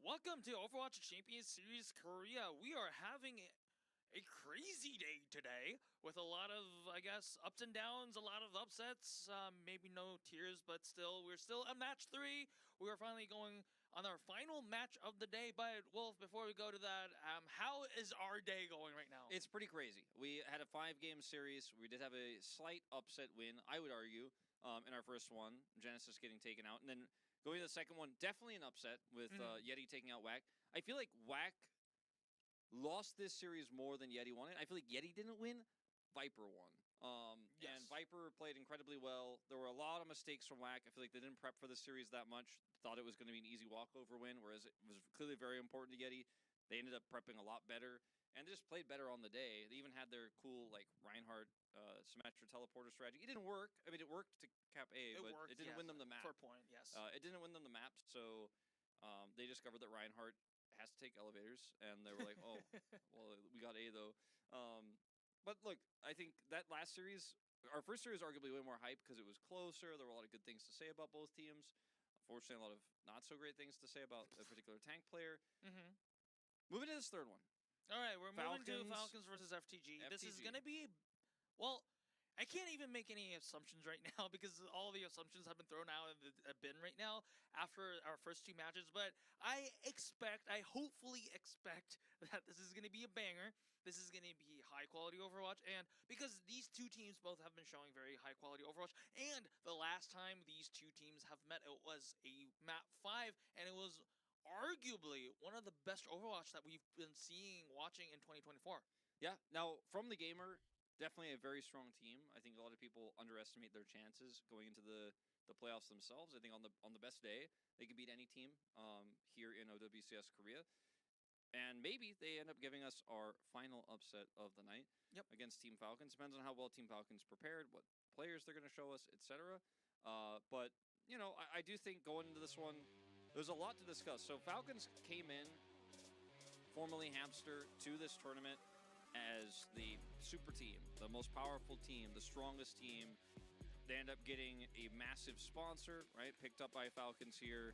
Welcome to Overwatch Championship Series Korea. We are having a crazy day today with a lot of, I guess, ups and downs, a lot of upsets, maybe no tears, but still, we're still at match 3. We are finally going on our final match of the day. But Wolf, before we go to that, how is our day going right now? It's pretty crazy. We had a 5-game series. We did have a slight upset win, I would argue, in our first one. Genesis getting taken out. And then going to the second one, definitely an upset with YETI taking out WAC. I feel like WAC lost this series more than YETI won it. I feel like YETI didn't win, Viper won. Yes. And Viper played incredibly well. There were a lot of mistakes from WAC. I feel like they didn't prep for the series that much. Thought it was going to be an easy walkover win, whereas it was clearly very important to YETI. They ended up prepping a lot better and just played better on the day. They even had their cool, like, Reinhardt Symmetra teleporter strategy. It didn't work. I mean, it worked to cap A, but worked, it didn't win them the map. For a point, yes. It didn't win them the map, so they discovered that Reinhardt has to take elevators, and they were like, oh, well, we got A, though. But look, I think that last series, our first series, arguably way more hype because it was closer. There were a lot of good things to say about both teams. Unfortunately, a lot of not so great things to say about a particular tank player. Moving to this third one. All right, we're moving to Falcons Falcons versus FTG. This is going to be, well, I can't even make any assumptions right now because all the assumptions have been thrown out in the bin right now after our first two matches. But I hopefully expect that this is going to be a banger. This is going to be high quality Overwatch, and because these two teams both have been showing very high quality Overwatch, and the last time these two teams have met, it was a map 5, and it was arguably one of the best Overwatch that we've been watching in 2024. Yeah. Now, from the gamer, definitely a very strong team. I think a lot of people underestimate their chances going into the playoffs themselves. I think on the best day, they can beat any team here in OWCS Korea. And maybe they end up giving us our final upset of the night against Team Falcons. Depends on how well Team Falcons prepared, what players they're going to show us, etc. But, you know, I do think going into this one, there's a lot to discuss. So Falcons came in, formerly Hamster, to this tournament as the super team, the most powerful team, the strongest team. They end up getting a massive sponsor, right? Picked up by Falcons here.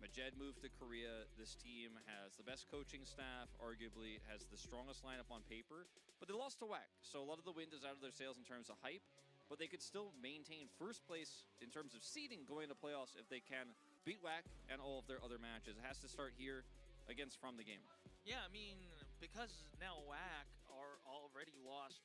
Majed moved to Korea. This team has the best coaching staff, arguably has the strongest lineup on paper, but they lost to WAC. So a lot of the wind is out of their sails in terms of hype, but they could still maintain first place in terms of seeding going to playoffs if they can beat WAC and all of their other matches. It has to start here against From the Game. Yeah, I mean, because now WAC are already lost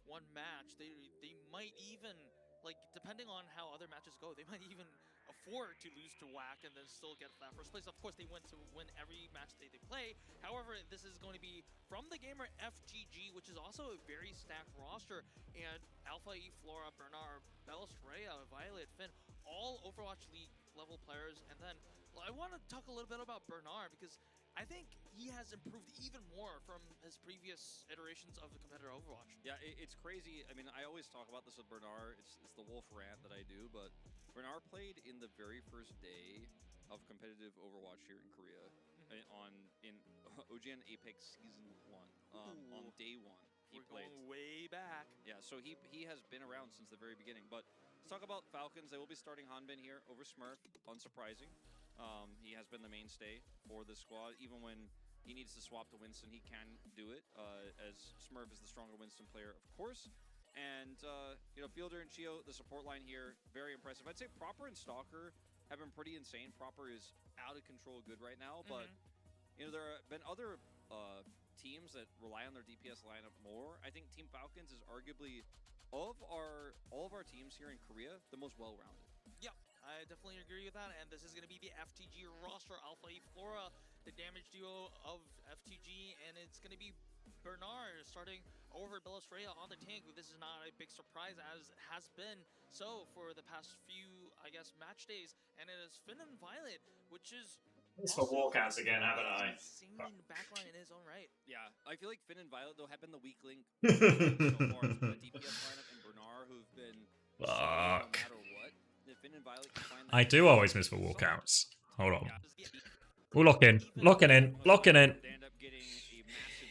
one match, they might even, like, depending on how other matches go, they might even afford to lose to WAC and then still get that first place. Of course, they want to win every match they play. However, this is going to be From the Gamer FGG, which is also a very stacked roster. And Alpha E, Flora, Bernard, Bellis, Rhea, Violet, Finn, all Overwatch League level players. And then I want to talk a little bit about Bernard because I think he has improved even more from his previous iterations of the competitor Overwatch. Yeah, it's crazy. I mean, I always talk about this with Bernard. It's the wolf rant that I do, but Bernard played in the very first day of competitive Overwatch here in Korea in OGN Apex Season 1. On day 1, he played. Going way back. Yeah, so he has been around since the very beginning. But let's talk about Falcons. They will be starting Hanbin here over Smurf, unsurprising. He has been the mainstay for the squad. Even when he needs to swap to Winston, he can do it, as Smurf is the stronger Winston player, of course. And, you know, Fielder and Chio, the support line here, very impressive. I'd say Proper and Stalker have been pretty insane. Proper is out of control good right now, but, you know, there have been other teams that rely on their DPS lineup more. I think Team Falcons is arguably, all of our teams here in Korea, the most well-rounded. Yep. I definitely agree with that, and this is going to be the FTG roster. Alpha E Flora, the damage duo of FTG, and it's going to be Bernard starting over Bellis Rhea on the tank. This is not a big surprise, as it has been so for the past few, I guess, match days. And it is Finn and Violet, which is It's for walkouts again, haven't I? Insane backline in his own right. Yeah, I feel like Finn and Violet, though, have been the weak link so far to the DPS lineup, and Bernard, who've been no matter what. Finn and Violet can find I do always miss for walkouts. Hold on. We'll lock in. Locking in. Locking in.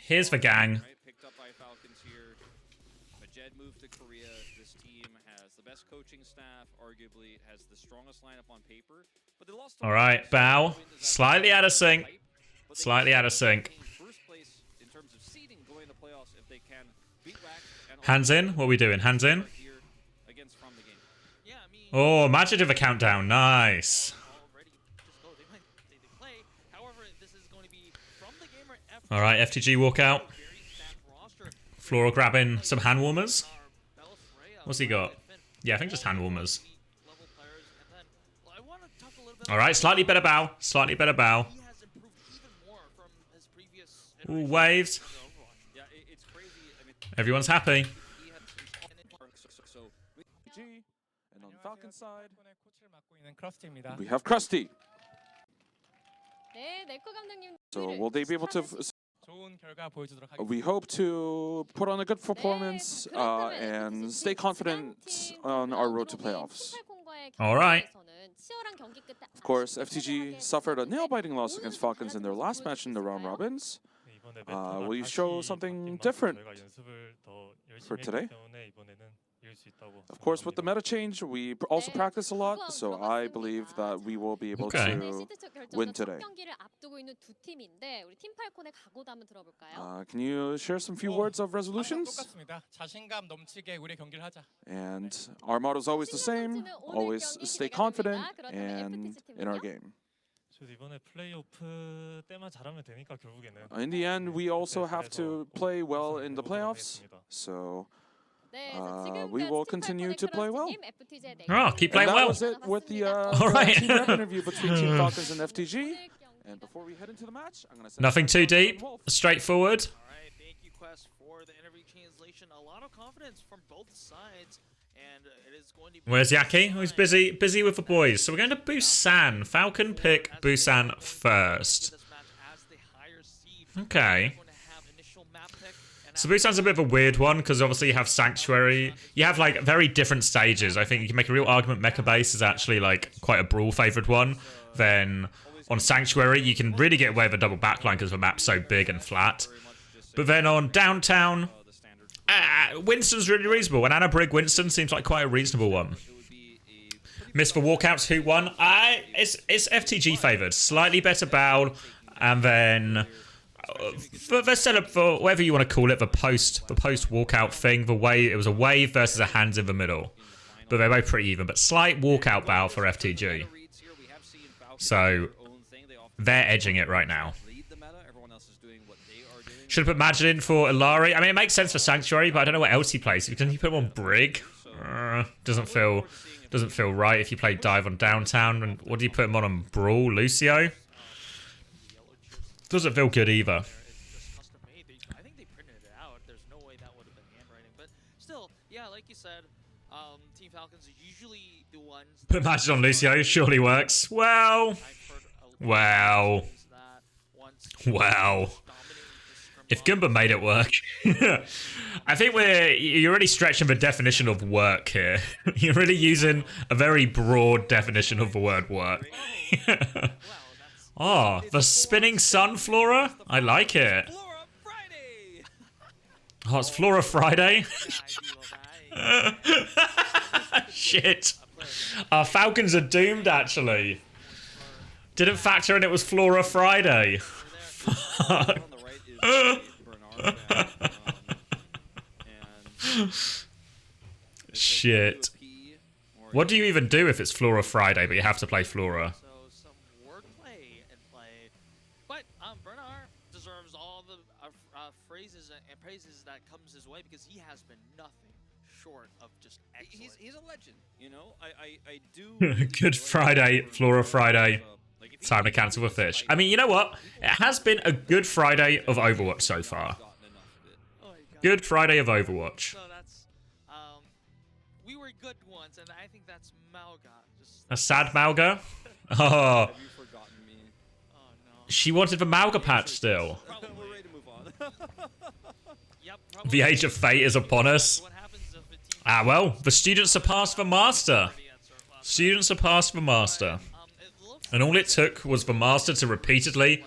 Here's the gang. Picked up by Falcons here. Majed moved to Korea. This team has the best coaching staff, arguably has the strongest lineup on paper. But they lost. All right, Bow. Slightly out of sync. Slightly out of sync. First place in terms of seeding going to playoffs if they can beat WAC. Hands in. What are we doing? Hands in. Against From the Game. Yeah, I mean, Oh, Magic of a countdown. Nice. All right, FTG walkout. Flora grabbing some hand warmers. What's he got? Yeah, I think just hand warmers. All right, slightly better bow. Slightly better bow. Ooh, waves. Everyone's happy. And on Falcon side, we have Krusty. 네, 네코 감독님. So will they be able to? We hope to put on a good performance and stay confident on our road to playoffs. All right. Of course, FTG suffered a nail-biting loss against Falcons in their last match in the round robins. Will you show something different for today? Of course, with the meta change, we also practice a lot, so I believe that we will be able Okay. to win today. 경기를 앞두고 있는 두 팀인데 우리 팀 팔콘의 각오도 한번 들어볼까요? Can you share some few words of resolutions? 똑같습니다. 자신감 넘치게 우리 경기를 하자. And our motto is always the same, always stay confident and in our game. 이번에 플레이오프 때만 잘하면 되니까 결국에는. In the end, we also have to play well in the playoffs, so we will continue to play well. Oh, keep playing And that well. was it with the right. team rep interview between Team Falcons and FTG. And before we head into the match, I'm gonna say Nothing too deep. Straightforward. All right, thank you, Quest, for the interview translation. A lot of confidence from both sides, and it is going to be. Where's Yaki? Oh, he's busy with the boys. So we're going to Busan. Falcon pick Busan first. Okay. So Busan's a bit of a weird one because obviously you have Sanctuary. You have like very different stages. I think you can make a real argument Mecha Base is actually like quite a brawl favoured one. Then on Sanctuary you can really get away with a double backline because the map's so big and flat. But then on Downtown, Winston's really reasonable. And Anna Brig Winston seems like quite a reasonable one. Miss for walkouts, who won? It's FTG favoured. Slightly better Bowl, and then the setup for whatever you want to call it, the post walkout thing. It was a wave versus a hands in the middle, but they're both pretty even. But slight walkout Bowl for FTG, so they're edging it right now. Should have put Magin in for Ilari. I mean, it makes sense for Sanctuary, but I don't know what else he plays. Can you put him on Brig? Doesn't feel right if you play Dive on Downtown. And what do you put him on Brawl? Lucio? Doesn't feel good either. I think they printed it out. There's no way that would have been handwriting, but still, yeah, like you said, Team Falcons are usually the ones. Put Magin on Lucio. Surely works. Well. If Goomba made it work. I think you're really stretching the definition of work here. You're really using a very broad definition of the word work. Oh, the spinning sun, Flora? I like it. Oh, it's Flora Friday? Shit. Our Falcons are doomed, actually. Didn't factor in it was Flora Friday. Fuck. Shit. What do you even do if it's Flora Friday, but you have to play Flora? Phrases and praises that comes his way because he has been nothing short of just excellent. He's a legend, you know. I do. Good Friday, Flora Friday. Time to cancel the fish. I mean, you know what? It has been a good Friday of Overwatch so far. Good Friday of Overwatch. So that's we were good ones, and I think that's Malga. A sad Malga? Oh. Have you forgotten me? Oh no. She wanted the Malga patch still. We're ready to move on. Yep, The age of fate is upon us. what happens if the team Well, the students surpassed the master. Students surpassed the master. And all it took was the master to repeatedly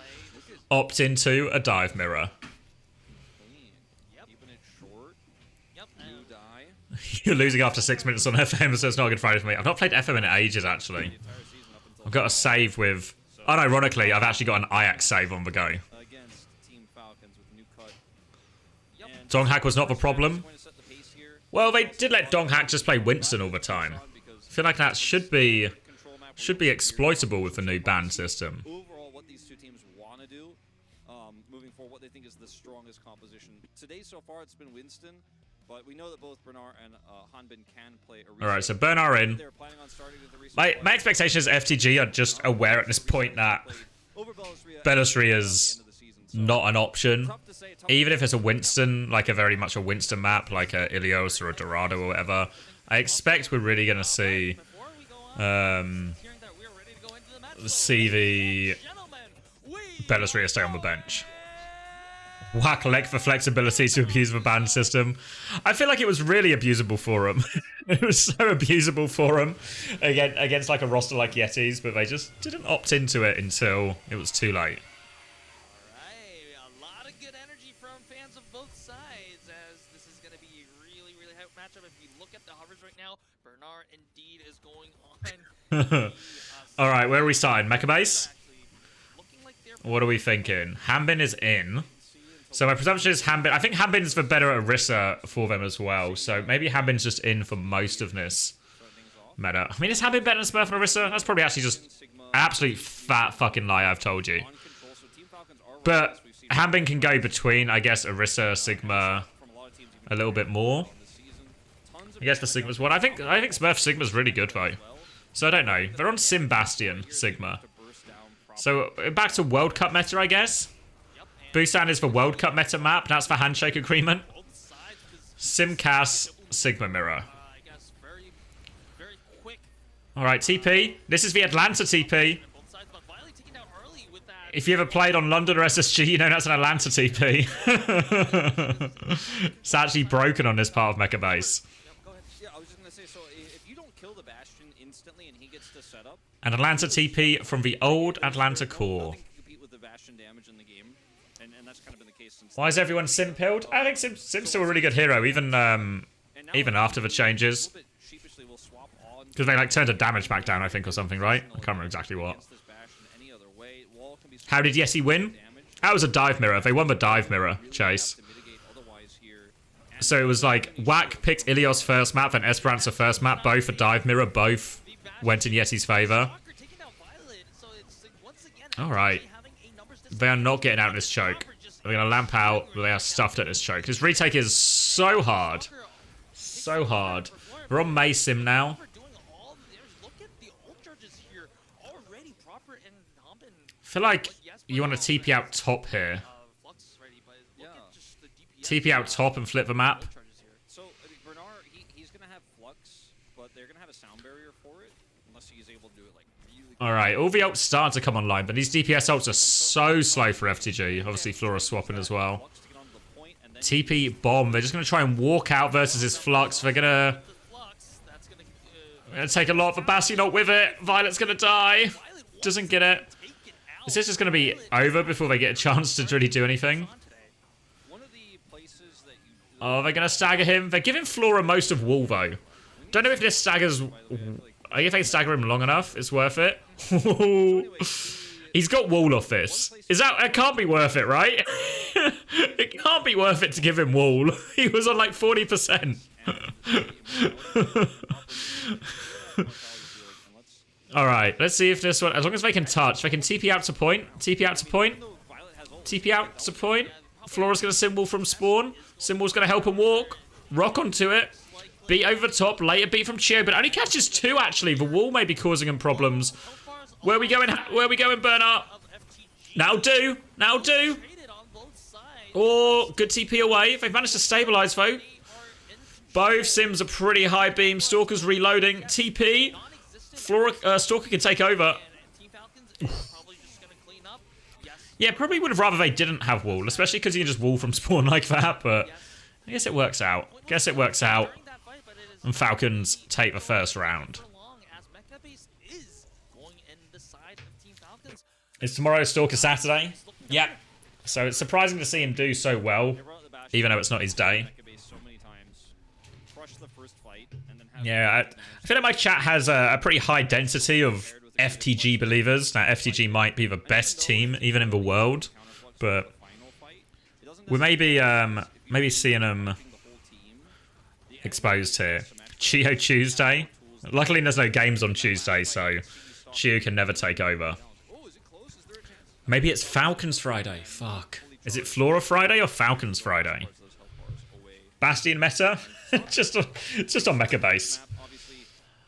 opt into a dive mirror. Keeping it short. Yep. You die. You're losing after 6 minutes on FM, so it's not a good Friday for me. I've not played FM in ages, actually. I've got a save with... Unironically, I've actually got an Ajax save on the go. Against Team Falcons with new cut. And Donghack was not the problem. Well, they did let Donghack just play Winston all the time. I feel like that should be exploitable with the new ban system. Overall, what these two teams want to do, moving forward, what they think is the strongest composition. Today, so far, it's been Winston, but we know that both Bernard and Hanbin can play a reset. Alright, so Bernard in. They're planning on starting with the reset. My expectation is FTG are just aware at this point that Bellisry is not an option. Even if it's a Winston, like a very much a Winston map, like a Ilios or a Dorado or whatever, I expect we're really going to see the Bellisry stay on the bench. Whack Lek for flexibility to abuse the ban system. I feel like it was really abusable for him. It was so abusable for him against like a roster like Yeti's, but they just didn't opt into it until it was too late. Alright, a lot of good energy from fans of both sides as this is going to be a really, really hype matchup. If you look at the Bernard indeed is going on. All right, where are we starting? Mecha base? Looking like they're What are we thinking? Hanbin is in. So my presumption is Hanbin. I think Hanbin's the better Orisa for them as well. So maybe Hanbin's just in for most of this meta. I mean, is Hanbin better than Smurf and Orisa? That's probably actually just an absolute fat fucking lie I've told you. But Hanbin can go between, I guess, Orisa, Sigma a little bit more. I guess the Sigma's one. I think Smurf Sigma's really good though. So I don't know. They're on Sim Bastion, Sigma. So back to World Cup meta, I guess. Busan is the World Cup meta map. That's the handshake agreement. Simcast, Sigma Mirror. Alright, TP. This is the Atlanta TP. If you ever played on London or SSG, you know that's an Atlanta TP. It's actually broken on this part of Mecha Base. Yeah, I was just going to say, so if you don't kill the Bastion instantly and he gets to set up... An Atlanta TP from the old Atlanta core. Nothing can compete with the Bastion damage in the game. And that's kind of been the case since... Why is everyone Sim pilled? I think Sim's still a really good hero, even after the changes. Because they like turned the damage back down, I think, or something, right? I can't remember exactly what. How did YETI win? That was a dive mirror. They won the dive mirror chase. So it was like Whack picked Ilios first map, then Esperanza first map, both a dive mirror, both went in Yeti's favor. Alright. They are not getting out of this choke. They're going to lamp out, but they are stuffed at this choke. This retake is so hard. So hard. We're on May Sim now. I feel like you want to TP out top here. TP out top and flip the map. So, Bernard, he's going to have Flux, but they're going to have a sound barrier for it, unless he's able to do it, like, really... Alright, all the ults start to come online, but these DPS ults are so slow for FTG. Obviously, Flora swapping as well. TP bomb. They're just going to try and walk out versus his Flux. They're going to take a lot for Bastion, not with it. Violet's going to die. Doesn't get it. Is this just going to be over before they get a chance to really do anything? Oh, they're going to stagger him. They're giving Flora most of wall, though. Don't know if this staggers... If they stagger him long enough, it's worth it. He's got wall off this. It can't be worth it, right? It can't be worth it to give him wall. He was on like 40%. Alright, let's see if this one... As long as they can touch, they can TP out to point. TP out to point. TP out to point. Flora's going to symbol from spawn. Symbol's going to help him walk. Rock onto it. Beat over the top. Later beat from Chio, but only catches 2, actually. The wall may be causing him problems. Where are we going? Where are we going, Bernard? Now do. Now do. Oh, good TP away. They've managed to stabilize, though. Both Sims are pretty high beam. Stalker's reloading. TP. Flora, Stalker can take over. Yeah, probably would have rather they didn't have wall, especially because you can just wall from spawn like that, but I guess it works out. And Falcons take the first round. Is tomorrow Stalker Saturday? Yep. So it's surprising to see him do so well, even though it's not his day. Yeah, I feel like my chat has a pretty high density of FTG believers. Now, FTG might be the best team, even in the world, but we may be maybe seeing them exposed here. Chio Tuesday. Luckily, there's no games on Tuesday, so Chio can never take over. Maybe it's Falcons Friday. Fuck. Is it Flora Friday or Falcons Friday? Bastion meta? just on Mecha Base.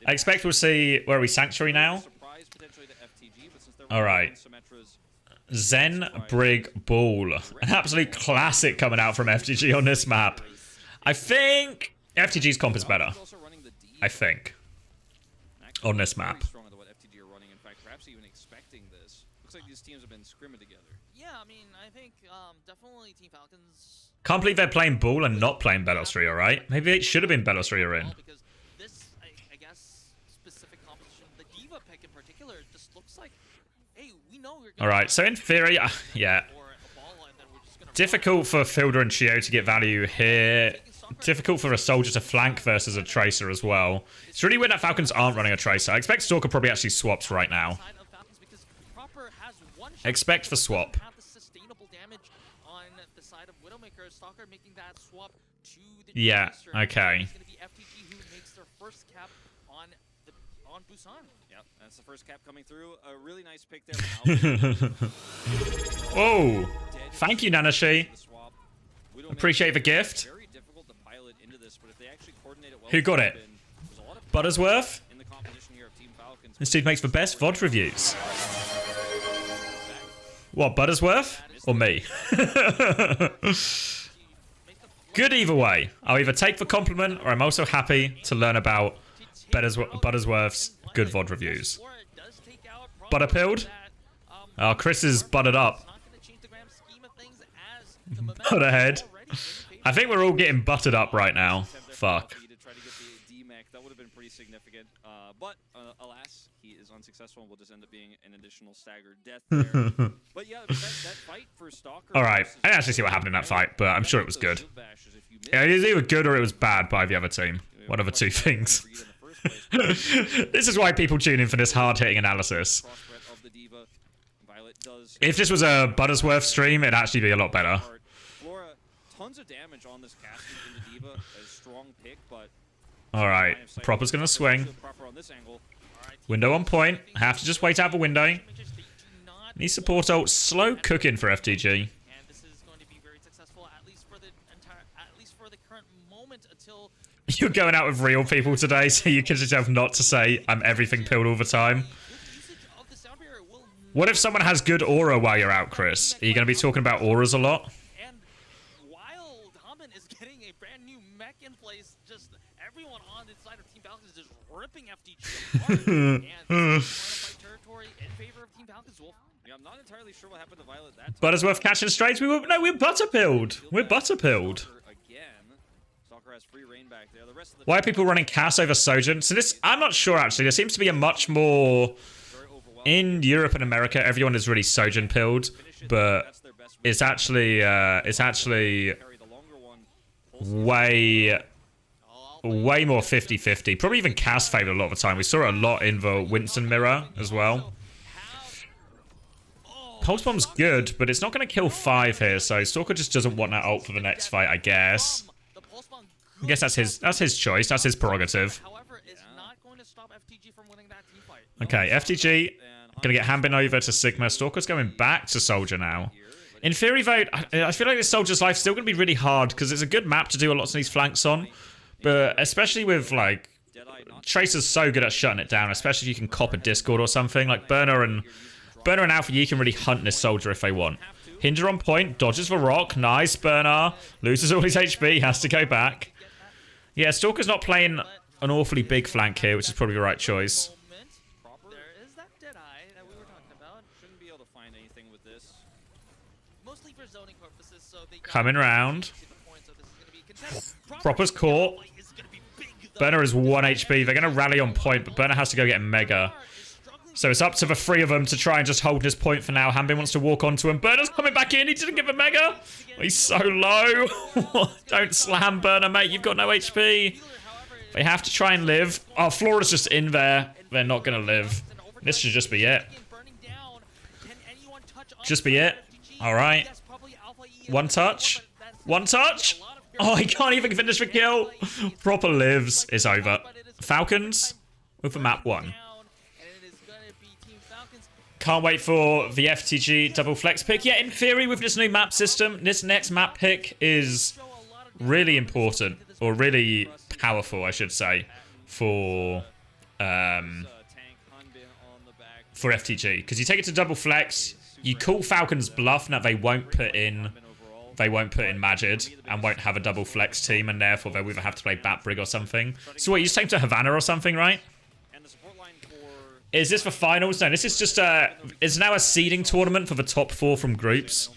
I expect we'll see... Where are we? Sanctuary now? Alright. Zen, Brig, Ball. An absolute classic coming out from FTG on this map. I think FTG's comp is better. I think. On this map. Yeah, I mean, I think definitely Team Falcons... Can't believe they're playing Ball and not playing Belostria, right? Maybe it should have been Belostria in. Because this, I guess, specific competition, the Diva pick in particular, just looks like hey, we know you're All right, so in theory, yeah. Difficult for Fielder and Chio to get value here. Difficult for a soldier to flank versus a Tracer as well. It's really weird that Falcons aren't running a Tracer. I expect Stalker probably actually swaps right now. Expect for swap. Yeah, okay. Yep, that's the first cap coming through. A really nice pick there. Oh, thank you, Nanashi. Appreciate the gift. Very difficult to pilot into this, but if they actually coordinate it well, Who got it? Buttersworth? in the competition here of Team Falcons. This dude makes the best VOD reviews. What, Buttersworth? Or me? Good either way. I'll either take the compliment, or I'm also happy to learn about Buttersworth's good VOD reviews. Butterpilled? Oh, Chris is buttered up. Butterhead. I think we're all getting buttered up right now. Fuck. That would have been pretty significant. But alas, he is unsuccessful and will just end up being an additional staggered death there. But yeah, that fight for Stalker. Alright, I didn't actually see what happened in that fight, but I'm sure it was good. Yeah, it was either good or it was bad by the other team. One of the two things. This is why people tune in for this hard-hitting analysis. If this was a Buttersworth stream, it'd actually be a lot better. Flora, tons of damage on this casting into Diva. A strong pick, but Alright, Proper's gonna swing. Window on point. Have to just wait out the window. Need support ult. Slow cooking for FTG. And this is going to be very successful, at least for the current moment until You're going out with real people today, so you can yourself not to say I'm everything pilled all the time. What if someone has good aura while you're out, Chris? Are you going to be talking about auras a lot? And while Haman is getting a brand new mech in place, just everyone on the side of Team Falcons is just ripping FTG apart. And this is fight territory in favor of Team Falcons. yeah, I'm not entirely sure what happened to Violet that time. Buttersworth catching straights? We're butterpilled. We're butterpilled. Stalker has free reign back there. The rest of the Why are people running Cass over Sojourn? So this, I'm not sure actually. There seems to be a much more... In Europe and America, everyone is really Sojourn pilled, but it's actually way more 50-50. Probably even Cass favored a lot of the time. We saw it a lot in the Winston mirror as well. Pulse Bomb's good, but it's not going to kill 5 here, so Stalker just doesn't want that ult for the next fight, I guess. I guess that's his choice. That's his prerogative. Okay, FTG gonna get Hanbin over to Sigma. Stalker's going back to Soldier now. In theory, though, I feel like this Soldier's Life's still gonna be really hard because it's a good map to do a lot of these flanks on, but especially with like Tracer's so good at shutting it down, especially if you can cop a Discord or something. Like Burner and Alpha Yi can really hunt this Soldier if they want. Hinder on point, dodges the rock, nice Burner, loses all his HP, has to go back. Yeah, Stalker's not playing an awfully big flank here, which is probably the right choice. Coming round. Proper's caught. Burner is 1 HP. They're going to rally on point, but Burner has to go get Mega. So it's up to the 3 of them to try and just hold this point for now. Hanbin wants to walk onto him. Burner's coming back in. He didn't give a Mega. He's so low. Don't slam Burner, mate. You've got no HP. They have to try and live. Oh, Flora's just in there. They're not going to live. This should just be it. Just be it. All right. One touch. One touch. Oh, he can't even finish the kill. Proper lives. It's over. Falcons with the map 1. Can't wait for the FTG double flex pick. Yeah, in theory, with this new map system, this next map pick is really important, or really powerful, I should say, for FTG. Because you take it to double flex, you call Falcons bluff that they won't put in Majid and won't have a double flex team, and therefore they'll either have to play Batbrig or something. So what, you just take to Havana or something, right? Is this for finals? No, this is just it's now a seeding tournament for the top 4 from groups.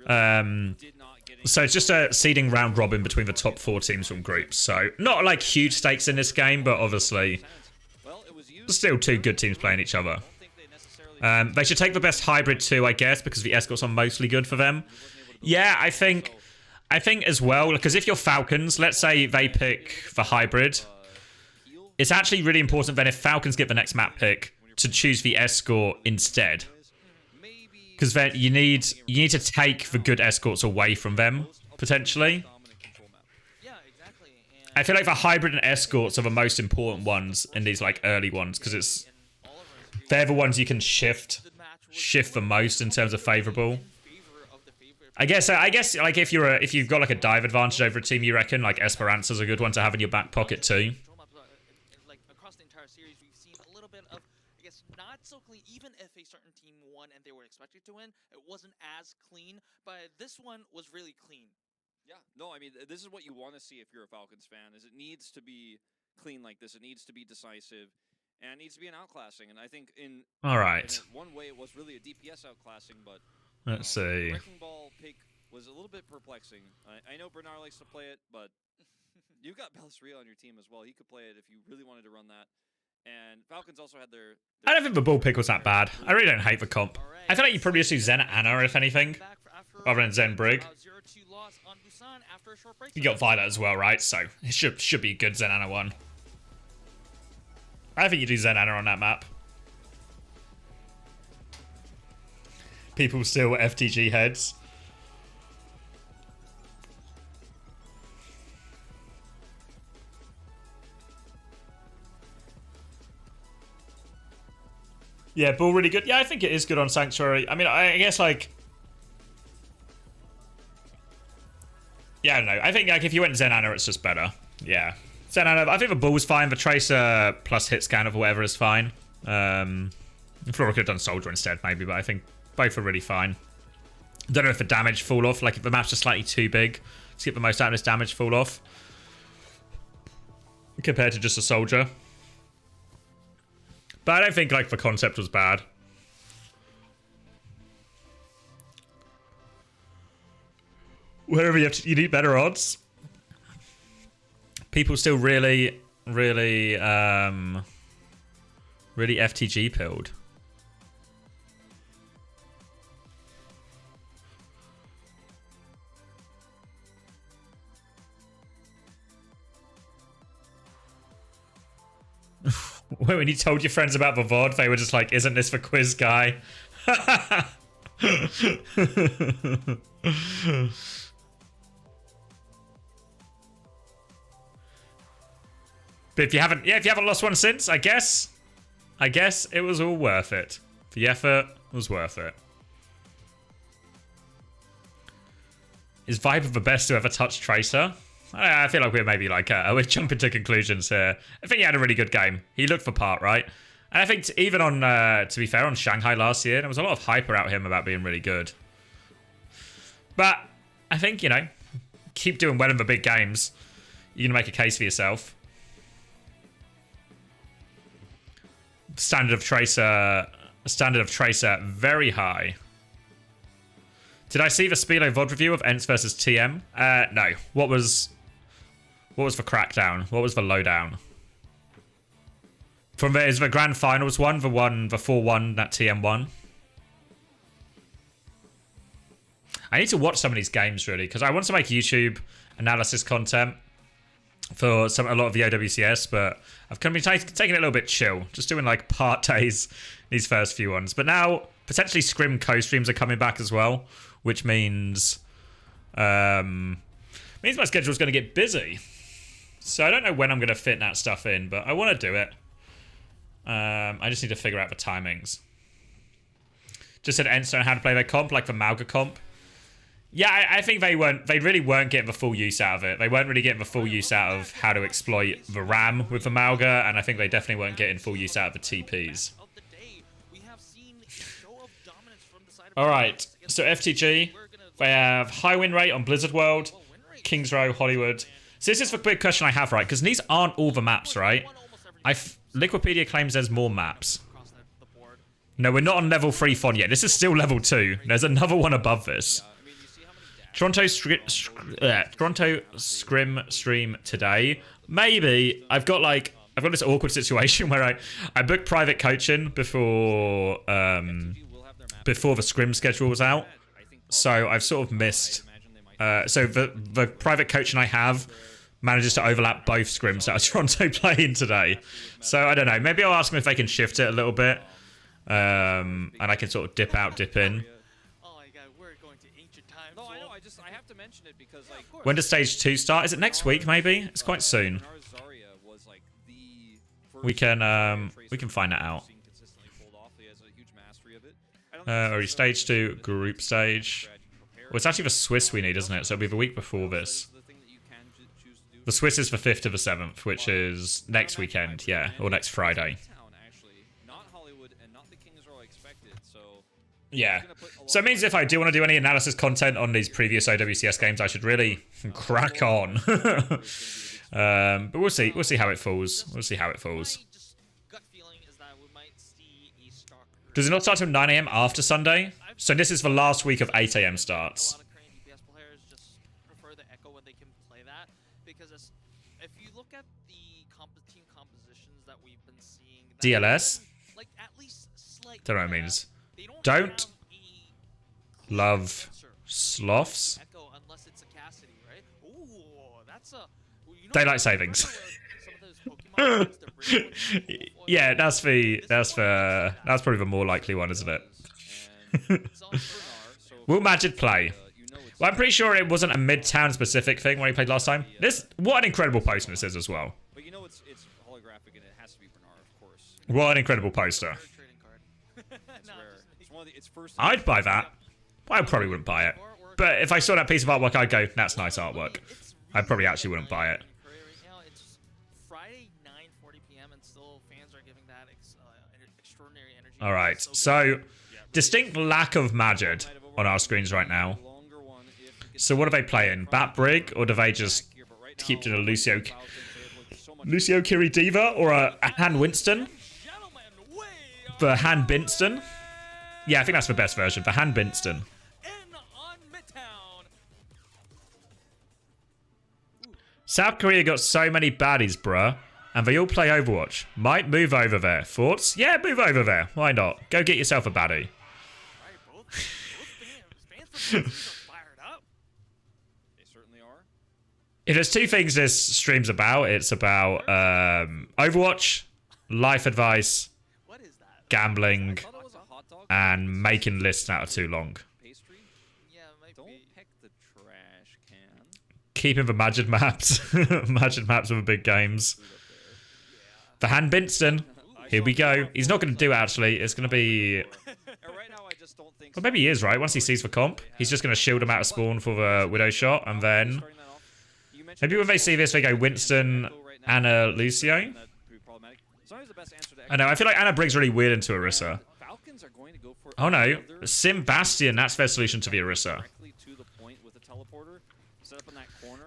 So it's just a seeding round robin between the top 4 teams from groups. So not like huge stakes in this game, but obviously still two good teams playing each other. They should take the best hybrid too, I guess, because the escorts are mostly good for them. Yeah, I think as well, because if you're Falcons, let's say they pick the hybrid, it's actually really important then if Falcons get the next map pick to choose the escort instead. Because then you need to take the good escorts away from them, potentially. I feel like the hybrid and escorts are the most important ones in these like early ones, because they're the ones you can shift the most in terms of favorable. I guess like if you've got like a dive advantage over a team, you reckon like Esperanza's a good one to have in your back pocket too. Like across the entire series, we've seen a little bit of, I guess, not so clean. Even if a certain team won and they were expected to win, it wasn't as clean. But this one was really clean. Yeah, no, I mean, this is what you want to see if you're a Falcons fan, is it needs to be clean like this. It needs to be decisive, and it needs to be an outclassing. And I think in one way it was really a DPS outclassing, but let's see. Wrecking Ball pick was a little bit perplexing. I know Bernard likes to play it, but you've got Bellisria on your team as well. He could play it if you really wanted to run that. And Falcons also had their I don't think the ball pick was that bad. I really don't hate the comp. I feel like you probably just do Zen Anna, if anything, rather than Zen Brig. You got Violet as well, right? So it should be a good Zen Anna one. I think you do Zen Anna on that map. People still FTG heads. Yeah, ball really good. Yeah, I think it is good on Sanctuary. I mean, I guess like... Yeah, I don't know. I think like if you went Zen Anna, it's just better. Yeah. Zen Anna, I think the ball's fine. The Tracer plus hit scan or whatever is fine. Flora could have done Soldier instead, maybe, but I think both are really fine. I don't know if the damage fall off. Like if the map's just slightly too big to get the most out of this damage fall off. Compared to just a Soldier. But I don't think like the concept was bad. Wherever you need better odds. People still really FTG pilled. When you told your friends about the VOD, they were just like, isn't this the quiz guy? But if you haven't lost one since, I guess it was all worth it. The effort was worth it. Is Viper the best to ever touch Tracer? I feel like we're maybe like we're jumping to conclusions here. I think he had a really good game. He looked the part, right? And I think even on, to be fair, on Shanghai last year, there was a lot of hype around him about being really good. But I think, you know, keep doing well in the big games. You're going to make a case for yourself. Standard of Tracer, very high. Did I see the Spilo VOD review of Ents versus TM? No. What was the crackdown? What was the lowdown? From there is the grand finals one, the 4-1 that TM won. I need to watch some of these games really, because I want to make YouTube analysis content for a lot of the OWCS, but I've kind of been taking it a little bit chill, just doing like part days these first few ones. But now potentially Scrim co-streams are coming back as well, which means my schedule's going to get busy. So I don't know when I'm going to fit that stuff in, but I want to do it. I just need to figure out the timings. Just said Ents don't know how to play their comp, like the Malga comp. Yeah, I think they really weren't getting the full use out of it. They weren't really getting the full use out of how to exploit the RAM with the Malga, and I think they definitely weren't getting full use out of the TPs. Alright, so FTG, they have high win rate on Blizzard World, Kings Row, Hollywood. So this is the big question I have, right? Because these aren't all the maps, right? Liquipedia claims there's more maps. No, we're not on level 3 Fon yet. This is still level 2. There's another one above this. Toronto Scrim stream today. Maybe. I've got like I've got this awkward situation where I booked private coaching before the scrim schedule was out, so I've sort of missed. So the private coaching I have manages to overlap both scrims that are Toronto playing today. So I don't know. Maybe I'll ask them if they can shift it a little bit, and I can sort of dip out, dip in. Oh my god, we're going to ancient times. No, I know. I have to mention it because like When does stage 2 start? Is it next week? Maybe it's quite soon. We can find that out. Or stage 2 group stage. Well, it's actually the Swiss we need, isn't it? So it'll be the week before this. The Swiss is the 5th to the 7th, which is next weekend, yeah, or next Friday. Yeah. So it means if I do want to do any analysis content on these previous OWCS games, I should really crack on. But we'll see. We'll see how it falls. We'll see how it falls. Does it not start till 9 AM after Sunday? So this is the last week of 8 AM starts. A lot of current DPS players just prefer the Echo when they can play that, because if you look at the team compositions that we've been seeing, DLS? like at least slightly. Don't know what it means. They Don't have a love answer sloths. Echo unless it's a Cassidy, right? Ooh, that's a Daylight savings. some of those Pokemon cards that really Yeah, that's probably the more likely one, isn't it? Will Majid play? Well, I'm pretty sure it wasn't a Midtown specific thing when he played last time. What an incredible poster this is as well. But you know it's holographic and it has to be Bernard, of course. What an incredible poster. It's rare. It's one of its first. I'd buy that. I probably wouldn't buy it. But if I saw that piece of artwork, I'd go, that's nice artwork. I probably actually wouldn't buy it. It's Friday 9:40 p.m. and still fans are giving that extraordinary energy. All right, so distinct lack of Majid on our screens right now. So what are they playing? Bat Brig, or do they just keep doing a Lucio Kiri Diva, or a Han Winston? The Han Binston? Yeah, I think that's the best version. The Han Binston. South Korea got so many baddies, bruh. And they all play Overwatch. Might move over there. Thoughts? Yeah, move over there. Why not? Go get yourself a baddie. If there's two things this stream's about, it's about Overwatch, life advice, gambling, and making lists out of too long. Keeping the Majid maps. Majid maps with the big games. The Han Binston. Here we go. He's not going to do it, actually. It's going to be... Well, maybe he is, right? Once he sees the comp, he's just going to shield him out of spawn for the Widow shot, and then... Maybe when they see this, they go Winston, Anna, Lucio. I know, I feel like Anna Briggs really weird into Orisa. Oh no, Sim Bastion, that's their solution to the Orisa.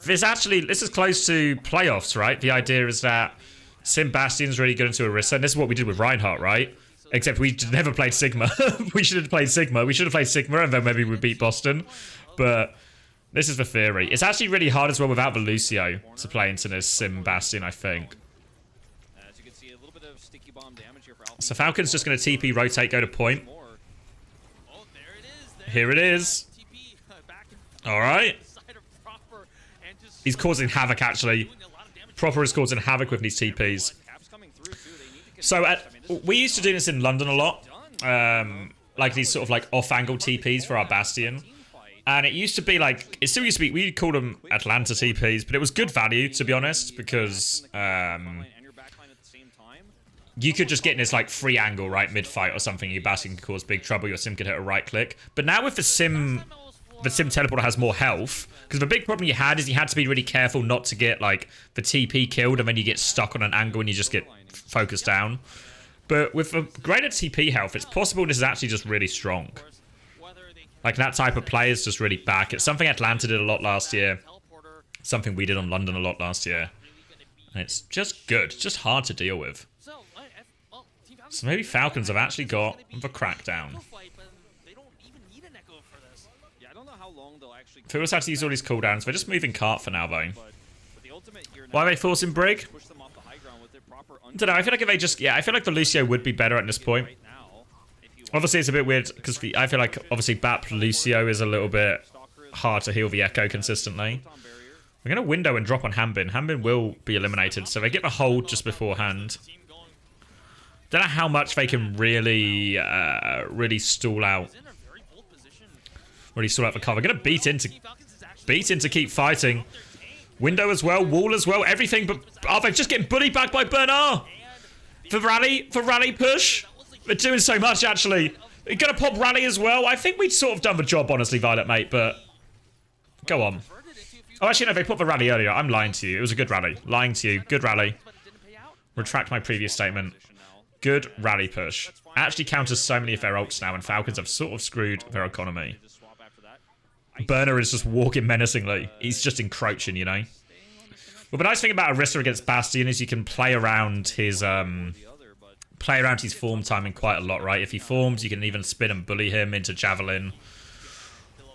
This is close to playoffs, right? The idea is that Sim Bastion's really good into Orisa, and this is what we did with Reinhardt, right? Except we never played Sigma. We should have played Sigma. We should have played Sigma, and then maybe we beat Boston. But this is the theory. It's actually really hard as well without the Lucio to play into this Sim Bastion, I think. So Falcon's just going to TP, rotate, go to point. Here it is. Alright. He's causing havoc, actually. Proper is causing havoc with these TPs. So we used to do this in London a lot. Like these sort of like off-angle TPs for our Bastion. And it used to be like, it still used to be, we'd call them Atlanta TPs, but it was good value, to be honest, because you could just get in this like free angle, right, mid-fight or something, your Bastion could cause big trouble, your Sim could hit a right click. But now with the Sim teleporter has more health, because the big problem you had is you had to be really careful not to get like the TP killed and then you get stuck on an angle and you just get focused down. But with a greater TP health, it's possible this is actually just really strong. Like that type of play is just really back. It's something Atlanta did a lot last year. Something we did on London a lot last year. And it's just good. It's just hard to deal with. So maybe Falcons have actually got the crackdown. Phil's had to use all these cooldowns. They're just moving cart for now, though. Why are they forcing Brig? I don't know, I feel like if they just... Yeah, I feel like the Lucio would be better at this point. Obviously, it's a bit weird, because I feel like, obviously, BAP Lucio is a little bit hard to heal the Echo consistently. We're going to window and drop on Hanbin. Hanbin will be eliminated, so they get the hold just beforehand. Don't know how much they can really, really stall out. Really stall out the cover. Going to beat in to keep fighting. Window as well, wall as well, everything, but they're just getting bullied back by Bernard. For rally push. They're doing so much, actually. They're going to pop rally as well. I think we'd sort of done the job, honestly, Violet, mate, but... Go on. Oh, actually, no, they put the rally earlier. I'm lying to you. It was a good rally. Lying to you. Good rally. Retract my previous statement. Good rally push. Actually counters so many of their ults now, and Falcons have sort of screwed their economy. Burner is just walking menacingly. He's just encroaching, you know? Well, the nice thing about Orisa against Bastion is you can play around his form timing quite a lot, right? If he forms, you can even spin and bully him into Javelin.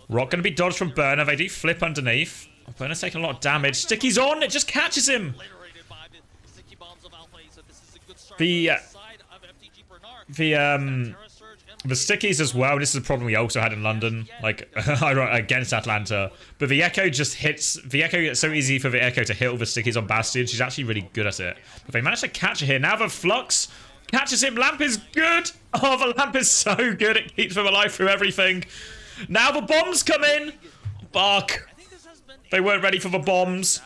Rock going to be dodged from Burner. They do flip underneath. Burner's taking a lot of damage. Sticky's on. It just catches him. The stickies as well. This is a problem we also had in London, like against Atlanta. But the Echo just hits. The Echo, it's so easy for the Echo to hit all the stickies on Bastion. She's actually really good at it. But they managed to catch her here. Now the Flux catches him. Lamp is good. Oh, the Lamp is so good. It keeps them alive through everything. Now the bombs come in. Bark. They weren't ready for the bombs.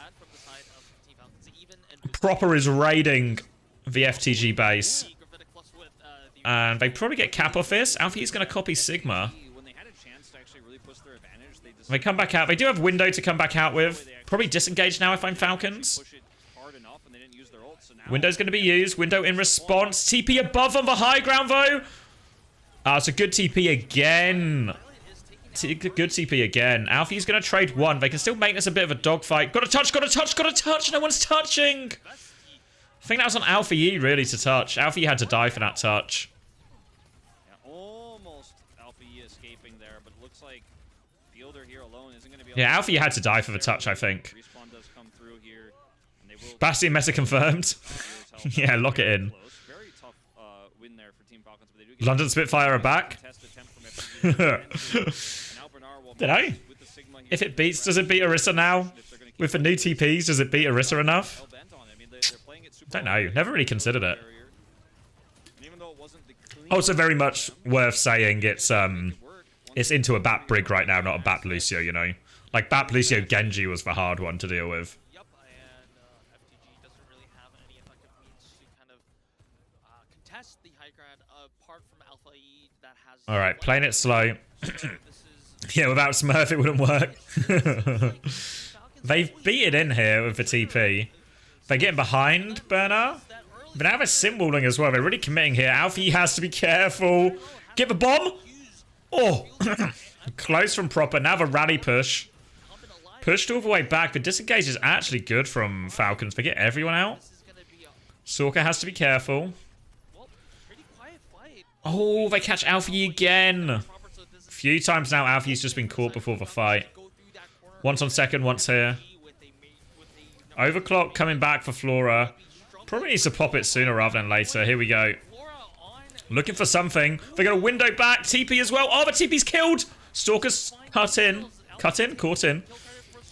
Proper is raiding the FTG base. And they probably get cap off this. Alfie's going to copy Sigma. They come back out. They do have window to come back out with. Probably disengage now if I'm Falcons. Window's going to be used. Window in response. TP above on the high ground, though. It's a good TP again. Good TP again. Alfie's going to trade one. They can still make this a bit of a dogfight. Got to touch, got to touch, got to touch. No one's touching. I think that was on Alfie, really, to touch. Alfie had to die for that touch. Yeah, almost Alfie escaping there, but it looks like Fielder here alone isn't going to be able Yeah, Alfie had to die for the touch, I think. Respawn does come through here, and they will Bastion meta confirmed. Yeah, lock it in. Very tough win there for Team Falcons, but they do get London Spitfire are back. Did I? If it beats, does it beat Orisa now? With the new TPs, does it beat Orisa enough? Don't know. Never really considered it. Also, very much worth saying it's into a BAP Brig right now, not a BAP Lucio, you know? Like, BAP Lucio Genji was the hard one to deal with. Yep, and FTG doesn't really have any effective means to kind of contest the high ground apart from Alpha E that has... Alright, playing it slow. Yeah, without Smurf it wouldn't work. They've beat it in here with the TP. They're getting behind Bernard. But now they're sim-walling as well. They're really committing here. Alfie has to be careful. Get the bomb. Oh. Close from proper. Now the rally push. Pushed all the way back. The disengage is actually good from Falcons. They get everyone out. Sorka has to be careful. Oh, they catch Alfie again. A few times now Alfie's just been caught before the fight. Once on second, once here. Overclock coming back for Flora. Probably needs to pop it sooner rather than later. Here we go. Looking for something. They got a window back. TP as well. Oh, the TP's killed. Stalker's cut in. Cut in? Caught in.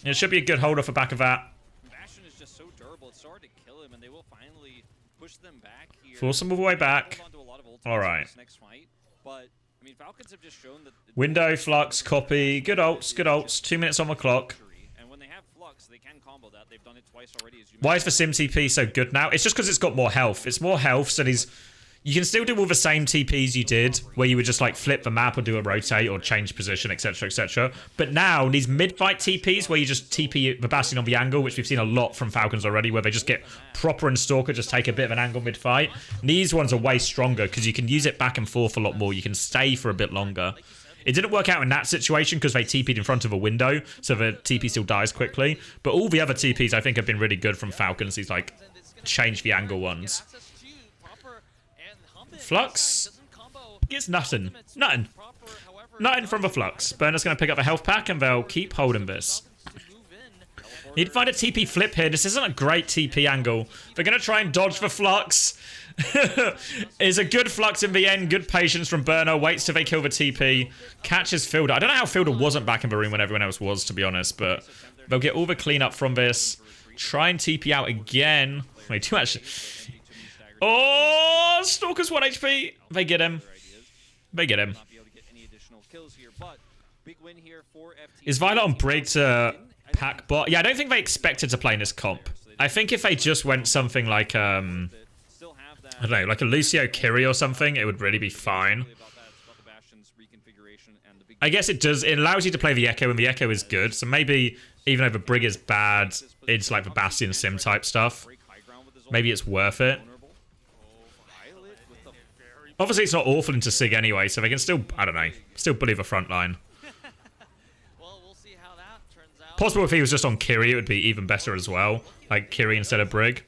It should be a good hold off the back of that. Bastion is just so durable. It's hard to kill him, and they will finally push them back here. Force them all the way back. Alright. Window, Flux, copy. Good ults, good ults. 2 minutes on the clock. Why is the Sim TP so good now? It's just because it's got more health. It's more health, so you can still do all the same TPs you did, where you would just like flip the map or do a rotate or change position, etc, etc. But now, these mid-fight TPs, where you just TP the Bastion on the angle, which we've seen a lot from Falcons already, where they just get Proper and Stalker, just take a bit of an angle mid-fight. These ones are way stronger, because you can use it back and forth a lot more. You can stay for a bit longer. It didn't work out in that situation because they TP'd in front of a window, so the TP still dies quickly. But all the other TPs, I think, have been really good from Falcons. These, like, change the angle ones. Flux gets nothing. Nothing. Nothing from the Flux. Burner's going to pick up a health pack, and they'll keep holding this. Need to find a TP flip here. This isn't a great TP angle. They're going to try and dodge for Flux. It's a good Flux in the end. Good patience from Burner. Waits till they kill the TP. Catches Fielder. I don't know how Fielder wasn't back in the room when everyone else was, to be honest. But they'll get all the cleanup from this. Try and TP out again. Wait, too much. Oh, Stalker's 1 HP. They get him. They get him. Is Violet on Brig to pack bot? Yeah, I don't think they expected to play in this comp. I think if they just went something like, I don't know, like a Lucio Kiri or something, it would really be fine. I guess it does. It allows you to play the Echo, and the Echo is good. So maybe, even though the Brig is bad, it's like the Bastion Sim type stuff. Maybe it's worth it. Obviously, it's not awful into Sig anyway, so they can still, I don't know, still bully the front line. Possible if he was just on Kiri, it would be even better as well. Like Kiri instead of Brig.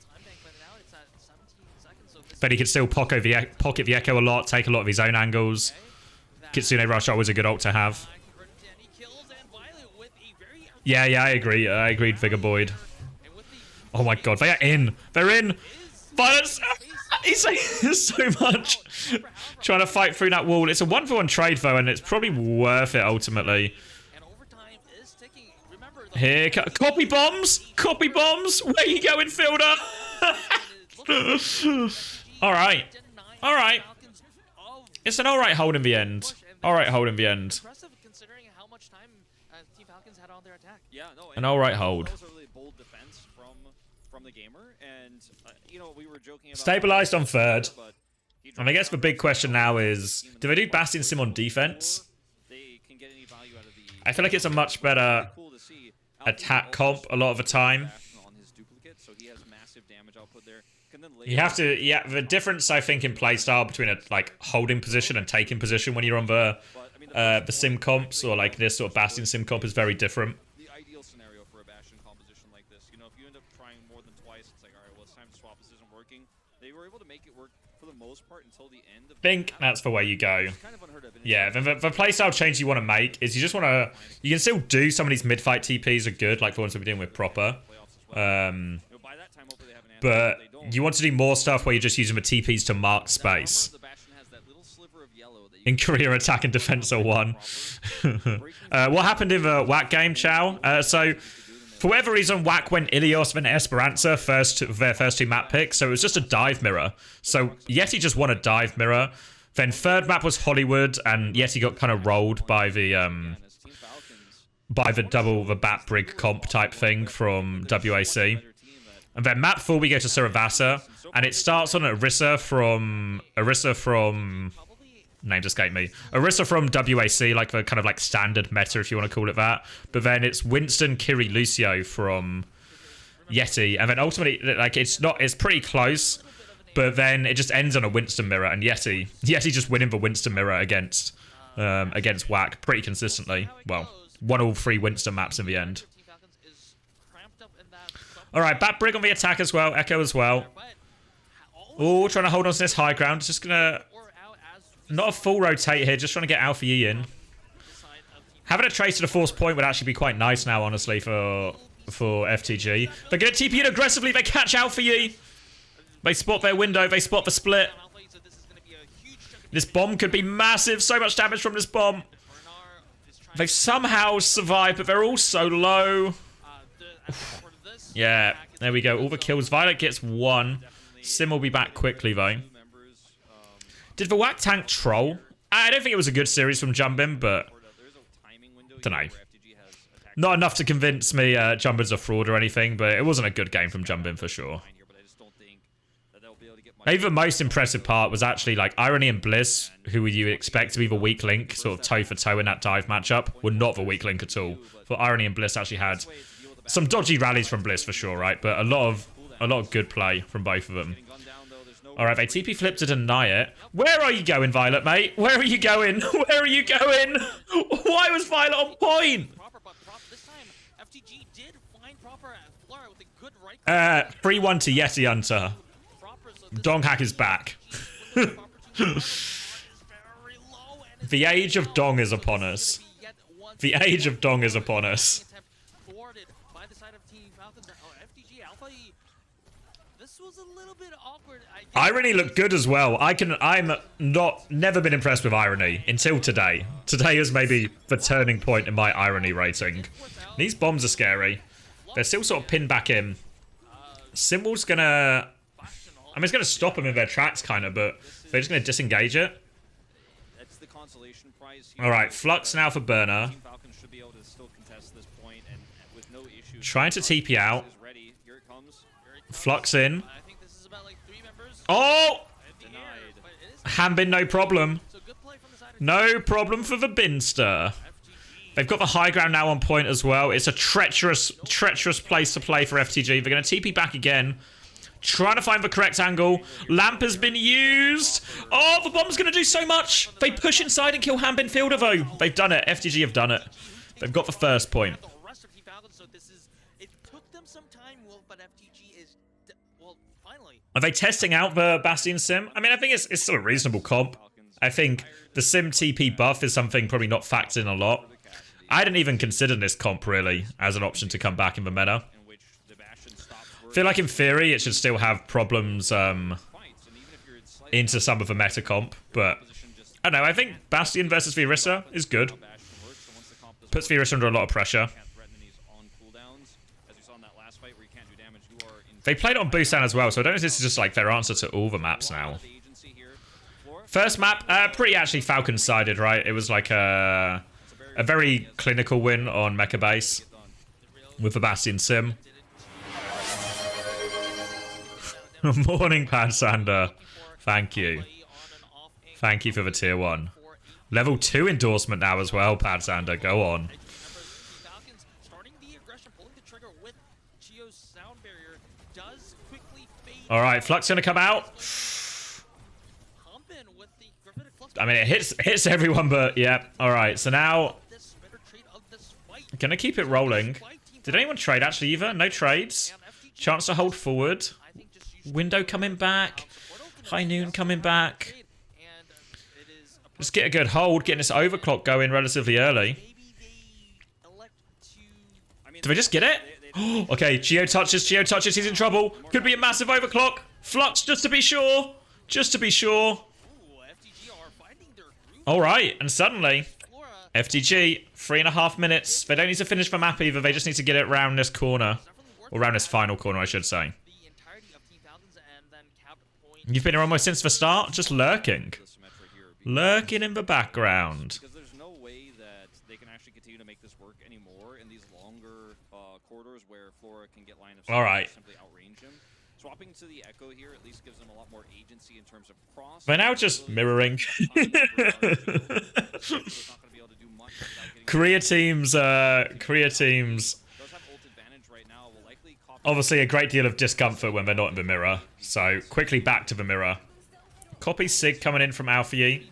But he could still pocket the Echo a lot, take a lot of his own angles. Kitsune Rush always a good ult to have. Yeah, I agree. I agreed, Vigor Boyd. Oh my god, they are in. They're in. Violet's... He's saying so much. Trying to fight through that wall. It's a 1-for-1 trade, though, and it's probably worth it, ultimately. Here, copy bombs! Copy bombs! Where you going, Fielder? Alright. Alright. It's an alright hold in the end. Alright hold in the end. An alright hold. Stabilized on third. And I guess the big question now is, do they do Bastion Sim on defense? I feel like it's a much better attack comp a lot of the time. You have to, yeah, the difference I think in playstyle between a like holding position and taking position when you're on the sim comps or like this sort of Bastion Sim comp is very different. The ideal scenario for a Bastion composition like this, you know, if you end up trying more than twice, it's like, all right, well, it's time to swap. This isn't working. They were able to make it work for the most part until the end of. I think that's the way you go. Yeah, the playstyle change you want to make is you just want to. You can still do some of these mid-fight TPs are good, like the ones we're doing with Proper. But you want to do more stuff where you're just using the TPs to mark space. In Korea, attack and defense are one. What happened in the WAC game, Chow? So, for whatever reason, WAC went Ilios and Esperanza their first two map picks, so it was just a dive mirror. So, Yeti just won a dive mirror. Then third map was Hollywood, and Yeti got kind of rolled by the Bat Brig comp type thing from WAC. And then map 4 we go to Saravasa, and it starts on Orisa from names escape me. Orisa from WAC, like the kind of like standard meta if you want to call it that. But then it's Winston, Kiri, Lucio from Yeti, and then ultimately like it's pretty close, but then it just ends on a Winston mirror, and Yeti just winning the Winston mirror against WAC pretty consistently. Well, won all 3 Winston maps in the end. Alright, Bat Brig on the attack as well, Echo as well. Oh, trying to hold on to this high ground. Just gonna... Not a full rotate here, just trying to get Alpha Yi in. Having a trace to the force point would actually be quite nice now, honestly, for FTG. They're gonna TP in aggressively, they catch Alpha Yi. They spot their window, they spot the split. This bomb could be massive, so much damage from this bomb. They've somehow survived, but they're all so low. Yeah, there we go. All the kills. Violet gets 1. Sim will be back quickly, though. Did the WAC tank troll? I don't think it was a good series from Jumbin, but... don't know. Not enough to convince me Jumbin's a fraud or anything, but it wasn't a good game from Jumbin for sure. Maybe the most impressive part was actually like Irony and Bliss, who would you expect to be the weak link, sort of toe for toe in that dive matchup, were not the weak link at all. But Irony and Bliss actually had some dodgy rallies from Bliss for sure, right? But a lot of good play from both of them. Alright, they TP flip to deny it. Where are you going, Violet, mate? Where are you going? Where are you going? Why was Violet on point? 3-1 to Yeti Hunter. Dong hack is back. The age of Dong is upon us. The age of Dong is upon us. little bit awkward. Irony looked good as well. I'm never been impressed with Irony until today. Today is maybe the turning point in my Irony rating. These bombs are scary. They're still sort of pinned back in. Symbol's gonna... I mean, it's gonna stop them in their tracks, kind of, but they're just gonna disengage it. Alright, Flux now for Burner. Trying to TP out. Flux in. Oh! Hanbin, no problem. No problem for the Binster. They've got the high ground now on point as well. It's a treacherous place to play for FTG. They're going to TP back again. Trying to find the correct angle. Lamp has been used. Oh, the bomb's going to do so much. They push inside and kill Hanbin Fielder, though. They've done it. FTG have done it. They've got the first point. Are they testing out the Bastion Sim? I mean, I think it's still a reasonable comp. I think the Sim TP buff is something probably not factored in a lot. I didn't even consider this comp, really, as an option to come back in the meta. I feel like, in theory, it should still have problems into some of the meta comp. But, I don't know, I think Bastion versus Virissa is good. Puts Virissa under a lot of pressure. They played it on Busan as well, so I don't know if this is just like their answer to all the maps now. First map, pretty actually Falcons-sided, right? It was like a very clinical win on Mecha Base with the Bastion Sim. Morning, Pad Sander. Thank you. Thank you for the tier 1. Level 2 endorsement now as well, Pad Sander. Go on. All right, Flux gonna come out. I mean, it hits everyone, but yeah. All right, so now gonna keep it rolling. Did anyone trade actually either? No trades. Chance to hold forward. Window coming back. High Noon coming back. Just get a good hold, getting this overclock going relatively early. Did we just get it? Okay, Geo touches, he's in trouble. Could be a massive overclock. Flux, just to be sure. Just to be sure. Alright, and suddenly, FTG, 3.5 minutes. They don't need to finish the map either, they just need to get it round this corner. Or round this final corner, I should say. You've been here almost since the start, just lurking. Lurking in the background. All right. Swapping to the Echo here at least gives them a lot more agency in terms of cross. They're now just mirroring. Korea teams. Obviously, a great deal of discomfort when they're not in the mirror. So quickly back to the mirror. Copy Sig coming in from Alpha Yi.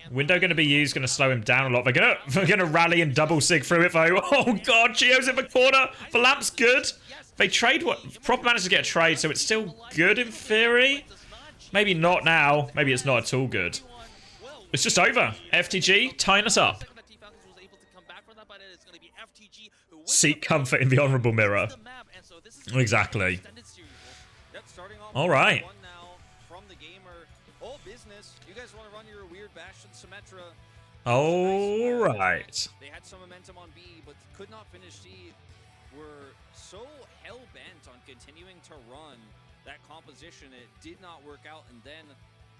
Window going to be used, going to slow him down a lot. They're gonna rally and double Sig through it though. Oh god, Geo's in the corner. The lamp's good. They trade what? Proper managed to get a trade, so it's still good in theory. Maybe not now. Maybe it's not at all good. It's just over. FTG, tying us up. Seek comfort in the honourable mirror. Exactly. All right. All right. They had some momentum on B, but could not finish C. Were so hell-bent on continuing to run that composition, it did not work out, and then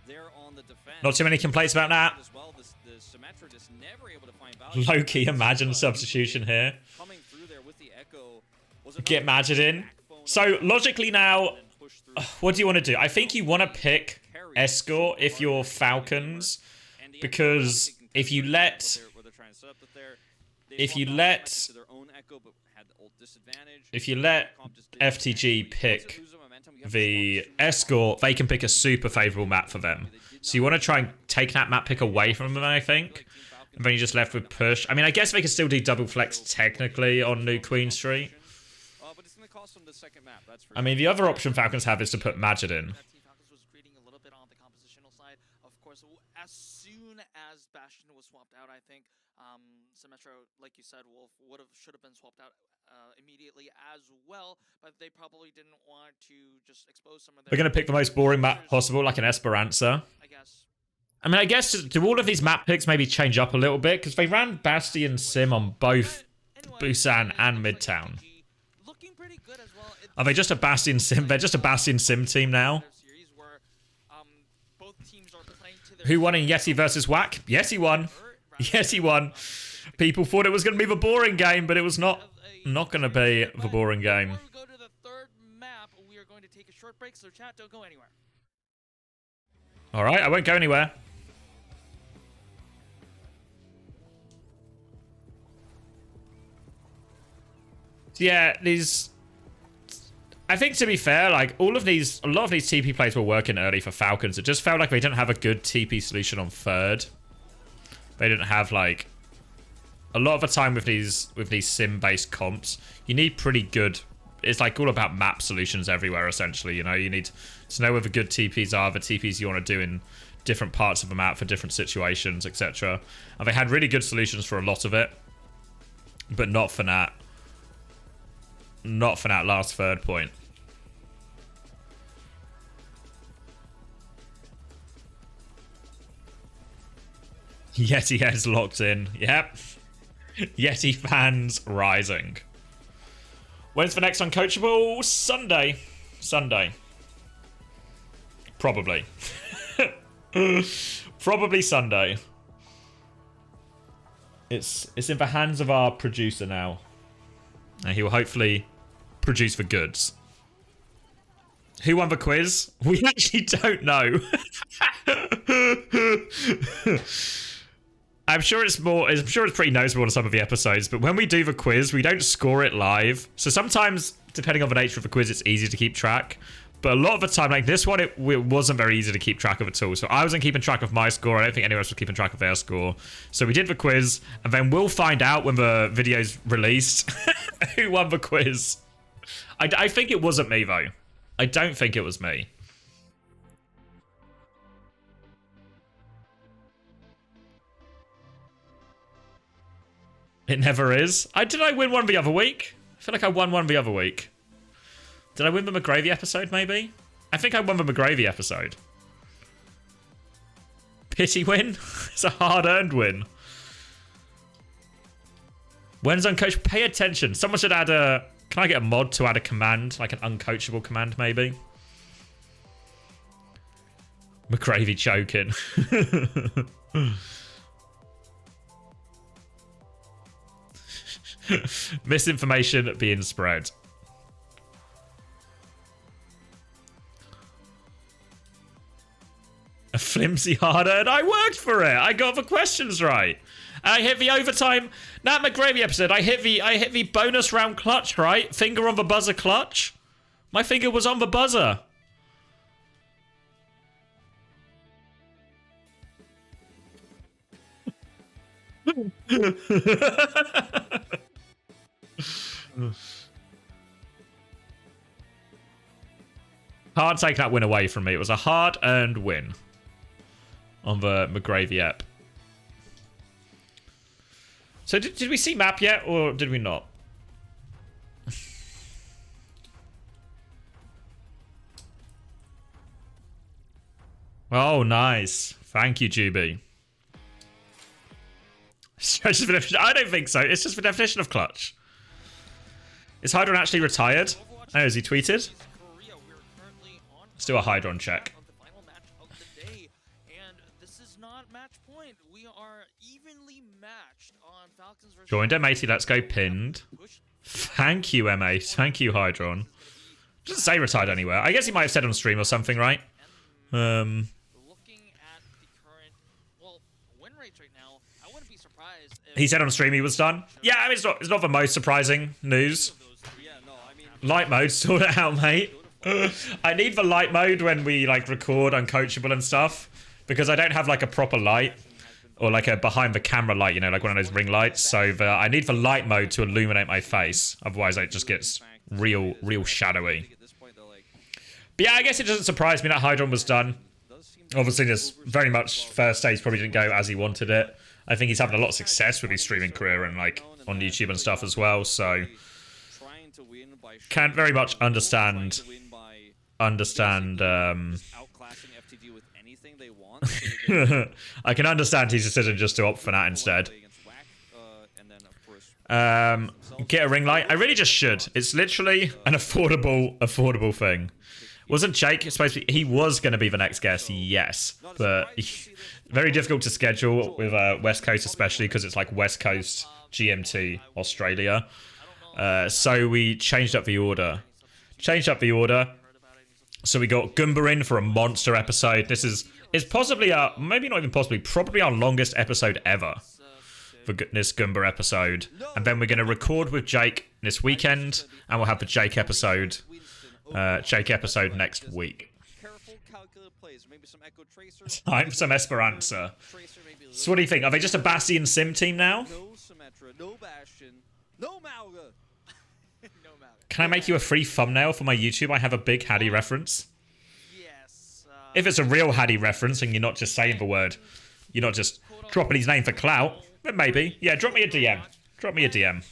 they're on the defense. Not too many complaints about that. As well, the Symmetra just never able to find value. Low-key imagine substitution here. Coming through there with the Echo. Get Magic in. So, logically now, what do you want to do? I think you want to pick Escort if you're Falcons, because if you let FTG pick the Escort, they can pick a super favorable map for them. So you want to try and take that map pick away from them, I think. And then you're just left with push. I mean, I guess they could still do double flex technically on New Queen Street. I mean, the other option Falcons have is to put Magic in. As soon as Bastion was swapped out, I think Symmetro, like you said, Wolf, should have been swapped out immediately as well, but they probably didn't want to just expose some of their... We're going to pick the most boring map possible, like an Esperanza. I guess. I mean, I guess, do all of these map picks maybe change up a little bit? Because they ran Bastion Sim on both Busan and Midtown. Looking pretty good as well. Are they just a Bastion Sim? They're just a Bastion Sim team now? Who won in YETI versus WAC? YETI won. YETI won. People thought it was going to be the boring game, but it was not going to be the boring game. Before we go to the third map, we are going to take a short break, so chat, don't go anywhere. All right, I won't go anywhere. Yeah, I think, to be fair, like a lot of these TP plays were working early for Falcons. It just felt like they didn't have a good TP solution on third. They didn't have, like, a lot of the time with these sim-based comps, you need pretty good. It's like all about map solutions everywhere, essentially. You know, you need to know where the good TPs are, the TPs you want to do in different parts of the map for different situations, etc. And they had really good solutions for a lot of it, but not for that. Not for that last third point. Yeti heads locked in. Yep. Yeti fans rising. When's the next Uncoachable? Sunday. Sunday. Probably. Probably Sunday. It's in the hands of our producer now. And he will hopefully produce the goods. Who won the quiz? We actually don't know. I'm sure it's pretty noticeable on some of the episodes, but when we do the quiz, we don't score it live. So sometimes, depending on the nature of the quiz, it's easy to keep track. But a lot of the time, like this one, it wasn't very easy to keep track of at all. So I wasn't keeping track of my score. I don't think anyone else was keeping track of their score. So we did the quiz, and then we'll find out when the video's released who won the quiz. I think it wasn't me, though. I don't think it was me. It never is. Did I win one the other week? I feel like I won one the other week. Did I win the McGravy episode, maybe? I think I won the McGravy episode. Pity win? It's a hard-earned win. When's Uncoach? Pay attention. Someone should add a... Can I get a mod to add a command? Like an uncoachable command, maybe? McGravy choking. Misinformation being spread. A flimsy hard-earned. I worked for it. I got the questions right. I hit the overtime. That McGravy episode. I hit the bonus round clutch, right? Finger on the buzzer clutch. My finger was on the buzzer. Can't take that win away from me. It was a hard-earned win on the McGravy app. So did we see map yet, or did we not? Oh, nice. Thank you, Juby. I don't think so. It's just the definition of clutch. Is Hydron actually retired? Oh, has he tweeted? Let's do a Hydron check. Joined M80, let's go pinned. Thank you, M8. Thank you, Hydron. Doesn't say retired anywhere. I guess he might have said on stream or something, right? He said on stream he was done. Yeah, I mean, it's not the most surprising news. Light mode, sort it out, mate. I need the light mode when we like record Uncoachable and stuff, because I don't have like a proper light or like a behind the camera light, you know, like one of those ring lights. So I need the light mode to illuminate my face. Otherwise, it just gets real shadowy. But yeah, I guess it doesn't surprise me that Hydron was done. Obviously, this very much first stage probably didn't go as he wanted it. I think he's having a lot of success with his streaming career and like on YouTube and stuff as well. So can't very much understand I can understand his decision just to opt for that instead. Get a ring light. I really just should. It's literally an affordable thing. Wasn't Jake supposed to be? He was going to be the next guest, yes, but very difficult to schedule with West Coast, especially because it's like West Coast GMT Australia. So we changed up the order. So we got Goomba in for a monster episode. It's possibly maybe not even possibly, probably our longest episode ever for this Goomba episode. And then we're going to record with Jake this weekend, and we'll have the Jake episode next week. Time for some Esperanza. So what do you think? Are they just a Bastion sim team now? Can I make you a free thumbnail for my YouTube? I have a big Haddy reference. If it's a real Haddy reference and you're not just saying the word, you're not just dropping his name for clout, then maybe. Yeah, drop me a DM.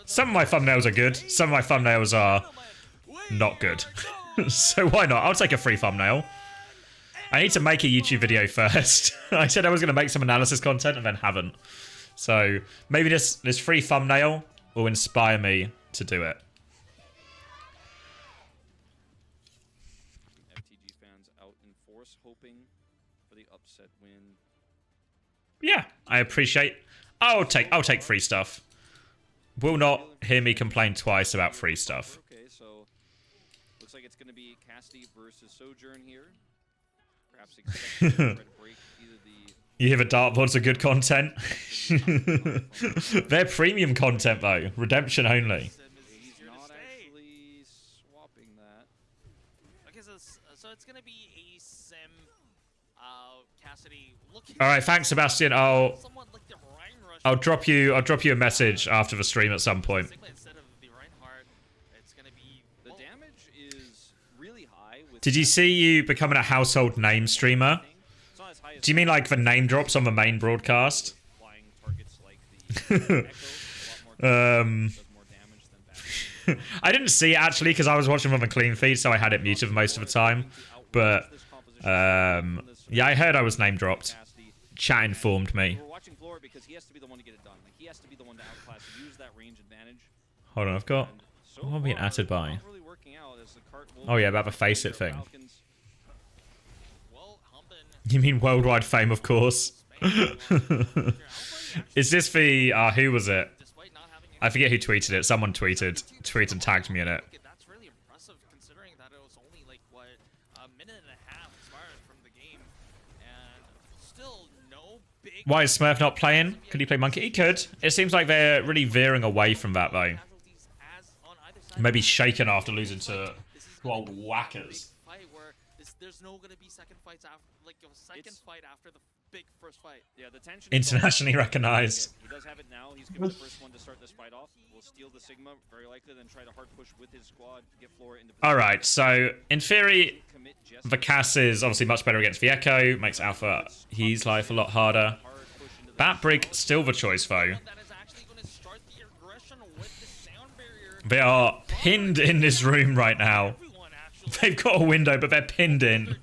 Some of my thumbnails are good. Some of my thumbnails are not good. So why not? I'll take a free thumbnail. I need to make a YouTube video first. I said I was going to make some analysis content and then haven't. So maybe this free thumbnail will inspire me to do it. FTG fans out in force hoping for the upset win. Yeah, I appreciate. I'll take free stuff. Will not hear me complain twice about free stuff. Okay, so looks like it's going to be Cassidy versus Sojourn here. Perhaps expect to try to break either the. You hear the dartboards are good content? They're premium content though. Redemption only. He's not actually swapping that. Okay, so it's gonna be a sim. Cassidy looking. All right, thanks, Sebastian. I'll drop you a message after the stream at some point. The damage is really high. Did you see you becoming a household name streamer? Do you mean like the name drops on the main broadcast? I didn't see it actually because I was watching from a clean feed, so I had it muted most of the time. But yeah, I heard I was name dropped. Chat informed me. Hold on, I've got. What am I being added by? Oh yeah, about the face it thing. You mean worldwide fame, of course. Is this the who was it? I forget who tweeted it. Someone tweeted and tagged me in it. That's really impressive considering that it was only like what a minute and a half expired from the game, and still no big. Why is Smurf not playing? Could he play Monkey? He could. It seems like they're really veering away from that though. Maybe shaken after losing to old whackers. There's no gonna be second fights after, like a second fight after the big first fight. Yeah, the tension. Internationally recognized. He does have it now. He's gonna be the first one to start this fight off. Will steal the Sigma very likely, then try to hard push with his squad to get Flora into. All right, so in theory, the Cass is obviously much better against the Echo. Makes Alpha his life a lot harder. Batbrig still the choice though. They are pinned in this room right now. They've got a window, but they're pinned in.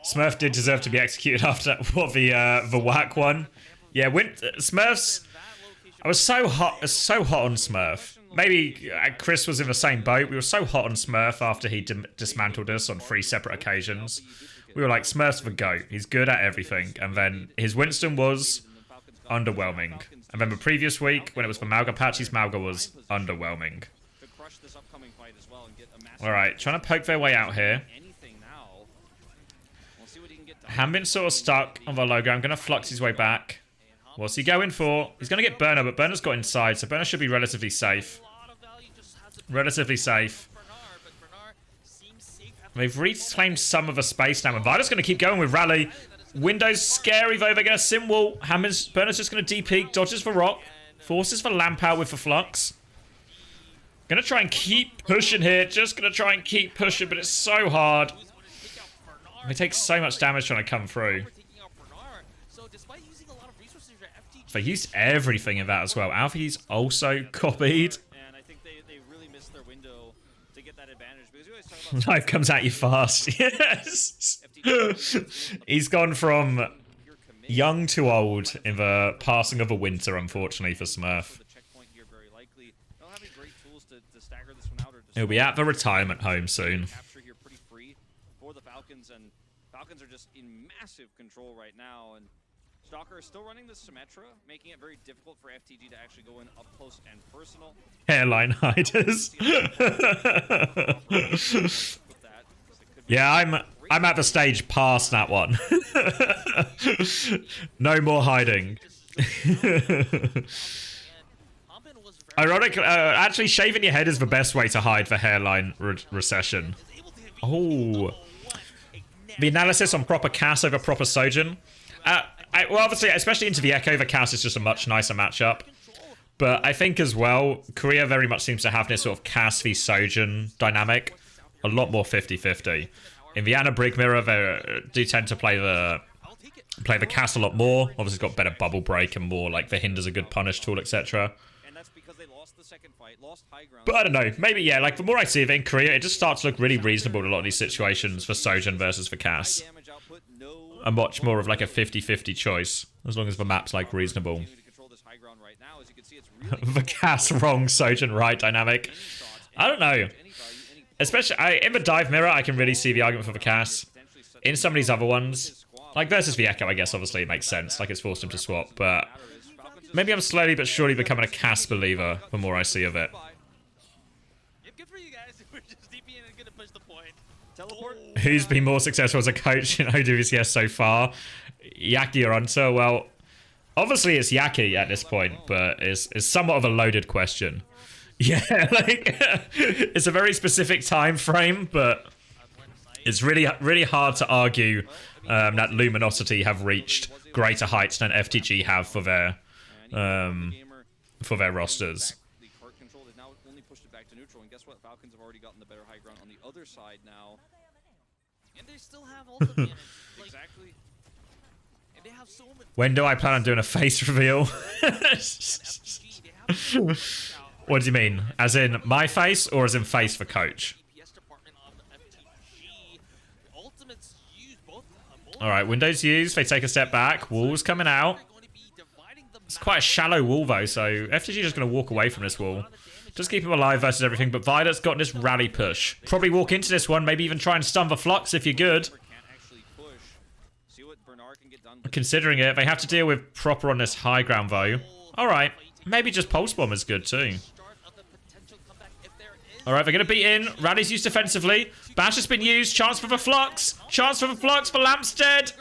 Smurf did deserve to be executed after what the whack one. Yeah, Smurfs. I was so hot on Smurf. Maybe Chris was in the same boat. We were so hot on Smurf after he dismantled us on 3 separate occasions. We were like, Smurf's the GOAT. He's good at everything. And then his Winston was underwhelming. And then the previous week, when it was for Malga Patches, Malga was underwhelming. Alright, trying to poke their way out here. Hambin's sort of stuck on the logo. I'm going to flux his way back. What's he going for? He's going to get Burner, but Burner's got inside, so Burner should be relatively safe. Relatively safe. They've reclaimed some of the space now, and Vital's going to keep going with Rally. Window's scary though, they're going to sim wall. Burner's just going to D-peek, dodges for Rock. Forces for Lamp out with the Flux. Going to try and keep pushing here, just going to try and keep pushing, but it's so hard. He takes so much damage trying to come through. They used everything in that as well. Alfie's also copied. And I think they really missed their window to get that advantage. Because you always talk about Life comes at you fast. Yes. He's gone from young to old in the passing of a winter, unfortunately, for Smurf. He'll be at the retirement home soon. Capture here pretty free for the Falcons, and Falcons are just in massive control right now. And Stalker is still running the Symmetra, making it very difficult for FTG to actually go in up close and personal. Hairline hiders. Yeah, I'm at the stage past that one. No more hiding. Ironically, actually, shaving your head is the best way to hide for hairline recession. Oh, the analysis on proper Cass over proper Sojourn. Well, obviously, especially into the Echo, the Cass is just a much nicer matchup. But I think as well, Korea very much seems to have this sort of Cass v Sojourn dynamic. A lot more 50-50. In the Anna Brig Mirror, they do tend to play the Cass a lot more. Obviously, it's got better bubble break and more like the Hinder's a good punish tool, etc. But I don't know. Maybe, yeah, like the more I see of it in Korea, it just starts to look really reasonable in a lot of these situations for Sojourn versus for Cass. And much more of like a 50-50 choice, as long as the map's like reasonable. The Cass wrong, Sojourn right dynamic. I don't know. Especially in the Dive Mirror, I can really see the argument for the Cass. In some of these other ones, like versus the Echo, I guess obviously it makes sense. Like it's forced him to swap, but maybe I'm slowly but surely becoming a Cass believer the more I see of it. Who's been more successful as a coach in OWCS so far? Yaki or Hunter? Well, obviously it's Yaki at this point, but it's somewhat of a loaded question. Yeah, like it's a very specific time frame, but it's really hard to argue that Luminosity have reached greater heights than FTG have for their rosters. The cart control has now only pushed it back to neutral, and guess what? Falcons have already gotten the better high ground on the other side now. And they still have all the damage. Like, Exactly. and they have so much. When do I plan on doing a face reveal? What do you mean? As in my face or as in face for coach? Alright, windows used. They take a step back. Walls coming out. It's quite a shallow wall though, so FTG is just going to walk away from this wall. Just keep him alive versus everything, but Violet's got this rally push. Probably walk into this one, maybe even try and stun the Flux if you're good. Considering it, they have to deal with proper on this high ground though. Alright, maybe just Pulse Bomb is good too. Alright, they're going to beat in. Rally's used defensively. Bash has been used. Chance for the Flux. Chance for the Flux, but Lamp's dead.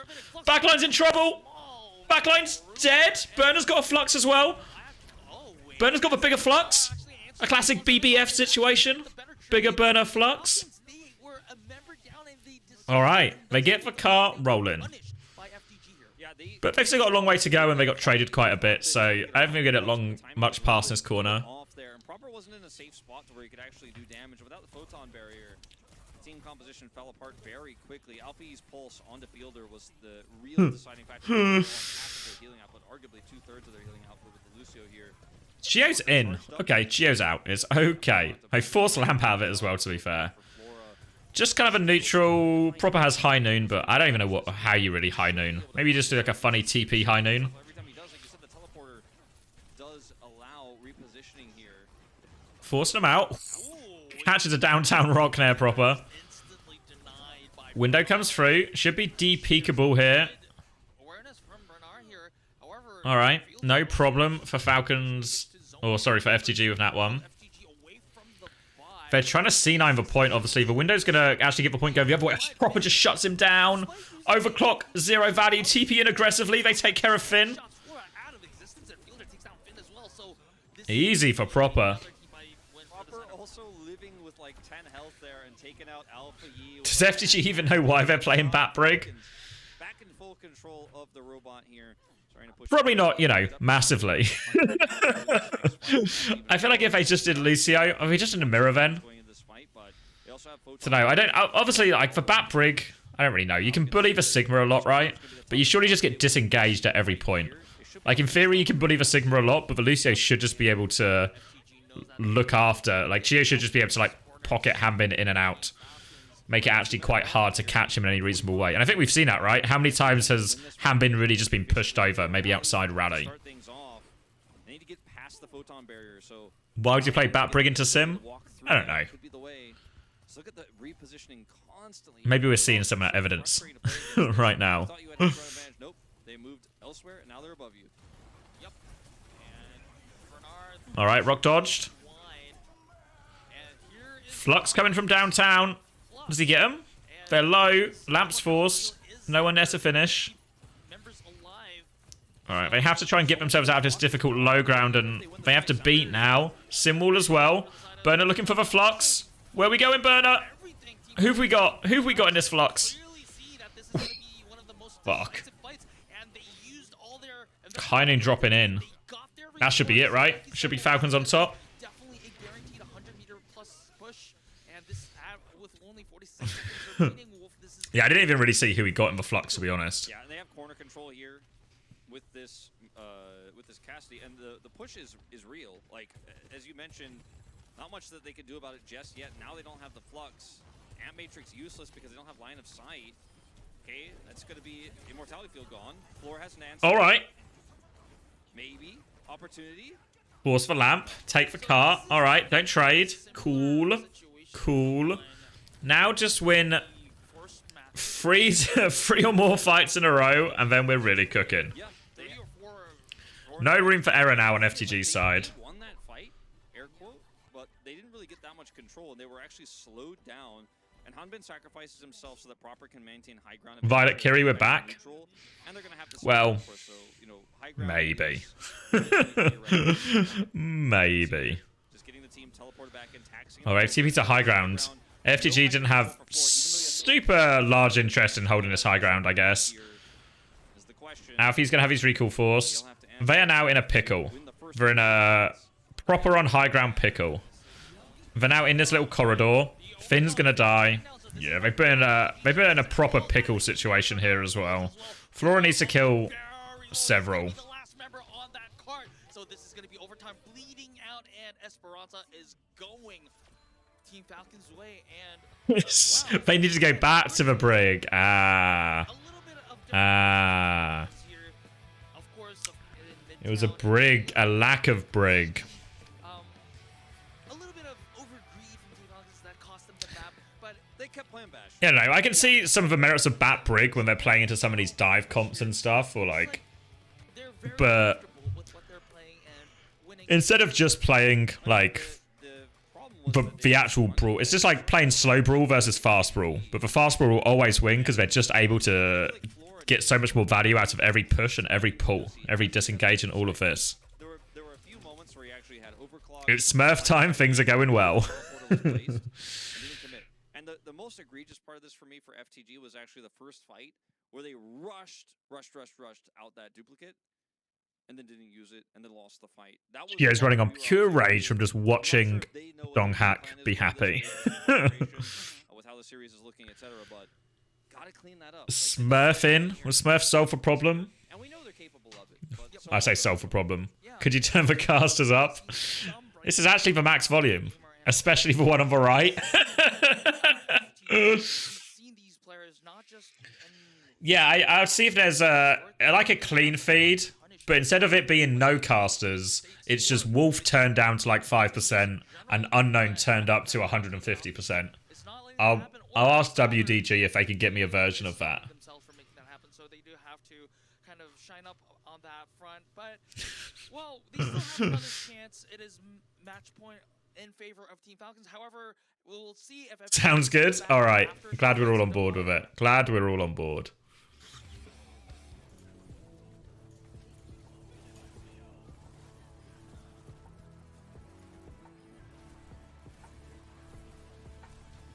Backline's in trouble. Backline's dead. Burner's got a Flux as well. Burner's got the bigger Flux. A classic BBF situation. Bigger Burner Flux. Alright, they get the car rolling. But they've still got a long way to go and they got traded quite a bit, so I don't think we'll get much past this corner. Proper wasn't in a safe spot to where he could actually do damage. Without the photon barrier, team composition fell apart very quickly. Alfie's pulse onto Fielder was the real deciding factor. Half of their healing output, arguably 2/3 of their healing output with the Lucio here. Geo's in. Okay, Geo's out. It's okay. I forced Lamp out of it as well, to be fair. Just kind of a neutral. Proper has high noon, but I don't even know how you really high noon. Maybe you just do like a funny TP high noon. Every time he does, like you said, the teleporter does allow repositioning here. Forcing him out. Catches a downtown rock there, proper. Window comes through. Should be de-peekable here. Alright, no problem for Falcons. Or sorry, for FTG with that one. They're trying to C9 the point, obviously. The window's going to actually get the point going the other way. Proper just shuts him down. Overclock, 0 value. TP in aggressively. They take care of Finn. Easy for Proper. Proper also living with like 10 health there and taking out Alpha Yi. Does FTG even know why they're playing Batbrig? Back in full control of the robot here. Probably not, you know, massively. I feel like if they just did Lucio, or if we just did a mirror then. So no, I don't. Obviously, like for Batbrig, I don't really know. You can bully the Sigma a lot, right? But you surely just get disengaged at every point. Like, in theory, you can bully the Sigma a lot, but the Lucio should just be able to look after. Like, Gio should just be able to, like, pocket Hanbin in and out. Make it actually quite hard to catch him in any reasonable way. And I think we've seen that, right? How many times has Hanbin really just been pushed over, maybe outside rally? Why would you play Batbrig into Sim? I don't know. Maybe we're seeing some of that evidence right now. Alright, rock dodged. Flux coming from downtown. Does he get him? They're low. Lamps forced. No one there to finish. Alright, they have to try and get themselves out of this difficult low ground, and they have to beat now. Simwall as well. Burner looking for the Flux. Where are we going, Burner? Who've we got? Who've we got in this Flux? Fuck. Heinen dropping in. That should be it, right? Should be Falcons on top. Yeah, I didn't even really see who he got in the Flux, to be honest. Yeah, and they have corner control here with this Cassidy, and the push is real. Like, as you mentioned, not much that they could do about it just yet. Now they don't have the Flux. Amp Matrix useless because they don't have line of sight. Okay, that's going to be Immortality Field gone. Floor has an answer. All right. Maybe. Opportunity. Force the lamp. Take the car. All right, don't trade. Cool. Cool. Now just win three or more fights in a row, and then we're really cooking. No room for error now on FTG's side. They won that fight, air quote, but they didn't really get that much control, and they were actually slowed down. And Hanbin sacrifices himself so that Proper can maintain high ground. Violet Kiri, we're back. And they're gonna have to well, so, you know, high ground maybe. Maybe. Just getting the team teleported back and taxing. All right, TP to high ground. FTG didn't have super large interest in holding this high ground, I guess. Alfie's gonna have his recall force. They are now in a pickle. They're in a proper on high ground pickle. They're now in this little corridor. Finn's gonna die. Yeah, they've been in a proper pickle situation here as well. Flora needs to kill several. So this is gonna be overtime, bleeding out, and Esperanza is going Team Falcons' way, and they need to go back to the brig. It was a brig, a lack of brig. A little bit of overgreed from Team Falcons that cost them the map, but they kept playing Bash. Yeah, no, I can see some of the merits of Bat Brig when they're playing into some of these dive comps and stuff, or like, but instead of just playing like the actual brawl, it's just like playing slow brawl versus fast brawl. But the fast brawl will always win because they're just able to get so much more value out of every push and every pull, every disengage, and all of this. There were a few moments where he actually had overclock. It's Smurf time. Things are going well. And the most egregious part of this for me for FTG was actually the first fight where they rushed out that duplicate and then didn't use it and then lost the fight. That was he's running on pure rage from just watching Donghack be happy. With how the series is looking, etc. But gotta clean that up. Smurf in. Will Smurf solve a problem? And we know they're capable of it. I say solve a problem. Could you turn the casters up? This is actually the max volume, especially for one on the right. Yeah, I'll see if there's like a clean feed, but instead of it being no casters, it's just Wolf turned down to like 5% and Unknown turned up to 150%. I'll ask WDG if they can get me a version of that. So they do have to kind of shine up on that front, but well, they still have another chance. It is match point in favor of Team Falcons. However, we'll see if sounds good. All right, glad we're all on board with it. Glad we're all on board.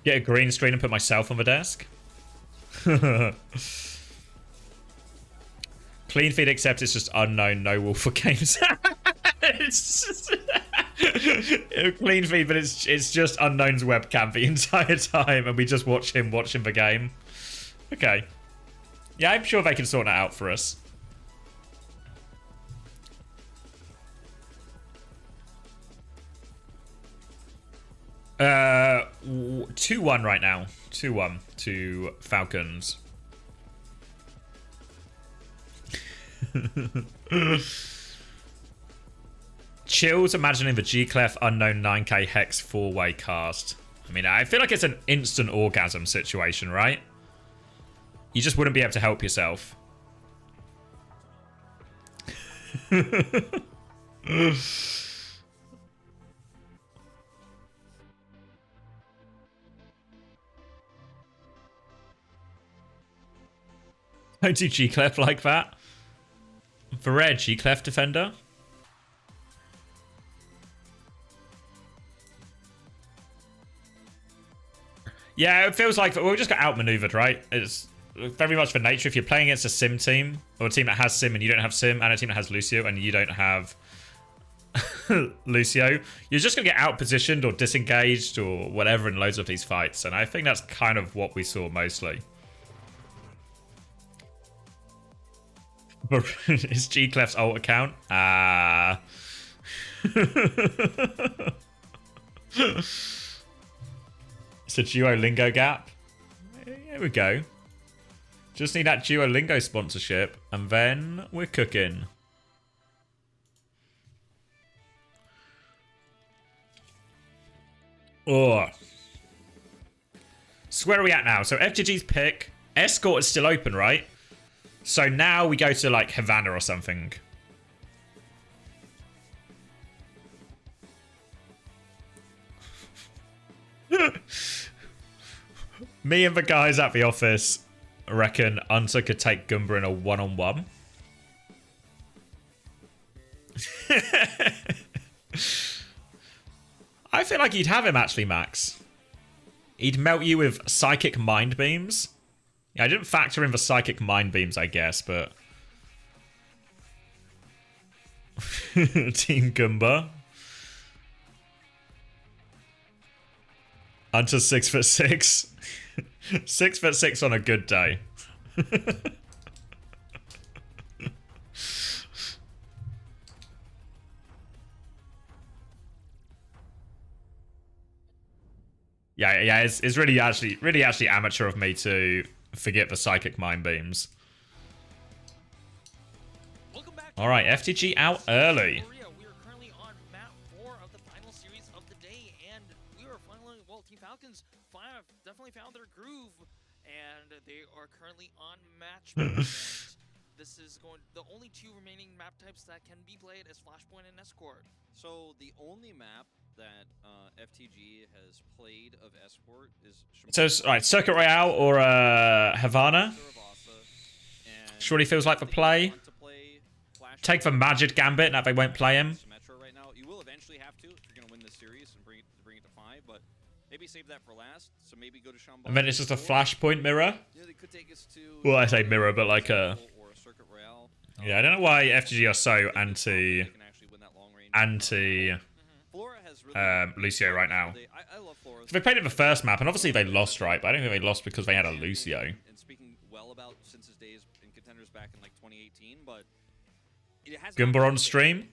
Get a green screen and put myself on the desk. Clean feed, except it's just Unknown, no Wolf for games. It's just clean feed, but it's just Unknown's webcam the entire time, and we just watch him watching the game. Okay. Yeah, I'm sure they can sort that out for us. Uh, 2-1 right now. 2-1 to Falcons. Chills imagining the G-Clef unknown 9k hex 4-way cast. I mean, I feel like it's an instant orgasm situation, right? You just wouldn't be able to help yourself. Don't do G-Clef like that. Vered, G-Clef defender. Yeah, it feels like we just got outmaneuvered, right? It's very much the nature. If you're playing against a sim team, or a team that has sim and you don't have sim, and a team that has Lucio and you don't have Lucio, you're just going to get out-positioned or disengaged or whatever in loads of these fights. And I think that's kind of what we saw mostly. Is G-Clef's alt account? It's a Duolingo gap. Here we go. Just need that Duolingo sponsorship, and then we're cooking. Oh. So where are we at now? So FGG's pick. Escort is still open, right? So now we go to like Havana or something. Me and the guys at the office reckon Unter could take Goomba in a one-on-one. I feel like you'd have him actually, Max. He'd melt you with psychic mind beams. Yeah, I didn't factor in the psychic mind beams, I guess, but... Team Goomba. Hunter's 6'6". 6'6" on a good day. Yeah, it's really actually amateur of me to forget the psychic mind beams. All right, FTG out early. We are currently on map 4 of the final series of the day, and we are finally, well, Team Falcons definitely found their groove, and they are currently on match point. This is the only 2 remaining map types that can be played as Flashpoint and Escort. So the only map that FTG has played of Escort is... So, alright, Circuit Royale or Havana? Surely feels like the play. Take the Majid Gambit, now they won't play him. Right now. You will eventually have to if you're going to win this series and bring it to 5, but maybe save that for last. So maybe go to Shambhala. And then it's just a Flashpoint mirror. Yeah, they could take us to... Well, I say mirror, but like a... Or a Circuit Royale. Yeah, I don't know why FGG are so anti Lucio right now. I love Flora. So they played it the first map, and obviously they lost, right? But I don't think they lost because they had a Lucio. And speaking well about since his days in contenders back in like 2018, but it has Goomba on stream.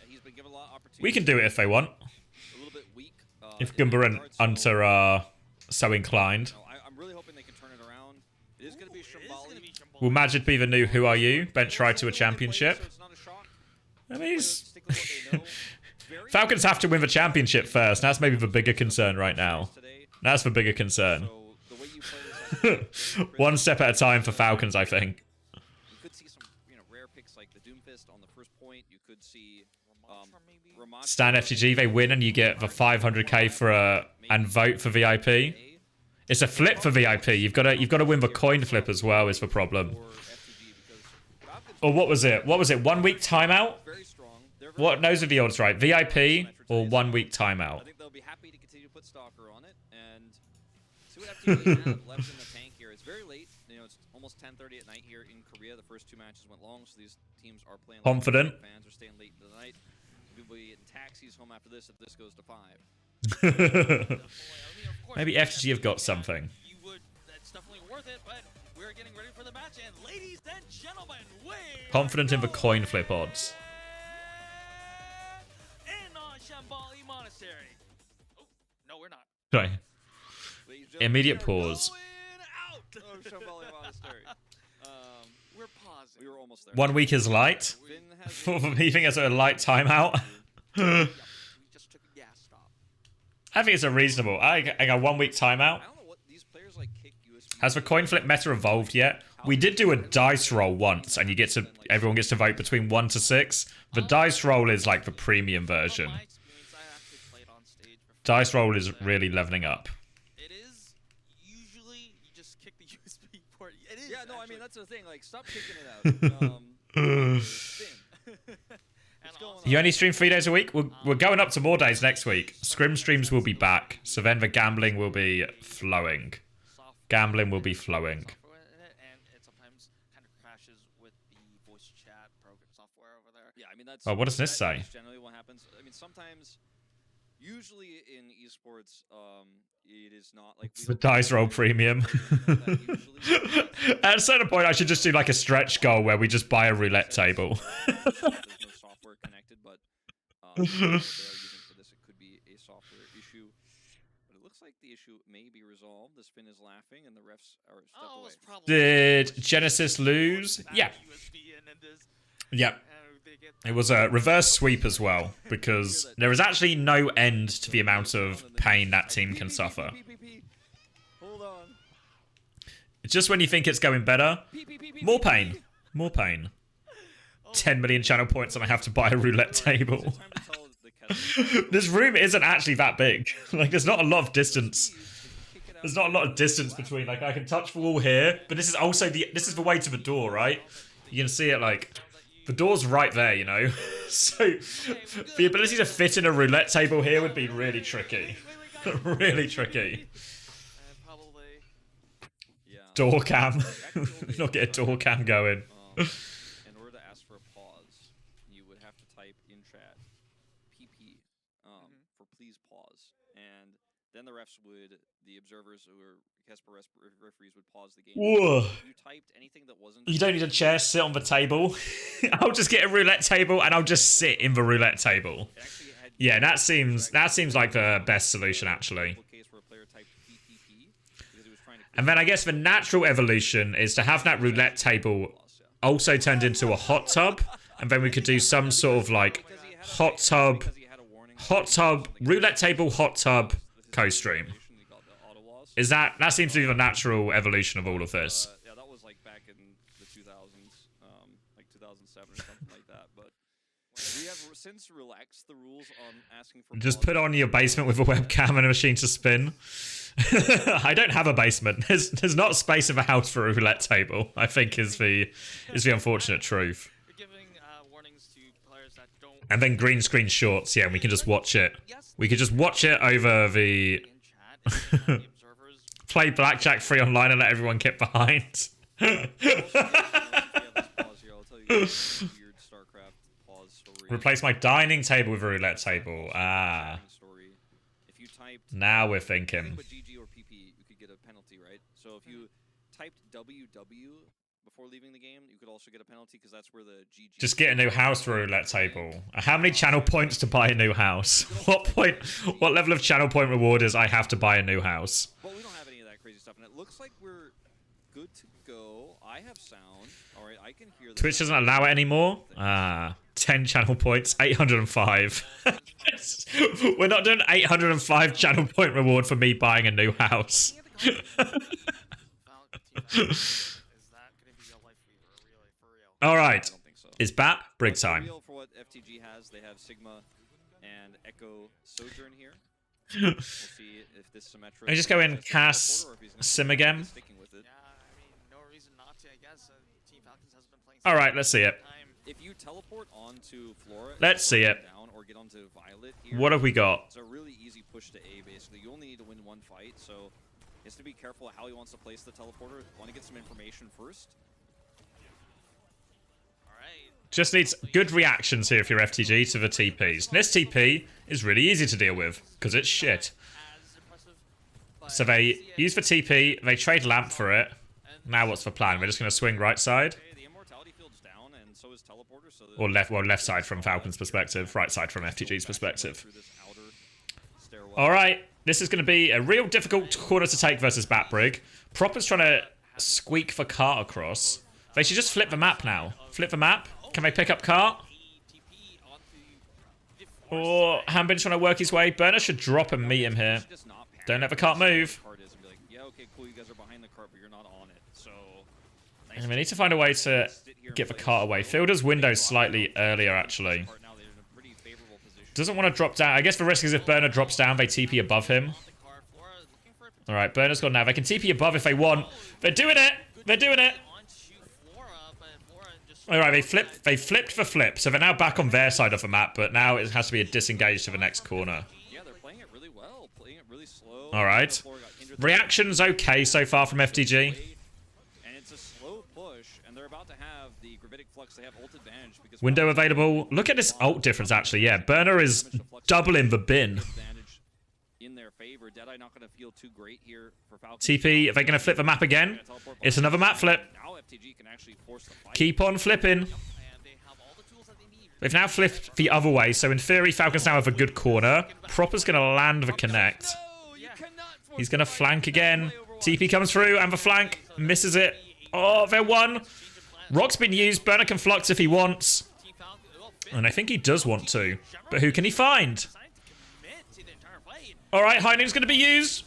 He's been given a lot of opportunities. We can do it if they want. A little bit weak. If Goomba and Hunter are so inclined. I'm really hoping they can turn it around. It is going to be Shambhala. Will Majid be the new Who Are You? Bench ride to a championship. I mean, Falcons have to win the championship first. That's maybe the bigger concern right now. That's the bigger concern. One step at a time for Falcons, I think. You could see some, rare picks like the Doomfist on the first point. You could see Stan FTG, they win and you get the 500k for and vote for VIP. It's a flip for VIP. You've got to win the coin flip as well. Is the problem. Or what was it? 1 week timeout? What knows of the odds, right? VIP or 1 week timeout? I think they'll be happy to continue to put Stalker on it and see what FTG have left in the tank here. It's very late. It's almost 10:30 at night here in Korea. The first 2 matches went long, so these teams are playing. Confident. Fans are staying late into the night. We'll be in taxis home after this if this goes to 5. Maybe FTG have got something. That's definitely worth it, but we're and ladies and gentlemen, Confident in the coin flip odds. in on Shambali Monastery. Oh, no, we're not. Sorry. Ladies and gentlemen, Immediate we are pause. going out of Shambali Monastery. We're pausing. We were almost there. 1 week is light. Finn has For leaving as a light timeout. We just took a gas stop. I think it's a reasonable. I got 1 week timeout. I don't know what these players like kick USB. Has the coin flip meta evolved yet? We did do a dice roll once, and everyone gets to vote between 1 to 6. The dice roll is like the premium version. From my experience, I actually played on stage before. Dice roll is really leveling up. It is usually you just kick the USB port. It is. Yeah, no, I mean actually. that's the thing. Like, stop kicking it out. Finn. And going also- You only stream 3 days a week? We're going up to more days next week. Scrim streams will be back, so then the gambling will be flowing. software- Gambling will be flowing. software in it, and it sometimes kind of crashes with the voice chat program software over there. Yeah, I mean that's. Oh, what does this say? That's generally what happens. I mean, sometimes, usually in esports, it is not like The dice roll premium. At a certain point, I should just do like a stretch goal where we just buy a roulette table. There's no software connected, but what they are using for this, it could be a software issue. But it looks like the issue may be resolved. The spin is laughing, and the refs are stepped Oh, away. it's probably Did Genesis lose? Yeah. USB in and this, Yep. they get It was a reverse sweep as well, because there is actually no end to the amount of pain that team can suffer. Hold on. It's just when you think it's going better, more pain. More pain. 10 million channel points and I have to buy a roulette table. Time to tell the kettle. This room isn't actually that big. Like, there's not a lot of distance. There's not a lot of distance between, like, I can touch the wall here, but this is also this is the way to the door, right? You can see it, like, the door's right there, you know? So, the ability to fit in a roulette table here would be really tricky. Really tricky. probably Yeah. Door cam. Not get a door cam going. In order to ask for a pause, you would have to type in chat PP for please pause, and then the refs would, the observers or Casper referees would pause the game. Whoa. If you typed anything that wasn't. You don't need a chair, sit on the table. I'll just get a roulette table and I'll just sit in the roulette table. It actually had Yeah, that seems like the best solution, actually. case where a player typed PPP because he was trying to. And then I guess the natural evolution is to have that roulette table also turned into a hot tub, and then we could do some sort of like hot tub, roulette table, hot tub, co-stream. Is that seems to be the natural evolution of all of this? Yeah, that was like back in the 2000s, like 2007 or something like that. But we have since relaxed the rules on asking for. Just put on your basement with a webcam and a machine to spin. I don't have a basement. There's not space in the house for a roulette table, I think is the unfortunate truth. You're giving warnings to players that don't. And then green screen shorts, yeah, and we can just watch it. We could just watch it over the In chat, and the observers. play blackjack free online and let everyone get behind. Weird StarCraft pause story. Replace my dining table with a roulette table. Ah, Story. If you typed now we're anything thinking. but GG or PP, you could get a penalty, right? So if you typed WW before leaving the game, you could also get a penalty because that's where the GG. Just get a new house for a roulette table. How many channel points to buy a new house? What level of channel point reward is I have to buy a new house? But we don't have any of that crazy stuff, and it looks like we're good to go. I have sound. All right, I can hear. The Twitch sound. doesn't allow it anymore? Ah, 10 channel points, 805. We're not doing 805 channel point reward for me buying a new house. Is that gonna be a life weaver, really, for real? All I right, don't think so. it's BAP break But for time. real, for what FTG has, they have Sigma and Echo Sojourn here. We'll see if this Symmetra. I just go in Cass Sim again. Sticking with it. Yeah, I mean, no reason not to. I guess Team Falcons has been playing. All right, let's see it. Time. If you teleport onto Flora, Let's see it. down or get onto Violet here, What have we got? it's a really easy push to A. Basically, you only need to win one fight, so he has to be careful how he wants to place the teleporter. Want to get some information first. All right. Just needs good reactions here if you're FTG to the TPs. This TP is really easy to deal with because it's shit. As impressive. But So they see it, use the TP, they trade lamp for it. and Now what's the plan? We're just going to swing right side? The immortality field's down, and so is teleporter. So Or left, well, left side from Falcons' perspective, right side from FTG's perspective. Alright, this is going to be a real difficult corner to take versus Batbrig. Proper's trying to squeak for Cart across. They should just flip the map now. Flip the map. Can they pick up Cart? Or Hanbin's trying to work his way. Burner should drop and meet him here. Don't let the Cart move. And we need to find a way to get the Cart away. Fielder's window's slightly earlier, actually. Doesn't want to drop down. I guess the risk is if Burner drops down, they TP above him. Alright, Burner's gone now. They can TP above if they want. They're doing it! They're doing it! Alright, they flipped the flip. So they're now back on their side of the map, but now it has to be a disengage to the next corner. Yeah, they're playing it really well. Playing it really slow. Alright. Reaction's okay so far from FTG. And it's a slow push, and they're about to have the gravitic flux. They have ult advantage because Window available. Look at this ult difference, actually. Yeah, Burner is doubling the bin. In their favor. Deadeye not going to feel too great here for Falcons. TP, are they going to flip the map again? It's another map flip. Now FTG can actually force the fight. Keep on flipping. They've now flipped the other way, so in theory, Falcons now have a good corner. Proper's going to land the connect. He's going to flank again. TP comes through, and the flank misses it. Oh, they're one. Rock's been used. Burner can flux if he wants. And I think he does want to. But who can he find? Alright, High Noon's going to be used.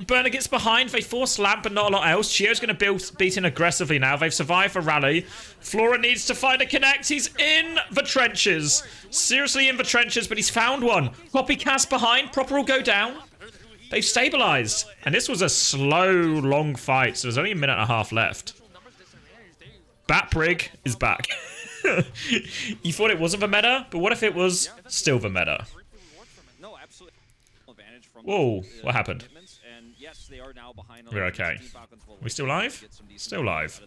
Burner gets behind. They force Lamp, but not a lot else. Chio's going to beat in aggressively now. They've survived the rally. Flora needs to find a connect. He's in the trenches. Seriously in the trenches, but he's found one. Copycast behind. Proper will go down. They've stabilized. And this was a slow, long fight, so there's only a minute and a half left. Batbrig is back. You thought it wasn't the meta, but what if it was still the meta? Whoa, what happened? We're okay. We still live? Still live.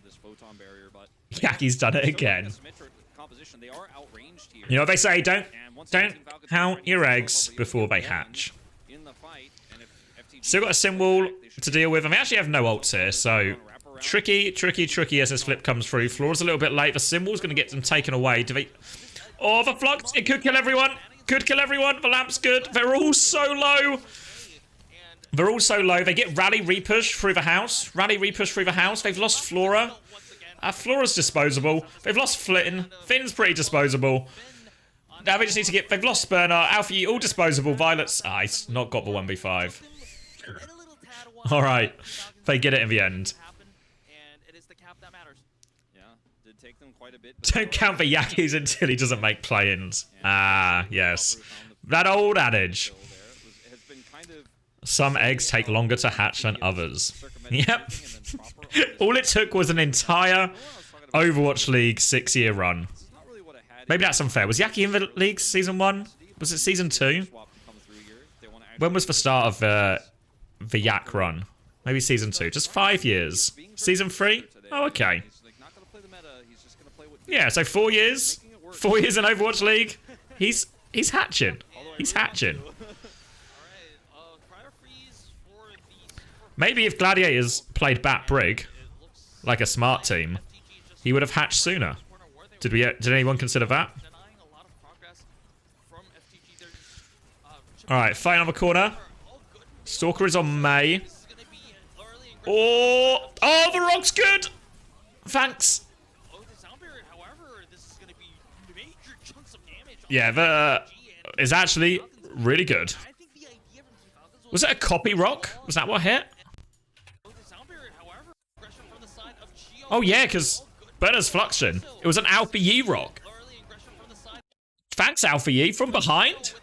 Yaki's done it again. You know what they say, don't count your eggs before they hatch. Still got a sim wall to deal with, and we actually have no ults here, so tricky as this flip comes through. Floor's a little bit late. The sim wall's going to get them taken away. Do they... Oh, the flux! It could kill everyone! Could kill everyone! The lamp's good! They're all so low! They're all so low. They get Rally Repush through the house. Rally Repush through the house. They've lost Flora. Flora's disposable. They've lost Flynn. Finn's pretty disposable. Now they just need to get... They've lost Burner. Alfie, all disposable. Violet's... Ah, he's not got the 1v5. Alright. They get it in the end. Don't count the Yakis until he doesn't make play-ins. Ah, yes. That old adage. Some eggs take longer to hatch than others. Yep. All it took was an entire Overwatch League 6-year run. Maybe that's unfair. Was Yaki in the league season 1? Was it season 2? When was the start of the Yak run? Maybe season 2. Just 5 years. Season 3? Oh, okay. Yeah, so 4 years. 4 years in Overwatch League. He's hatching. He's hatching. Maybe if Gladiators played Batbrig, like a smart team, he would have hatched sooner. Did anyone consider that? Alright, fight on the corner. Stalker is on May. Oh, the rock's good! Thanks. Yeah, the is actually really good. Was it a copy rock? Was that what hit? Oh yeah, because Burner's fluxion. It was an Alpha Yi rock. Thanks, Alpha Yi, from behind.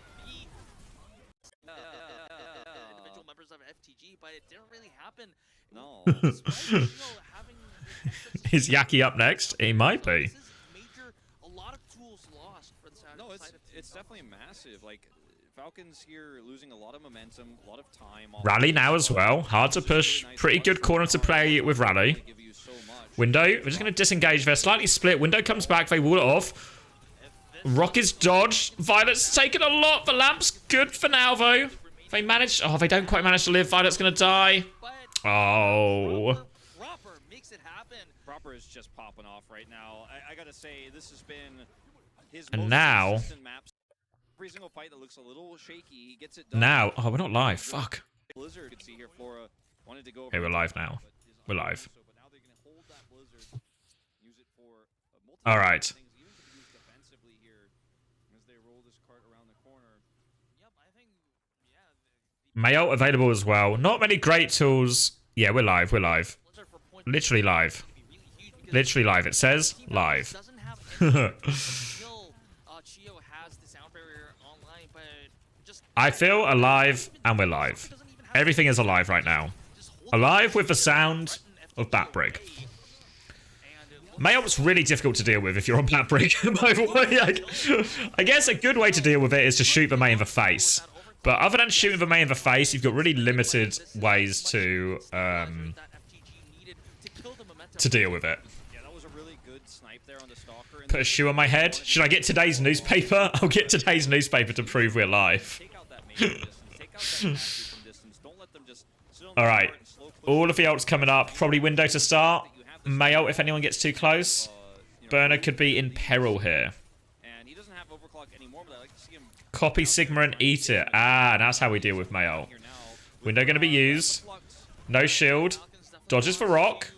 Is Yaki up next? He might be. No, it's definitely massive. Like, Falcons here losing a lot of momentum, a lot of time. Rally now as well. Hard to push. Pretty good corner to play with Rally. Window. We're just going to disengage. They're slightly split. Window comes back. They wall it off. Rock is dodged. Violet's taken a lot. The lamp's good for now, though. They managed... Oh, they don't quite manage to live. Violet's going to die. Oh. it happen. Proper is just popping off right now. I gotta say, this has been his And most now- consistent maps. Every single fight that looks a little shaky, he gets it done. Now, oh, we're not live. Fuck. Blizzard, you can see here, Flora wanted to go. Okay, we're live now. We're live. But now they're gonna hold that Blizzard, use it for multiple All right. things, even to use defensively here as they roll this cart around the corner. Yep, I think, yeah. Mayo available as well. Not many great tools. Yeah, we're live. We're live. Blizzard for point Literally live. be really huge because Literally live. It says Team live. Falcons doesn't have any until Chio has the sound barrier online, but just I feel alive and we're live. Everything is alive right now. Alive with the sound of Batbrig. Mayop's really difficult to deal with if you're on Batbrig, by the way. I guess a good way to deal with it is to shoot the May in the face. But other than shooting the May in the face, you've got really limited ways to deal with it. Yeah, that was a really good snipe there on the stalker. And Put a shoe on my head. Should I get today's newspaper? I'll get today's newspaper to prove we're live. take out that main from distance. Take out that pass from distance. Don't let them just sit on the Alright. cart and slow push All of the ults coming up. Probably window to start. Mayo if anyone gets too close. Burner could be in peril here. and he doesn't have overclock anymore, but I like to see him Copy Sigma and eat it. Ah, that's how we deal with Mayo. here now. Window going to be used. No shield. Dodges for rock.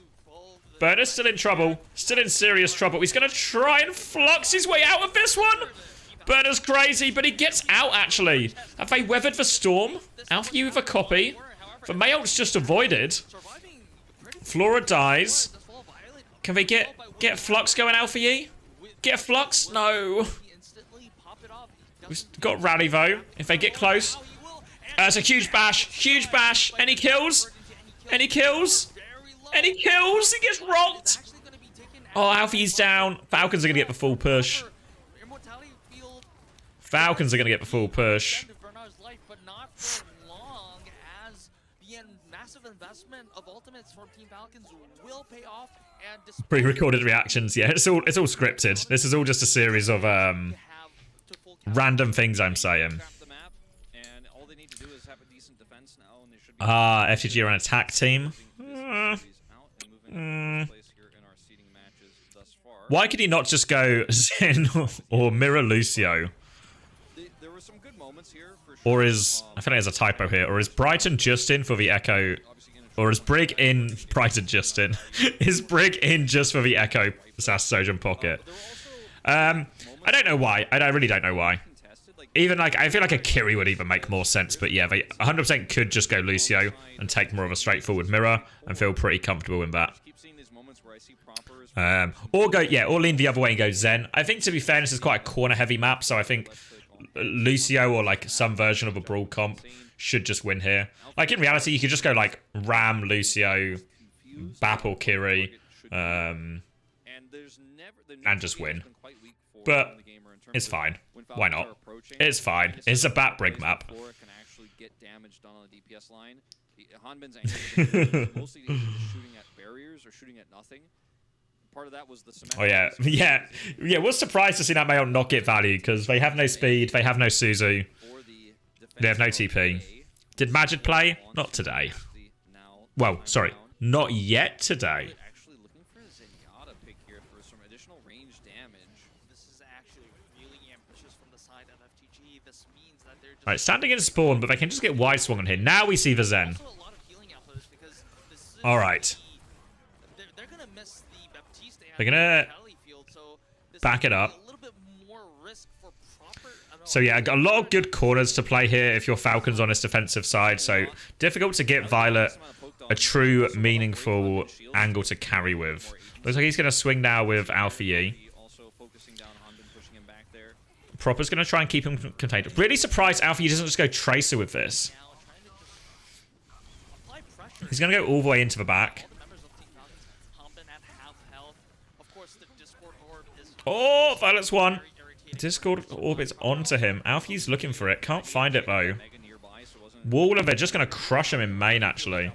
Burner's still in trouble. Still in serious trouble. He's going to try and flux his way out of this one. Burner's crazy, but he gets out, actually. Have they weathered the storm? Alpha U with a copy. The Mayolt's just avoided. Flora dies. Can they get flux going, Alpha U? Get a flux? No. We've got rally, though. If they get close. That's a huge bash. Huge bash. Any kills? Any kills? Any kills? He gets rocked. Oh, Alfie's down. Falcons are going to get the full push. Falcons are going to get the full push. Pre-recorded reactions. Yeah, it's all scripted. This is all just a series of random things I'm saying. Ah, FTG are an attack team. Why could he not just go Zen or Mirror Lucio? There were some good moments here for sure. Or is, I think there's a typo here, or is Brighton just in for the Echo? Or is Brig in Brighton just in? Is Brig in just for the Echo Sojourn Pocket? I don't know why. I really don't know why. Even like, I feel like a Kiri would even make more sense, but yeah, they 100% could just go Lucio and take more of a straightforward mirror and feel pretty comfortable in that. Or go, yeah, or lean the other way and go Zen. I think, to be fair, this is quite a corner-heavy map, so I think Lucio or like some version of a Brawl comp should just win here. Like, in reality, you could just go like Ram, Lucio, Bap or Kiri, and just win. But it's fine. Why not? It's fine. It's a Batbrig map. Can actually get damage done on the DPS line. Hanbin's mostly shooting at barriers or shooting at nothing. Part of that was the Oh yeah, yeah. We're surprised to see that Mayo not get value because they have no speed, they have no Suzu, they have no TP. Did Magic play? Not today. Well, sorry, not yet today. Actually looking for a Zenyatta pick here for some additional range damage. This is actually really ambitious from the side of FTG. This means that they're just Right, standing in spawn, but they can just get wide swung on here. Now we see the Zen. also a lot of healing out for this because this is All right. they're gonna miss the Baptiste and They're gonna Kelly field, so this back is it up. a little bit more risk for proper. I don't know, So yeah, a lot of good corners to play here if you're Falcons on this defensive side. So difficult to get Violet a true, meaningful angle to carry with. Looks like he's going to swing now with Alpha Yi. Also focusing down Hanbin, pushing him back there. Proper's going to try and keep him contained. Really surprised Alpha Yi doesn't just go Tracer with this. now trying to just apply pressure. He's going to go all the way into the back. All the members of Team Falcons, Hanbin at half health. Of course, the Discord orb is Oh, Violet's one. very irritating. Discord orbit's onto him. Alpha Yi's looking for it. Can't find it though. Mega nearby, so wasn't Wall of it just going to crush him in main actually.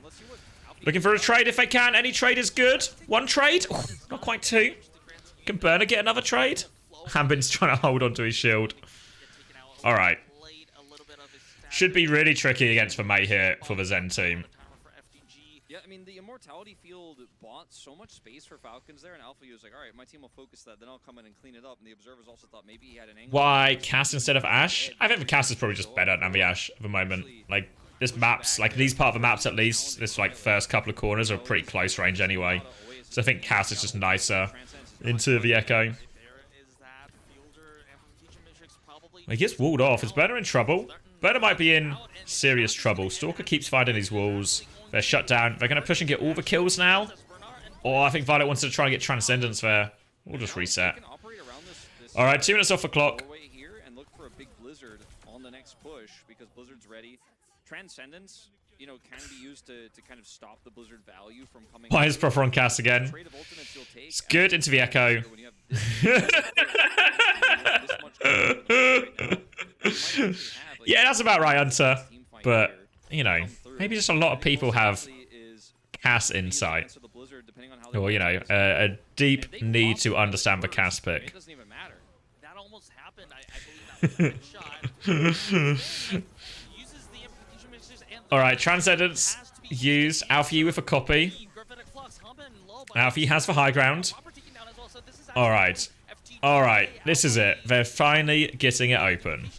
Looking for a trade if they can. Any trade is good. One trade? Oh, not quite two. Can Burner get another trade? Hanbin's trying to hold onto his shield. Alright. Should be really tricky against the May here for the Zen team. Yeah, I mean, the Immortality field bought so much space for Falcons there, and Alpha was like, all right, my team will focus that, then I'll come in and clean it up. And the Observers also thought maybe he had an angle. Why Cass instead of Ashe? I think the Cass is probably just better than the Ashe at the moment. Like, this map's, like, these part of the maps at least, this, like, first couple of corners are pretty close range anyway. So I think Cass is just nicer into the Echo. He gets walled off. Is Burner in trouble? Burner might be in serious trouble. Stalker keeps fighting these walls. They're shut down. They're going to push and get all the kills now. Or I think Violet wants to try and get Transcendence there. We'll just reset. Alright, 2 minutes off the clock. And look for a big Blizzard on the next push because Blizzard's ready. Transcendence, you know, can be used to kind of stop the Blizzard value from coming. Why is proper on Cass again? It's good into the Echo. Yeah, that's about right, Hunter. But, you know, maybe just a lot of people have Cass insight. Or, you know, a deep need to understand the Cass pick. It doesn't even matter. That almost happened. I believe that was a shot. Alright, Transcendence used. Alfie with a copy. Alfie has the high ground. Alright. Alright, this is it. They're finally getting it open.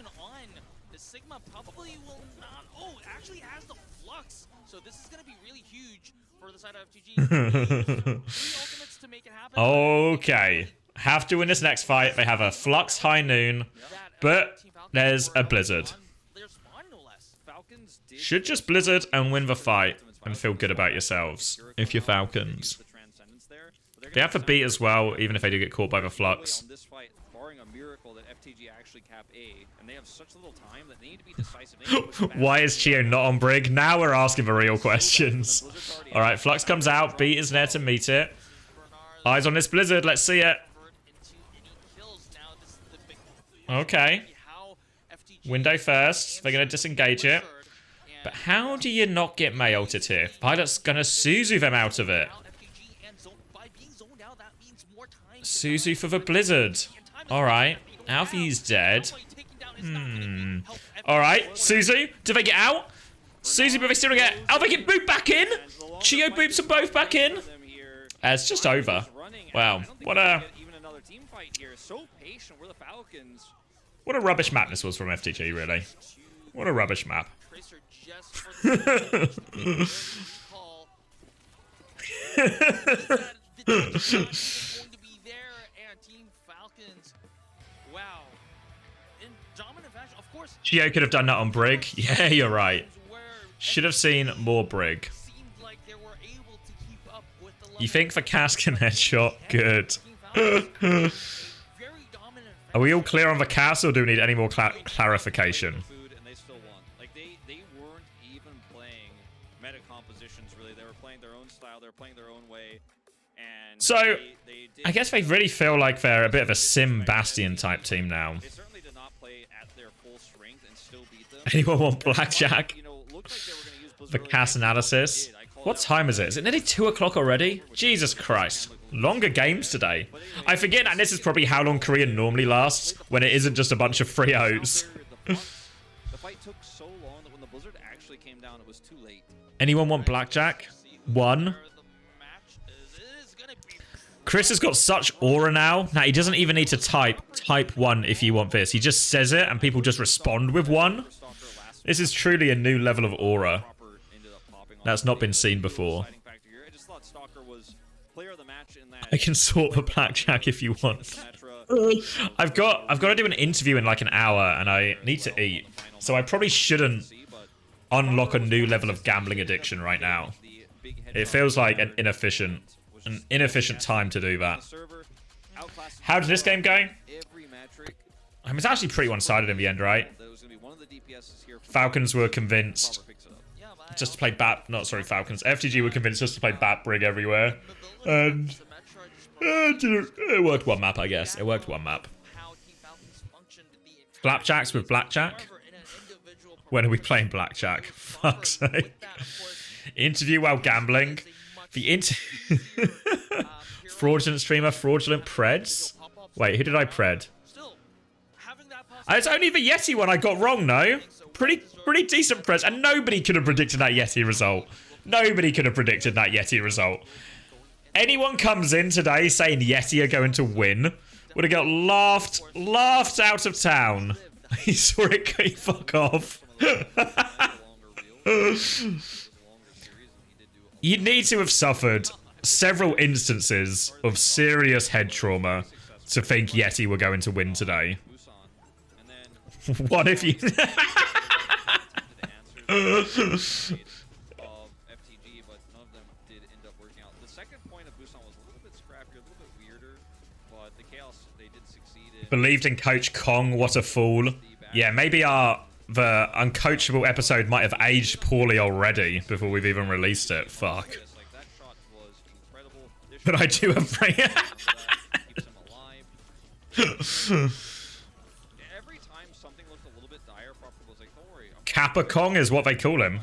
Okay. Have to win this next fight. They have a Flux High Noon, but there's a Blizzard. Should just Blizzard and win the fight and feel good about yourselves if you're Falcons. They have to beat as well, even if they do get caught by the Flux. Why is Chio not on Brig? Now we're asking the real questions. Alright, Flux comes out. Beat is there to meet it. Eyes on this Blizzard. Let's see it. Okay. Window first. They're going to disengage it. But how do you not get May ulted here? Pilot's going to Suzu them out of it. Suzu for the Blizzard. Alright. Alfie's dead. Alright. Suzu. Do they get out? Suzu, but they still don't get out. They get booped back in. Chio boops them both back in. It's just over. Wow. What a rubbish map this was from FTG, really. What a rubbish map. Chio could have done that on Brig. Yeah, you're right. Should have seen more Brig. You think the Cass can headshot? Good. Are we all clear on the Cass, or do we need any more clarification? They weren't even playing meta compositions, really. They were playing their own style. They were playing their own way. And so, I guess they really feel like they're a bit of a Sim Bastion type team now. They certainly did not play at their full strength and still beat them. Anyone want Blackjack? The Cass analysis. What time is it? Is it nearly 2 o'clock already? Jesus Christ. Longer games today. I forget that this is probably how long Korean normally lasts, when it isn't just a bunch of 3-0s. The fight took so long that when the Blizzard actually came down, it was too late. Anyone want Blackjack? 1. Chris has got such aura now that he doesn't even need to type 1 if you want this. He just says it and people just respond with 1. This is truly a new level of aura that's not been seen before. I can sort the Blackjack if you want. I've got to do an interview in like an hour and I need to eat. So I probably shouldn't unlock a new level of gambling addiction right now. It feels like an inefficient time to do that. How did this game go? I mean, it's actually pretty one-sided in the end, right? Falcons were convinced just to play Falcons. FTG were convinced just to play Bat Brig everywhere. And it worked one map, I guess. It worked one map. Blackjacks with Blackjack? When are we playing Blackjack? Fuck's sake. Interview while gambling. The fraudulent streamer, fraudulent Preds? Wait, who did I pred? It's only the Yeti one I got wrong, no? Pretty decent Preds, and nobody could have predicted that Yeti result. Nobody could have predicted that YETI result. Anyone comes in today saying YETI are going to win would have got laughed out of town. He saw it go fuck off. You'd need to have suffered several instances of serious head trauma to think YETI were going to win today. What if you... Believed in Coach Kong, what a fool. Yeah, maybe the uncoachable episode might have aged poorly already before we've even released it. Fuck. But I do have Kappa Kong is what they call him.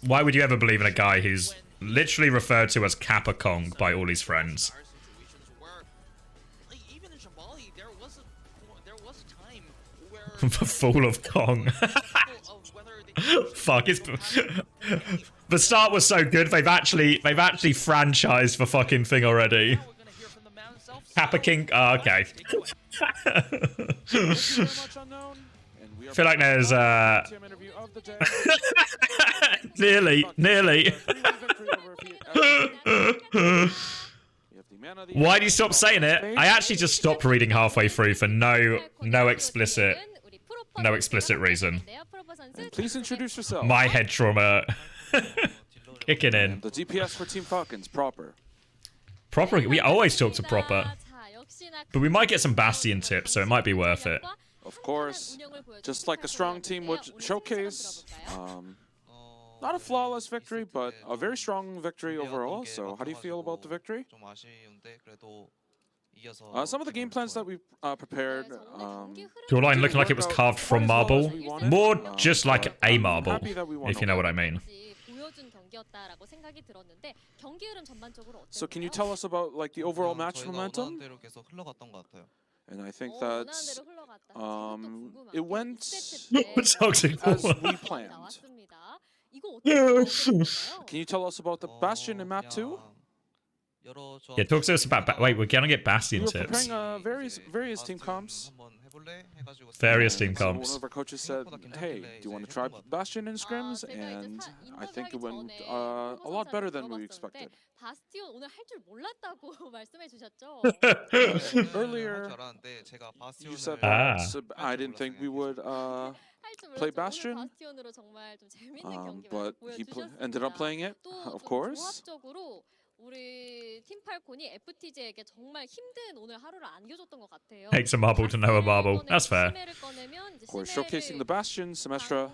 Why would you ever believe in a guy who's literally referred to as Kappa Kong by all his friends? The Fool of Kong. Fuck, it's... The start was so good, they've actually franchised the fucking thing already. Kappa King... Oh, okay. I feel like there's, Nearly. Why do you stop saying it? I actually just stopped reading halfway through for no explicit reason. And please introduce yourself. My head trauma kicking in. The DPS for Team Falcons, Proper. Proper? We always talk to Proper. But we might get some Bastion tips, so it might be worth it. Of course, just like a strong team would showcase. Not a flawless victory, but a very strong victory overall. So how do you feel about the victory? Some of the game plans that we prepared. Your line looking like it was carved from marble. More just like a marble, if you know what I mean. So can you tell us about like the overall match momentum? And I think that it went as we planned. Can you tell us about the Bastion in map 2? Yeah, talk to us about... Wait, we're gonna get Bastion tips. We're preparing various team comps. Various team comps. One of our coaches said, hey, do you want to try Bastion in scrims? And I think it went a lot better than we expected. Earlier, you said that I didn't think we would play Bastion, but he ended up playing it, of course. Takes a marble to know a marble. That's fair. Of course, showcasing the Bastion, Semestra.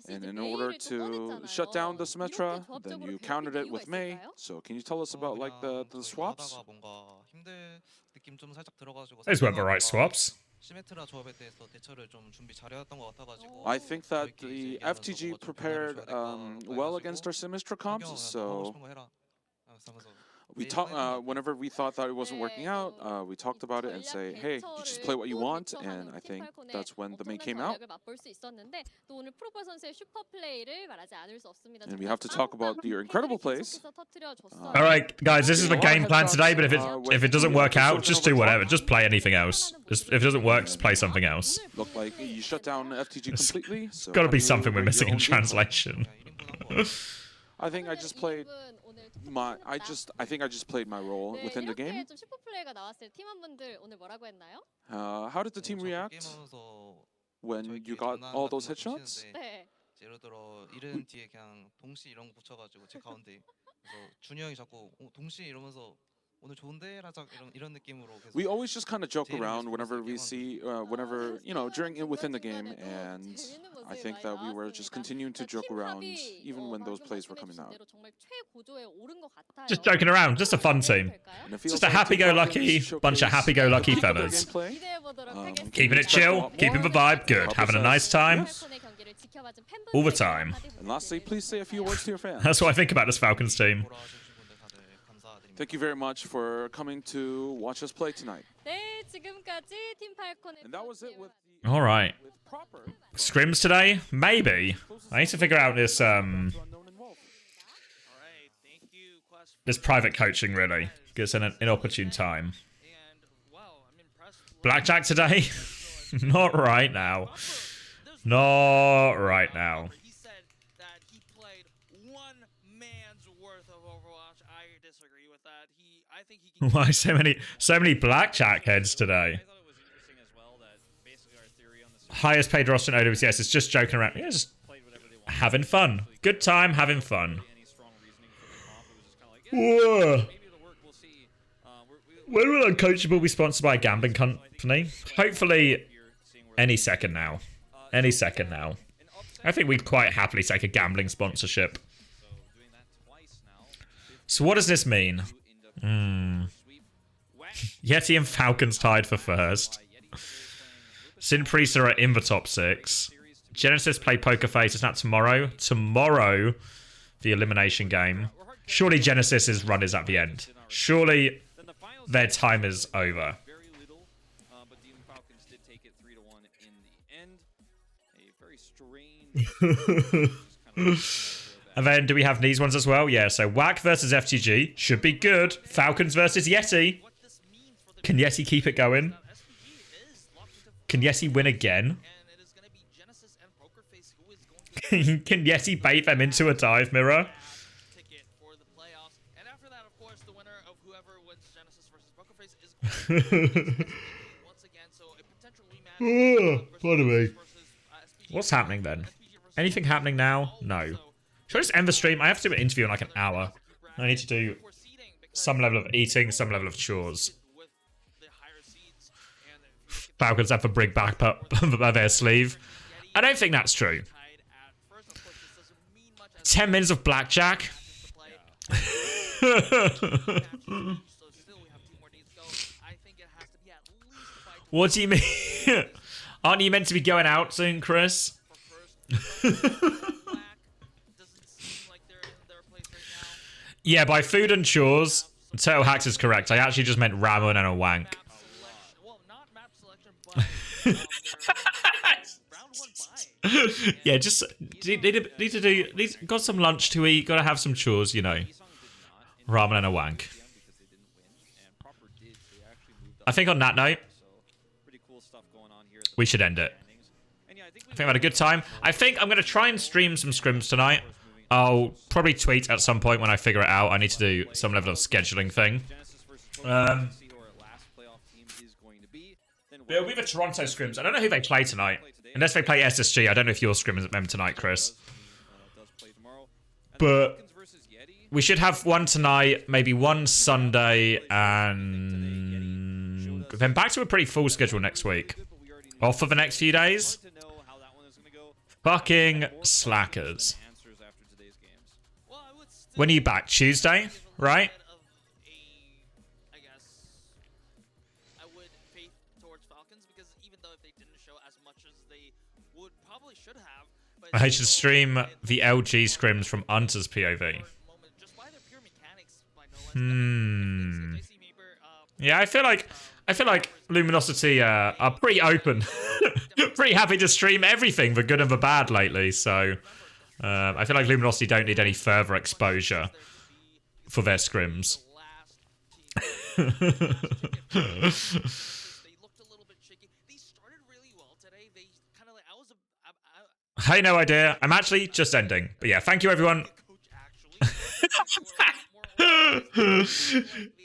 And in order to shut down the Symmetra, then you countered it with Mei. So can you tell us about like the swaps? Those weren't the right swaps. I think that the FTG prepared well against our Symmetra comps, so we talked whenever we thought that it wasn't working out, we talked about it and say, hey, you just play what you want, and I think that's when the Mei came out. And we have to talk about your incredible plays. All right, guys, this is the game plan today, but if it doesn't work out, just do whatever. Just play anything else. If it doesn't work, just play something else. Looked like you shut down FTG completely. So got to be something we're missing in translation. I think I just played I think I just played my role within the game. How did the team react when you got all those headshots? 예를 들어 이른 뒤에 그냥 동시 이런 거 붙여가지고 제 가운데 그래서 준이 형이 자꾸 동시 이러면서 오늘 좋은데 라작 이런 느낌으로 계속. We always just kind of joke around whenever we see whenever within the game, and I think that we were just continuing to joke around even when those plays were coming out. Just joking around, just a fun team. Just a happy-go-lucky bunch of happy-go-lucky fellas. Keeping it chill, keeping the vibe good, having a nice time. All the time. And lastly, please say a few words to your fans. That's what I think about this Falcons team. Thank you very much for coming to watch us play tonight. And that was it with All right. Proper. Scrims today? Maybe. I need to figure out this this private coaching really. Gives an inopportune time. Blackjack today? Not right now. Not right now. He said that he played one man's worth of Overwatch. I disagree with that. I think he can. Why so many blackjack heads today? Highest paid roster in OWCS is just joking around. Yeah, just having fun. Good time, having fun. Whoa. When will Uncoachable be sponsored by a gambling company? Hopefully any second now. Any second now. I think we'd quite happily take a gambling sponsorship. So what does this mean? Yeti and Falcons tied for first. Prisa are in the top 6. Genesis play Poker Face. It's not tomorrow. Tomorrow, the elimination game. Surely Genesis's run is at the end. Surely their time is over. And then do we have these ones as well? Yeah, so WAC versus FTG. Should be good. Falcons versus Yeti. Can Yeti keep it going? Can Yeti win again? Can Yeti bait them into a dive mirror? Pardon me. What's happening then? Anything happening now? No. Should I just end the stream? I have to do an interview in like an hour. I need to do some level of eating, some level of chores. Falcons have a brig back up by their sleeve. I don't think that's true. 10 minutes of blackjack. What do you mean? Aren't you meant to be going out soon, Chris? Yeah, by food and chores, Turtle Hacks is correct. I actually just meant ramen and a wank. Yeah, just need to do. Got some lunch to eat. Got to have some chores, you know. Ramen and a wank. I think on that note, we should end it. I think I had a good time. I think I'm going to try and stream some scrims tonight. I'll probably tweet at some point when I figure it out. I need to do some level of scheduling thing. It'll be the Toronto scrims. I don't know who they play tonight. Unless they play SSG. I don't know if your scrim is at them tonight, Chris. But we should have one tonight, maybe one Sunday, and then back to a pretty full schedule next week. Off for the next few days. Fucking slackers. When are you back? Tuesday, right? I would faith towards Falcons because even though if they didn't show as much as they would probably should have. I should stream the LG scrims from Unter's POV. Yeah, I feel like Luminosity are pretty open, pretty happy to stream everything, the good and the bad lately. So I feel like Luminosity don't need any further exposure for their scrims. I have no idea. I'm actually just ending. But yeah, thank you everyone.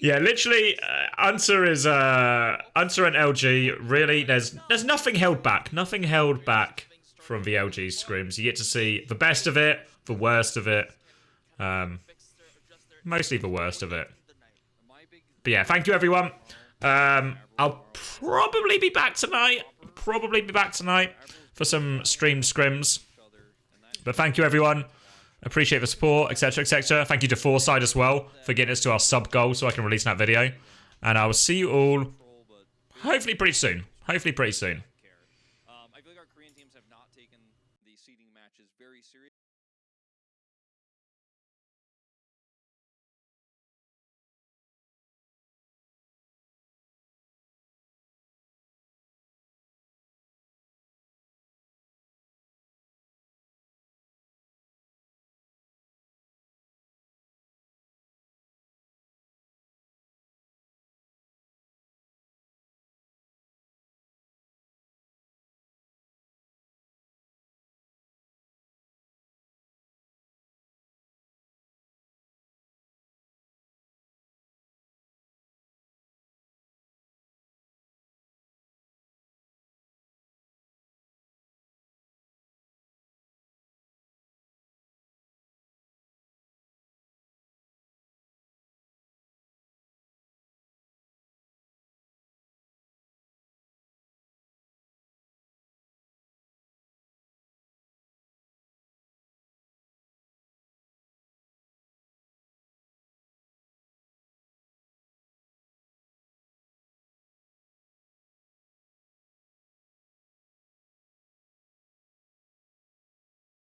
Yeah, literally, Unter is Unter and LG. Really, there's nothing held back. Nothing held back from the LG scrims. You get to see the best of it, the worst of it, mostly the worst of it. But yeah, thank you everyone. I'll probably be back tonight. For some streamed scrims. But thank you everyone. Appreciate the support, etc, etc. Thank you to Foresight as well for getting us to our sub goal so I can release that video. And I will see you all hopefully pretty soon. I feel like our Korean teams have not taken the seeding matches very seriously.